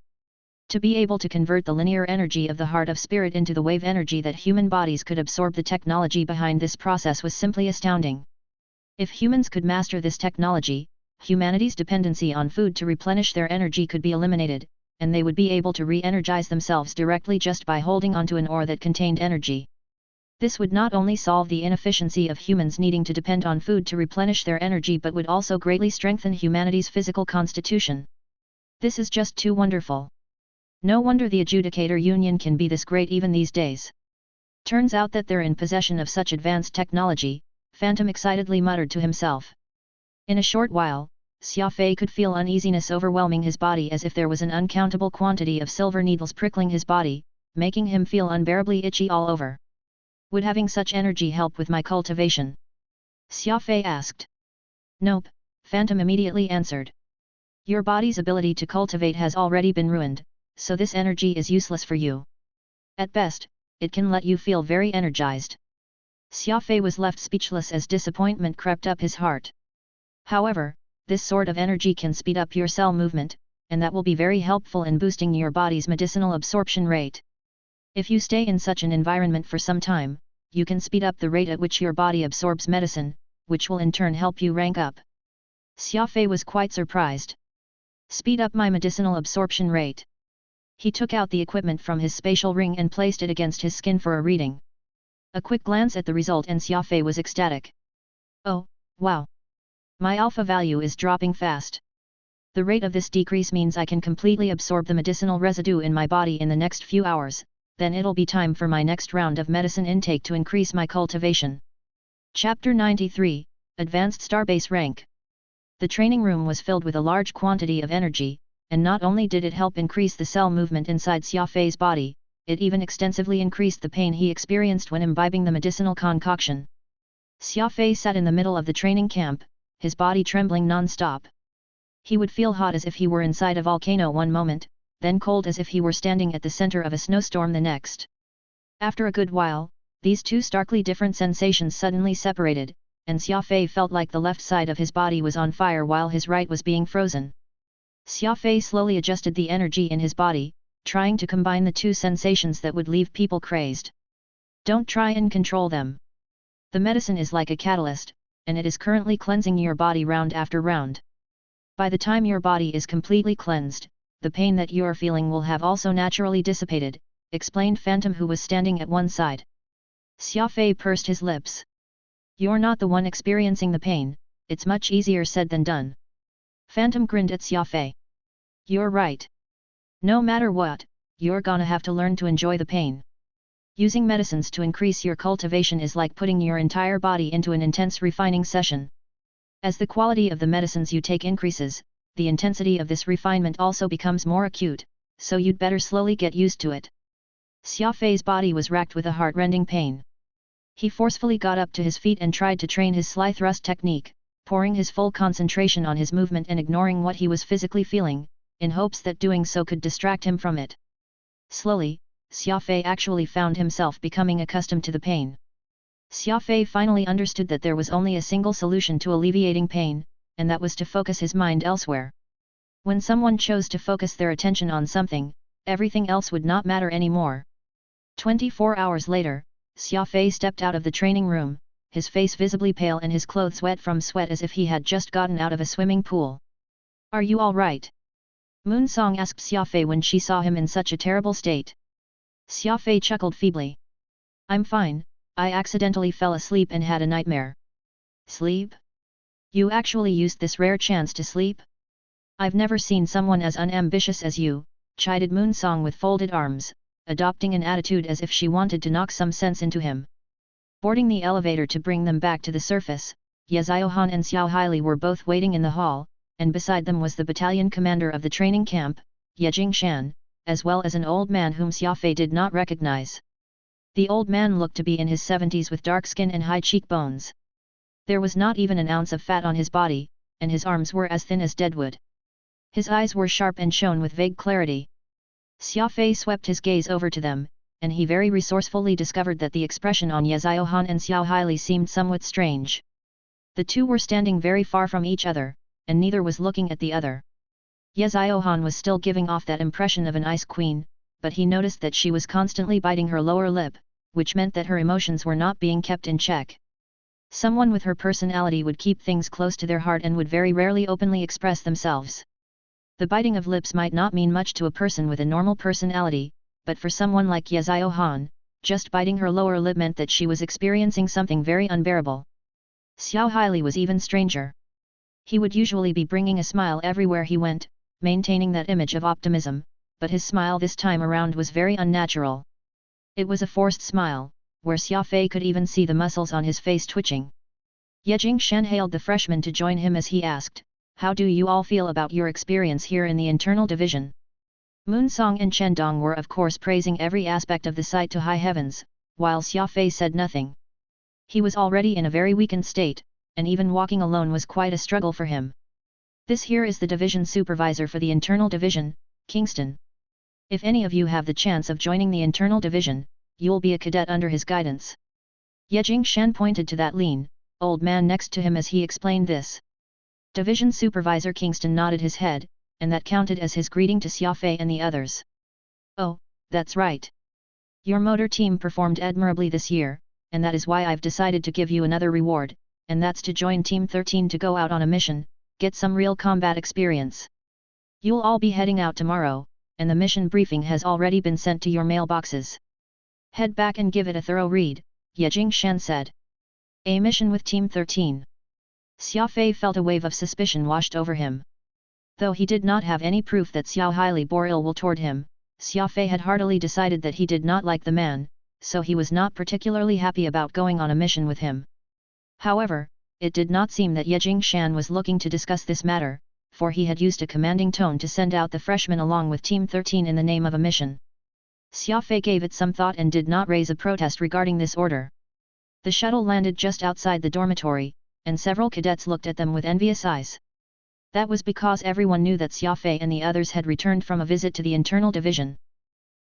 To be able to convert the linear energy of the Heart of Spirit into the wave energy that human bodies could absorb, the technology behind this process was simply astounding. If humans could master this technology, humanity's dependency on food to replenish their energy could be eliminated, and they would be able to re-energize themselves directly just by holding onto an ore that contained energy. This would not only solve the inefficiency of humans needing to depend on food to replenish their energy but would also greatly strengthen humanity's physical constitution. This is just too wonderful. No wonder the Adjudicator Union can be this great even these days. Turns out that they're in possession of such advanced technology, Phantom excitedly muttered to himself. In a short while, Xia Fei could feel uneasiness overwhelming his body as if there was an uncountable quantity of silver needles prickling his body, making him feel unbearably itchy all over. Would having such energy help with my cultivation? Xia Fei asked. Nope, Phantom immediately answered. Your body's ability to cultivate has already been ruined, so this energy is useless for you. At best, it can let you feel very energized. Xia Fei was left speechless as disappointment crept up his heart. However, this sort of energy can speed up your cell movement, and that will be very helpful in boosting your body's medicinal absorption rate. If you stay in such an environment for some time, you can speed up the rate at which your body absorbs medicine, which will in turn help you rank up. Xia Fei was quite surprised. Speed up my medicinal absorption rate. He took out the equipment from his spatial ring and placed it against his skin for a reading. A quick glance at the result and Xia Fei was ecstatic. Oh, wow! My alpha value is dropping fast. The rate of this decrease means I can completely absorb the medicinal residue in my body in the next few hours, then it'll be time for my next round of medicine intake to increase my cultivation. Chapter 93, Advanced Starbase Rank. The training room was filled with a large quantity of energy, and not only did it help increase the cell movement inside Xia Fei's body, it even extensively increased the pain he experienced when imbibing the medicinal concoction. Xia Fei sat in the middle of the training camp, his body trembling non-stop. He would feel hot as if he were inside a volcano one moment, then cold as if he were standing at the center of a snowstorm the next. After a good while, these two starkly different sensations suddenly separated, and Xia Fei felt like the left side of his body was on fire while his right was being frozen. Xia Fei slowly adjusted the energy in his body, trying to combine the two sensations that would leave people crazed. Don't try and control them. The medicine is like a catalyst, and it is currently cleansing your body round after round. By the time your body is completely cleansed, the pain that you are feeling will have also naturally dissipated, explained Phantom, who was standing at one side. Xia Fei pursed his lips. You're not the one experiencing the pain, it's much easier said than done. Phantom grinned at Xia Fei. You're right. No matter what, you're gonna have to learn to enjoy the pain. Using medicines to increase your cultivation is like putting your entire body into an intense refining session. As the quality of the medicines you take increases, the intensity of this refinement also becomes more acute, so you'd better slowly get used to it. Xia Fei's body was racked with a heart-rending pain. He forcefully got up to his feet and tried to train his sly thrust technique, pouring his full concentration on his movement and ignoring what he was physically feeling, in hopes that doing so could distract him from it. Slowly, Xia Fei actually found himself becoming accustomed to the pain. Xia Fei finally understood that there was only a single solution to alleviating pain, and that was to focus his mind elsewhere. When someone chose to focus their attention on something, everything else would not matter anymore. 24 hours later, Xia Fei stepped out of the training room, his face visibly pale and his clothes wet from sweat as if he had just gotten out of a swimming pool. Are you all right? Moon Song asked Xia Fei when she saw him in such a terrible state. Xia Fei chuckled feebly. I'm fine, I accidentally fell asleep and had a nightmare. Sleep? You actually used this rare chance to sleep? I've never seen someone as unambitious as you, chided Moon Song with folded arms, adopting an attitude as if she wanted to knock some sense into him. Boarding the elevator to bring them back to the surface, Ye Ziohan and Xiao Haili were both waiting in the hall, and beside them was the battalion commander of the training camp, Ye Jingshan, as well as an old man whom Xia Fei did not recognize. The old man looked to be in his 70s with dark skin and high cheekbones. There was not even an ounce of fat on his body, and his arms were as thin as deadwood. His eyes were sharp and shone with vague clarity. Xia Fei swept his gaze over to them, and he very resourcefully discovered that the expression on Ye Ziohan and Xiao Haili seemed somewhat strange. The two were standing very far from each other, and neither was looking at the other. Ye Ziohan was still giving off that impression of an ice queen, but he noticed that she was constantly biting her lower lip, which meant that her emotions were not being kept in check. Someone with her personality would keep things close to their heart and would very rarely openly express themselves. The biting of lips might not mean much to a person with a normal personality, but for someone like Ye Ziohan, just biting her lower lip meant that she was experiencing something very unbearable. Xiao Haili was even stranger. He would usually be bringing a smile everywhere he went, maintaining that image of optimism, but his smile this time around was very unnatural. It was a forced smile, where Xia Fei could even see the muscles on his face twitching. Ye Jingshan hailed the freshman to join him as he asked, "How do you all feel about your experience here in the internal division?" Moon Song and Chen Dong were of course praising every aspect of the site to high heavens, while Xia Fei said nothing. He was already in a very weakened state, and even walking alone was quite a struggle for him. "This here is the division supervisor for the internal division, Kingston. If any of you have the chance of joining the internal division, you'll be a cadet under his guidance. Ye Jingshan pointed to that lean, old man next to him as he explained this. Division Supervisor Kingston nodded his head, and that counted as his greeting to Xia Fei and the others. Oh, that's right. Your motor team performed admirably this year, and that is why I've decided to give you another reward, and that's to join Team 13 to go out on a mission, get some real combat experience. You'll all be heading out tomorrow, and the mission briefing has already been sent to your mailboxes. Head back and give it a thorough read, Ye Jingshan said. A mission with Team 13. Xia Fei felt a wave of suspicion washed over him. Though he did not have any proof that Xiao Haili bore ill will toward him, Xia Fei had heartily decided that he did not like the man, so he was not particularly happy about going on a mission with him. However, it did not seem that Ye Jingshan was looking to discuss this matter, for he had used a commanding tone to send out the freshmen along with Team 13 in the name of a mission. Xia Fei gave it some thought and did not raise a protest regarding this order. The shuttle landed just outside the dormitory, and several cadets looked at them with envious eyes. That was because everyone knew that Xia Fei and the others had returned from a visit to the internal division.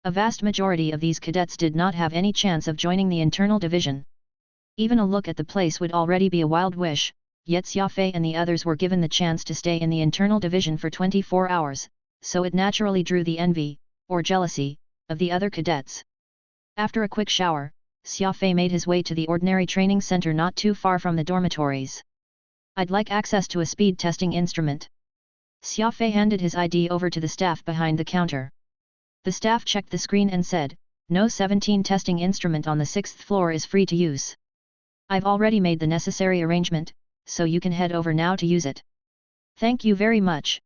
A vast majority of these cadets did not have any chance of joining the internal division. Even a look at the place would already be a wild wish, yet Xia Fei and the others were given the chance to stay in the internal division for 24 hours, so it naturally drew the envy, or jealousy, of the other cadets. After a quick shower, Xia Fei made his way to the ordinary training center not too far from the dormitories. I'd like access to a speed testing instrument. Xia Fei handed his ID over to the staff behind the counter. The staff checked the screen and said, "No 17 testing instrument on the 6th floor is free to use. I've already made the necessary arrangement, so you can head over now to use it." "Thank you very much."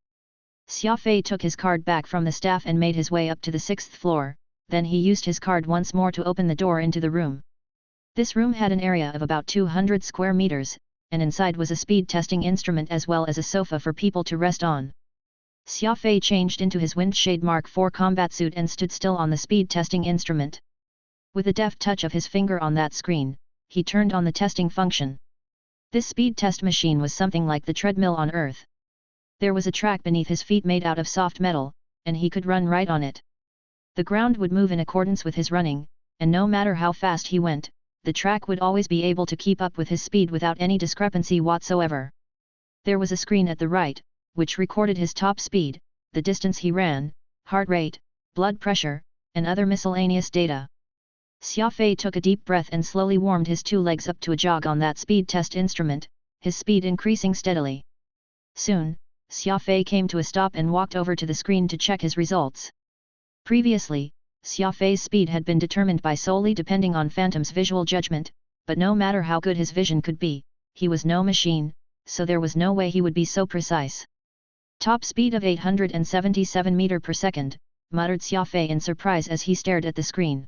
Xia Fei took his card back from the staff and made his way up to the 6th floor, then he used his card once more to open the door into the room. This room had an area of about 200 square meters, and inside was a speed testing instrument as well as a sofa for people to rest on. Xia Fei changed into his Windshade Mark IV combat suit and stood still on the speed testing instrument. With a deft touch of his finger on that screen, he turned on the testing function. This speed test machine was something like the treadmill on Earth. There was a track beneath his feet made out of soft metal, and he could run right on it. The ground would move in accordance with his running, and no matter how fast he went, the track would always be able to keep up with his speed without any discrepancy whatsoever. There was a screen at the right, which recorded his top speed, the distance he ran, heart rate, blood pressure, and other miscellaneous data. Xia Fei took a deep breath and slowly warmed his two legs up to a jog on that speed test instrument, his speed increasing steadily. Soon, Xia Fei came to a stop and walked over to the screen to check his results. Previously, Xia Fei's speed had been determined by solely depending on Phantom's visual judgment, but no matter how good his vision could be, he was no machine, so there was no way he would be so precise. "Top speed of 877 meter per second, muttered Xia Fei in surprise as he stared at the screen.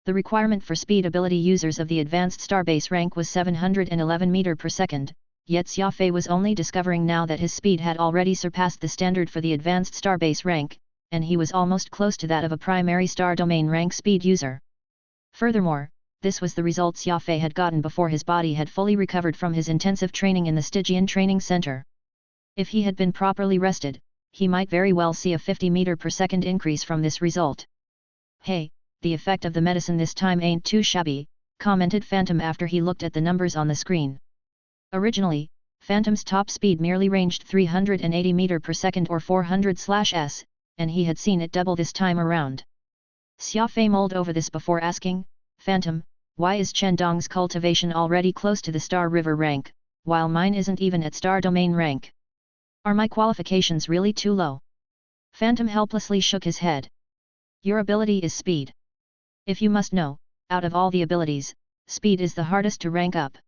The requirement for speed ability users of the advanced starbase rank was 711 meter per second, yet Xia Fei was only discovering now that his speed had already surpassed the standard for the advanced starbase rank, and he was almost close to that of a primary star domain rank speed user. Furthermore, this was the result Xia Fei had gotten before his body had fully recovered from his intensive training in the Stygian Training Center. If he had been properly rested, he might very well see a 50 meter per second increase from this result. "Hey, the effect of the medicine this time ain't too shabby," commented Phantom after he looked at the numbers on the screen. Originally, Phantom's top speed merely ranged 380 meter per second or 400/s, and he had seen it double this time around. Xia Fei mulled over this before asking, "Phantom, why is Chendong's cultivation already close to the Star River rank, while mine isn't even at Star Domain rank? Are my qualifications really too low?" Phantom helplessly shook his head. "Your ability is speed. If you must know, out of all the abilities, speed is the hardest to rank up.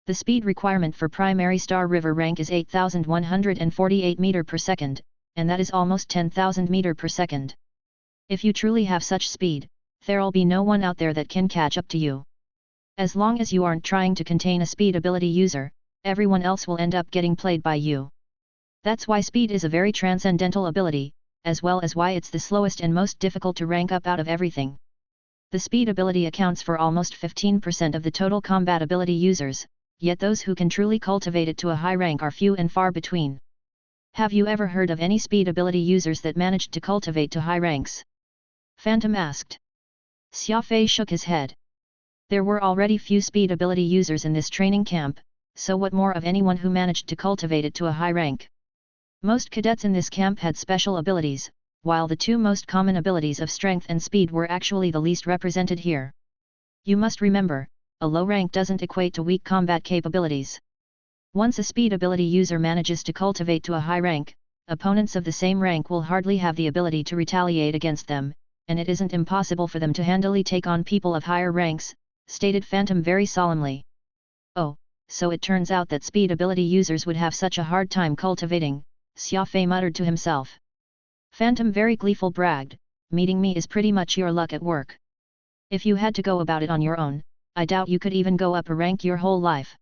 The speed requirement for primary Star River rank is 8,148 meter per second, and that is almost 10,000 meter per second. If you truly have such speed, there'll be no one out there that can catch up to you. As long as you aren't trying to contain a speed ability user, everyone else will end up getting played by you. That's why speed is a very transcendental ability, as well as why it's the slowest and most difficult to rank up out of everything. The speed ability accounts for almost 15% of the total combat ability users, yet those who can truly cultivate it to a high rank are few and far between. Have you ever heard of any speed ability users that managed to cultivate to high ranks?" Phantom asked. Xia Fei shook his head. There were already few speed ability users in this training camp, so what more of anyone who managed to cultivate it to a high rank? Most cadets in this camp had special abilities, while the two most common abilities of strength and speed were actually the least represented here. You must remember, a low rank doesn't equate to weak combat capabilities. Once a speed ability user manages to cultivate to a high rank, opponents of the same rank will hardly have the ability to retaliate against them, and it isn't impossible for them to handily take on people of higher ranks, stated Phantom very solemnly. Oh, so it turns out that speed ability users would have such a hard time cultivating, Xia Fei muttered to himself. Phantom very gleeful bragged, meeting me is pretty much your luck at work. If you had to go about it on your own, I doubt you could even go up a rank your whole life.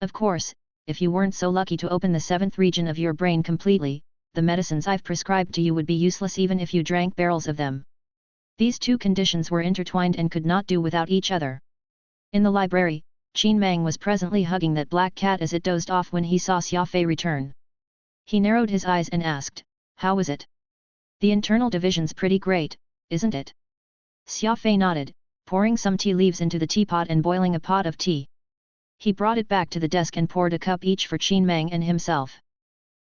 Of course, if you weren't so lucky to open the 7th region of your brain completely, the medicines I've prescribed to you would be useless even if you drank barrels of them. These two conditions were intertwined and could not do without each other. In the library, Qin Mang was presently hugging that black cat as it dozed off when he saw Xia Fei return. He narrowed his eyes and asked, "How is it? The internal division's pretty great, isn't it?" Xia Fei nodded, pouring some tea leaves into the teapot and boiling a pot of tea. He brought it back to the desk and poured a cup each for Qin Mang and himself.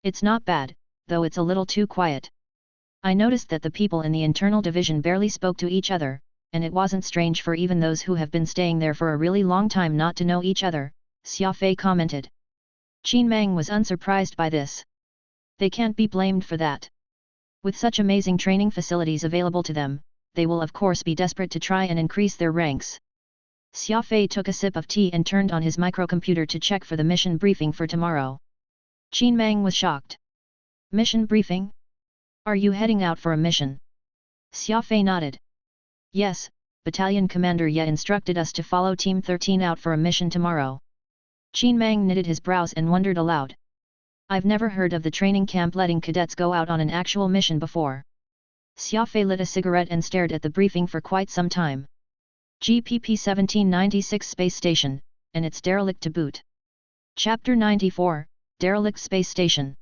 "It's not bad, though it's a little too quiet. I noticed that the people in the internal division barely spoke to each other, and it wasn't strange for even those who have been staying there for a really long time not to know each other," Xia Fei commented. Qin Mang was unsurprised by this. They can't be blamed for that. With such amazing training facilities available to them, they will of course be desperate to try and increase their ranks. Xia Fei took a sip of tea and turned on his microcomputer to check for the mission briefing for tomorrow. Qin Mang was shocked. "Mission briefing? Are you heading out for a mission?" Xia Fei nodded. "Yes, Battalion Commander Ye instructed us to follow Team 13 out for a mission tomorrow." Qin Mang knitted his brows and wondered aloud. "I've never heard of the training camp letting cadets go out on an actual mission before." Xia Fei lit a cigarette and stared at the briefing for quite some time. GPP 1796 Space Station, and its derelict to boot. Chapter 94, Derelict Space Station.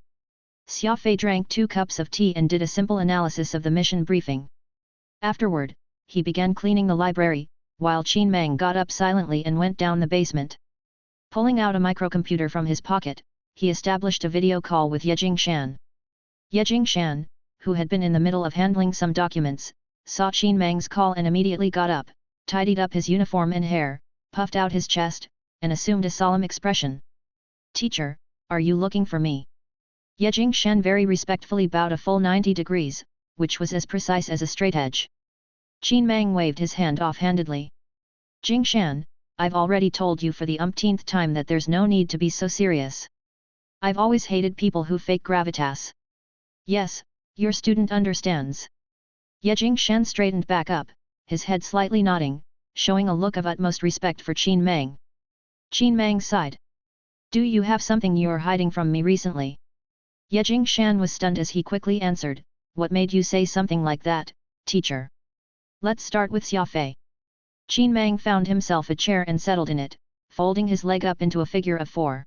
Xia Fei drank 2 cups of tea and did a simple analysis of the mission briefing. Afterward, he began cleaning the library, while Qin Mang got up silently and went down the basement. Pulling out a microcomputer from his pocket, he established a video call with Ye Jingshan. Ye Jingshan, who had been in the middle of handling some documents, saw Qin Mang's call and immediately got up, tidied up his uniform and hair, puffed out his chest, and assumed a solemn expression. "Teacher, are you looking for me?" Ye Jingshan very respectfully bowed a full 90 degrees, which was as precise as a straight edge. Qin Mang waved his hand offhandedly. "Jingshan, I've already told you for the umpteenth time that there's no need to be so serious. I've always hated people who fake gravitas." "Yes, your student understands." Ye Jingshan straightened back up, his head slightly nodding, showing a look of utmost respect for Qin Mang. Qin Mang sighed. "Do you have something you're hiding from me recently?" Ye Jingshan was stunned as he quickly answered, "What made you say something like that, teacher?" "Let's start with Xia Fei." Qin Mang found himself a chair and settled in it, folding his leg up into a figure of 4.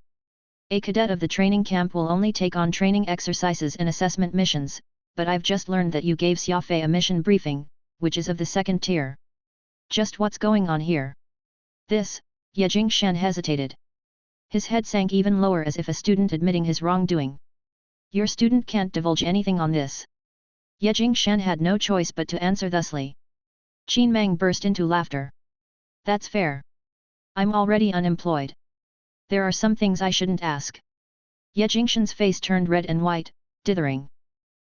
"A cadet of the training camp will only take on training exercises and assessment missions, but I've just learned that you gave Xia Fei a mission briefing, which is of the 2nd tier. Just what's going on here?" "This," Ye Jingshan hesitated. His head sank even lower as if a student admitting his wrongdoing. "Your student can't divulge anything on this." Ye Jingshan had no choice but to answer thusly. Qin Mang burst into laughter. "That's fair. I'm already unemployed. There are some things I shouldn't ask." Ye Jingshan's face turned red and white, dithering.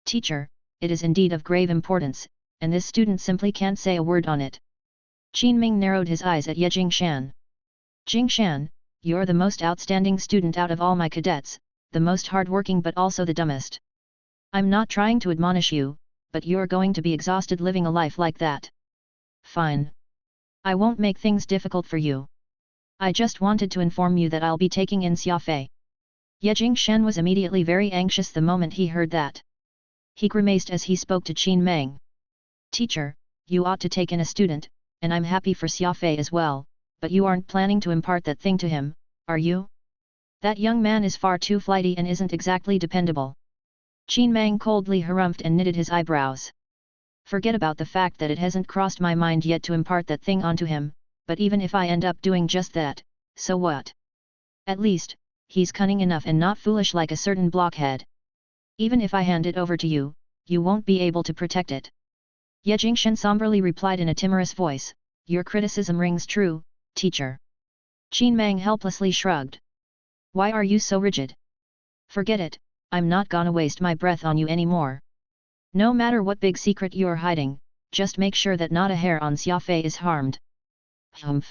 "Teacher, it is indeed of grave importance, and this student simply can't say a word on it." Qin Ming narrowed his eyes at Ye Jingshan. "Jingshan, you're the most outstanding student out of all my cadets, the most hard-working but also the dumbest. I'm not trying to admonish you, but you're going to be exhausted living a life like that." "Fine. I won't make things difficult for you. I just wanted to inform you that I'll be taking in Xia Fei." Ye Jingshan was immediately very anxious the moment he heard that. He grimaced as he spoke to Qin Mang. "Teacher, you ought to take in a student, and I'm happy for Xia Fei as well, but you aren't planning to impart that thing to him, are you? That young man is far too flighty and isn't exactly dependable." Qin Mang coldly harumphed and knitted his eyebrows. Forget about the fact that it hasn't crossed my mind yet to impart that thing onto him, but even if I end up doing just that, so what? At least, he's cunning enough and not foolish like a certain blockhead. Even if I hand it over to you, you won't be able to protect it. Ye Jingshan somberly replied in a timorous voice, your criticism rings true, teacher. Qin Mang helplessly shrugged. Why are you so rigid? Forget it, I'm not gonna waste my breath on you anymore. No matter what big secret you're hiding, just make sure that not a hair on Xia Fei is harmed. Humph.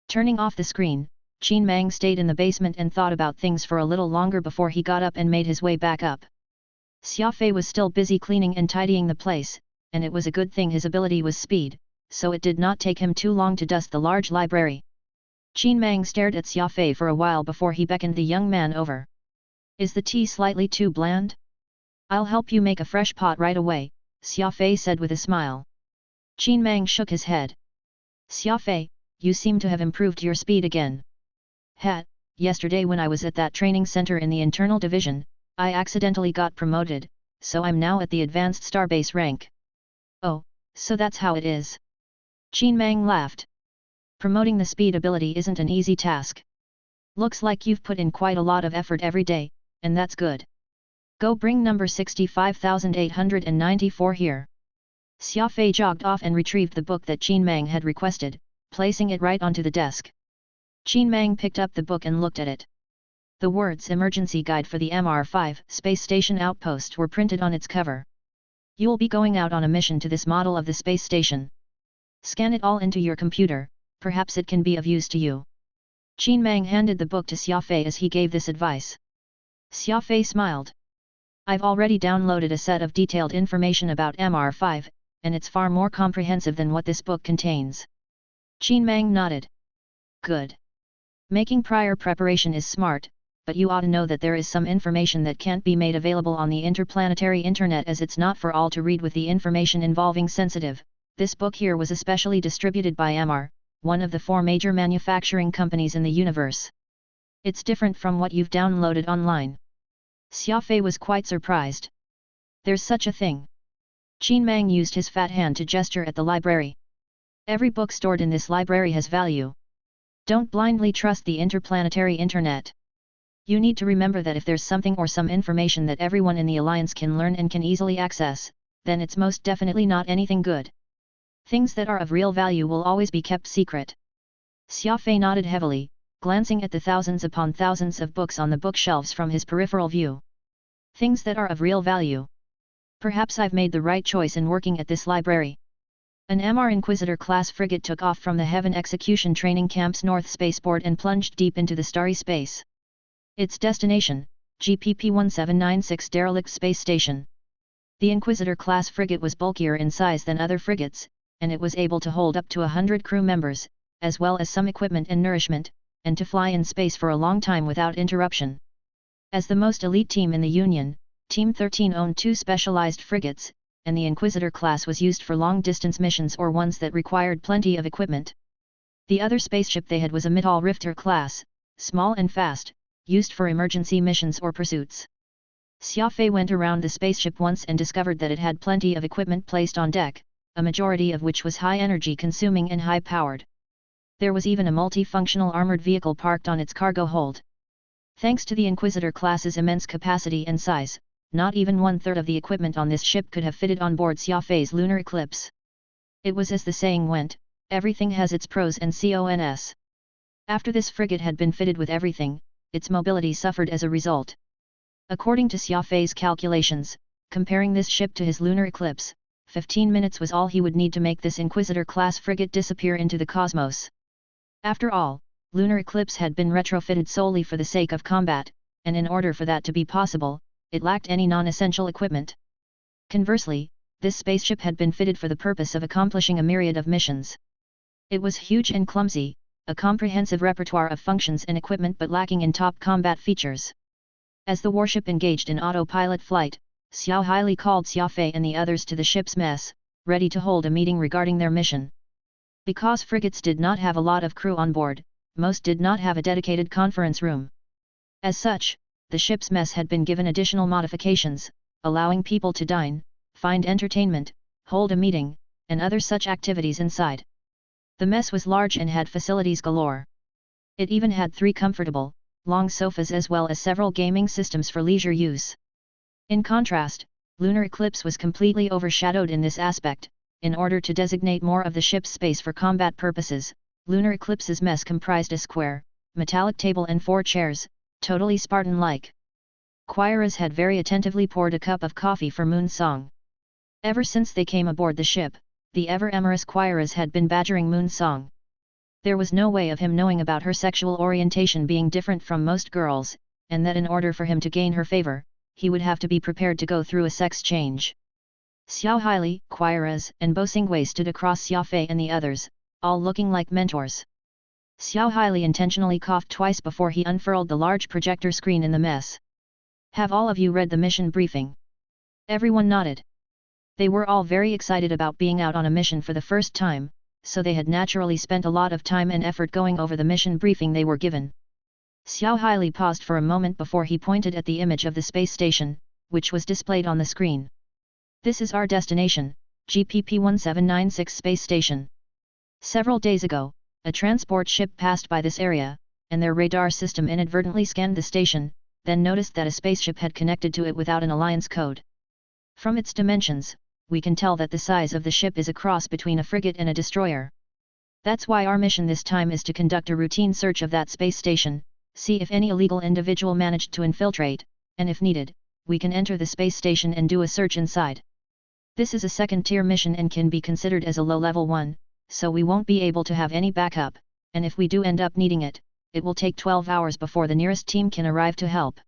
Turning off the screen, Qin Mang stayed in the basement and thought about things for a little longer before he got up and made his way back up. Xia Fei was still busy cleaning and tidying the place, and it was a good thing his ability was speed, so it did not take him too long to dust the large library. Qin Mang stared at Xia Fei for a while before he beckoned the young man over. Is the tea slightly too bland? I'll help you make a fresh pot right away, Xia Fei said with a smile. Qin Mang shook his head. Xia Fei, you seem to have improved your speed again. Yesterday when I was at that training center in the internal division, I accidentally got promoted, so I'm now at the advanced starbase rank. Oh, so that's how it is. Qin Mang laughed. Promoting the speed ability isn't an easy task. Looks like you've put in quite a lot of effort every day, and that's good. Go bring number 65,894 here. Xia Fei jogged off and retrieved the book that Qin Mang had requested, placing it right onto the desk. Qin Mang picked up the book and looked at it. The words Emergency Guide for the MR5 Space Station Outpost were printed on its cover. You'll be going out on a mission to this model of the space station. Scan it all into your computer, perhaps it can be of use to you. Qin Mang handed the book to Xia Fei as he gave this advice. Xia Fei smiled. I've already downloaded a set of detailed information about MR5, and it's far more comprehensive than what this book contains. Qin Mang nodded. Good. Making prior preparation is smart, but you ought to know that there is some information that can't be made available on the interplanetary internet as it's not for all to read with the information involving sensitive. This book here was especially distributed by MR, one of the 4 major manufacturing companies in the universe. It's different from what you've downloaded online. Xia Fei was quite surprised. There's such a thing. Qin Mang used his fat hand to gesture at the library. Every book stored in this library has value. Don't blindly trust the interplanetary internet. You need to remember that if there's something or some information that everyone in the Alliance can learn and can easily access, then it's most definitely not anything good. Things that are of real value will always be kept secret. Xia Fei nodded heavily, glancing at the thousands upon thousands of books on the bookshelves from his peripheral view. Things that are of real value. Perhaps I've made the right choice in working at this library. An MR Inquisitor-class frigate took off from the Heaven Execution Training Camp's North Spaceport and plunged deep into the starry space. Its destination, GPP-1796 Derelict Space Station. The Inquisitor-class frigate was bulkier in size than other frigates, and it was able to hold up to 100 crew members, as well as some equipment and nourishment, and to fly in space for a long time without interruption. As the most elite team in the Union, Team 13 owned 2 specialized frigates, and the Inquisitor class was used for long-distance missions or ones that required plenty of equipment. The other spaceship they had was a Mittal Rifter class, small and fast, used for emergency missions or pursuits. Xia Fei went around the spaceship once and discovered that it had plenty of equipment placed on deck, a majority of which was high-energy consuming and high-powered. There was even a multifunctional armored vehicle parked on its cargo hold. Thanks to the Inquisitor class's immense capacity and size, not even 1/3 of the equipment on this ship could have fitted on board Xia Fei's lunar eclipse. It was as the saying went, everything has its pros and cons. After this frigate had been fitted with everything, its mobility suffered as a result. According to Xia Fei's calculations, comparing this ship to his lunar eclipse, 15 minutes was all he would need to make this Inquisitor-class frigate disappear into the cosmos. After all, lunar eclipse had been retrofitted solely for the sake of combat, and in order for that to be possible, it lacked any non-essential equipment. Conversely, this spaceship had been fitted for the purpose of accomplishing a myriad of missions. It was huge and clumsy, a comprehensive repertoire of functions and equipment but lacking in top combat features. As the warship engaged in autopilot flight, Xiao Haili called Xia Fei and the others to the ship's mess, ready to hold a meeting regarding their mission. Because frigates did not have a lot of crew on board, most did not have a dedicated conference room. As such, the ship's mess had been given additional modifications, allowing people to dine, find entertainment, hold a meeting, and other such activities inside. The mess was large and had facilities galore. It even had 3 comfortable, long sofas as well as several gaming systems for leisure use. In contrast, lunar eclipse was completely overshadowed in this aspect. In order to designate more of the ship's space for combat purposes, lunar eclipse's mess comprised a square, metallic table and 4 chairs, totally Spartan-like. Quieras had very attentively poured a cup of coffee for Moon Song. Ever since they came aboard the ship, the ever-amorous Quieras had been badgering Moon Song. There was no way of him knowing about her sexual orientation being different from most girls, and that in order for him to gain her favor, he would have to be prepared to go through a sex change. Xiao Haili, Quieras, and Bo Xingwei stood across Xia Fei and the others, all looking like mentors. Xiao Haili intentionally coughed twice before he unfurled the large projector screen in the mess. Have all of you read the mission briefing? Everyone nodded. They were all very excited about being out on a mission for the first time, so they had naturally spent a lot of time and effort going over the mission briefing they were given. Xiao Haili paused for a moment before he pointed at the image of the space station, which was displayed on the screen. This is our destination, GPP-1796 space station. Several days ago, a transport ship passed by this area, and their radar system inadvertently scanned the station, then noticed that a spaceship had connected to it without an alliance code. From its dimensions, we can tell that the size of the ship is a cross between a frigate and a destroyer. That's why our mission this time is to conduct a routine search of that space station, see if any illegal individual managed to infiltrate, and if needed, we can enter the space station and do a search inside. This is a second-tier mission and can be considered as a low-level one, so we won't be able to have any backup, and if we do end up needing it, it will take 12 hours before the nearest team can arrive to help.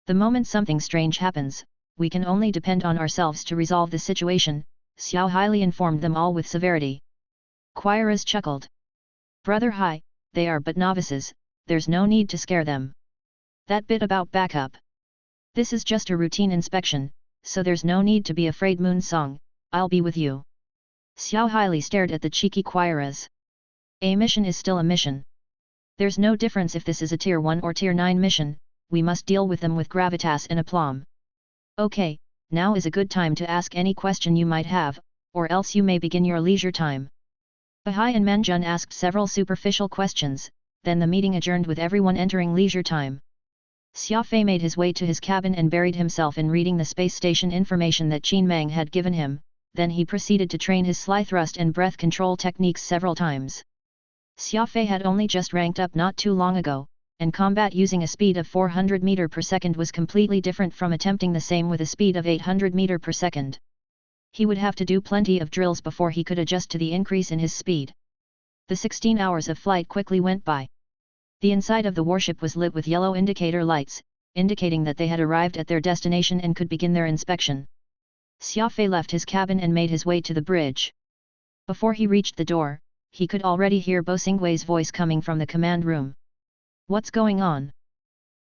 The moment something strange happens, we can only depend on ourselves to resolve the situation, Xiao Haili informed them all with severity. Quieras chuckled. Brother Hai, they are but novices, there's no need to scare them. That bit about backup. This is just a routine inspection, so there's no need to be afraid. Moon Song, I'll be with you. Xiao Haili stared at the cheeky Quieras. A mission is still a mission. There's no difference if this is a Tier 1 or Tier 9 mission, we must deal with them with gravitas and aplomb. Okay, now is a good time to ask any question you might have, or else you may begin your leisure time. Bahai and Manjun asked several superficial questions, then the meeting adjourned with everyone entering leisure time. Xia Fei made his way to his cabin and buried himself in reading the space station information that Qin Mang had given him, then he proceeded to train his sly thrust and breath control techniques several times. Xia Fei had only just ranked up not too long ago, and combat using a speed of 400 meter per second was completely different from attempting the same with a speed of 800 meter per second. He would have to do plenty of drills before he could adjust to the increase in his speed. The 16 hours of flight quickly went by. The inside of the warship was lit with yellow indicator lights, indicating that they had arrived at their destination and could begin their inspection. Xia Fei left his cabin and made his way to the bridge. Before he reached the door, he could already hear Bo Xingwei's voice coming from the command room. What's going on?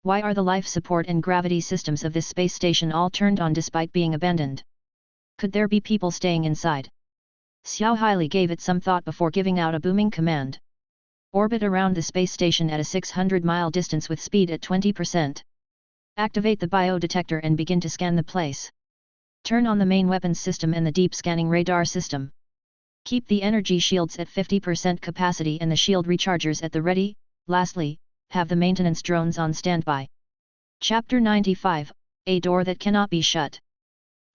Why are the life support and gravity systems of this space station all turned on despite being abandoned? Could there be people staying inside? Xiao Haili gave it some thought before giving out a booming command. Orbit around the space station at a 600-mile distance with speed at 20%. Activate the biodetector and begin to scan the place. Turn on the main weapons system and the deep scanning radar system. Keep the energy shields at 50% capacity and the shield rechargers at the ready. Lastly, have the maintenance drones on standby. Chapter 95, A Door That Cannot Be Shut.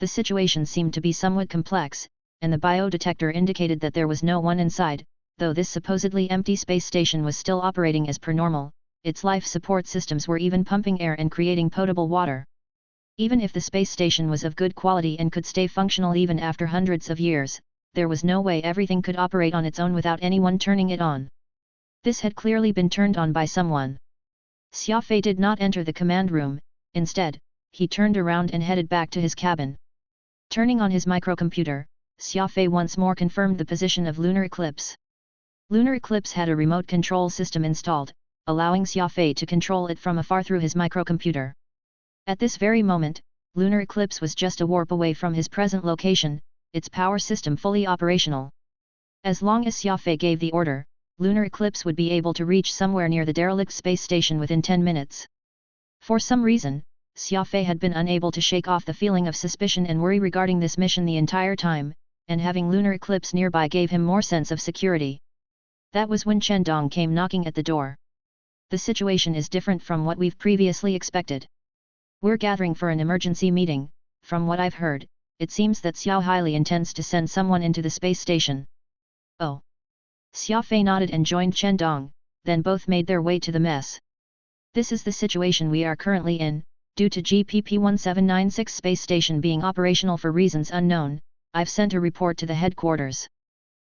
The situation seemed to be somewhat complex, and the biodetector indicated that there was no one inside, though this supposedly empty space station was still operating as per normal. Its life support systems were even pumping air and creating potable water. Even if the space station was of good quality and could stay functional even after hundreds of years, there was no way everything could operate on its own without anyone turning it on. This had clearly been turned on by someone. Xia Fei did not enter the command room, instead, he turned around and headed back to his cabin. Turning on his microcomputer, Xia Fei once more confirmed the position of Lunar Eclipse. Lunar Eclipse had a remote control system installed, allowing Xia Fei to control it from afar through his microcomputer. At this very moment, Lunar Eclipse was just a warp away from his present location, its power system fully operational. As long as Xia Fei gave the order, Lunar Eclipse would be able to reach somewhere near the derelict space station within 10 minutes. For some reason, Xia Fei had been unable to shake off the feeling of suspicion and worry regarding this mission the entire time, and having lunar eclipse nearby gave him more sense of security. That was when Chen Dong came knocking at the door. The situation is different from what we've previously expected. We're gathering for an emergency meeting. From what I've heard, it seems that Xiao Haili intends to send someone into the space station. Oh. Xia Fei nodded and joined Chen Dong, then both made their way to the mess. This is the situation we are currently in, due to GPP-1796 space station being operational for reasons unknown. I've sent a report to the headquarters.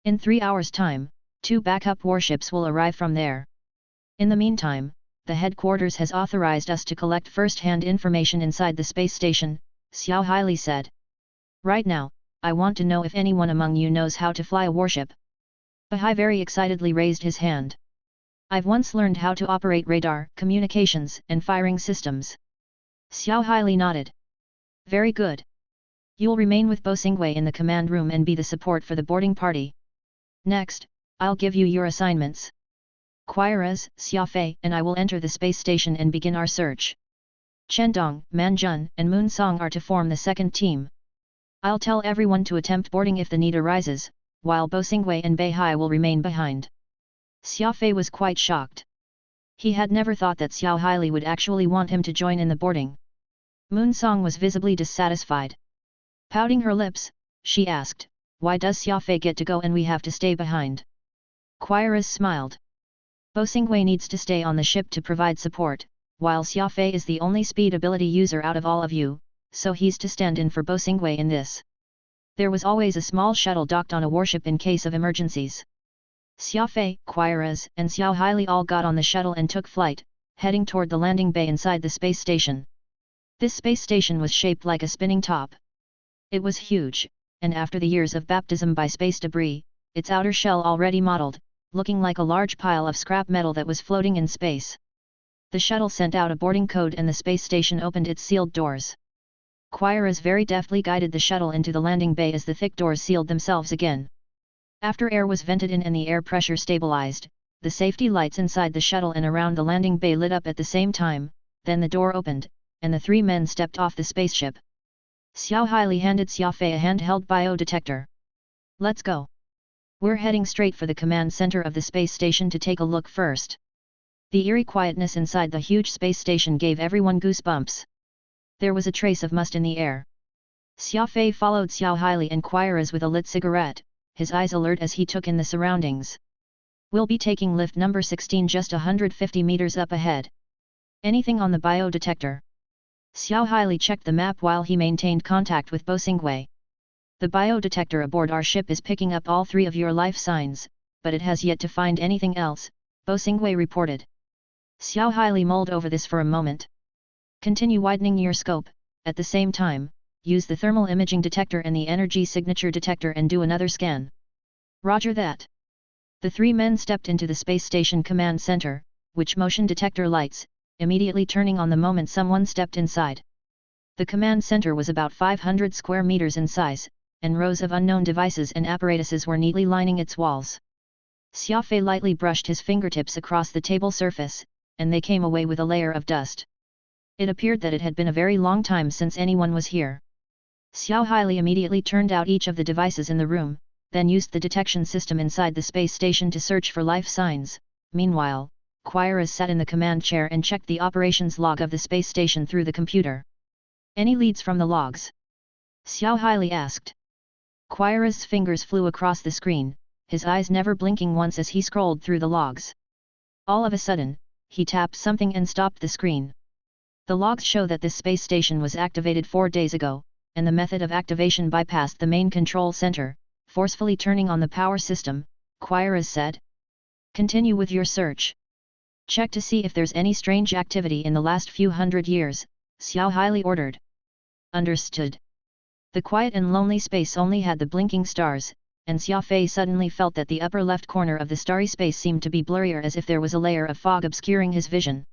In 3 hours' time, 2 backup warships will arrive from there. In the meantime, the headquarters has authorized us to collect first-hand information inside the space station, Xiao Haili said. Right now, I want to know if anyone among you knows how to fly a warship. Bahai very excitedly raised his hand. I've once learned how to operate radar, communications, and firing systems. Xiao Haili nodded. Very good. You'll remain with Bo Xingwei in the command room and be the support for the boarding party. Next, I'll give you your assignments. Quires, Xia Fei and I will enter the space station and begin our search. Chen Dong, Man Jun, and Moon Song are to form the second team. I'll tell everyone to attempt boarding if the need arises, while Bo Xingwei and Bei Hai will remain behind. Xia Fei was quite shocked. He had never thought that Xiao Haili would actually want him to join in the boarding. Moon Song was visibly dissatisfied. Pouting her lips, she asked, why does Xia Fei get to go and we have to stay behind? Quires smiled. Bo Xingwei needs to stay on the ship to provide support, while Xia Fei is the only speed ability user out of all of you, so he's to stand in for Bo Xingwei in this. There was always a small shuttle docked on a warship in case of emergencies. Xia Fei, Quires, and Xiao Haili all got on the shuttle and took flight, heading toward the landing bay inside the space station. This space station was shaped like a spinning top. It was huge, and after the years of baptism by space debris, its outer shell already mottled, looking like a large pile of scrap metal that was floating in space. The shuttle sent out a boarding code and the space station opened its sealed doors. Quires very deftly guided the shuttle into the landing bay as the thick doors sealed themselves again. After air was vented in and the air pressure stabilized, the safety lights inside the shuttle and around the landing bay lit up at the same time, then the door opened, and the 3 men stepped off the spaceship. Xiao Haili handed Xia Fei a handheld biodetector. Let's go. We're heading straight for the command center of the space station to take a look first. The eerie quietness inside the huge space station gave everyone goosebumps. There was a trace of must in the air. Xia Fei followed Xiao Haili and Quires with a lit cigarette, his eyes alert as he took in the surroundings. We'll be taking lift number 16 just 150 meters up ahead. Anything on the biodetector? Xiao Haili checked the map while he maintained contact with Bo Xingwei. The biodetector aboard our ship is picking up all 3 of your life signs, but it has yet to find anything else, Bo Xingwei reported. Xiao Haili mulled over this for a moment. Continue widening your scope, at the same time, use the thermal imaging detector and the energy signature detector and do another scan. Roger that. The 3 men stepped into the space station command center, which motion detector lights, immediately turning on the moment someone stepped inside. The command center was about 500 square meters in size, and rows of unknown devices and apparatuses were neatly lining its walls. Xia Fei lightly brushed his fingertips across the table surface, and they came away with a layer of dust. It appeared that it had been a very long time since anyone was here. Xiao Haili immediately turned out each of the devices in the room, then used the detection system inside the space station to search for life signs. Meanwhile, Quires sat in the command chair and checked the operations log of the space station through the computer. Any leads from the logs? Xiao Haili asked. Quires' fingers flew across the screen, his eyes never blinking once as he scrolled through the logs. All of a sudden, he tapped something and stopped the screen. The logs show that this space station was activated 4 days ago, and the method of activation bypassed the main control center, forcefully turning on the power system, Quires said. Continue with your search. Check to see if there's any strange activity in the last few hundred years, Xiao Haili ordered. Understood. The quiet and lonely space only had the blinking stars, and Xia Fei suddenly felt that the upper left corner of the starry space seemed to be blurrier as if there was a layer of fog obscuring his vision.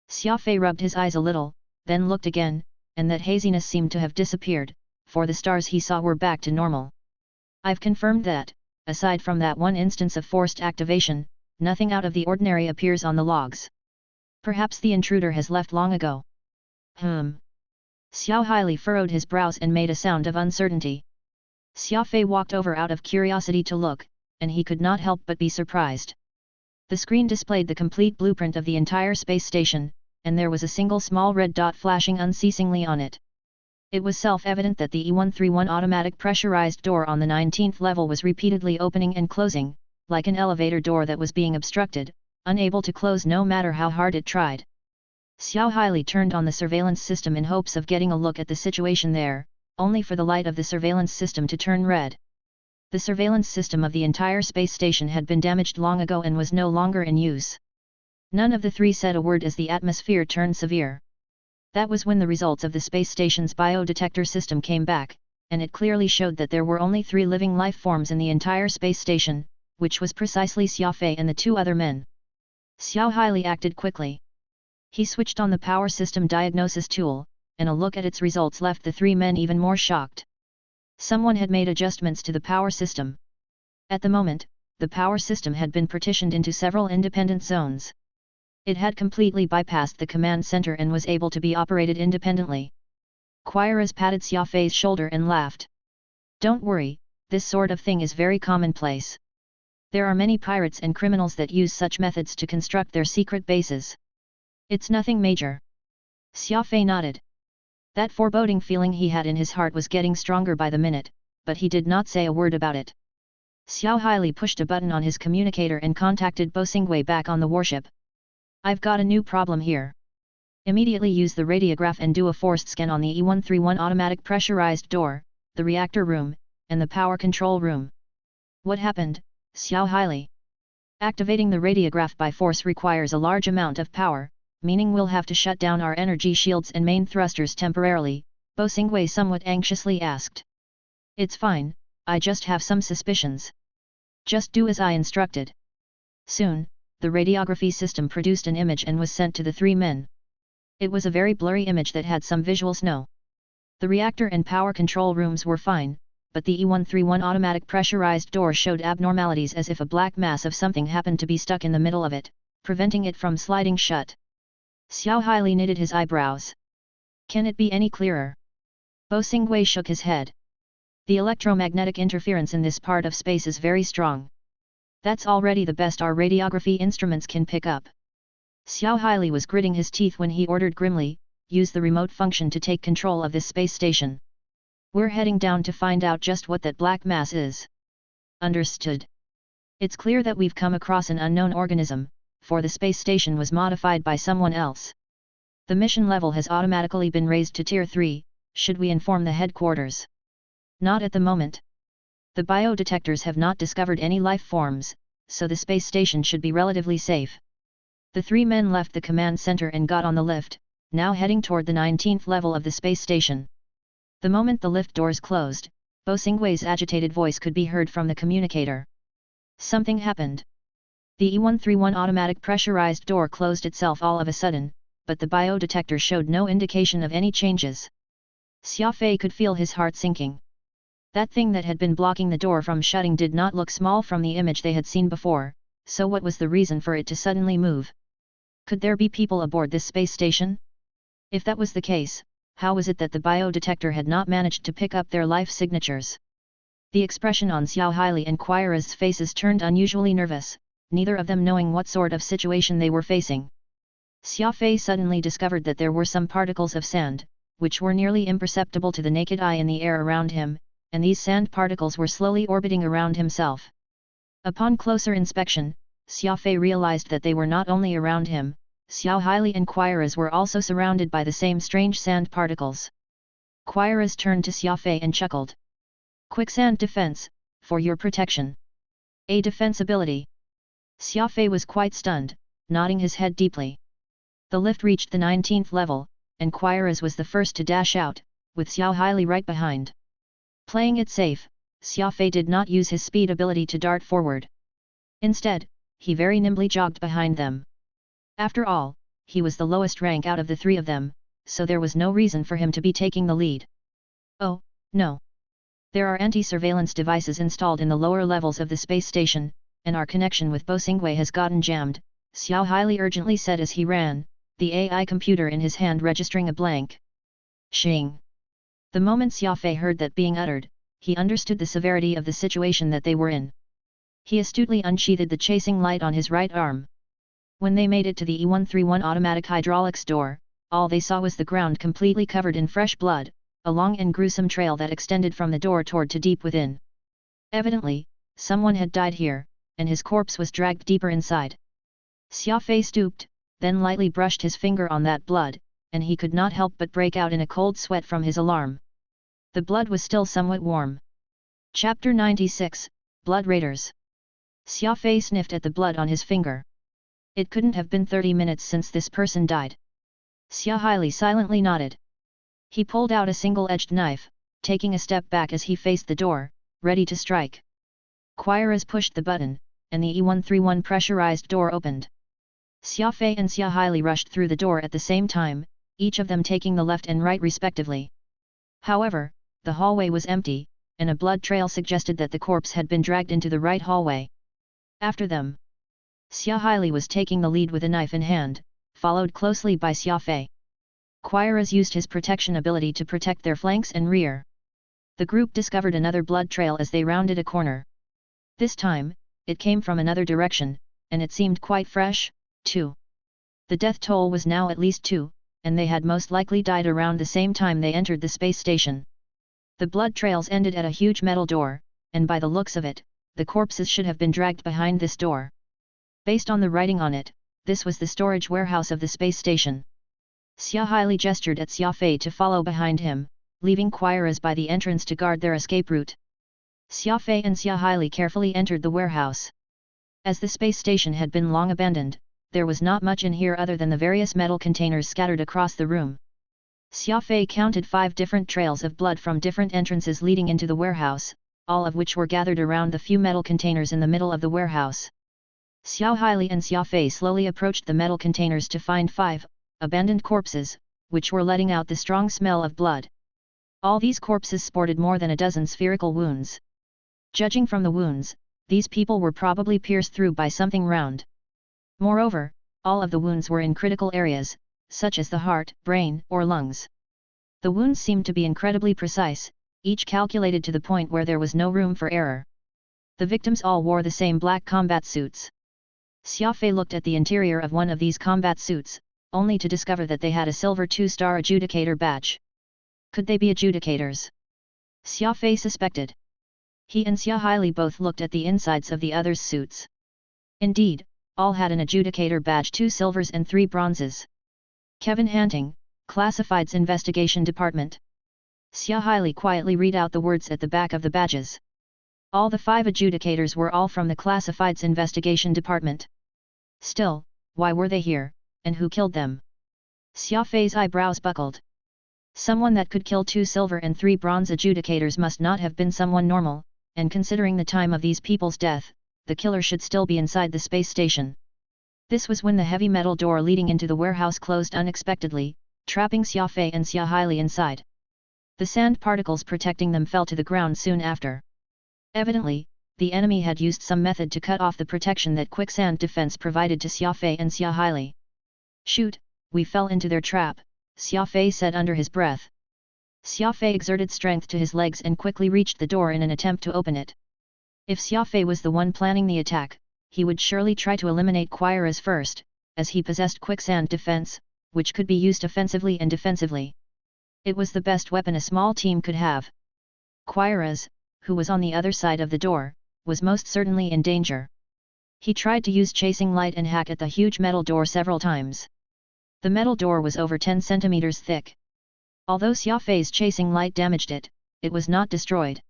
Xia Fei rubbed his eyes a little, then looked again, and that haziness seemed to have disappeared, for the stars he saw were back to normal. I've confirmed that, aside from that one instance of forced activation, nothing out of the ordinary appears on the logs. Perhaps the intruder has left long ago. Xiao Haili furrowed his brows and made a sound of uncertainty. Xia Fei walked over out of curiosity to look, and he could not help but be surprised. The screen displayed the complete blueprint of the entire space station, and there was a single small red dot flashing unceasingly on it. It was self-evident that the E131 automatic pressurized door on the 19th level was repeatedly opening and closing, like an elevator door that was being obstructed, unable to close no matter how hard it tried. Xiao Haili turned on the surveillance system in hopes of getting a look at the situation there, only for the light of the surveillance system to turn red. The surveillance system of the entire space station had been damaged long ago and was no longer in use. None of the three said a word as the atmosphere turned severe. That was when the results of the space station's biodetector system came back, and it clearly showed that there were only 3 living life forms in the entire space station, which was precisely Xia Fei and the 2 other men. Xiao Haili acted quickly. He switched on the power system diagnosis tool, and a look at its results left the 3 men even more shocked. Someone had made adjustments to the power system. At the moment, the power system had been partitioned into several independent zones. It had completely bypassed the command center and was able to be operated independently. Quiras patted Xia Fei's shoulder and laughed. "Don't worry, this sort of thing is very commonplace. There are many pirates and criminals that use such methods to construct their secret bases. It's nothing major." Xia Fei nodded. That foreboding feeling he had in his heart was getting stronger by the minute, but he did not say a word about it. Xiao Haili pushed a button on his communicator and contacted Bo Xingwei back on the warship. "I've got a new problem here. Immediately use the radiograph and do a forced scan on the E131 automatic pressurized door, the reactor room, and the power control room." "What happened, Xiao Haili?" "Activating the radiograph by force requires a large amount of power, meaning we'll have to shut down our energy shields and main thrusters temporarily," Bo Xingwei somewhat anxiously asked. "It's fine, I just have some suspicions. Just do as I instructed." Soon, the radiography system produced an image and was sent to the 3 men. It was a very blurry image that had some visuals. No. The reactor and power control rooms were fine, but the E131 automatic pressurized door showed abnormalities as if a black mass of something happened to be stuck in the middle of it, preventing it from sliding shut. Xiao Haili knitted his eyebrows. "Can it be any clearer?" Bo Xingwei shook his head. "The electromagnetic interference in this part of space is very strong. That's already the best our radiography instruments can pick up." Xiao Haili was gritting his teeth when he ordered grimly, "Use the remote function to take control of this space station. We're heading down to find out just what that black mass is." "Understood. It's clear that we've come across an unknown organism, for the space station was modified by someone else. The mission level has automatically been raised to Tier 3, should we inform the headquarters?" "Not at the moment. The biodetectors have not discovered any life forms, so the space station should be relatively safe." The 3 men left the command center and got on the lift, now heading toward the 19th level of the space station. The moment the lift doors closed, Bo Xingwei's agitated voice could be heard from the communicator. Something happened. The E131 automatic pressurized door closed itself all of a sudden, but the biodetector showed no indication of any changes. Xia Fei could feel his heart sinking. That thing that had been blocking the door from shutting did not look small from the image they had seen before, so what was the reason for it to suddenly move? Could there be people aboard this space station? If that was the case, how was it that the biodetector had not managed to pick up their life signatures? The expression on Xiao Haili and Quira's faces turned unusually nervous, neither of them knowing what sort of situation they were facing. Xia Fei suddenly discovered that there were some particles of sand, which were nearly imperceptible to the naked eye in the air around him, and these sand particles were slowly orbiting around himself. Upon closer inspection, Xia Fei realized that they were not only around him, Xiao Haili and Quiras were also surrounded by the same strange sand particles. Quiras turned to Xia Fei and chuckled. "Quicksand defense, for your protection. A defense ability." Xia Fei was quite stunned, nodding his head deeply. The lift reached the 19th level, and Quiras was the first to dash out, with Xiao Haili right behind. Playing it safe, Xia Fei did not use his speed ability to dart forward. Instead, he very nimbly jogged behind them. After all, he was the lowest rank out of the 3 of them, so there was no reason for him to be taking the lead. "Oh, no. There are anti-surveillance devices installed in the lower levels of the space station, and our connection with Bo Xingwei has gotten jammed," Xiao Haili urgently said as he ran, the AI computer in his hand registering a blank. Shing! The moment Xia Fei heard that being uttered, he understood the severity of the situation that they were in. He astutely unsheathed the chasing light on his right arm. When they made it to the E131 automatic hydraulics door, all they saw was the ground completely covered in fresh blood, a long and gruesome trail that extended from the door toward to deep within. Evidently, someone had died here, and his corpse was dragged deeper inside. Xia Fei stooped, then lightly brushed his finger on that blood, and he could not help but break out in a cold sweat from his alarm. The blood was still somewhat warm. Chapter 96, Blood Raiders. Xia Fei sniffed at the blood on his finger. It couldn't have been 30 minutes since this person died. Xia Haili silently nodded. He pulled out a single-edged knife, taking a step back as he faced the door, ready to strike. Quiras pushed the button, and the E131 pressurized door opened. Xia Fei and Xia Haili rushed through the door at the same time, each of them taking the left and right respectively. However, the hallway was empty, and a blood trail suggested that the corpse had been dragged into the right hallway. After them, Xia Haili was taking the lead with a knife in hand, followed closely by Xia Fei. Quiras used his protection ability to protect their flanks and rear. The group discovered another blood trail as they rounded a corner. This time, it came from another direction, and it seemed quite fresh, too. The death toll was now at least 2, and they had most likely died around the same time they entered the space station. The blood trails ended at a huge metal door, and by the looks of it, the corpses should have been dragged behind this door. Based on the writing on it, this was the storage warehouse of the space station. Xia Haili gestured at Xia Fei to follow behind him, leaving Quiras by the entrance to guard their escape route. Xia Fei and Xia Haili carefully entered the warehouse. As the space station had been long abandoned, there was not much in here other than the various metal containers scattered across the room. Xia Fei counted 5 different trails of blood from different entrances leading into the warehouse, all of which were gathered around the few metal containers in the middle of the warehouse. Xia Haili and Xia Fei slowly approached the metal containers to find 5 abandoned corpses, which were letting out the strong smell of blood. All these corpses sported more than a dozen spherical wounds. Judging from the wounds, these people were probably pierced through by something round. Moreover, all of the wounds were in critical areas, such as the heart, brain, or lungs. The wounds seemed to be incredibly precise, each calculated to the point where there was no room for error. The victims all wore the same black combat suits. Xia Fei looked at the interior of one of these combat suits, only to discover that they had a silver 2-star adjudicator badge. Could they be adjudicators? Xia Fei suspected. He and Xia Haili both looked at the insides of the others' suits. Indeed, all had an adjudicator badge, 2 silvers and 3 bronzes. Kevin Hanting, Classifieds Investigation Department. Xia Haili quietly read out the words at the back of the badges. All the 5 adjudicators were all from the Classifieds Investigation Department. Still, why were they here, and who killed them? Xia Fei's eyebrows buckled. Someone that could kill 2 silver and 3 bronze adjudicators must not have been someone normal, and considering the time of these people's death, the killer should still be inside the space station. This was when the heavy metal door leading into the warehouse closed unexpectedly, trapping Xia Fei and Xia Haili inside. The sand particles protecting them fell to the ground soon after. Evidently, the enemy had used some method to cut off the protection that quicksand defense provided to Xia Fei and Xia Haili. "Shoot, we fell into their trap," Xia Fei said under his breath. Xia Fei exerted strength to his legs and quickly reached the door in an attempt to open it. If Xia Fei was the one planning the attack, he would surely try to eliminate Quiras first, as he possessed quicksand defense, which could be used offensively and defensively. It was the best weapon a small team could have. Quiras, who was on the other side of the door, was most certainly in danger. He tried to use chasing light and hack at the huge metal door several times. The metal door was over 10 centimeters thick. Although Xia Fei's chasing light damaged it, it was not destroyed.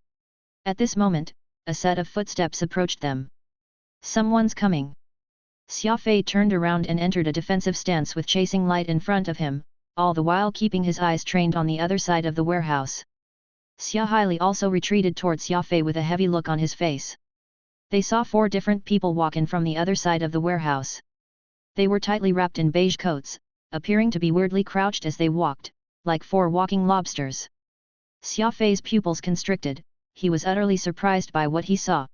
At this moment, a set of footsteps approached them. "Someone's coming." Xia Fei turned around and entered a defensive stance with chasing light in front of him, all the while keeping his eyes trained on the other side of the warehouse. Xia Haili also retreated towards Xia Fei with a heavy look on his face. They saw 4 different people walk in from the other side of the warehouse. They were tightly wrapped in beige coats, appearing to be weirdly crouched as they walked, like 4 walking lobsters. Xia Fei's pupils constricted, he was utterly surprised by what he saw.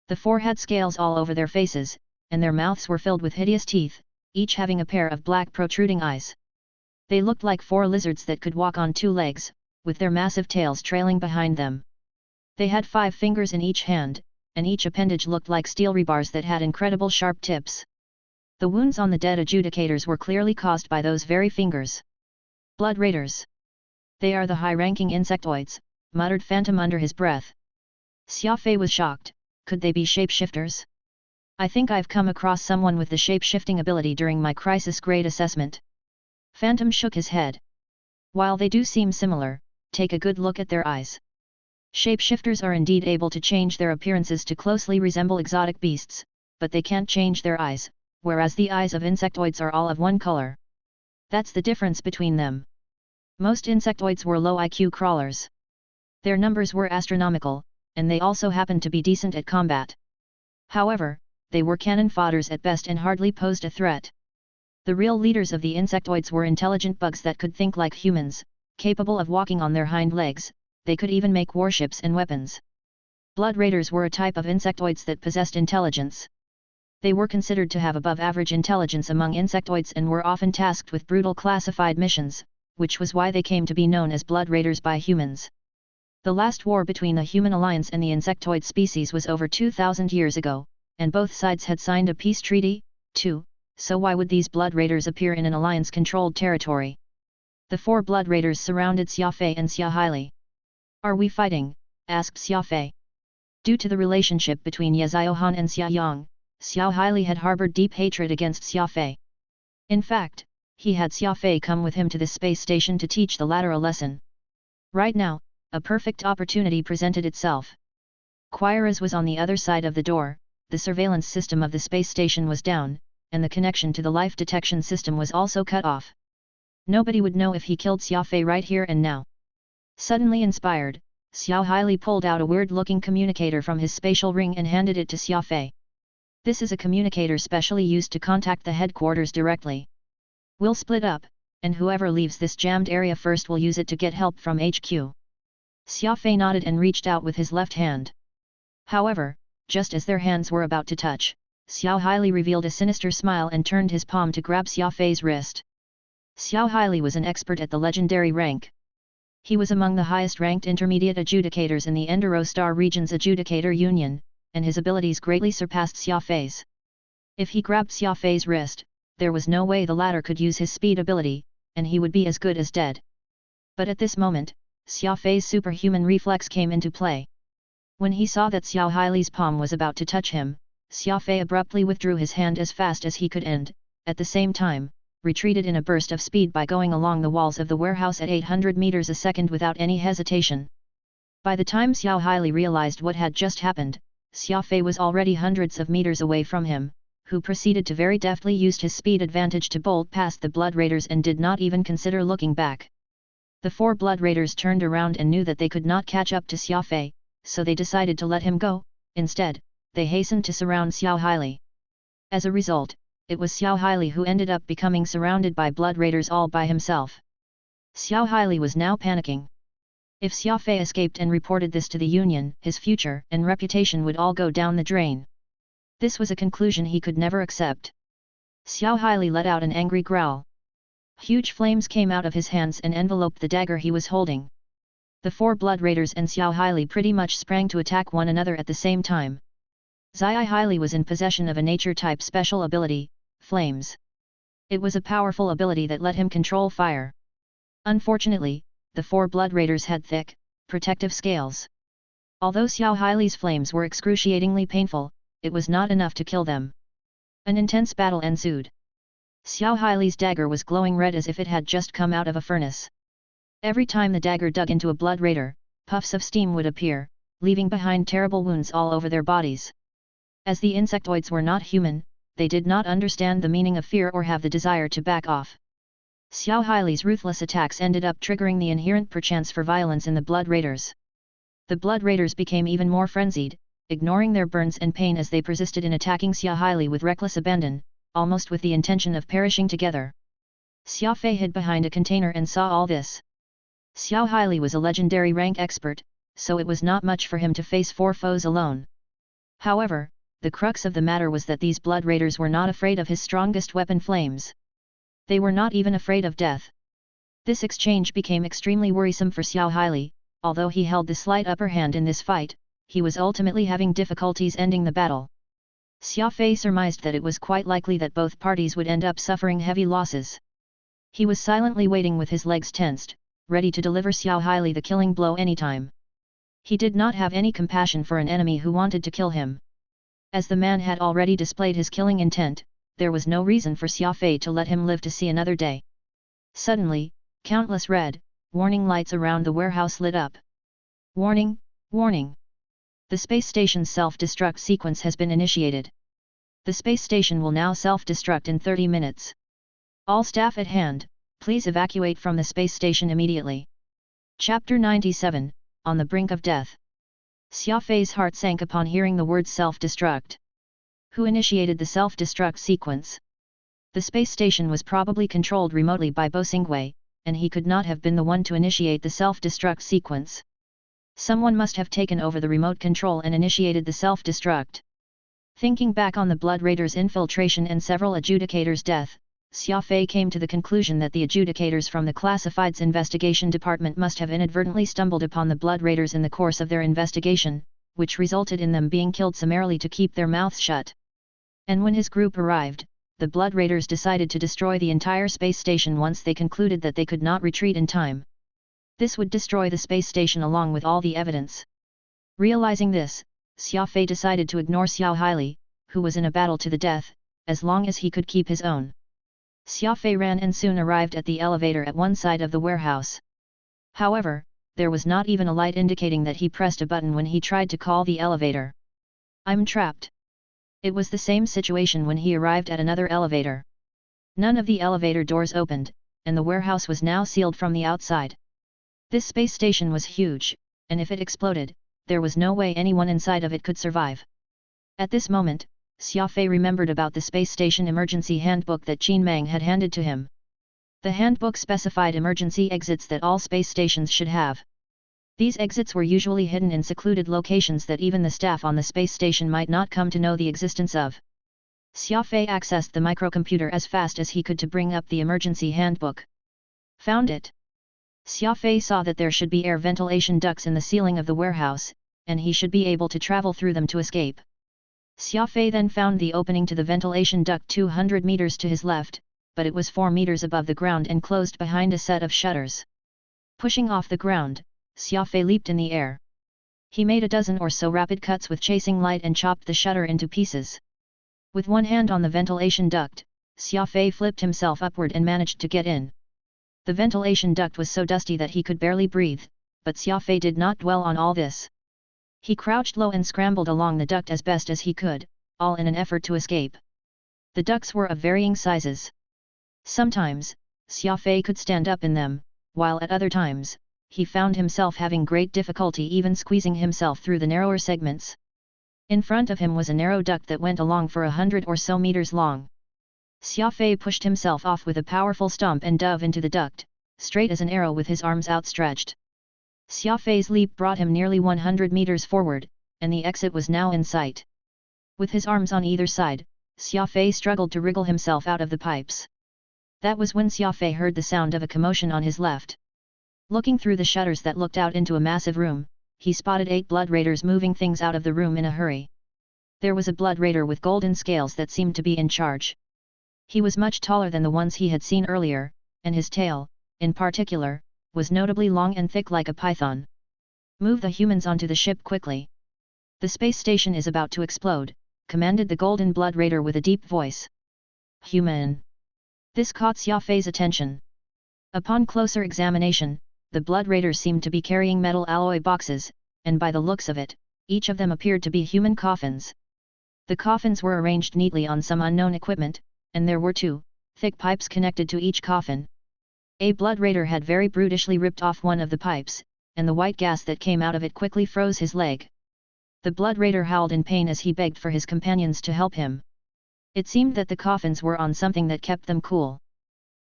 The 4 had scales all over their faces, and their mouths were filled with hideous teeth, each having a pair of black protruding eyes. They looked like 4 lizards that could walk on 2 legs, with their massive tails trailing behind them. They had 5 fingers in each hand, and each appendage looked like steel rebars that had incredible sharp tips. The wounds on the dead adjudicators were clearly caused by those very fingers. Blood raiders. They are the high-ranking insectoids, muttered Phantom under his breath. Xia Fei was shocked. Could they be shapeshifters? I think I've come across someone with the shape-shifting ability during my crisis grade assessment. Phantom shook his head. While they do seem similar, take a good look at their eyes. Shapeshifters are indeed able to change their appearances to closely resemble exotic beasts, but they can't change their eyes, whereas the eyes of insectoids are all of one color. That's the difference between them. Most insectoids were low IQ crawlers. Their numbers were astronomical, and they also happened to be decent at combat. However, they were cannon fodders at best and hardly posed a threat. The real leaders of the insectoids were intelligent bugs that could think like humans, capable of walking on their hind legs. They could even make warships and weapons. Blood raiders were a type of insectoids that possessed intelligence. They were considered to have above-average intelligence among insectoids and were often tasked with brutal classified missions, which was why they came to be known as blood raiders by humans. The last war between the human alliance and the insectoid species was over 2,000 years ago, and both sides had signed a peace treaty, too, so why would these blood raiders appear in an alliance-controlled territory? The 4 blood raiders surrounded Xia Fei and Xia Haili. Are we fighting? Asked Xia Fei. Due to the relationship between Ye Ziohan and Xia Yang, Xia Haili had harbored deep hatred against Xia Fei. In fact, he had Xia Fei come with him to this space station to teach the latter a lesson. Right now, a perfect opportunity presented itself. Quiras was on the other side of the door, the surveillance system of the space station was down, and the connection to the life detection system was also cut off. Nobody would know if he killed Xia Fei right here and now. Suddenly inspired, Xia Haili pulled out a weird-looking communicator from his spatial ring and handed it to Xia Fei. This is a communicator specially used to contact the headquarters directly. We'll split up, and whoever leaves this jammed area first will use it to get help from HQ. Xia Fei nodded and reached out with his left hand. However, just as their hands were about to touch, Xia Haili revealed a sinister smile and turned his palm to grab Xia Fei's wrist. Xia Haili was an expert at the legendary rank. He was among the highest-ranked intermediate adjudicators in the Enderostar region's adjudicator union, and his abilities greatly surpassed Xia Fei's. If he grabbed Xia Fei's wrist, there was no way the latter could use his speed ability, and he would be as good as dead. But at this moment, Xia Fei's superhuman reflex came into play. When he saw that Xia Haili's palm was about to touch him, Xia Fei abruptly withdrew his hand as fast as he could and, at the same time, retreated in a burst of speed by going along the walls of the warehouse at 800 meters a second without any hesitation. By the time Xia Haili realized what had just happened, Xia Fei was already hundreds of meters away from him, who proceeded to very deftly use his speed advantage to bolt past the blood raiders and did not even consider looking back. The 4 blood raiders turned around and knew that they could not catch up to Xia Fei, so they decided to let him go. Instead, they hastened to surround Xia Haili. As a result, it was Xia Haili who ended up becoming surrounded by blood raiders all by himself. Xia Haili was now panicking. If Xia Fei escaped and reported this to the Union, his future and reputation would all go down the drain. This was a conclusion he could never accept. Xia Haili let out an angry growl. Huge flames came out of his hands and enveloped the dagger he was holding. The 4 blood raiders and Xia Haili pretty much sprang to attack one another at the same time. Xia Haili was in possession of a nature-type special ability, Flames. It was a powerful ability that let him control fire. Unfortunately, the 4 blood raiders had thick, protective scales. Although Xia Haili's flames were excruciatingly painful, it was not enough to kill them. An intense battle ensued. Xia Haili's dagger was glowing red as if it had just come out of a furnace. Every time the dagger dug into a blood raider, puffs of steam would appear, leaving behind terrible wounds all over their bodies. As the insectoids were not human, they did not understand the meaning of fear or have the desire to back off. Xia Haili's ruthless attacks ended up triggering the inherent perchance for violence in the blood raiders. The blood raiders became even more frenzied, ignoring their burns and pain as they persisted in attacking Xia Haili with reckless abandon, almost with the intention of perishing together. Xia Fei hid behind a container and saw all this. Xia Haili was a legendary rank expert, so it was not much for him to face 4 foes alone. However, the crux of the matter was that these blood raiders were not afraid of his strongest weapon, flames. They were not even afraid of death. This exchange became extremely worrisome for Xia Haili, although he held the slight upper hand in this fight, he was ultimately having difficulties ending the battle. Xia Fei surmised that it was quite likely that both parties would end up suffering heavy losses. He was silently waiting with his legs tensed, ready to deliver Xiao Haili the killing blow anytime. He did not have any compassion for an enemy who wanted to kill him. As the man had already displayed his killing intent, there was no reason for Xia Fei to let him live to see another day. Suddenly, countless red, warning lights around the warehouse lit up. Warning, warning! The space station's self-destruct sequence has been initiated. The space station will now self-destruct in 30 minutes. All staff at hand, please evacuate from the space station immediately. Chapter 97, On the Brink of Death. Xia Fei's heart sank upon hearing the word self-destruct. Who initiated the self-destruct sequence? The space station was probably controlled remotely by Bo Xingwei, and he could not have been the one to initiate the self-destruct sequence. Someone must have taken over the remote control and initiated the self-destruct. Thinking back on the Blood Raiders' infiltration and several adjudicators' death, Xia Fei came to the conclusion that the adjudicators from the Classifieds Investigation Department must have inadvertently stumbled upon the Blood Raiders in the course of their investigation, which resulted in them being killed summarily to keep their mouths shut. And when his group arrived, the Blood Raiders decided to destroy the entire space station once they concluded that they could not retreat in time. This would destroy the space station along with all the evidence. Realizing this, Xia Fei decided to ignore Xiao Haili, who was in a battle to the death, as long as he could keep his own. Xia Fei ran and soon arrived at the elevator at one side of the warehouse. However, there was not even a light indicating that he pressed a button when he tried to call the elevator. I'm trapped. It was the same situation when he arrived at another elevator. None of the elevator doors opened, and the warehouse was now sealed from the outside. This space station was huge, and if it exploded, there was no way anyone inside of it could survive. At this moment, Xia Fei remembered about the space station emergency handbook that Qin Mang had handed to him. The handbook specified emergency exits that all space stations should have. These exits were usually hidden in secluded locations that even the staff on the space station might not come to know the existence of. Xia Fei accessed the microcomputer as fast as he could to bring up the emergency handbook. Found it. Xia Fei saw that there should be air ventilation ducts in the ceiling of the warehouse, and he should be able to travel through them to escape. Xia Fei then found the opening to the ventilation duct 200 meters to his left, but it was 4 meters above the ground and closed behind a set of shutters. Pushing off the ground, Xia Fei leaped in the air. He made a dozen or so rapid cuts with chasing light and chopped the shutter into pieces. With one hand on the ventilation duct, Xia Fei flipped himself upward and managed to get in. The ventilation duct was so dusty that he could barely breathe, but Xia Fei did not dwell on all this. He crouched low and scrambled along the duct as best as he could, all in an effort to escape. The ducts were of varying sizes. Sometimes, Xia Fei could stand up in them, while at other times, he found himself having great difficulty even squeezing himself through the narrower segments. In front of him was a narrow duct that went along for 100 or so meters long. Xia Fei pushed himself off with a powerful stomp and dove into the duct, straight as an arrow with his arms outstretched. Xia Fei's leap brought him nearly 100 meters forward, and the exit was now in sight. With his arms on either side, Xia Fei struggled to wriggle himself out of the pipes. That was when Xia Fei heard the sound of a commotion on his left. Looking through the shutters that looked out into a massive room, he spotted 8 Blood Raiders moving things out of the room in a hurry. There was a Blood Raider with golden scales that seemed to be in charge. He was much taller than the ones he had seen earlier, and his tail, in particular, was notably long and thick like a python. Move the humans onto the ship quickly. The space station is about to explode, commanded the Golden Blood Raider with a deep voice. Human. This caught Xia Fei's attention. Upon closer examination, the Blood Raiders seemed to be carrying metal alloy boxes, and by the looks of it, each of them appeared to be human coffins. The coffins were arranged neatly on some unknown equipment, and there were 2 thick pipes connected to each coffin. A Blood Raider had very brutishly ripped off one of the pipes, and the white gas that came out of it quickly froze his leg. The Blood Raider howled in pain as he begged for his companions to help him. It seemed that the coffins were on something that kept them cool.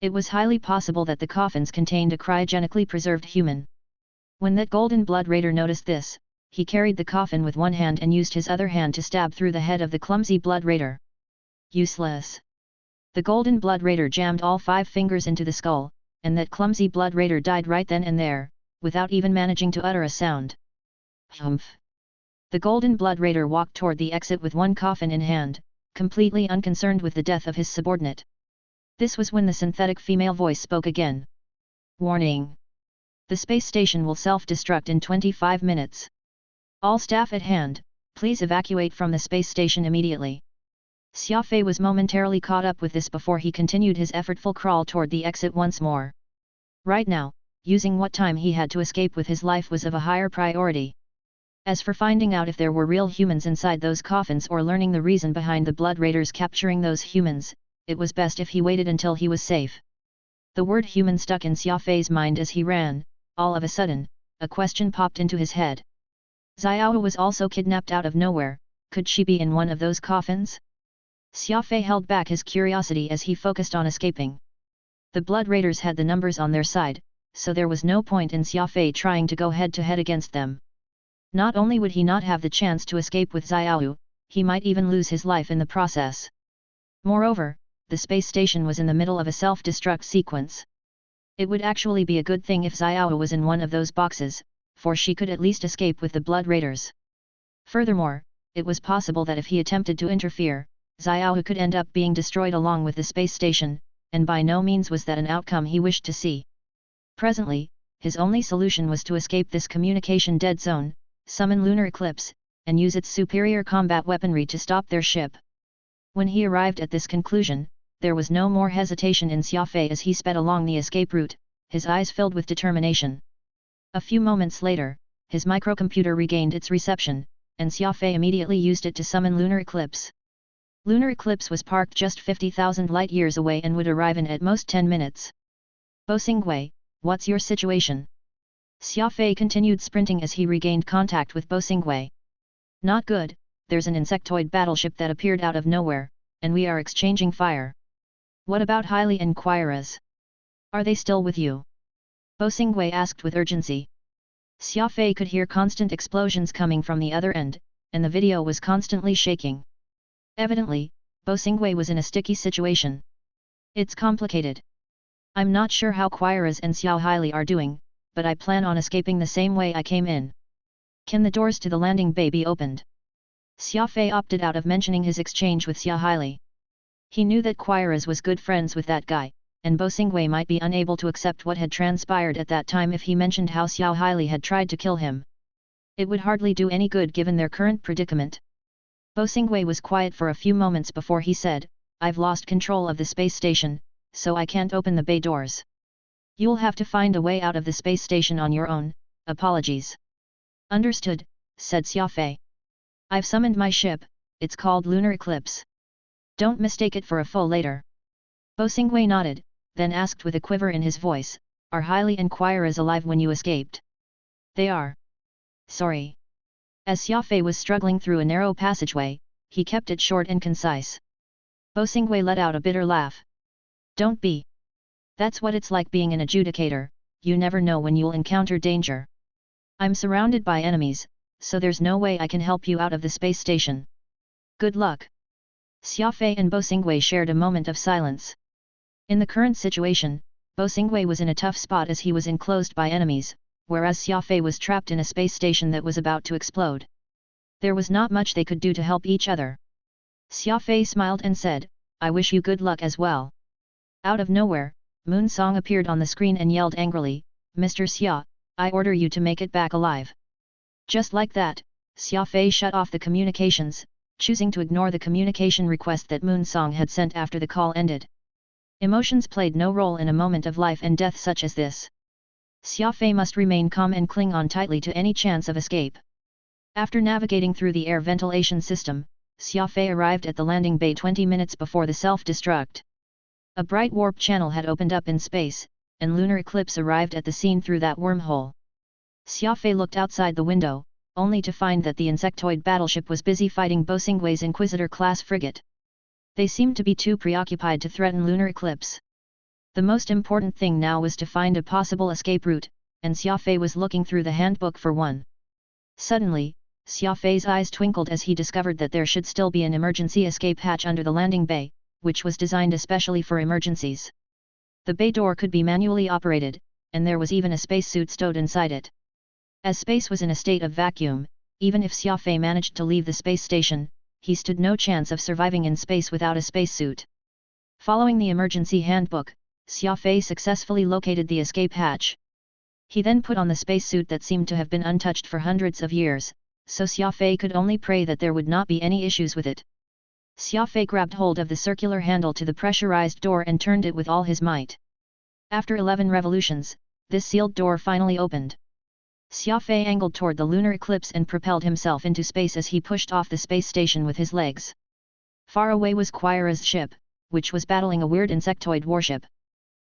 It was highly possible that the coffins contained a cryogenically preserved human. When that Golden Blood Raider noticed this, he carried the coffin with one hand and used his other hand to stab through the head of the clumsy Blood Raider. Useless. The Golden Blood Raider jammed all 5 fingers into the skull, and that clumsy Blood Raider died right then and there, without even managing to utter a sound. Humph! The Golden Blood Raider walked toward the exit with one coffin in hand, completely unconcerned with the death of his subordinate. This was when the synthetic female voice spoke again. Warning! The space station will self-destruct in 25 minutes. All staff at hand, please evacuate from the space station immediately. Xia Fei was momentarily caught up with this before he continued his effortful crawl toward the exit once more. Right now, using what time he had to escape with his life was of a higher priority. As for finding out if there were real humans inside those coffins or learning the reason behind the Blood Raiders capturing those humans, it was best if he waited until he was safe. The word human stuck in Xia Fei's mind as he ran. All of a sudden, a question popped into his head. Xiao was also kidnapped out of nowhere, could she be in one of those coffins? Xia Fei held back his curiosity as he focused on escaping. The Blood Raiders had the numbers on their side, so there was no point in Xia Fei trying to go head-to-head against them. Not only would he not have the chance to escape with Xiao, he might even lose his life in the process. Moreover, the space station was in the middle of a self-destruct sequence. It would actually be a good thing if Xiao was in one of those boxes, for she could at least escape with the Blood Raiders. Furthermore, it was possible that if he attempted to interfere, Xiao could end up being destroyed along with the space station, and by no means was that an outcome he wished to see. Presently, his only solution was to escape this communication dead zone, summon lunar eclipse, and use its superior combat weaponry to stop their ship. When he arrived at this conclusion, there was no more hesitation in Xia Fei as he sped along the escape route, his eyes filled with determination. A few moments later, his microcomputer regained its reception, and Xia Fei immediately used it to summon lunar eclipse. Lunar eclipse was parked just 50,000 light-years away and would arrive in at most 10 minutes. Bo Xingwei, what's your situation? Xia Fei continued sprinting as he regained contact with Bo Xingwei. Not good, there's an insectoid battleship that appeared out of nowhere, and we are exchanging fire. What about Hailey and Qiras? Are they still with you? Bo Xingwei asked with urgency. Xia Fei could hear constant explosions coming from the other end, and the video was constantly shaking. Evidently, Bo Xingwei was in a sticky situation. It's complicated. I'm not sure how Qiras and Xiao Hailey are doing, but I plan on escaping the same way I came in. Can the doors to the landing bay be opened? Xia Fei opted out of mentioning his exchange with Xiao Hailey. He knew that Qiras was good friends with that guy, and Bo Xingwei might be unable to accept what had transpired at that time if he mentioned how Xiao Hailey had tried to kill him. It would hardly do any good given their current predicament. Bo Xingwei was quiet for a few moments before he said, I've lost control of the space station, so I can't open the bay doors. You'll have to find a way out of the space station on your own, apologies. Understood, said Xia Fei. I've summoned my ship, it's called Lunar Eclipse. Don't mistake it for a foe later. Bo Xingwei nodded, then asked with a quiver in his voice, are Hailey and Qiras alive when you escaped? They are. Sorry. As Xia Fei was struggling through a narrow passageway, he kept it short and concise. Bo Xingwei let out a bitter laugh. Don't be. That's what it's like being an adjudicator, you never know when you'll encounter danger. I'm surrounded by enemies, so there's no way I can help you out of the space station. Good luck. Xia Fei and Bo Xingwei shared a moment of silence. In the current situation, Bo Xingwei was in a tough spot as he was enclosed by enemies, whereas Xia Fei was trapped in a space station that was about to explode. There was not much they could do to help each other. Xia Fei smiled and said, I wish you good luck as well. Out of nowhere, Moon Song appeared on the screen and yelled angrily, Mr. Xia, I order you to make it back alive. Just like that, Xia Fei shut off the communications, choosing to ignore the communication request that Moon Song had sent after the call ended. Emotions played no role in a moment of life and death such as this. Xia Fei must remain calm and cling on tightly to any chance of escape. After navigating through the air ventilation system, Xia Fei arrived at the landing bay 20 minutes before the self-destruct. A bright warp channel had opened up in space, and lunar eclipse arrived at the scene through that wormhole. Xia Fei looked outside the window, only to find that the insectoid battleship was busy fighting Bo Xingwei's Inquisitor-class frigate. They seemed to be too preoccupied to threaten lunar eclipse. The most important thing now was to find a possible escape route, and Xia Fei was looking through the handbook for one. Suddenly, Xia Fei's eyes twinkled as he discovered that there should still be an emergency escape hatch under the landing bay, which was designed especially for emergencies. The bay door could be manually operated, and there was even a spacesuit stowed inside it. As space was in a state of vacuum, even if Xia Fei managed to leave the space station, he stood no chance of surviving in space without a spacesuit. Following the emergency handbook, Xia Fei successfully located the escape hatch. He then put on the spacesuit that seemed to have been untouched for hundreds of years, so Xia Fei could only pray that there would not be any issues with it. Xia Fei grabbed hold of the circular handle to the pressurized door and turned it with all his might. After 11 revolutions, this sealed door finally opened. Xia Fei angled toward the lunar eclipse and propelled himself into space as he pushed off the space station with his legs. Far away was Quira's ship, which was battling a weird insectoid warship.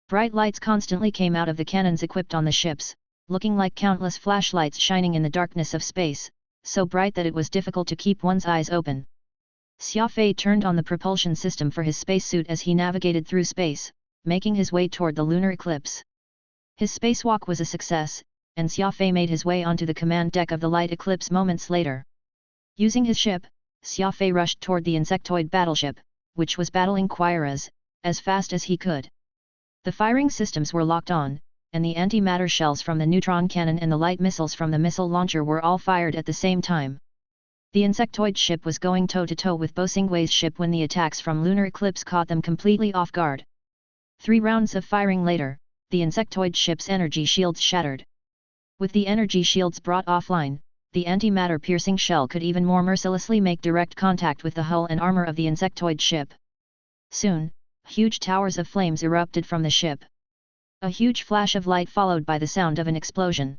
Bright lights constantly came out of the cannons equipped on the ships, looking like countless flashlights shining in the darkness of space, so bright that it was difficult to keep one's eyes open. Xia Fei turned on the propulsion system for his spacesuit as he navigated through space, making his way toward the lunar eclipse. His spacewalk was a success, and Xia Fei made his way onto the command deck of the light eclipse moments later. Using his ship, Xia Fei rushed toward the insectoid battleship, which was battling Quira's, as fast as he could. The firing systems were locked on, and the antimatter shells from the neutron cannon and the light missiles from the missile launcher were all fired at the same time. The insectoid ship was going toe-to-toe with Bosingwei's ship when the attacks from lunar eclipse caught them completely off guard. 3 rounds of firing later, the insectoid ship's energy shields shattered. With the energy shields brought offline, the antimatter-piercing shell could even more mercilessly make direct contact with the hull and armor of the insectoid ship. Soon, huge towers of flames erupted from the ship. A huge flash of light followed by the sound of an explosion.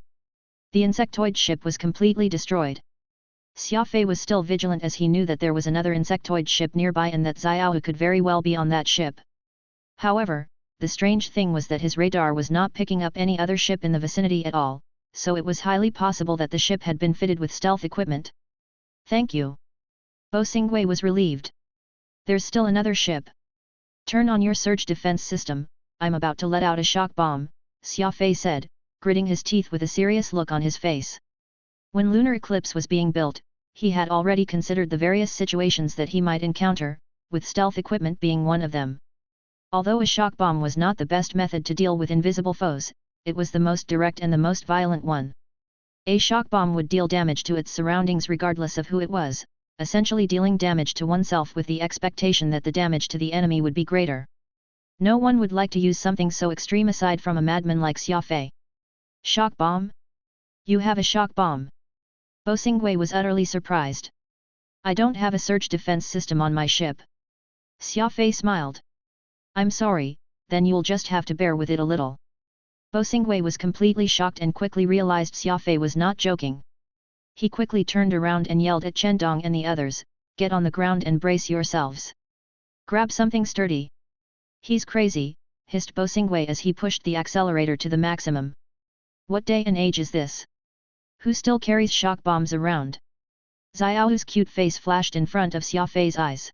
The insectoid ship was completely destroyed. Xia Fei was still vigilant as he knew that there was another insectoid ship nearby and that Xiaohu could very well be on that ship. However, the strange thing was that his radar was not picking up any other ship in the vicinity at all, so it was highly possible that the ship had been fitted with stealth equipment. "Thank you." Bosingwei was relieved. "There's still another ship. Turn on your surge defense system, I'm about to let out a shock bomb," Xia Fei said, gritting his teeth with a serious look on his face. When lunar eclipse was being built, he had already considered the various situations that he might encounter, with stealth equipment being one of them. Although a shock bomb was not the best method to deal with invisible foes, it was the most direct and the most violent one. A shock bomb would deal damage to its surroundings regardless of who it was, essentially dealing damage to oneself with the expectation that the damage to the enemy would be greater. No one would like to use something so extreme aside from a madman like Xia Fei. "Shock bomb? You have a shock bomb?" Bosingwei was utterly surprised. "I don't have a surge defense system on my ship." Xia Fei smiled. "I'm sorry, then you'll just have to bear with it a little." Bosingwei was completely shocked and quickly realized Xia Fei was not joking. He quickly turned around and yelled at Chendong and the others, "Get on the ground and brace yourselves. Grab something sturdy." "He's crazy," hissed Bosingwei as he pushed the accelerator to the maximum. "What day and age is this? Who still carries shock bombs around?" Xiaohu's cute face flashed in front of Xia Fei's eyes.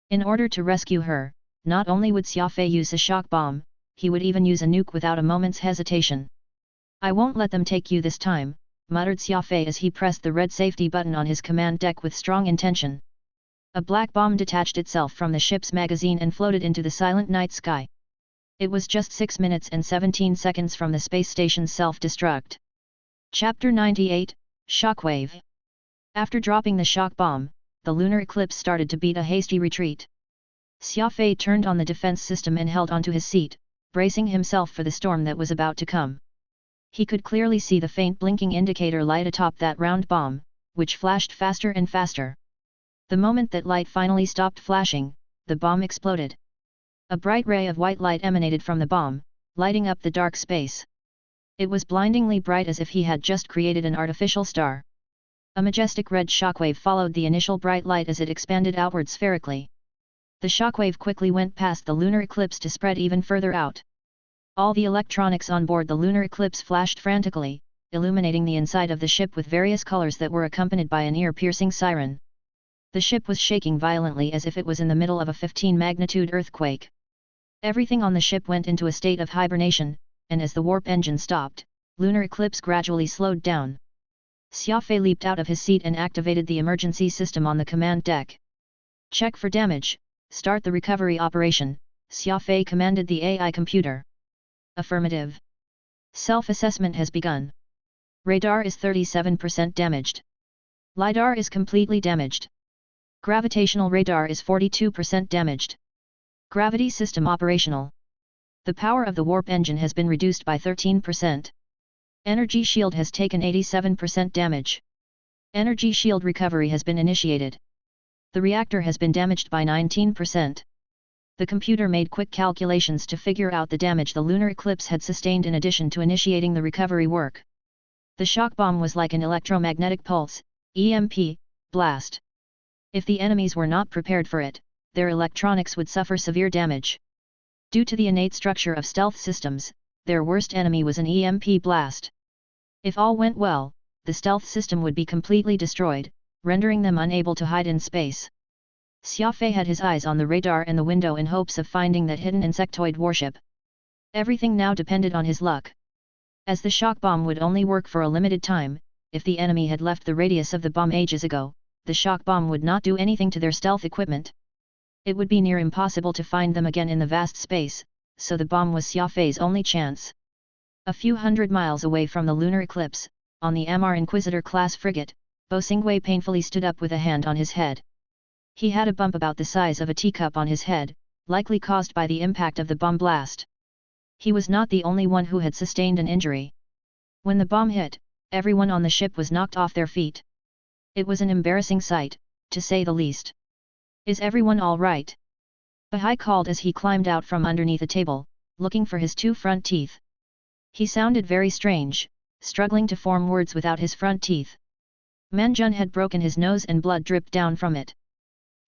In order to rescue her, not only would Xia Fei use a shock bomb, he would even use a nuke without a moment's hesitation. "I won't let them take you this time," muttered Xia Fei as he pressed the red safety button on his command deck with strong intention. A black bomb detached itself from the ship's magazine and floated into the silent night sky. It was just 6 minutes and 17 seconds from the space station's self-destruct. Chapter 98, Shockwave. After dropping the shock bomb, the lunar eclipse started to beat a hasty retreat. Xia Fei turned on the defense system and held onto his seat, bracing himself for the storm that was about to come. He could clearly see the faint blinking indicator light atop that round bomb, which flashed faster and faster. The moment that light finally stopped flashing, the bomb exploded. A bright ray of white light emanated from the bomb, lighting up the dark space. It was blindingly bright as if he had just created an artificial star. A majestic red shockwave followed the initial bright light as it expanded outward spherically. The shockwave quickly went past the lunar eclipse to spread even further out. All the electronics on board the lunar eclipse flashed frantically, illuminating the inside of the ship with various colors that were accompanied by an ear-piercing siren. The ship was shaking violently as if it was in the middle of a 15-magnitude earthquake. Everything on the ship went into a state of hibernation, and as the warp engine stopped, lunar eclipse gradually slowed down. Xia Fei leaped out of his seat and activated the emergency system on the command deck. "Check for damage, start the recovery operation," Xia Fei commanded the AI computer. "Affirmative." Self-assessment has begun. Radar is 37% damaged. LiDAR is completely damaged. Gravitational radar is 42% damaged. Gravity system operational. The power of the warp engine has been reduced by 13%. Energy shield has taken 87% damage. Energy shield recovery has been initiated. The reactor has been damaged by 19%. The computer made quick calculations to figure out the damage the lunar eclipse had sustained in addition to initiating the recovery work. The shock bomb was like an electromagnetic pulse, EMP, blast. If the enemies were not prepared for it, their electronics would suffer severe damage. Due to the innate structure of stealth systems, their worst enemy was an EMP blast. If all went well, the stealth system would be completely destroyed, rendering them unable to hide in space. Xia Fei had his eyes on the radar and the window in hopes of finding that hidden insectoid warship. Everything now depended on his luck. As the shock bomb would only work for a limited time, if the enemy had left the radius of the bomb ages ago, the shock bomb would not do anything to their stealth equipment. It would be near impossible to find them again in the vast space, so the bomb was Xia Fei's only chance. A few hundred miles away from the lunar eclipse, on the Amar Inquisitor-class frigate, Bo Xingwei painfully stood up with a hand on his head. He had a bump about the size of a teacup on his head, likely caused by the impact of the bomb blast. He was not the only one who had sustained an injury. When the bomb hit, everyone on the ship was knocked off their feet. It was an embarrassing sight, to say the least. "Is everyone all right?" Bahai called as he climbed out from underneath a table, looking for his two front teeth. He sounded very strange, struggling to form words without his front teeth. Manjun had broken his nose and blood dripped down from it.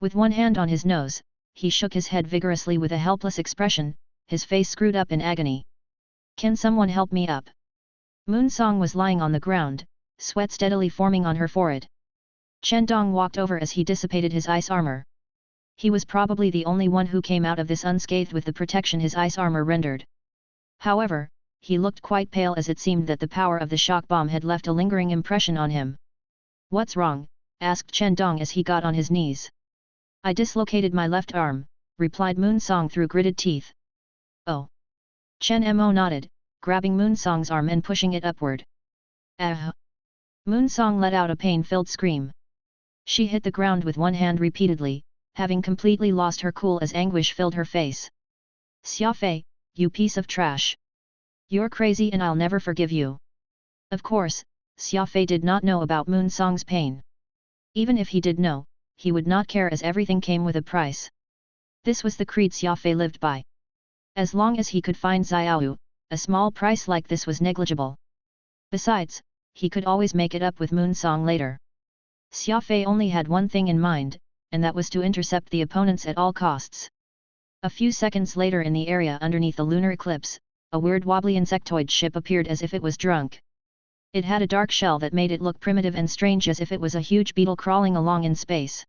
With one hand on his nose, he shook his head vigorously with a helpless expression, his face screwed up in agony. "Can someone help me up?" Moon Song was lying on the ground, sweat steadily forming on her forehead. Chen Dong walked over as he dissipated his ice armor. He was probably the only one who came out of this unscathed with the protection his ice armor rendered. However, he looked quite pale as it seemed that the power of the shock bomb had left a lingering impression on him. "What's wrong?" asked Chen Dong as he got on his knees. "I dislocated my left arm," replied Moon Song through gritted teeth. "Oh." Chen Mo nodded, grabbing Moon Song's arm and pushing it upward. "Ah!" Moon Song let out a pain-filled scream. She hit the ground with one hand repeatedly, having completely lost her cool as anguish filled her face. "Xia Fei, you piece of trash! You're crazy and I'll never forgive you!" Of course, Xia Fei did not know about Moon Song's pain. Even if he did know, he would not care as everything came with a price. This was the creed Xia Fei lived by. As long as he could find Xiaoyu, a small price like this was negligible. Besides, he could always make it up with Moon Song later. Xia Fei only had one thing in mind, and that was to intercept the opponents at all costs. A few seconds later in the area underneath the lunar eclipse, a weird wobbly insectoid ship appeared as if it was drunk. It had a dark shell that made it look primitive and strange as if it was a huge beetle crawling along in space.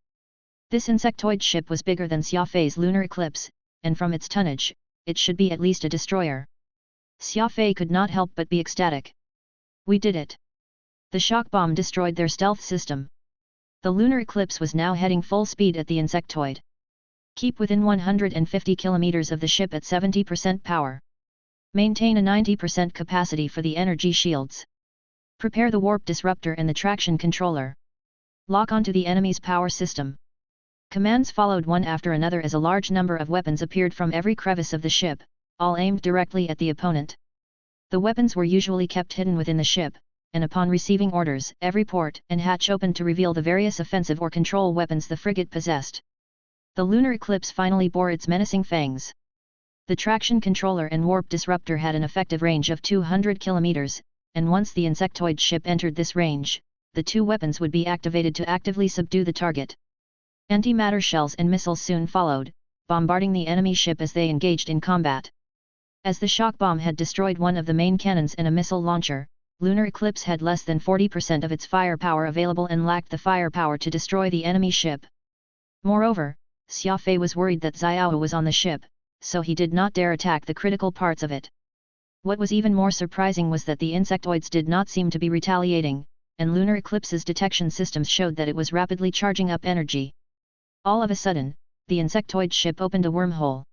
This insectoid ship was bigger than Xia Fei's lunar eclipse, and from its tonnage, it should be at least a destroyer. Xia Fei could not help but be ecstatic. "We did it! The shock bomb destroyed their stealth system." The lunar eclipse was now heading full speed at the insectoid. "Keep within 150 kilometers of the ship at 70% power. Maintain a 90% capacity for the energy shields. Prepare the warp disruptor and the traction controller. Lock onto the enemy's power system." Commands followed one after another as a large number of weapons appeared from every crevice of the ship, all aimed directly at the opponent. The weapons were usually kept hidden within the ship, and upon receiving orders, every port and hatch opened to reveal the various offensive or control weapons the frigate possessed. The lunar eclipse finally bore its menacing fangs. The traction controller and warp disruptor had an effective range of 200 kilometers, and once the insectoid ship entered this range, the two weapons would be activated to actively subdue the target. Antimatter shells and missiles soon followed, bombarding the enemy ship as they engaged in combat. As the shock bomb had destroyed one of the main cannons and a missile launcher, lunar eclipse had less than 40% of its firepower available and lacked the firepower to destroy the enemy ship. Moreover, Xia Fei was worried that Xiao was on the ship, so he did not dare attack the critical parts of it. What was even more surprising was that the insectoids did not seem to be retaliating, and lunar eclipse's detection systems showed that it was rapidly charging up energy. All of a sudden, the insectoid ship opened a wormhole.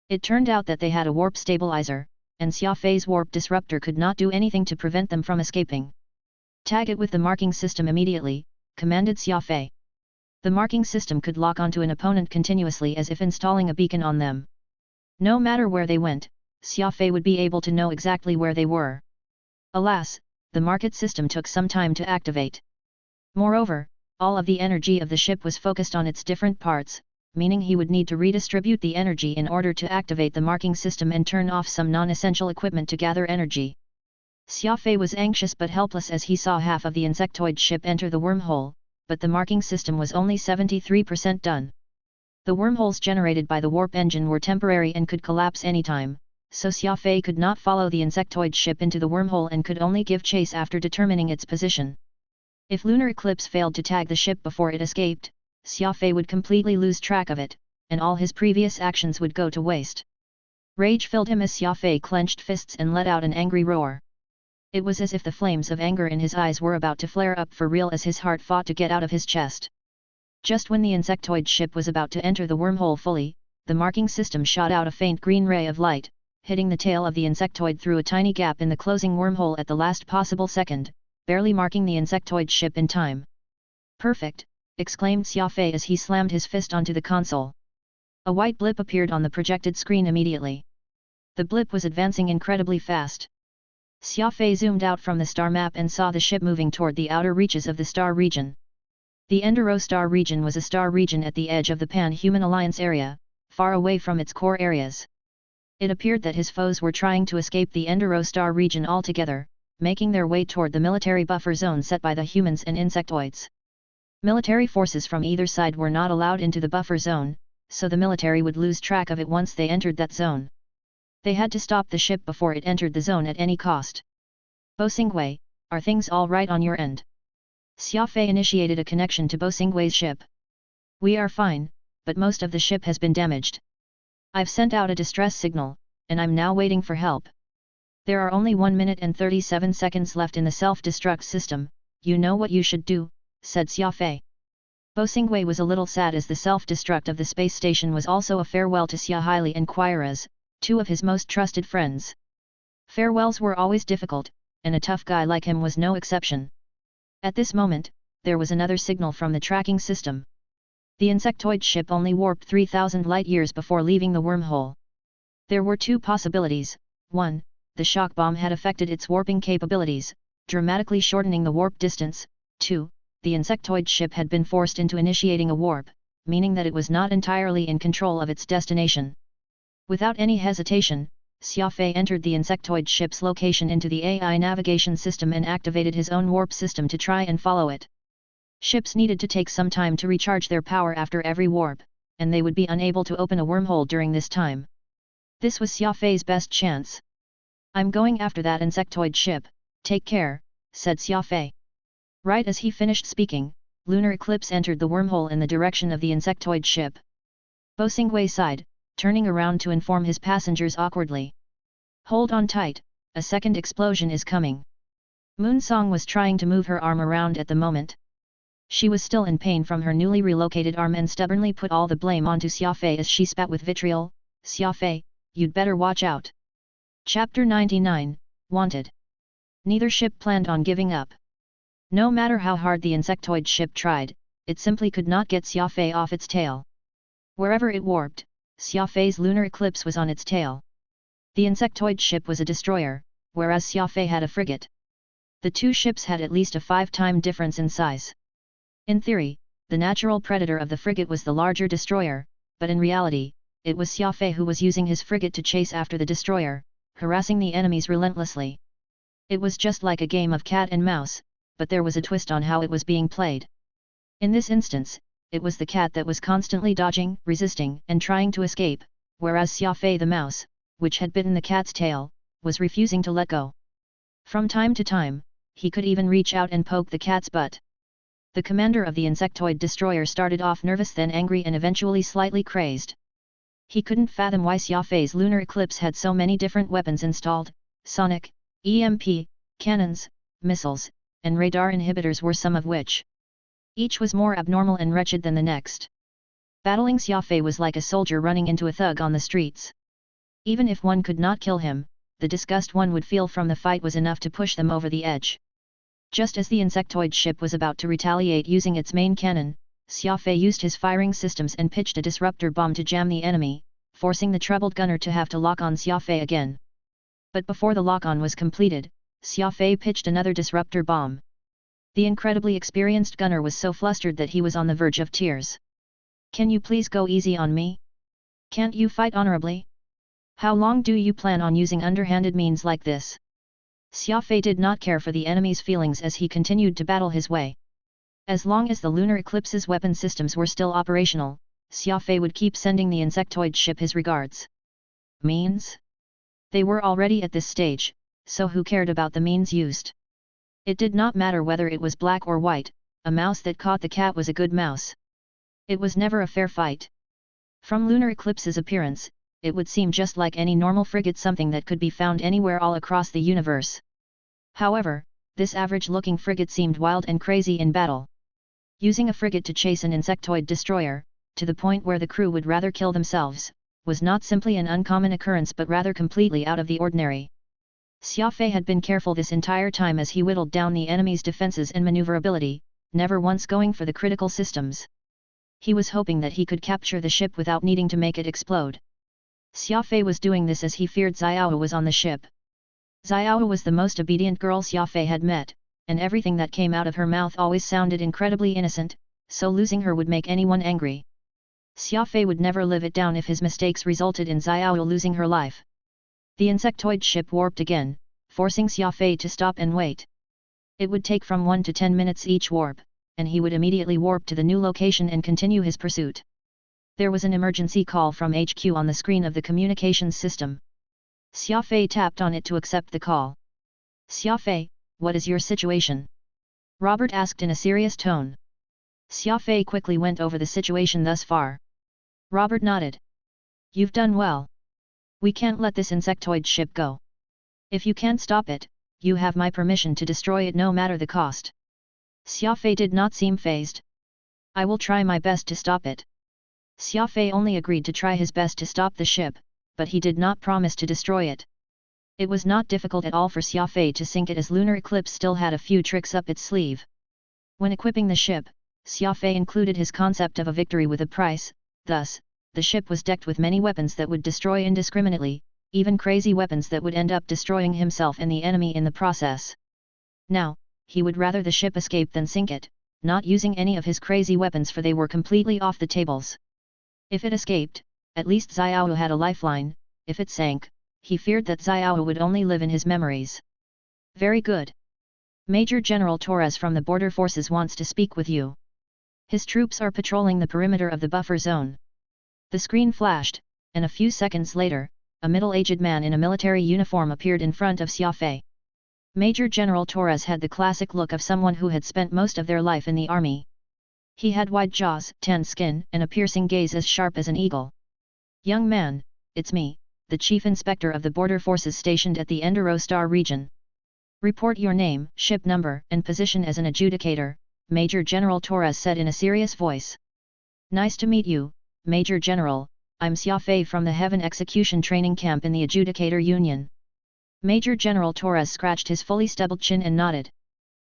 It turned out that they had a warp stabilizer, and Xia Fei's warp disruptor could not do anything to prevent them from escaping. "Tag it with the marking system immediately," commanded Xia Fei. The marking system could lock onto an opponent continuously as if installing a beacon on them. No matter where they went, Xia Fei would be able to know exactly where they were. Alas, the market system took some time to activate. Moreover, all of the energy of the ship was focused on its different parts, meaning he would need to redistribute the energy in order to activate the marking system and turn off some non-essential equipment to gather energy. Xia Fei was anxious but helpless as he saw half of the insectoid ship enter the wormhole, but the marking system was only 73% done. The wormholes generated by the warp engine were temporary and could collapse anytime, so Xia Fei could not follow the insectoid ship into the wormhole and could only give chase after determining its position. If lunar eclipse failed to tag the ship before it escaped, Xia Fei would completely lose track of it, and all his previous actions would go to waste. Rage filled him as Xia Fei clenched fists and let out an angry roar. It was as if the flames of anger in his eyes were about to flare up for real as his heart fought to get out of his chest. Just when the insectoid ship was about to enter the wormhole fully, the marking system shot out a faint green ray of light, hitting the tail of the insectoid through a tiny gap in the closing wormhole at the last possible second, barely marking the insectoid ship in time. "Perfect!" exclaimed Xia Fei as he slammed his fist onto the console. A white blip appeared on the projected screen immediately. The blip was advancing incredibly fast. Xia Fei zoomed out from the star map and saw the ship moving toward the outer reaches of the star region. The Enduro star region was a star region at the edge of the Pan-Human Alliance area, far away from its core areas. It appeared that his foes were trying to escape the Enduro star region altogether, making their way toward the military buffer zone set by the humans and insectoids. Military forces from either side were not allowed into the buffer zone, so the military would lose track of it once they entered that zone. They had to stop the ship before it entered the zone at any cost. "Bo Xingwei, are things all right on your end?" Xia Fei initiated a connection to Bo Xingwei's ship. "We are fine, but most of the ship has been damaged. I've sent out a distress signal, and I'm now waiting for help. There are only 1 minute and 37 seconds left in the self-destruct system, you know what you should do," said Xia Fei. Bo Xingwei was a little sad as the self-destruct of the space station was also a farewell to Xia Haili and Qiras, two of his most trusted friends. Farewells were always difficult, and a tough guy like him was no exception. At this moment, there was another signal from the tracking system. The insectoid ship only warped 3,000 light-years before leaving the wormhole. There were two possibilities: 1, the shock bomb had affected its warping capabilities, dramatically shortening the warp distance; 2, the insectoid ship had been forced into initiating a warp, meaning that it was not entirely in control of its destination. Without any hesitation, Xia Fei entered the insectoid ship's location into the AI navigation system and activated his own warp system to try and follow it. Ships needed to take some time to recharge their power after every warp, and they would be unable to open a wormhole during this time. This was Xia Fei's best chance. "I'm going after that insectoid ship, take care," said Xia Fei. Right as he finished speaking, lunar eclipse entered the wormhole in the direction of the insectoid ship. Bo Xingwei sighed, turning around to inform his passengers awkwardly. "Hold on tight, a second explosion is coming." Moon Song was trying to move her arm around at the moment. She was still in pain from her newly relocated arm and stubbornly put all the blame onto Xia Fei as she spat with vitriol. "Xia Fei, you'd better watch out." Chapter 99, Wanted. Neither ship planned on giving up. No matter how hard the insectoid ship tried, it simply could not get Xia Fei off its tail. Wherever it warped, Xia Fei's lunar eclipse was on its tail. The insectoid ship was a destroyer, whereas Xia Fei had a frigate. The two ships had at least a 5-time difference in size. In theory, the natural predator of the frigate was the larger destroyer, but in reality, it was Xia Fei who was using his frigate to chase after the destroyer, harassing the enemies relentlessly. It was just like a game of cat and mouse, but there was a twist on how it was being played. In this instance, it was the cat that was constantly dodging, resisting, and trying to escape, whereas Xia Fei the mouse, which had bitten the cat's tail, was refusing to let go. From time to time, he could even reach out and poke the cat's butt. The commander of the insectoid destroyer started off nervous, then angry, and eventually slightly crazed. He couldn't fathom why Xia Fei's lunar eclipse had so many different weapons installed: sonic, EMP, cannons, missiles, and radar inhibitors were some of which. Each was more abnormal and wretched than the next. Battling Xia Fei was like a soldier running into a thug on the streets. Even if one could not kill him, the disgust one would feel from the fight was enough to push them over the edge. Just as the insectoid ship was about to retaliate using its main cannon, Xia Fei used his firing systems and pitched a disruptor bomb to jam the enemy, forcing the troubled gunner to have to lock on Xia Fei again. But before the lock-on was completed, Xia Fei pitched another disruptor bomb. The incredibly experienced gunner was so flustered that he was on the verge of tears. "Can you please go easy on me? Can't you fight honorably? How long do you plan on using underhanded means like this?" Xia Fei did not care for the enemy's feelings as he continued to battle his way. As long as the lunar eclipse's weapon systems were still operational, Xia Fei would keep sending the insectoid ship his regards. Means? They were already at this stage, so who cared about the means used? It did not matter whether it was black or white, a mouse that caught the cat was a good mouse. It was never a fair fight. From lunar eclipse's appearance, it would seem just like any normal frigate, something that could be found anywhere all across the universe. However, this average-looking frigate seemed wild and crazy in battle. Using a frigate to chase an insectoid destroyer, to the point where the crew would rather kill themselves, was not simply an uncommon occurrence but rather completely out of the ordinary. Xia Fei had been careful this entire time as he whittled down the enemy's defenses and maneuverability, never once going for the critical systems. He was hoping that he could capture the ship without needing to make it explode. Xia Fei was doing this as he feared Xiao was on the ship. Xiao was the most obedient girl Xia Fei had met, and everything that came out of her mouth always sounded incredibly innocent, so losing her would make anyone angry. Xia Fei would never live it down if his mistakes resulted in Xiao losing her life. The insectoid ship warped again, forcing Xia Fei to stop and wait. It would take from 1 to 10 minutes each warp, and he would immediately warp to the new location and continue his pursuit. There was an emergency call from HQ on the screen of the communications system. Xia Fei tapped on it to accept the call. "Xia Fei, what is your situation?" Robert asked in a serious tone. Xia Fei quickly went over the situation thus far. Robert nodded. "You've done well. We can't let this insectoid ship go. If you can't stop it, you have my permission to destroy it no matter the cost." Xia Fei did not seem fazed. "I will try my best to stop it." Xia Fei only agreed to try his best to stop the ship, but he did not promise to destroy it. It was not difficult at all for Xia Fei to sink it as lunar eclipse still had a few tricks up its sleeve. When equipping the ship, Xia Fei included his concept of a victory with a price, thus, the ship was decked with many weapons that would destroy indiscriminately, even crazy weapons that would end up destroying himself and the enemy in the process. Now, he would rather the ship escape than sink it, not using any of his crazy weapons for they were completely off the tables. If it escaped, at least Xiao had a lifeline. If it sank, he feared that Xiao would only live in his memories. "Very good. Major General Torres from the Border Forces wants to speak with you. His troops are patrolling the perimeter of the buffer zone." The screen flashed, and a few seconds later, a middle-aged man in a military uniform appeared in front of Xia Fei. Major General Torres had the classic look of someone who had spent most of their life in the army. He had wide jaws, tan skin, and a piercing gaze as sharp as an eagle. "Young man, it's me, the Chief Inspector of the Border Forces stationed at the Enduro Star region. Report your name, ship number, and position as an adjudicator," Major General Torres said in a serious voice. "Nice to meet you, Major General, I'm Xia Fei from the Heaven Execution Training Camp in the Adjudicator Union." Major General Torres scratched his fully stubbled chin and nodded.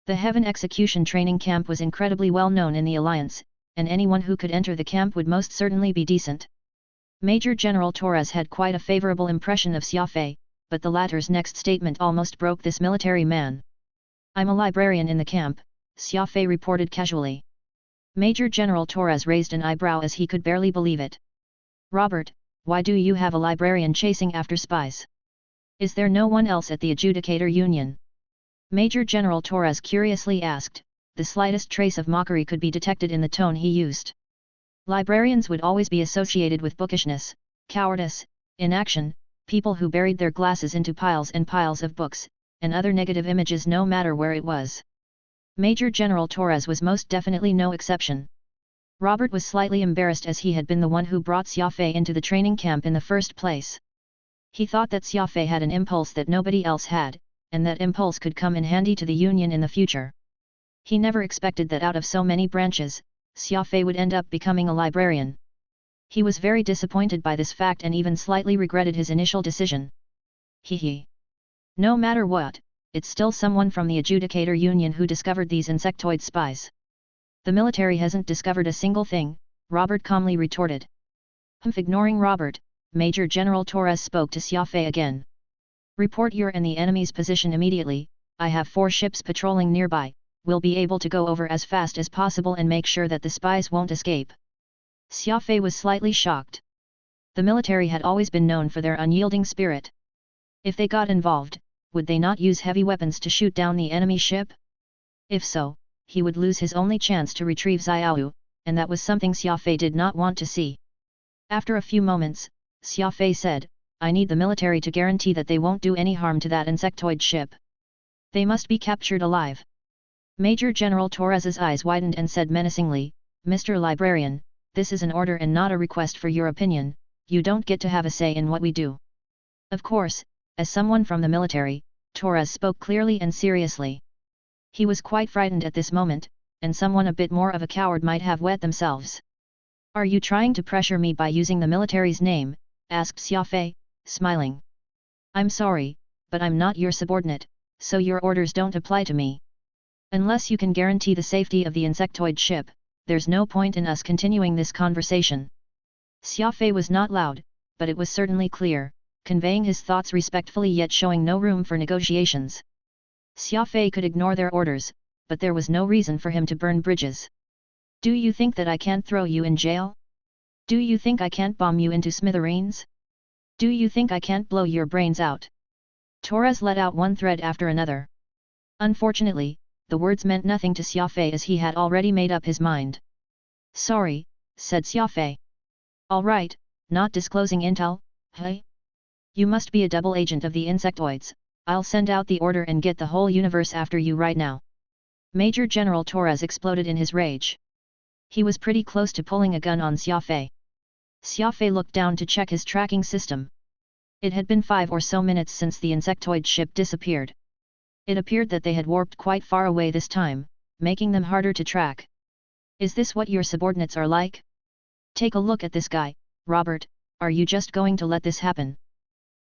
The Heaven Execution Training Camp was incredibly well known in the Alliance, and anyone who could enter the camp would most certainly be decent. Major General Torres had quite a favorable impression of Xia Fei, but the latter's next statement almost broke this military man. "I'm a librarian in the camp," Xia Fei reported casually. Major General Torres raised an eyebrow as he could barely believe it. "Robert, why do you have a librarian chasing after spies? Is there no one else at the Adjudicator Union?" Major General Torres curiously asked. The slightest trace of mockery could be detected in the tone he used. Librarians would always be associated with bookishness, cowardice, inaction, people who buried their glasses into piles and piles of books, and other negative images no matter where it was. Major General Torres was most definitely no exception. Robert was slightly embarrassed as he had been the one who brought Xia Fei into the training camp in the first place. He thought that Xia Fei had an impulse that nobody else had, and that impulse could come in handy to the Union in the future. He never expected that out of so many branches, Xia Fei would end up becoming a librarian. He was very disappointed by this fact and even slightly regretted his initial decision. Hee. No matter what, it's still someone from the Adjudicator Union who discovered these insectoid spies. The military hasn't discovered a single thing, Robert calmly retorted. Ignoring Robert, Major General Torres spoke to Xia Fei again. Report your and the enemy's position immediately. I have 4 ships patrolling nearby, we'll be able to go over as fast as possible and make sure that the spies won't escape. Xia Fei was slightly shocked. The military had always been known for their unyielding spirit. If they got involved, would they not use heavy weapons to shoot down the enemy ship? If so, he would lose his only chance to retrieve Xiaoyu, and that was something Xia Fei did not want to see. After a few moments, Xia Fei said, I need the military to guarantee that they won't do any harm to that insectoid ship. They must be captured alive. Major General Torres's eyes widened and said menacingly, Mr. Librarian, this is an order and not a request for your opinion, you don't get to have a say in what we do. Of course, as someone from the military, Torres spoke clearly and seriously. He was quite frightened at this moment, and someone a bit more of a coward might have wet themselves. Are you trying to pressure me by using the military's name? Asked Xia Fei, smiling. I'm sorry, but I'm not your subordinate, so your orders don't apply to me. Unless you can guarantee the safety of the insectoid ship, there's no point in us continuing this conversation. Xia Fei was not loud, but it was certainly clear, conveying his thoughts respectfully yet showing no room for negotiations. Xia Fei could ignore their orders, but there was no reason for him to burn bridges. Do you think that I can't throw you in jail? Do you think I can't bomb you into smithereens? Do you think I can't blow your brains out? Torres let out one thread after another. Unfortunately, the words meant nothing to Xia Fei as he had already made up his mind. Sorry, said Xia Fei. All right, not disclosing intel, hey? You must be a double agent of the insectoids, I'll send out the order and get the whole universe after you right now. Major General Torres exploded in his rage. He was pretty close to pulling a gun on Xia Fei. Xia Fei looked down to check his tracking system. It had been 5 or so minutes since the insectoid ship disappeared. It appeared that they had warped quite far away this time, making them harder to track. Is this what your subordinates are like? Take a look at this guy, Robert, are you just going to let this happen?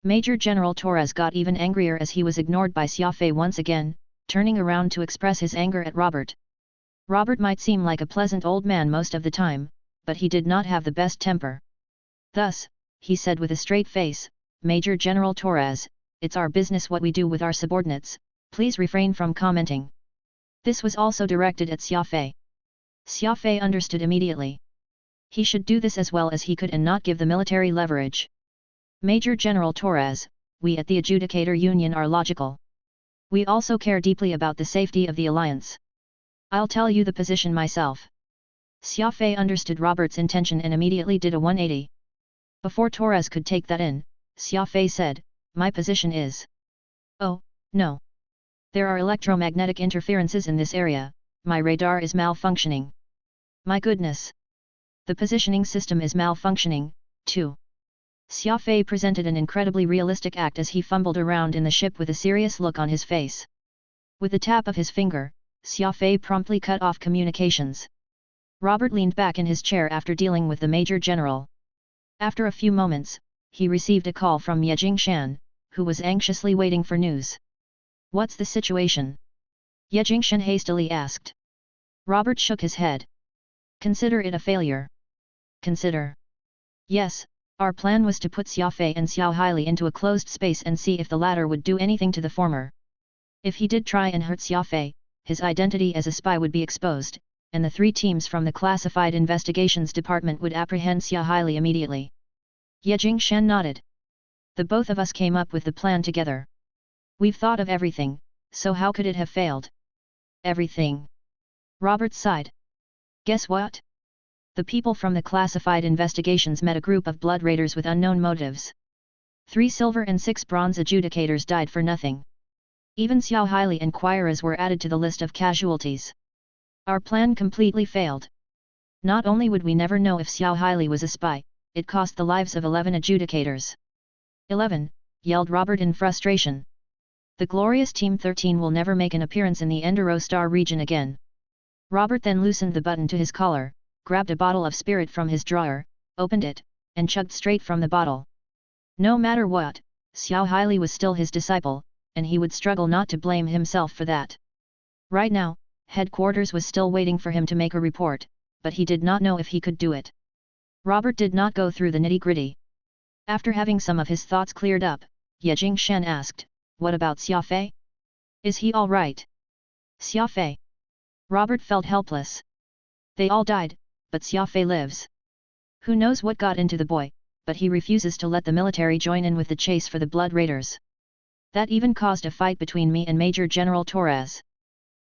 Major General Torres got even angrier as he was ignored by Xia Fei once again, turning around to express his anger at Robert. Robert might seem like a pleasant old man most of the time, but he did not have the best temper. Thus, he said with a straight face, Major General Torres, it's our business what we do with our subordinates, please refrain from commenting. This was also directed at Xia Fei. Xia Fei understood immediately. He should do this as well as he could and not give the military leverage. Major General Torres, we at the Adjudicator Union are logical. We also care deeply about the safety of the alliance. I'll tell you the position myself. Xia Fei understood Robert's intention and immediately did a 180. Before Torres could take that in, Xia Fei said, my position is... Oh, no. There are electromagnetic interferences in this area, my radar is malfunctioning. My goodness. The positioning system is malfunctioning, too. Xia Fei presented an incredibly realistic act as he fumbled around in the ship with a serious look on his face. With the tap of his finger, Xia Fei promptly cut off communications. Robert leaned back in his chair after dealing with the Major General. After a few moments, he received a call from Ye Jingshan, who was anxiously waiting for news. What's the situation? Ye Jingshan hastily asked. Robert shook his head. Consider it a failure. Consider. Yes, our plan was to put Xia Fei and Xiao Haili into a closed space and see if the latter would do anything to the former. If he did try and hurt Xia Fei, his identity as a spy would be exposed, and the 3 teams from the Classified Investigations Department would apprehend Xia Haili immediately. Ye Jingshan nodded. The both of us came up with the plan together. We've thought of everything, so how could it have failed? Everything. Robert sighed. Guess what? The people from the Classified Investigations met a group of blood raiders with unknown motives. 3 silver and 6 bronze adjudicators died for nothing. Even Xiao Haili and Qiras were added to the list of casualties. Our plan completely failed. Not only would we never know if Xiao Haili was a spy, it cost the lives of 11 adjudicators. 11, yelled Robert in frustration. The glorious Team 13 will never make an appearance in the Enduro Star region again. Robert then loosened the button to his collar, grabbed a bottle of spirit from his drawer, opened it, and chugged straight from the bottle. No matter what, Xiao Haili was still his disciple, and he would struggle not to blame himself for that. Right now, headquarters was still waiting for him to make a report, but he did not know if he could do it. Robert did not go through the nitty-gritty. After having some of his thoughts cleared up, Ye Jingshan asked, "What about Xia Fei? Is he all right?" Xia Fei. Robert felt helpless. They all died, but Xia Fei lives. Who knows what got into the boy, but he refuses to let the military join in with the chase for the Blood Raiders. That even caused a fight between me and Major General Torres.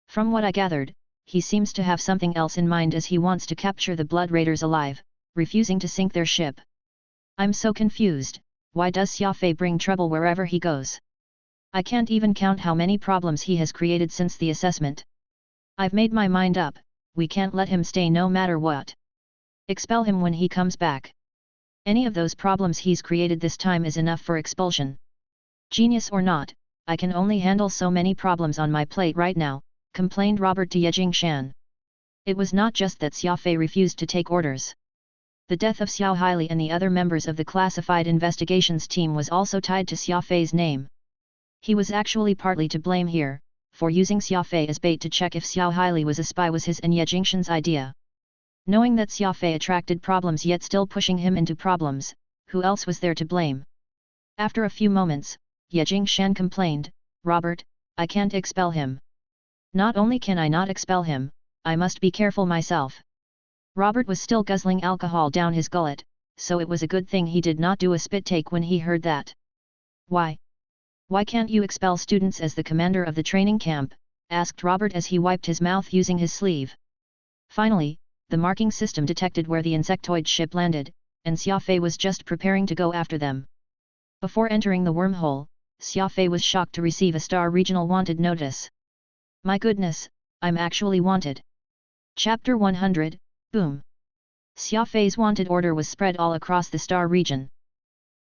From what I gathered, he seems to have something else in mind as he wants to capture the Blood Raiders alive, refusing to sink their ship. I'm so confused, why does Xia Fei bring trouble wherever he goes? I can't even count how many problems he has created since the assessment. I've made my mind up, we can't let him stay no matter what. Expel him when he comes back. Any of those problems he's created this time is enough for expulsion. Genius or not, I can only handle so many problems on my plate right now, complained Robert to Ye Jingshan. It was not just that Xia Fei refused to take orders. The death of Xiao Haili and the other members of the classified investigations team was also tied to Xia Fei's name. He was actually partly to blame here, for using Xia Fei as bait to check if Xiao Haili was a spy was his and Ye Jingshan's idea. Knowing that Xia Fei attracted problems yet still pushing him into problems, who else was there to blame? After a few moments, Ye Jingshan complained, "Robert, I can't expel him. Not only can I not expel him, I must be careful myself." Robert was still guzzling alcohol down his gullet, so it was a good thing he did not do a spit take when he heard that. "Why? Why can't you expel students as the commander of the training camp?" asked Robert as he wiped his mouth using his sleeve. Finally, the marking system detected where the insectoid ship landed, and Xia Fei was just preparing to go after them. Before entering the wormhole, Xia Fei was shocked to receive a Star Regional Wanted notice. "My goodness, I'm actually wanted." Chapter 100, Boom! Xia Fei's wanted order was spread all across the Star region.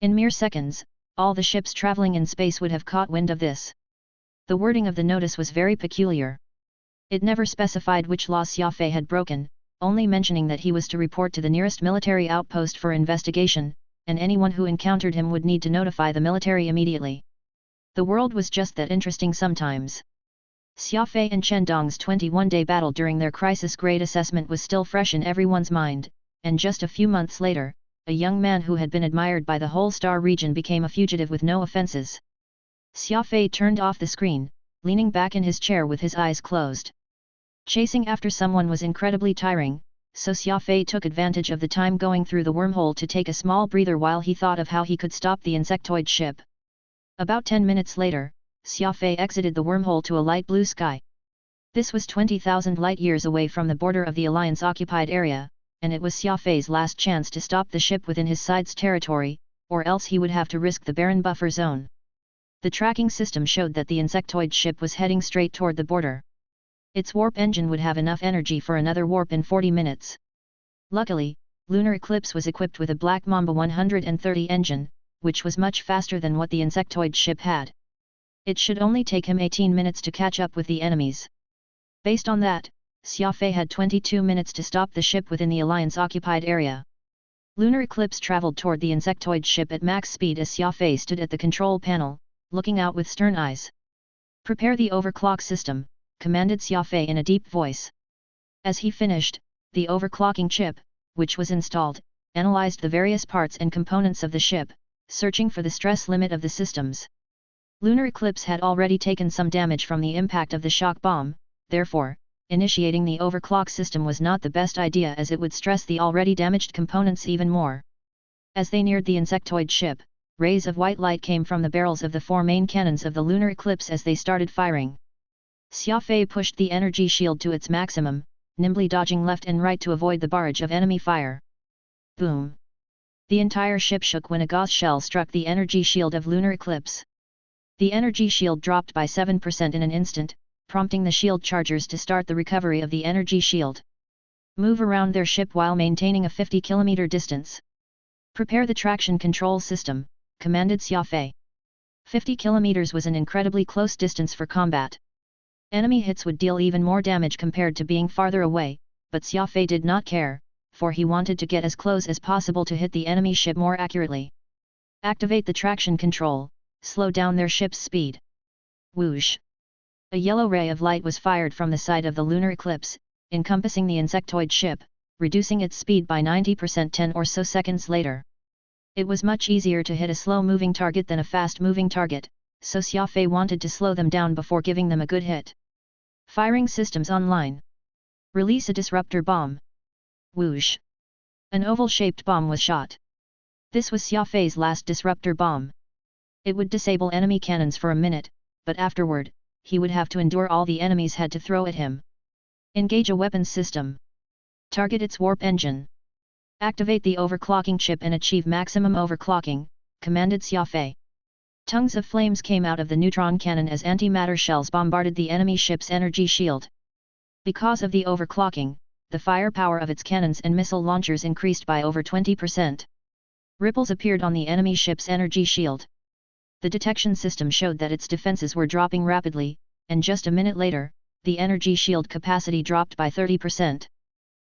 In mere seconds, all the ships traveling in space would have caught wind of this. The wording of the notice was very peculiar. It never specified which law Xia Fei had broken, only mentioning that he was to report to the nearest military outpost for investigation, and anyone who encountered him would need to notify the military immediately. The world was just that interesting sometimes. Xia Fei and Chen Dong's 21-day battle during their crisis-grade assessment was still fresh in everyone's mind, and just a few months later, a young man who had been admired by the whole Star region became a fugitive with no offenses. Xia Fei turned off the screen, leaning back in his chair with his eyes closed. Chasing after someone was incredibly tiring, so Xia Fei took advantage of the time going through the wormhole to take a small breather while he thought of how he could stop the insectoid ship. About 10 minutes later, Xia Fei exited the wormhole to a light blue sky. This was 20,000 light-years away from the border of the Alliance-occupied area, and it was Xia Fei's last chance to stop the ship within his side's territory, or else he would have to risk the barren buffer zone. The tracking system showed that the insectoid ship was heading straight toward the border. Its warp engine would have enough energy for another warp in 40 minutes. Luckily, Lunar Eclipse was equipped with a Black Mamba 130 engine, which was much faster than what the insectoid ship had. It should only take him 18 minutes to catch up with the enemies. Based on that, Xia Fei had 22 minutes to stop the ship within the Alliance-occupied area. Lunar Eclipse traveled toward the insectoid ship at max speed as Xia Fei stood at the control panel, looking out with stern eyes. "Prepare the overclock system," commanded Xia Fei in a deep voice. As he finished, the overclocking chip, which was installed, analyzed the various parts and components of the ship, searching for the stress limit of the systems. Lunar Eclipse had already taken some damage from the impact of the shock bomb, therefore, initiating the overclock system was not the best idea as it would stress the already damaged components even more. As they neared the insectoid ship, rays of white light came from the barrels of the 4 main cannons of the Lunar Eclipse as they started firing. Xia Fei pushed the energy shield to its maximum, nimbly dodging left and right to avoid the barrage of enemy fire. Boom! The entire ship shook when a Gauss shell struck the energy shield of Lunar Eclipse. The energy shield dropped by 7% in an instant, prompting the shield chargers to start the recovery of the energy shield. Move around their ship while maintaining a 50-kilometer distance. "Prepare the traction control system," commanded Xia Fei. 50 kilometers was an incredibly close distance for combat. Enemy hits would deal even more damage compared to being farther away, but Xia Fei did not care, for he wanted to get as close as possible to hit the enemy ship more accurately. "Activate the traction control," slow down their ship's speed. Whoosh! A yellow ray of light was fired from the side of the lunar eclipse, encompassing the insectoid ship, reducing its speed by 90% 10 or so seconds later. It was much easier to hit a slow-moving target than a fast-moving target, so Xia Fei wanted to slow them down before giving them a good hit. Firing systems online. Release a disruptor bomb. Whoosh! An oval-shaped bomb was shot. This was Xia Fei's last disruptor bomb. It would disable enemy cannons for a minute, but afterward, he would have to endure all the enemies had to throw at him. Engage a weapons system. Target its warp engine. Activate the overclocking chip and achieve maximum overclocking, commanded Xia Fei. Tongues of flames came out of the neutron cannon as antimatter shells bombarded the enemy ship's energy shield. Because of the overclocking, the firepower of its cannons and missile launchers increased by over 20%. Ripples appeared on the enemy ship's energy shield. The detection system showed that its defenses were dropping rapidly, and just a minute later, the energy shield capacity dropped by 30%.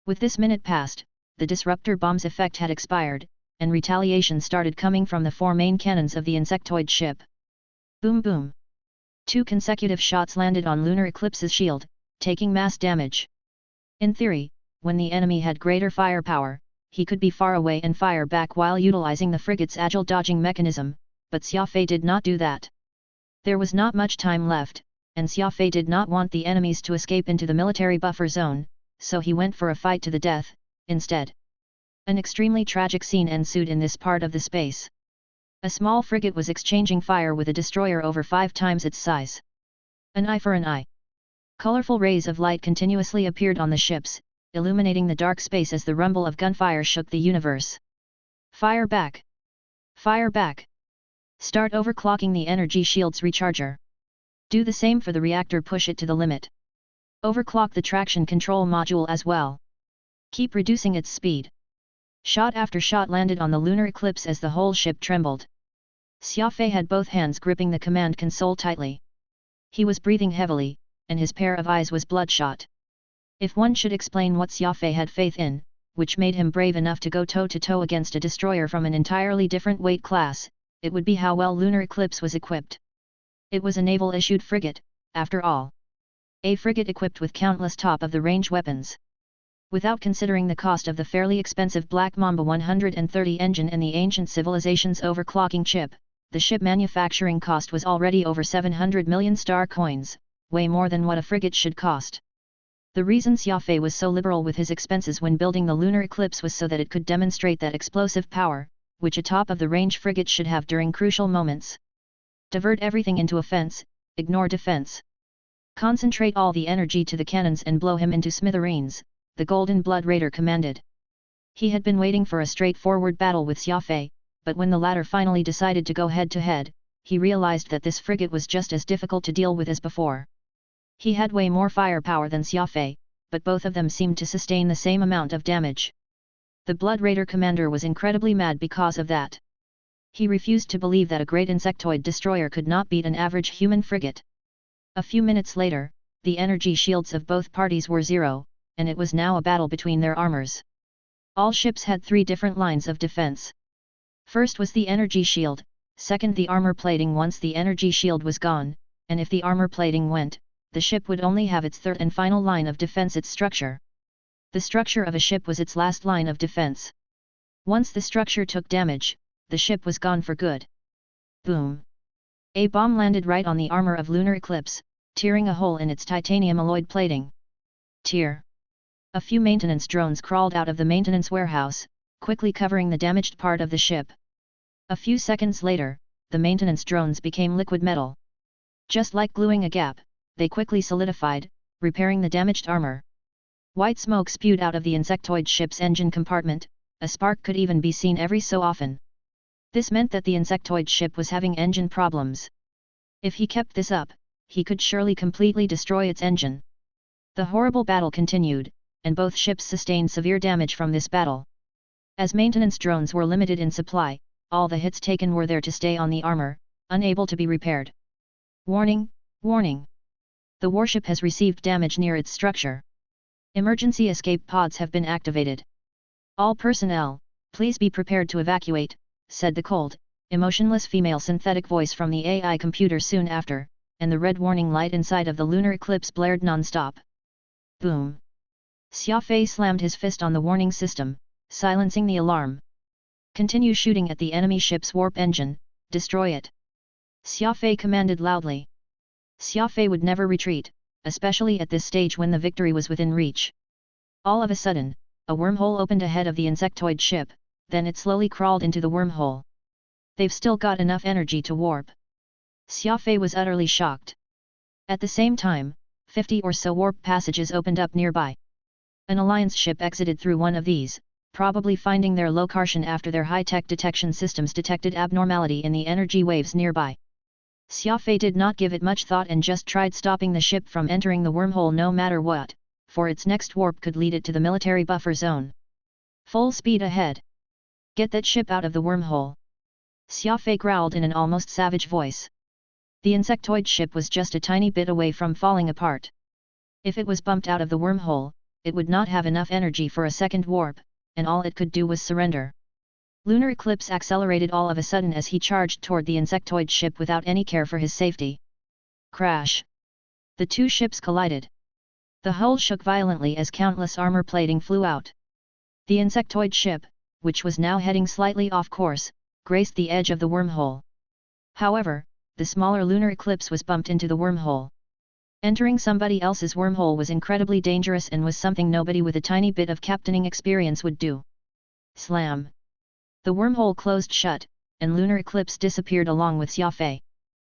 With this minute passed, the disruptor bomb's effect had expired, and retaliation started coming from the 4 main cannons of the insectoid ship. Boom boom! 2 consecutive shots landed on Lunar Eclipse's shield, taking mass damage. In theory, when the enemy had greater firepower, he could be far away and fire back while utilizing the frigate's agile dodging mechanism, but Xia Fei did not do that. There was not much time left, and Xia Fei did not want the enemies to escape into the military buffer zone, so he went for a fight to the death, instead. An extremely tragic scene ensued in this part of the space. A small frigate was exchanging fire with a destroyer over 5 times its size. An eye for an eye. Colorful rays of light continuously appeared on the ships, illuminating the dark space as the rumble of gunfire shook the universe. Fire back! Fire back! Start overclocking the energy shield's recharger. Do the same for the reactor, push it to the limit. Overclock the traction control module as well. Keep reducing its speed. Shot after shot landed on the lunar eclipse as the whole ship trembled. Xia Fei had both hands gripping the command console tightly. He was breathing heavily, and his pair of eyes was bloodshot. If one should explain what Xia Fei had faith in, which made him brave enough to go toe-to-toe against a destroyer from an entirely different weight class, it would be how well Lunar Eclipse was equipped. It was a naval-issued frigate, after all. A frigate equipped with countless top-of-the-range weapons. Without considering the cost of the fairly expensive Black Mamba 130 engine and the ancient civilization's overclocking chip, the ship manufacturing cost was already over 700 million star coins, way more than what a frigate should cost. The reason Xia Fei was so liberal with his expenses when building the Lunar Eclipse was so that it could demonstrate that explosive power, which a top-of-the-range frigate should have during crucial moments. Divert everything into offense, ignore defense. Concentrate all the energy to the cannons and blow him into smithereens, the Golden Blood Raider commanded. He had been waiting for a straightforward battle with Xia Fei, but when the latter finally decided to go head-to-head, he realized that this frigate was just as difficult to deal with as before. He had way more firepower than Xia Fei, but both of them seemed to sustain the same amount of damage. The Blood Raider commander was incredibly mad because of that. He refused to believe that a great insectoid destroyer could not beat an average human frigate. A few minutes later, the energy shields of both parties were zero, and it was now a battle between their armors. All ships had 3 different lines of defense. First was the energy shield, second the armor plating once the energy shield was gone, and if the armor plating went, the ship would only have its third and final line of defense, its structure. The structure of a ship was its last line of defense. Once the structure took damage, the ship was gone for good. Boom! A bomb landed right on the armor of Lunar Eclipse, tearing a hole in its titanium alloyed plating. Tear! A few maintenance drones crawled out of the maintenance warehouse, quickly covering the damaged part of the ship. A few seconds later, the maintenance drones became liquid metal. Just like gluing a gap, they quickly solidified, repairing the damaged armor. White smoke spewed out of the insectoid ship's engine compartment, a spark could even be seen every so often. This meant that the insectoid ship was having engine problems. If he kept this up, he could surely completely destroy its engine. The horrible battle continued, and both ships sustained severe damage from this battle. As maintenance drones were limited in supply, all the hits taken were there to stay on the armor, unable to be repaired. Warning, warning! The warship has received damage near its structure. Emergency escape pods have been activated. All personnel, please be prepared to evacuate, said the cold, emotionless female synthetic voice from the AI computer soon after, and the red warning light inside of the lunar eclipse blared non-stop. Boom! Xia Fei slammed his fist on the warning system, silencing the alarm. Continue shooting at the enemy ship's warp engine, destroy it. Xia Fei commanded loudly. Xia Fei would never retreat, especially at this stage when the victory was within reach. All of a sudden, a wormhole opened ahead of the insectoid ship, then it slowly crawled into the wormhole. They've still got enough energy to warp. Xia Fei was utterly shocked. At the same time, 50 or so warp passages opened up nearby. An alliance ship exited through one of these, probably finding their location after their high-tech detection systems detected abnormality in the energy waves nearby. Xia Fei did not give it much thought and just tried stopping the ship from entering the wormhole no matter what, for its next warp could lead it to the military buffer zone. Full speed ahead. Get that ship out of the wormhole. Xia Fei growled in an almost savage voice. The insectoid ship was just a tiny bit away from falling apart. If it was bumped out of the wormhole, it would not have enough energy for a second warp, and all it could do was surrender. Lunar Eclipse accelerated all of a sudden as he charged toward the insectoid ship without any care for his safety. Crash! The two ships collided. The hull shook violently as countless armor plating flew out. The insectoid ship, which was now heading slightly off course, graced the edge of the wormhole. However, the smaller lunar eclipse was bumped into the wormhole. Entering somebody else's wormhole was incredibly dangerous and was something nobody with a tiny bit of captaining experience would do. Slam! The wormhole closed shut, and lunar eclipse disappeared along with Xia Fei.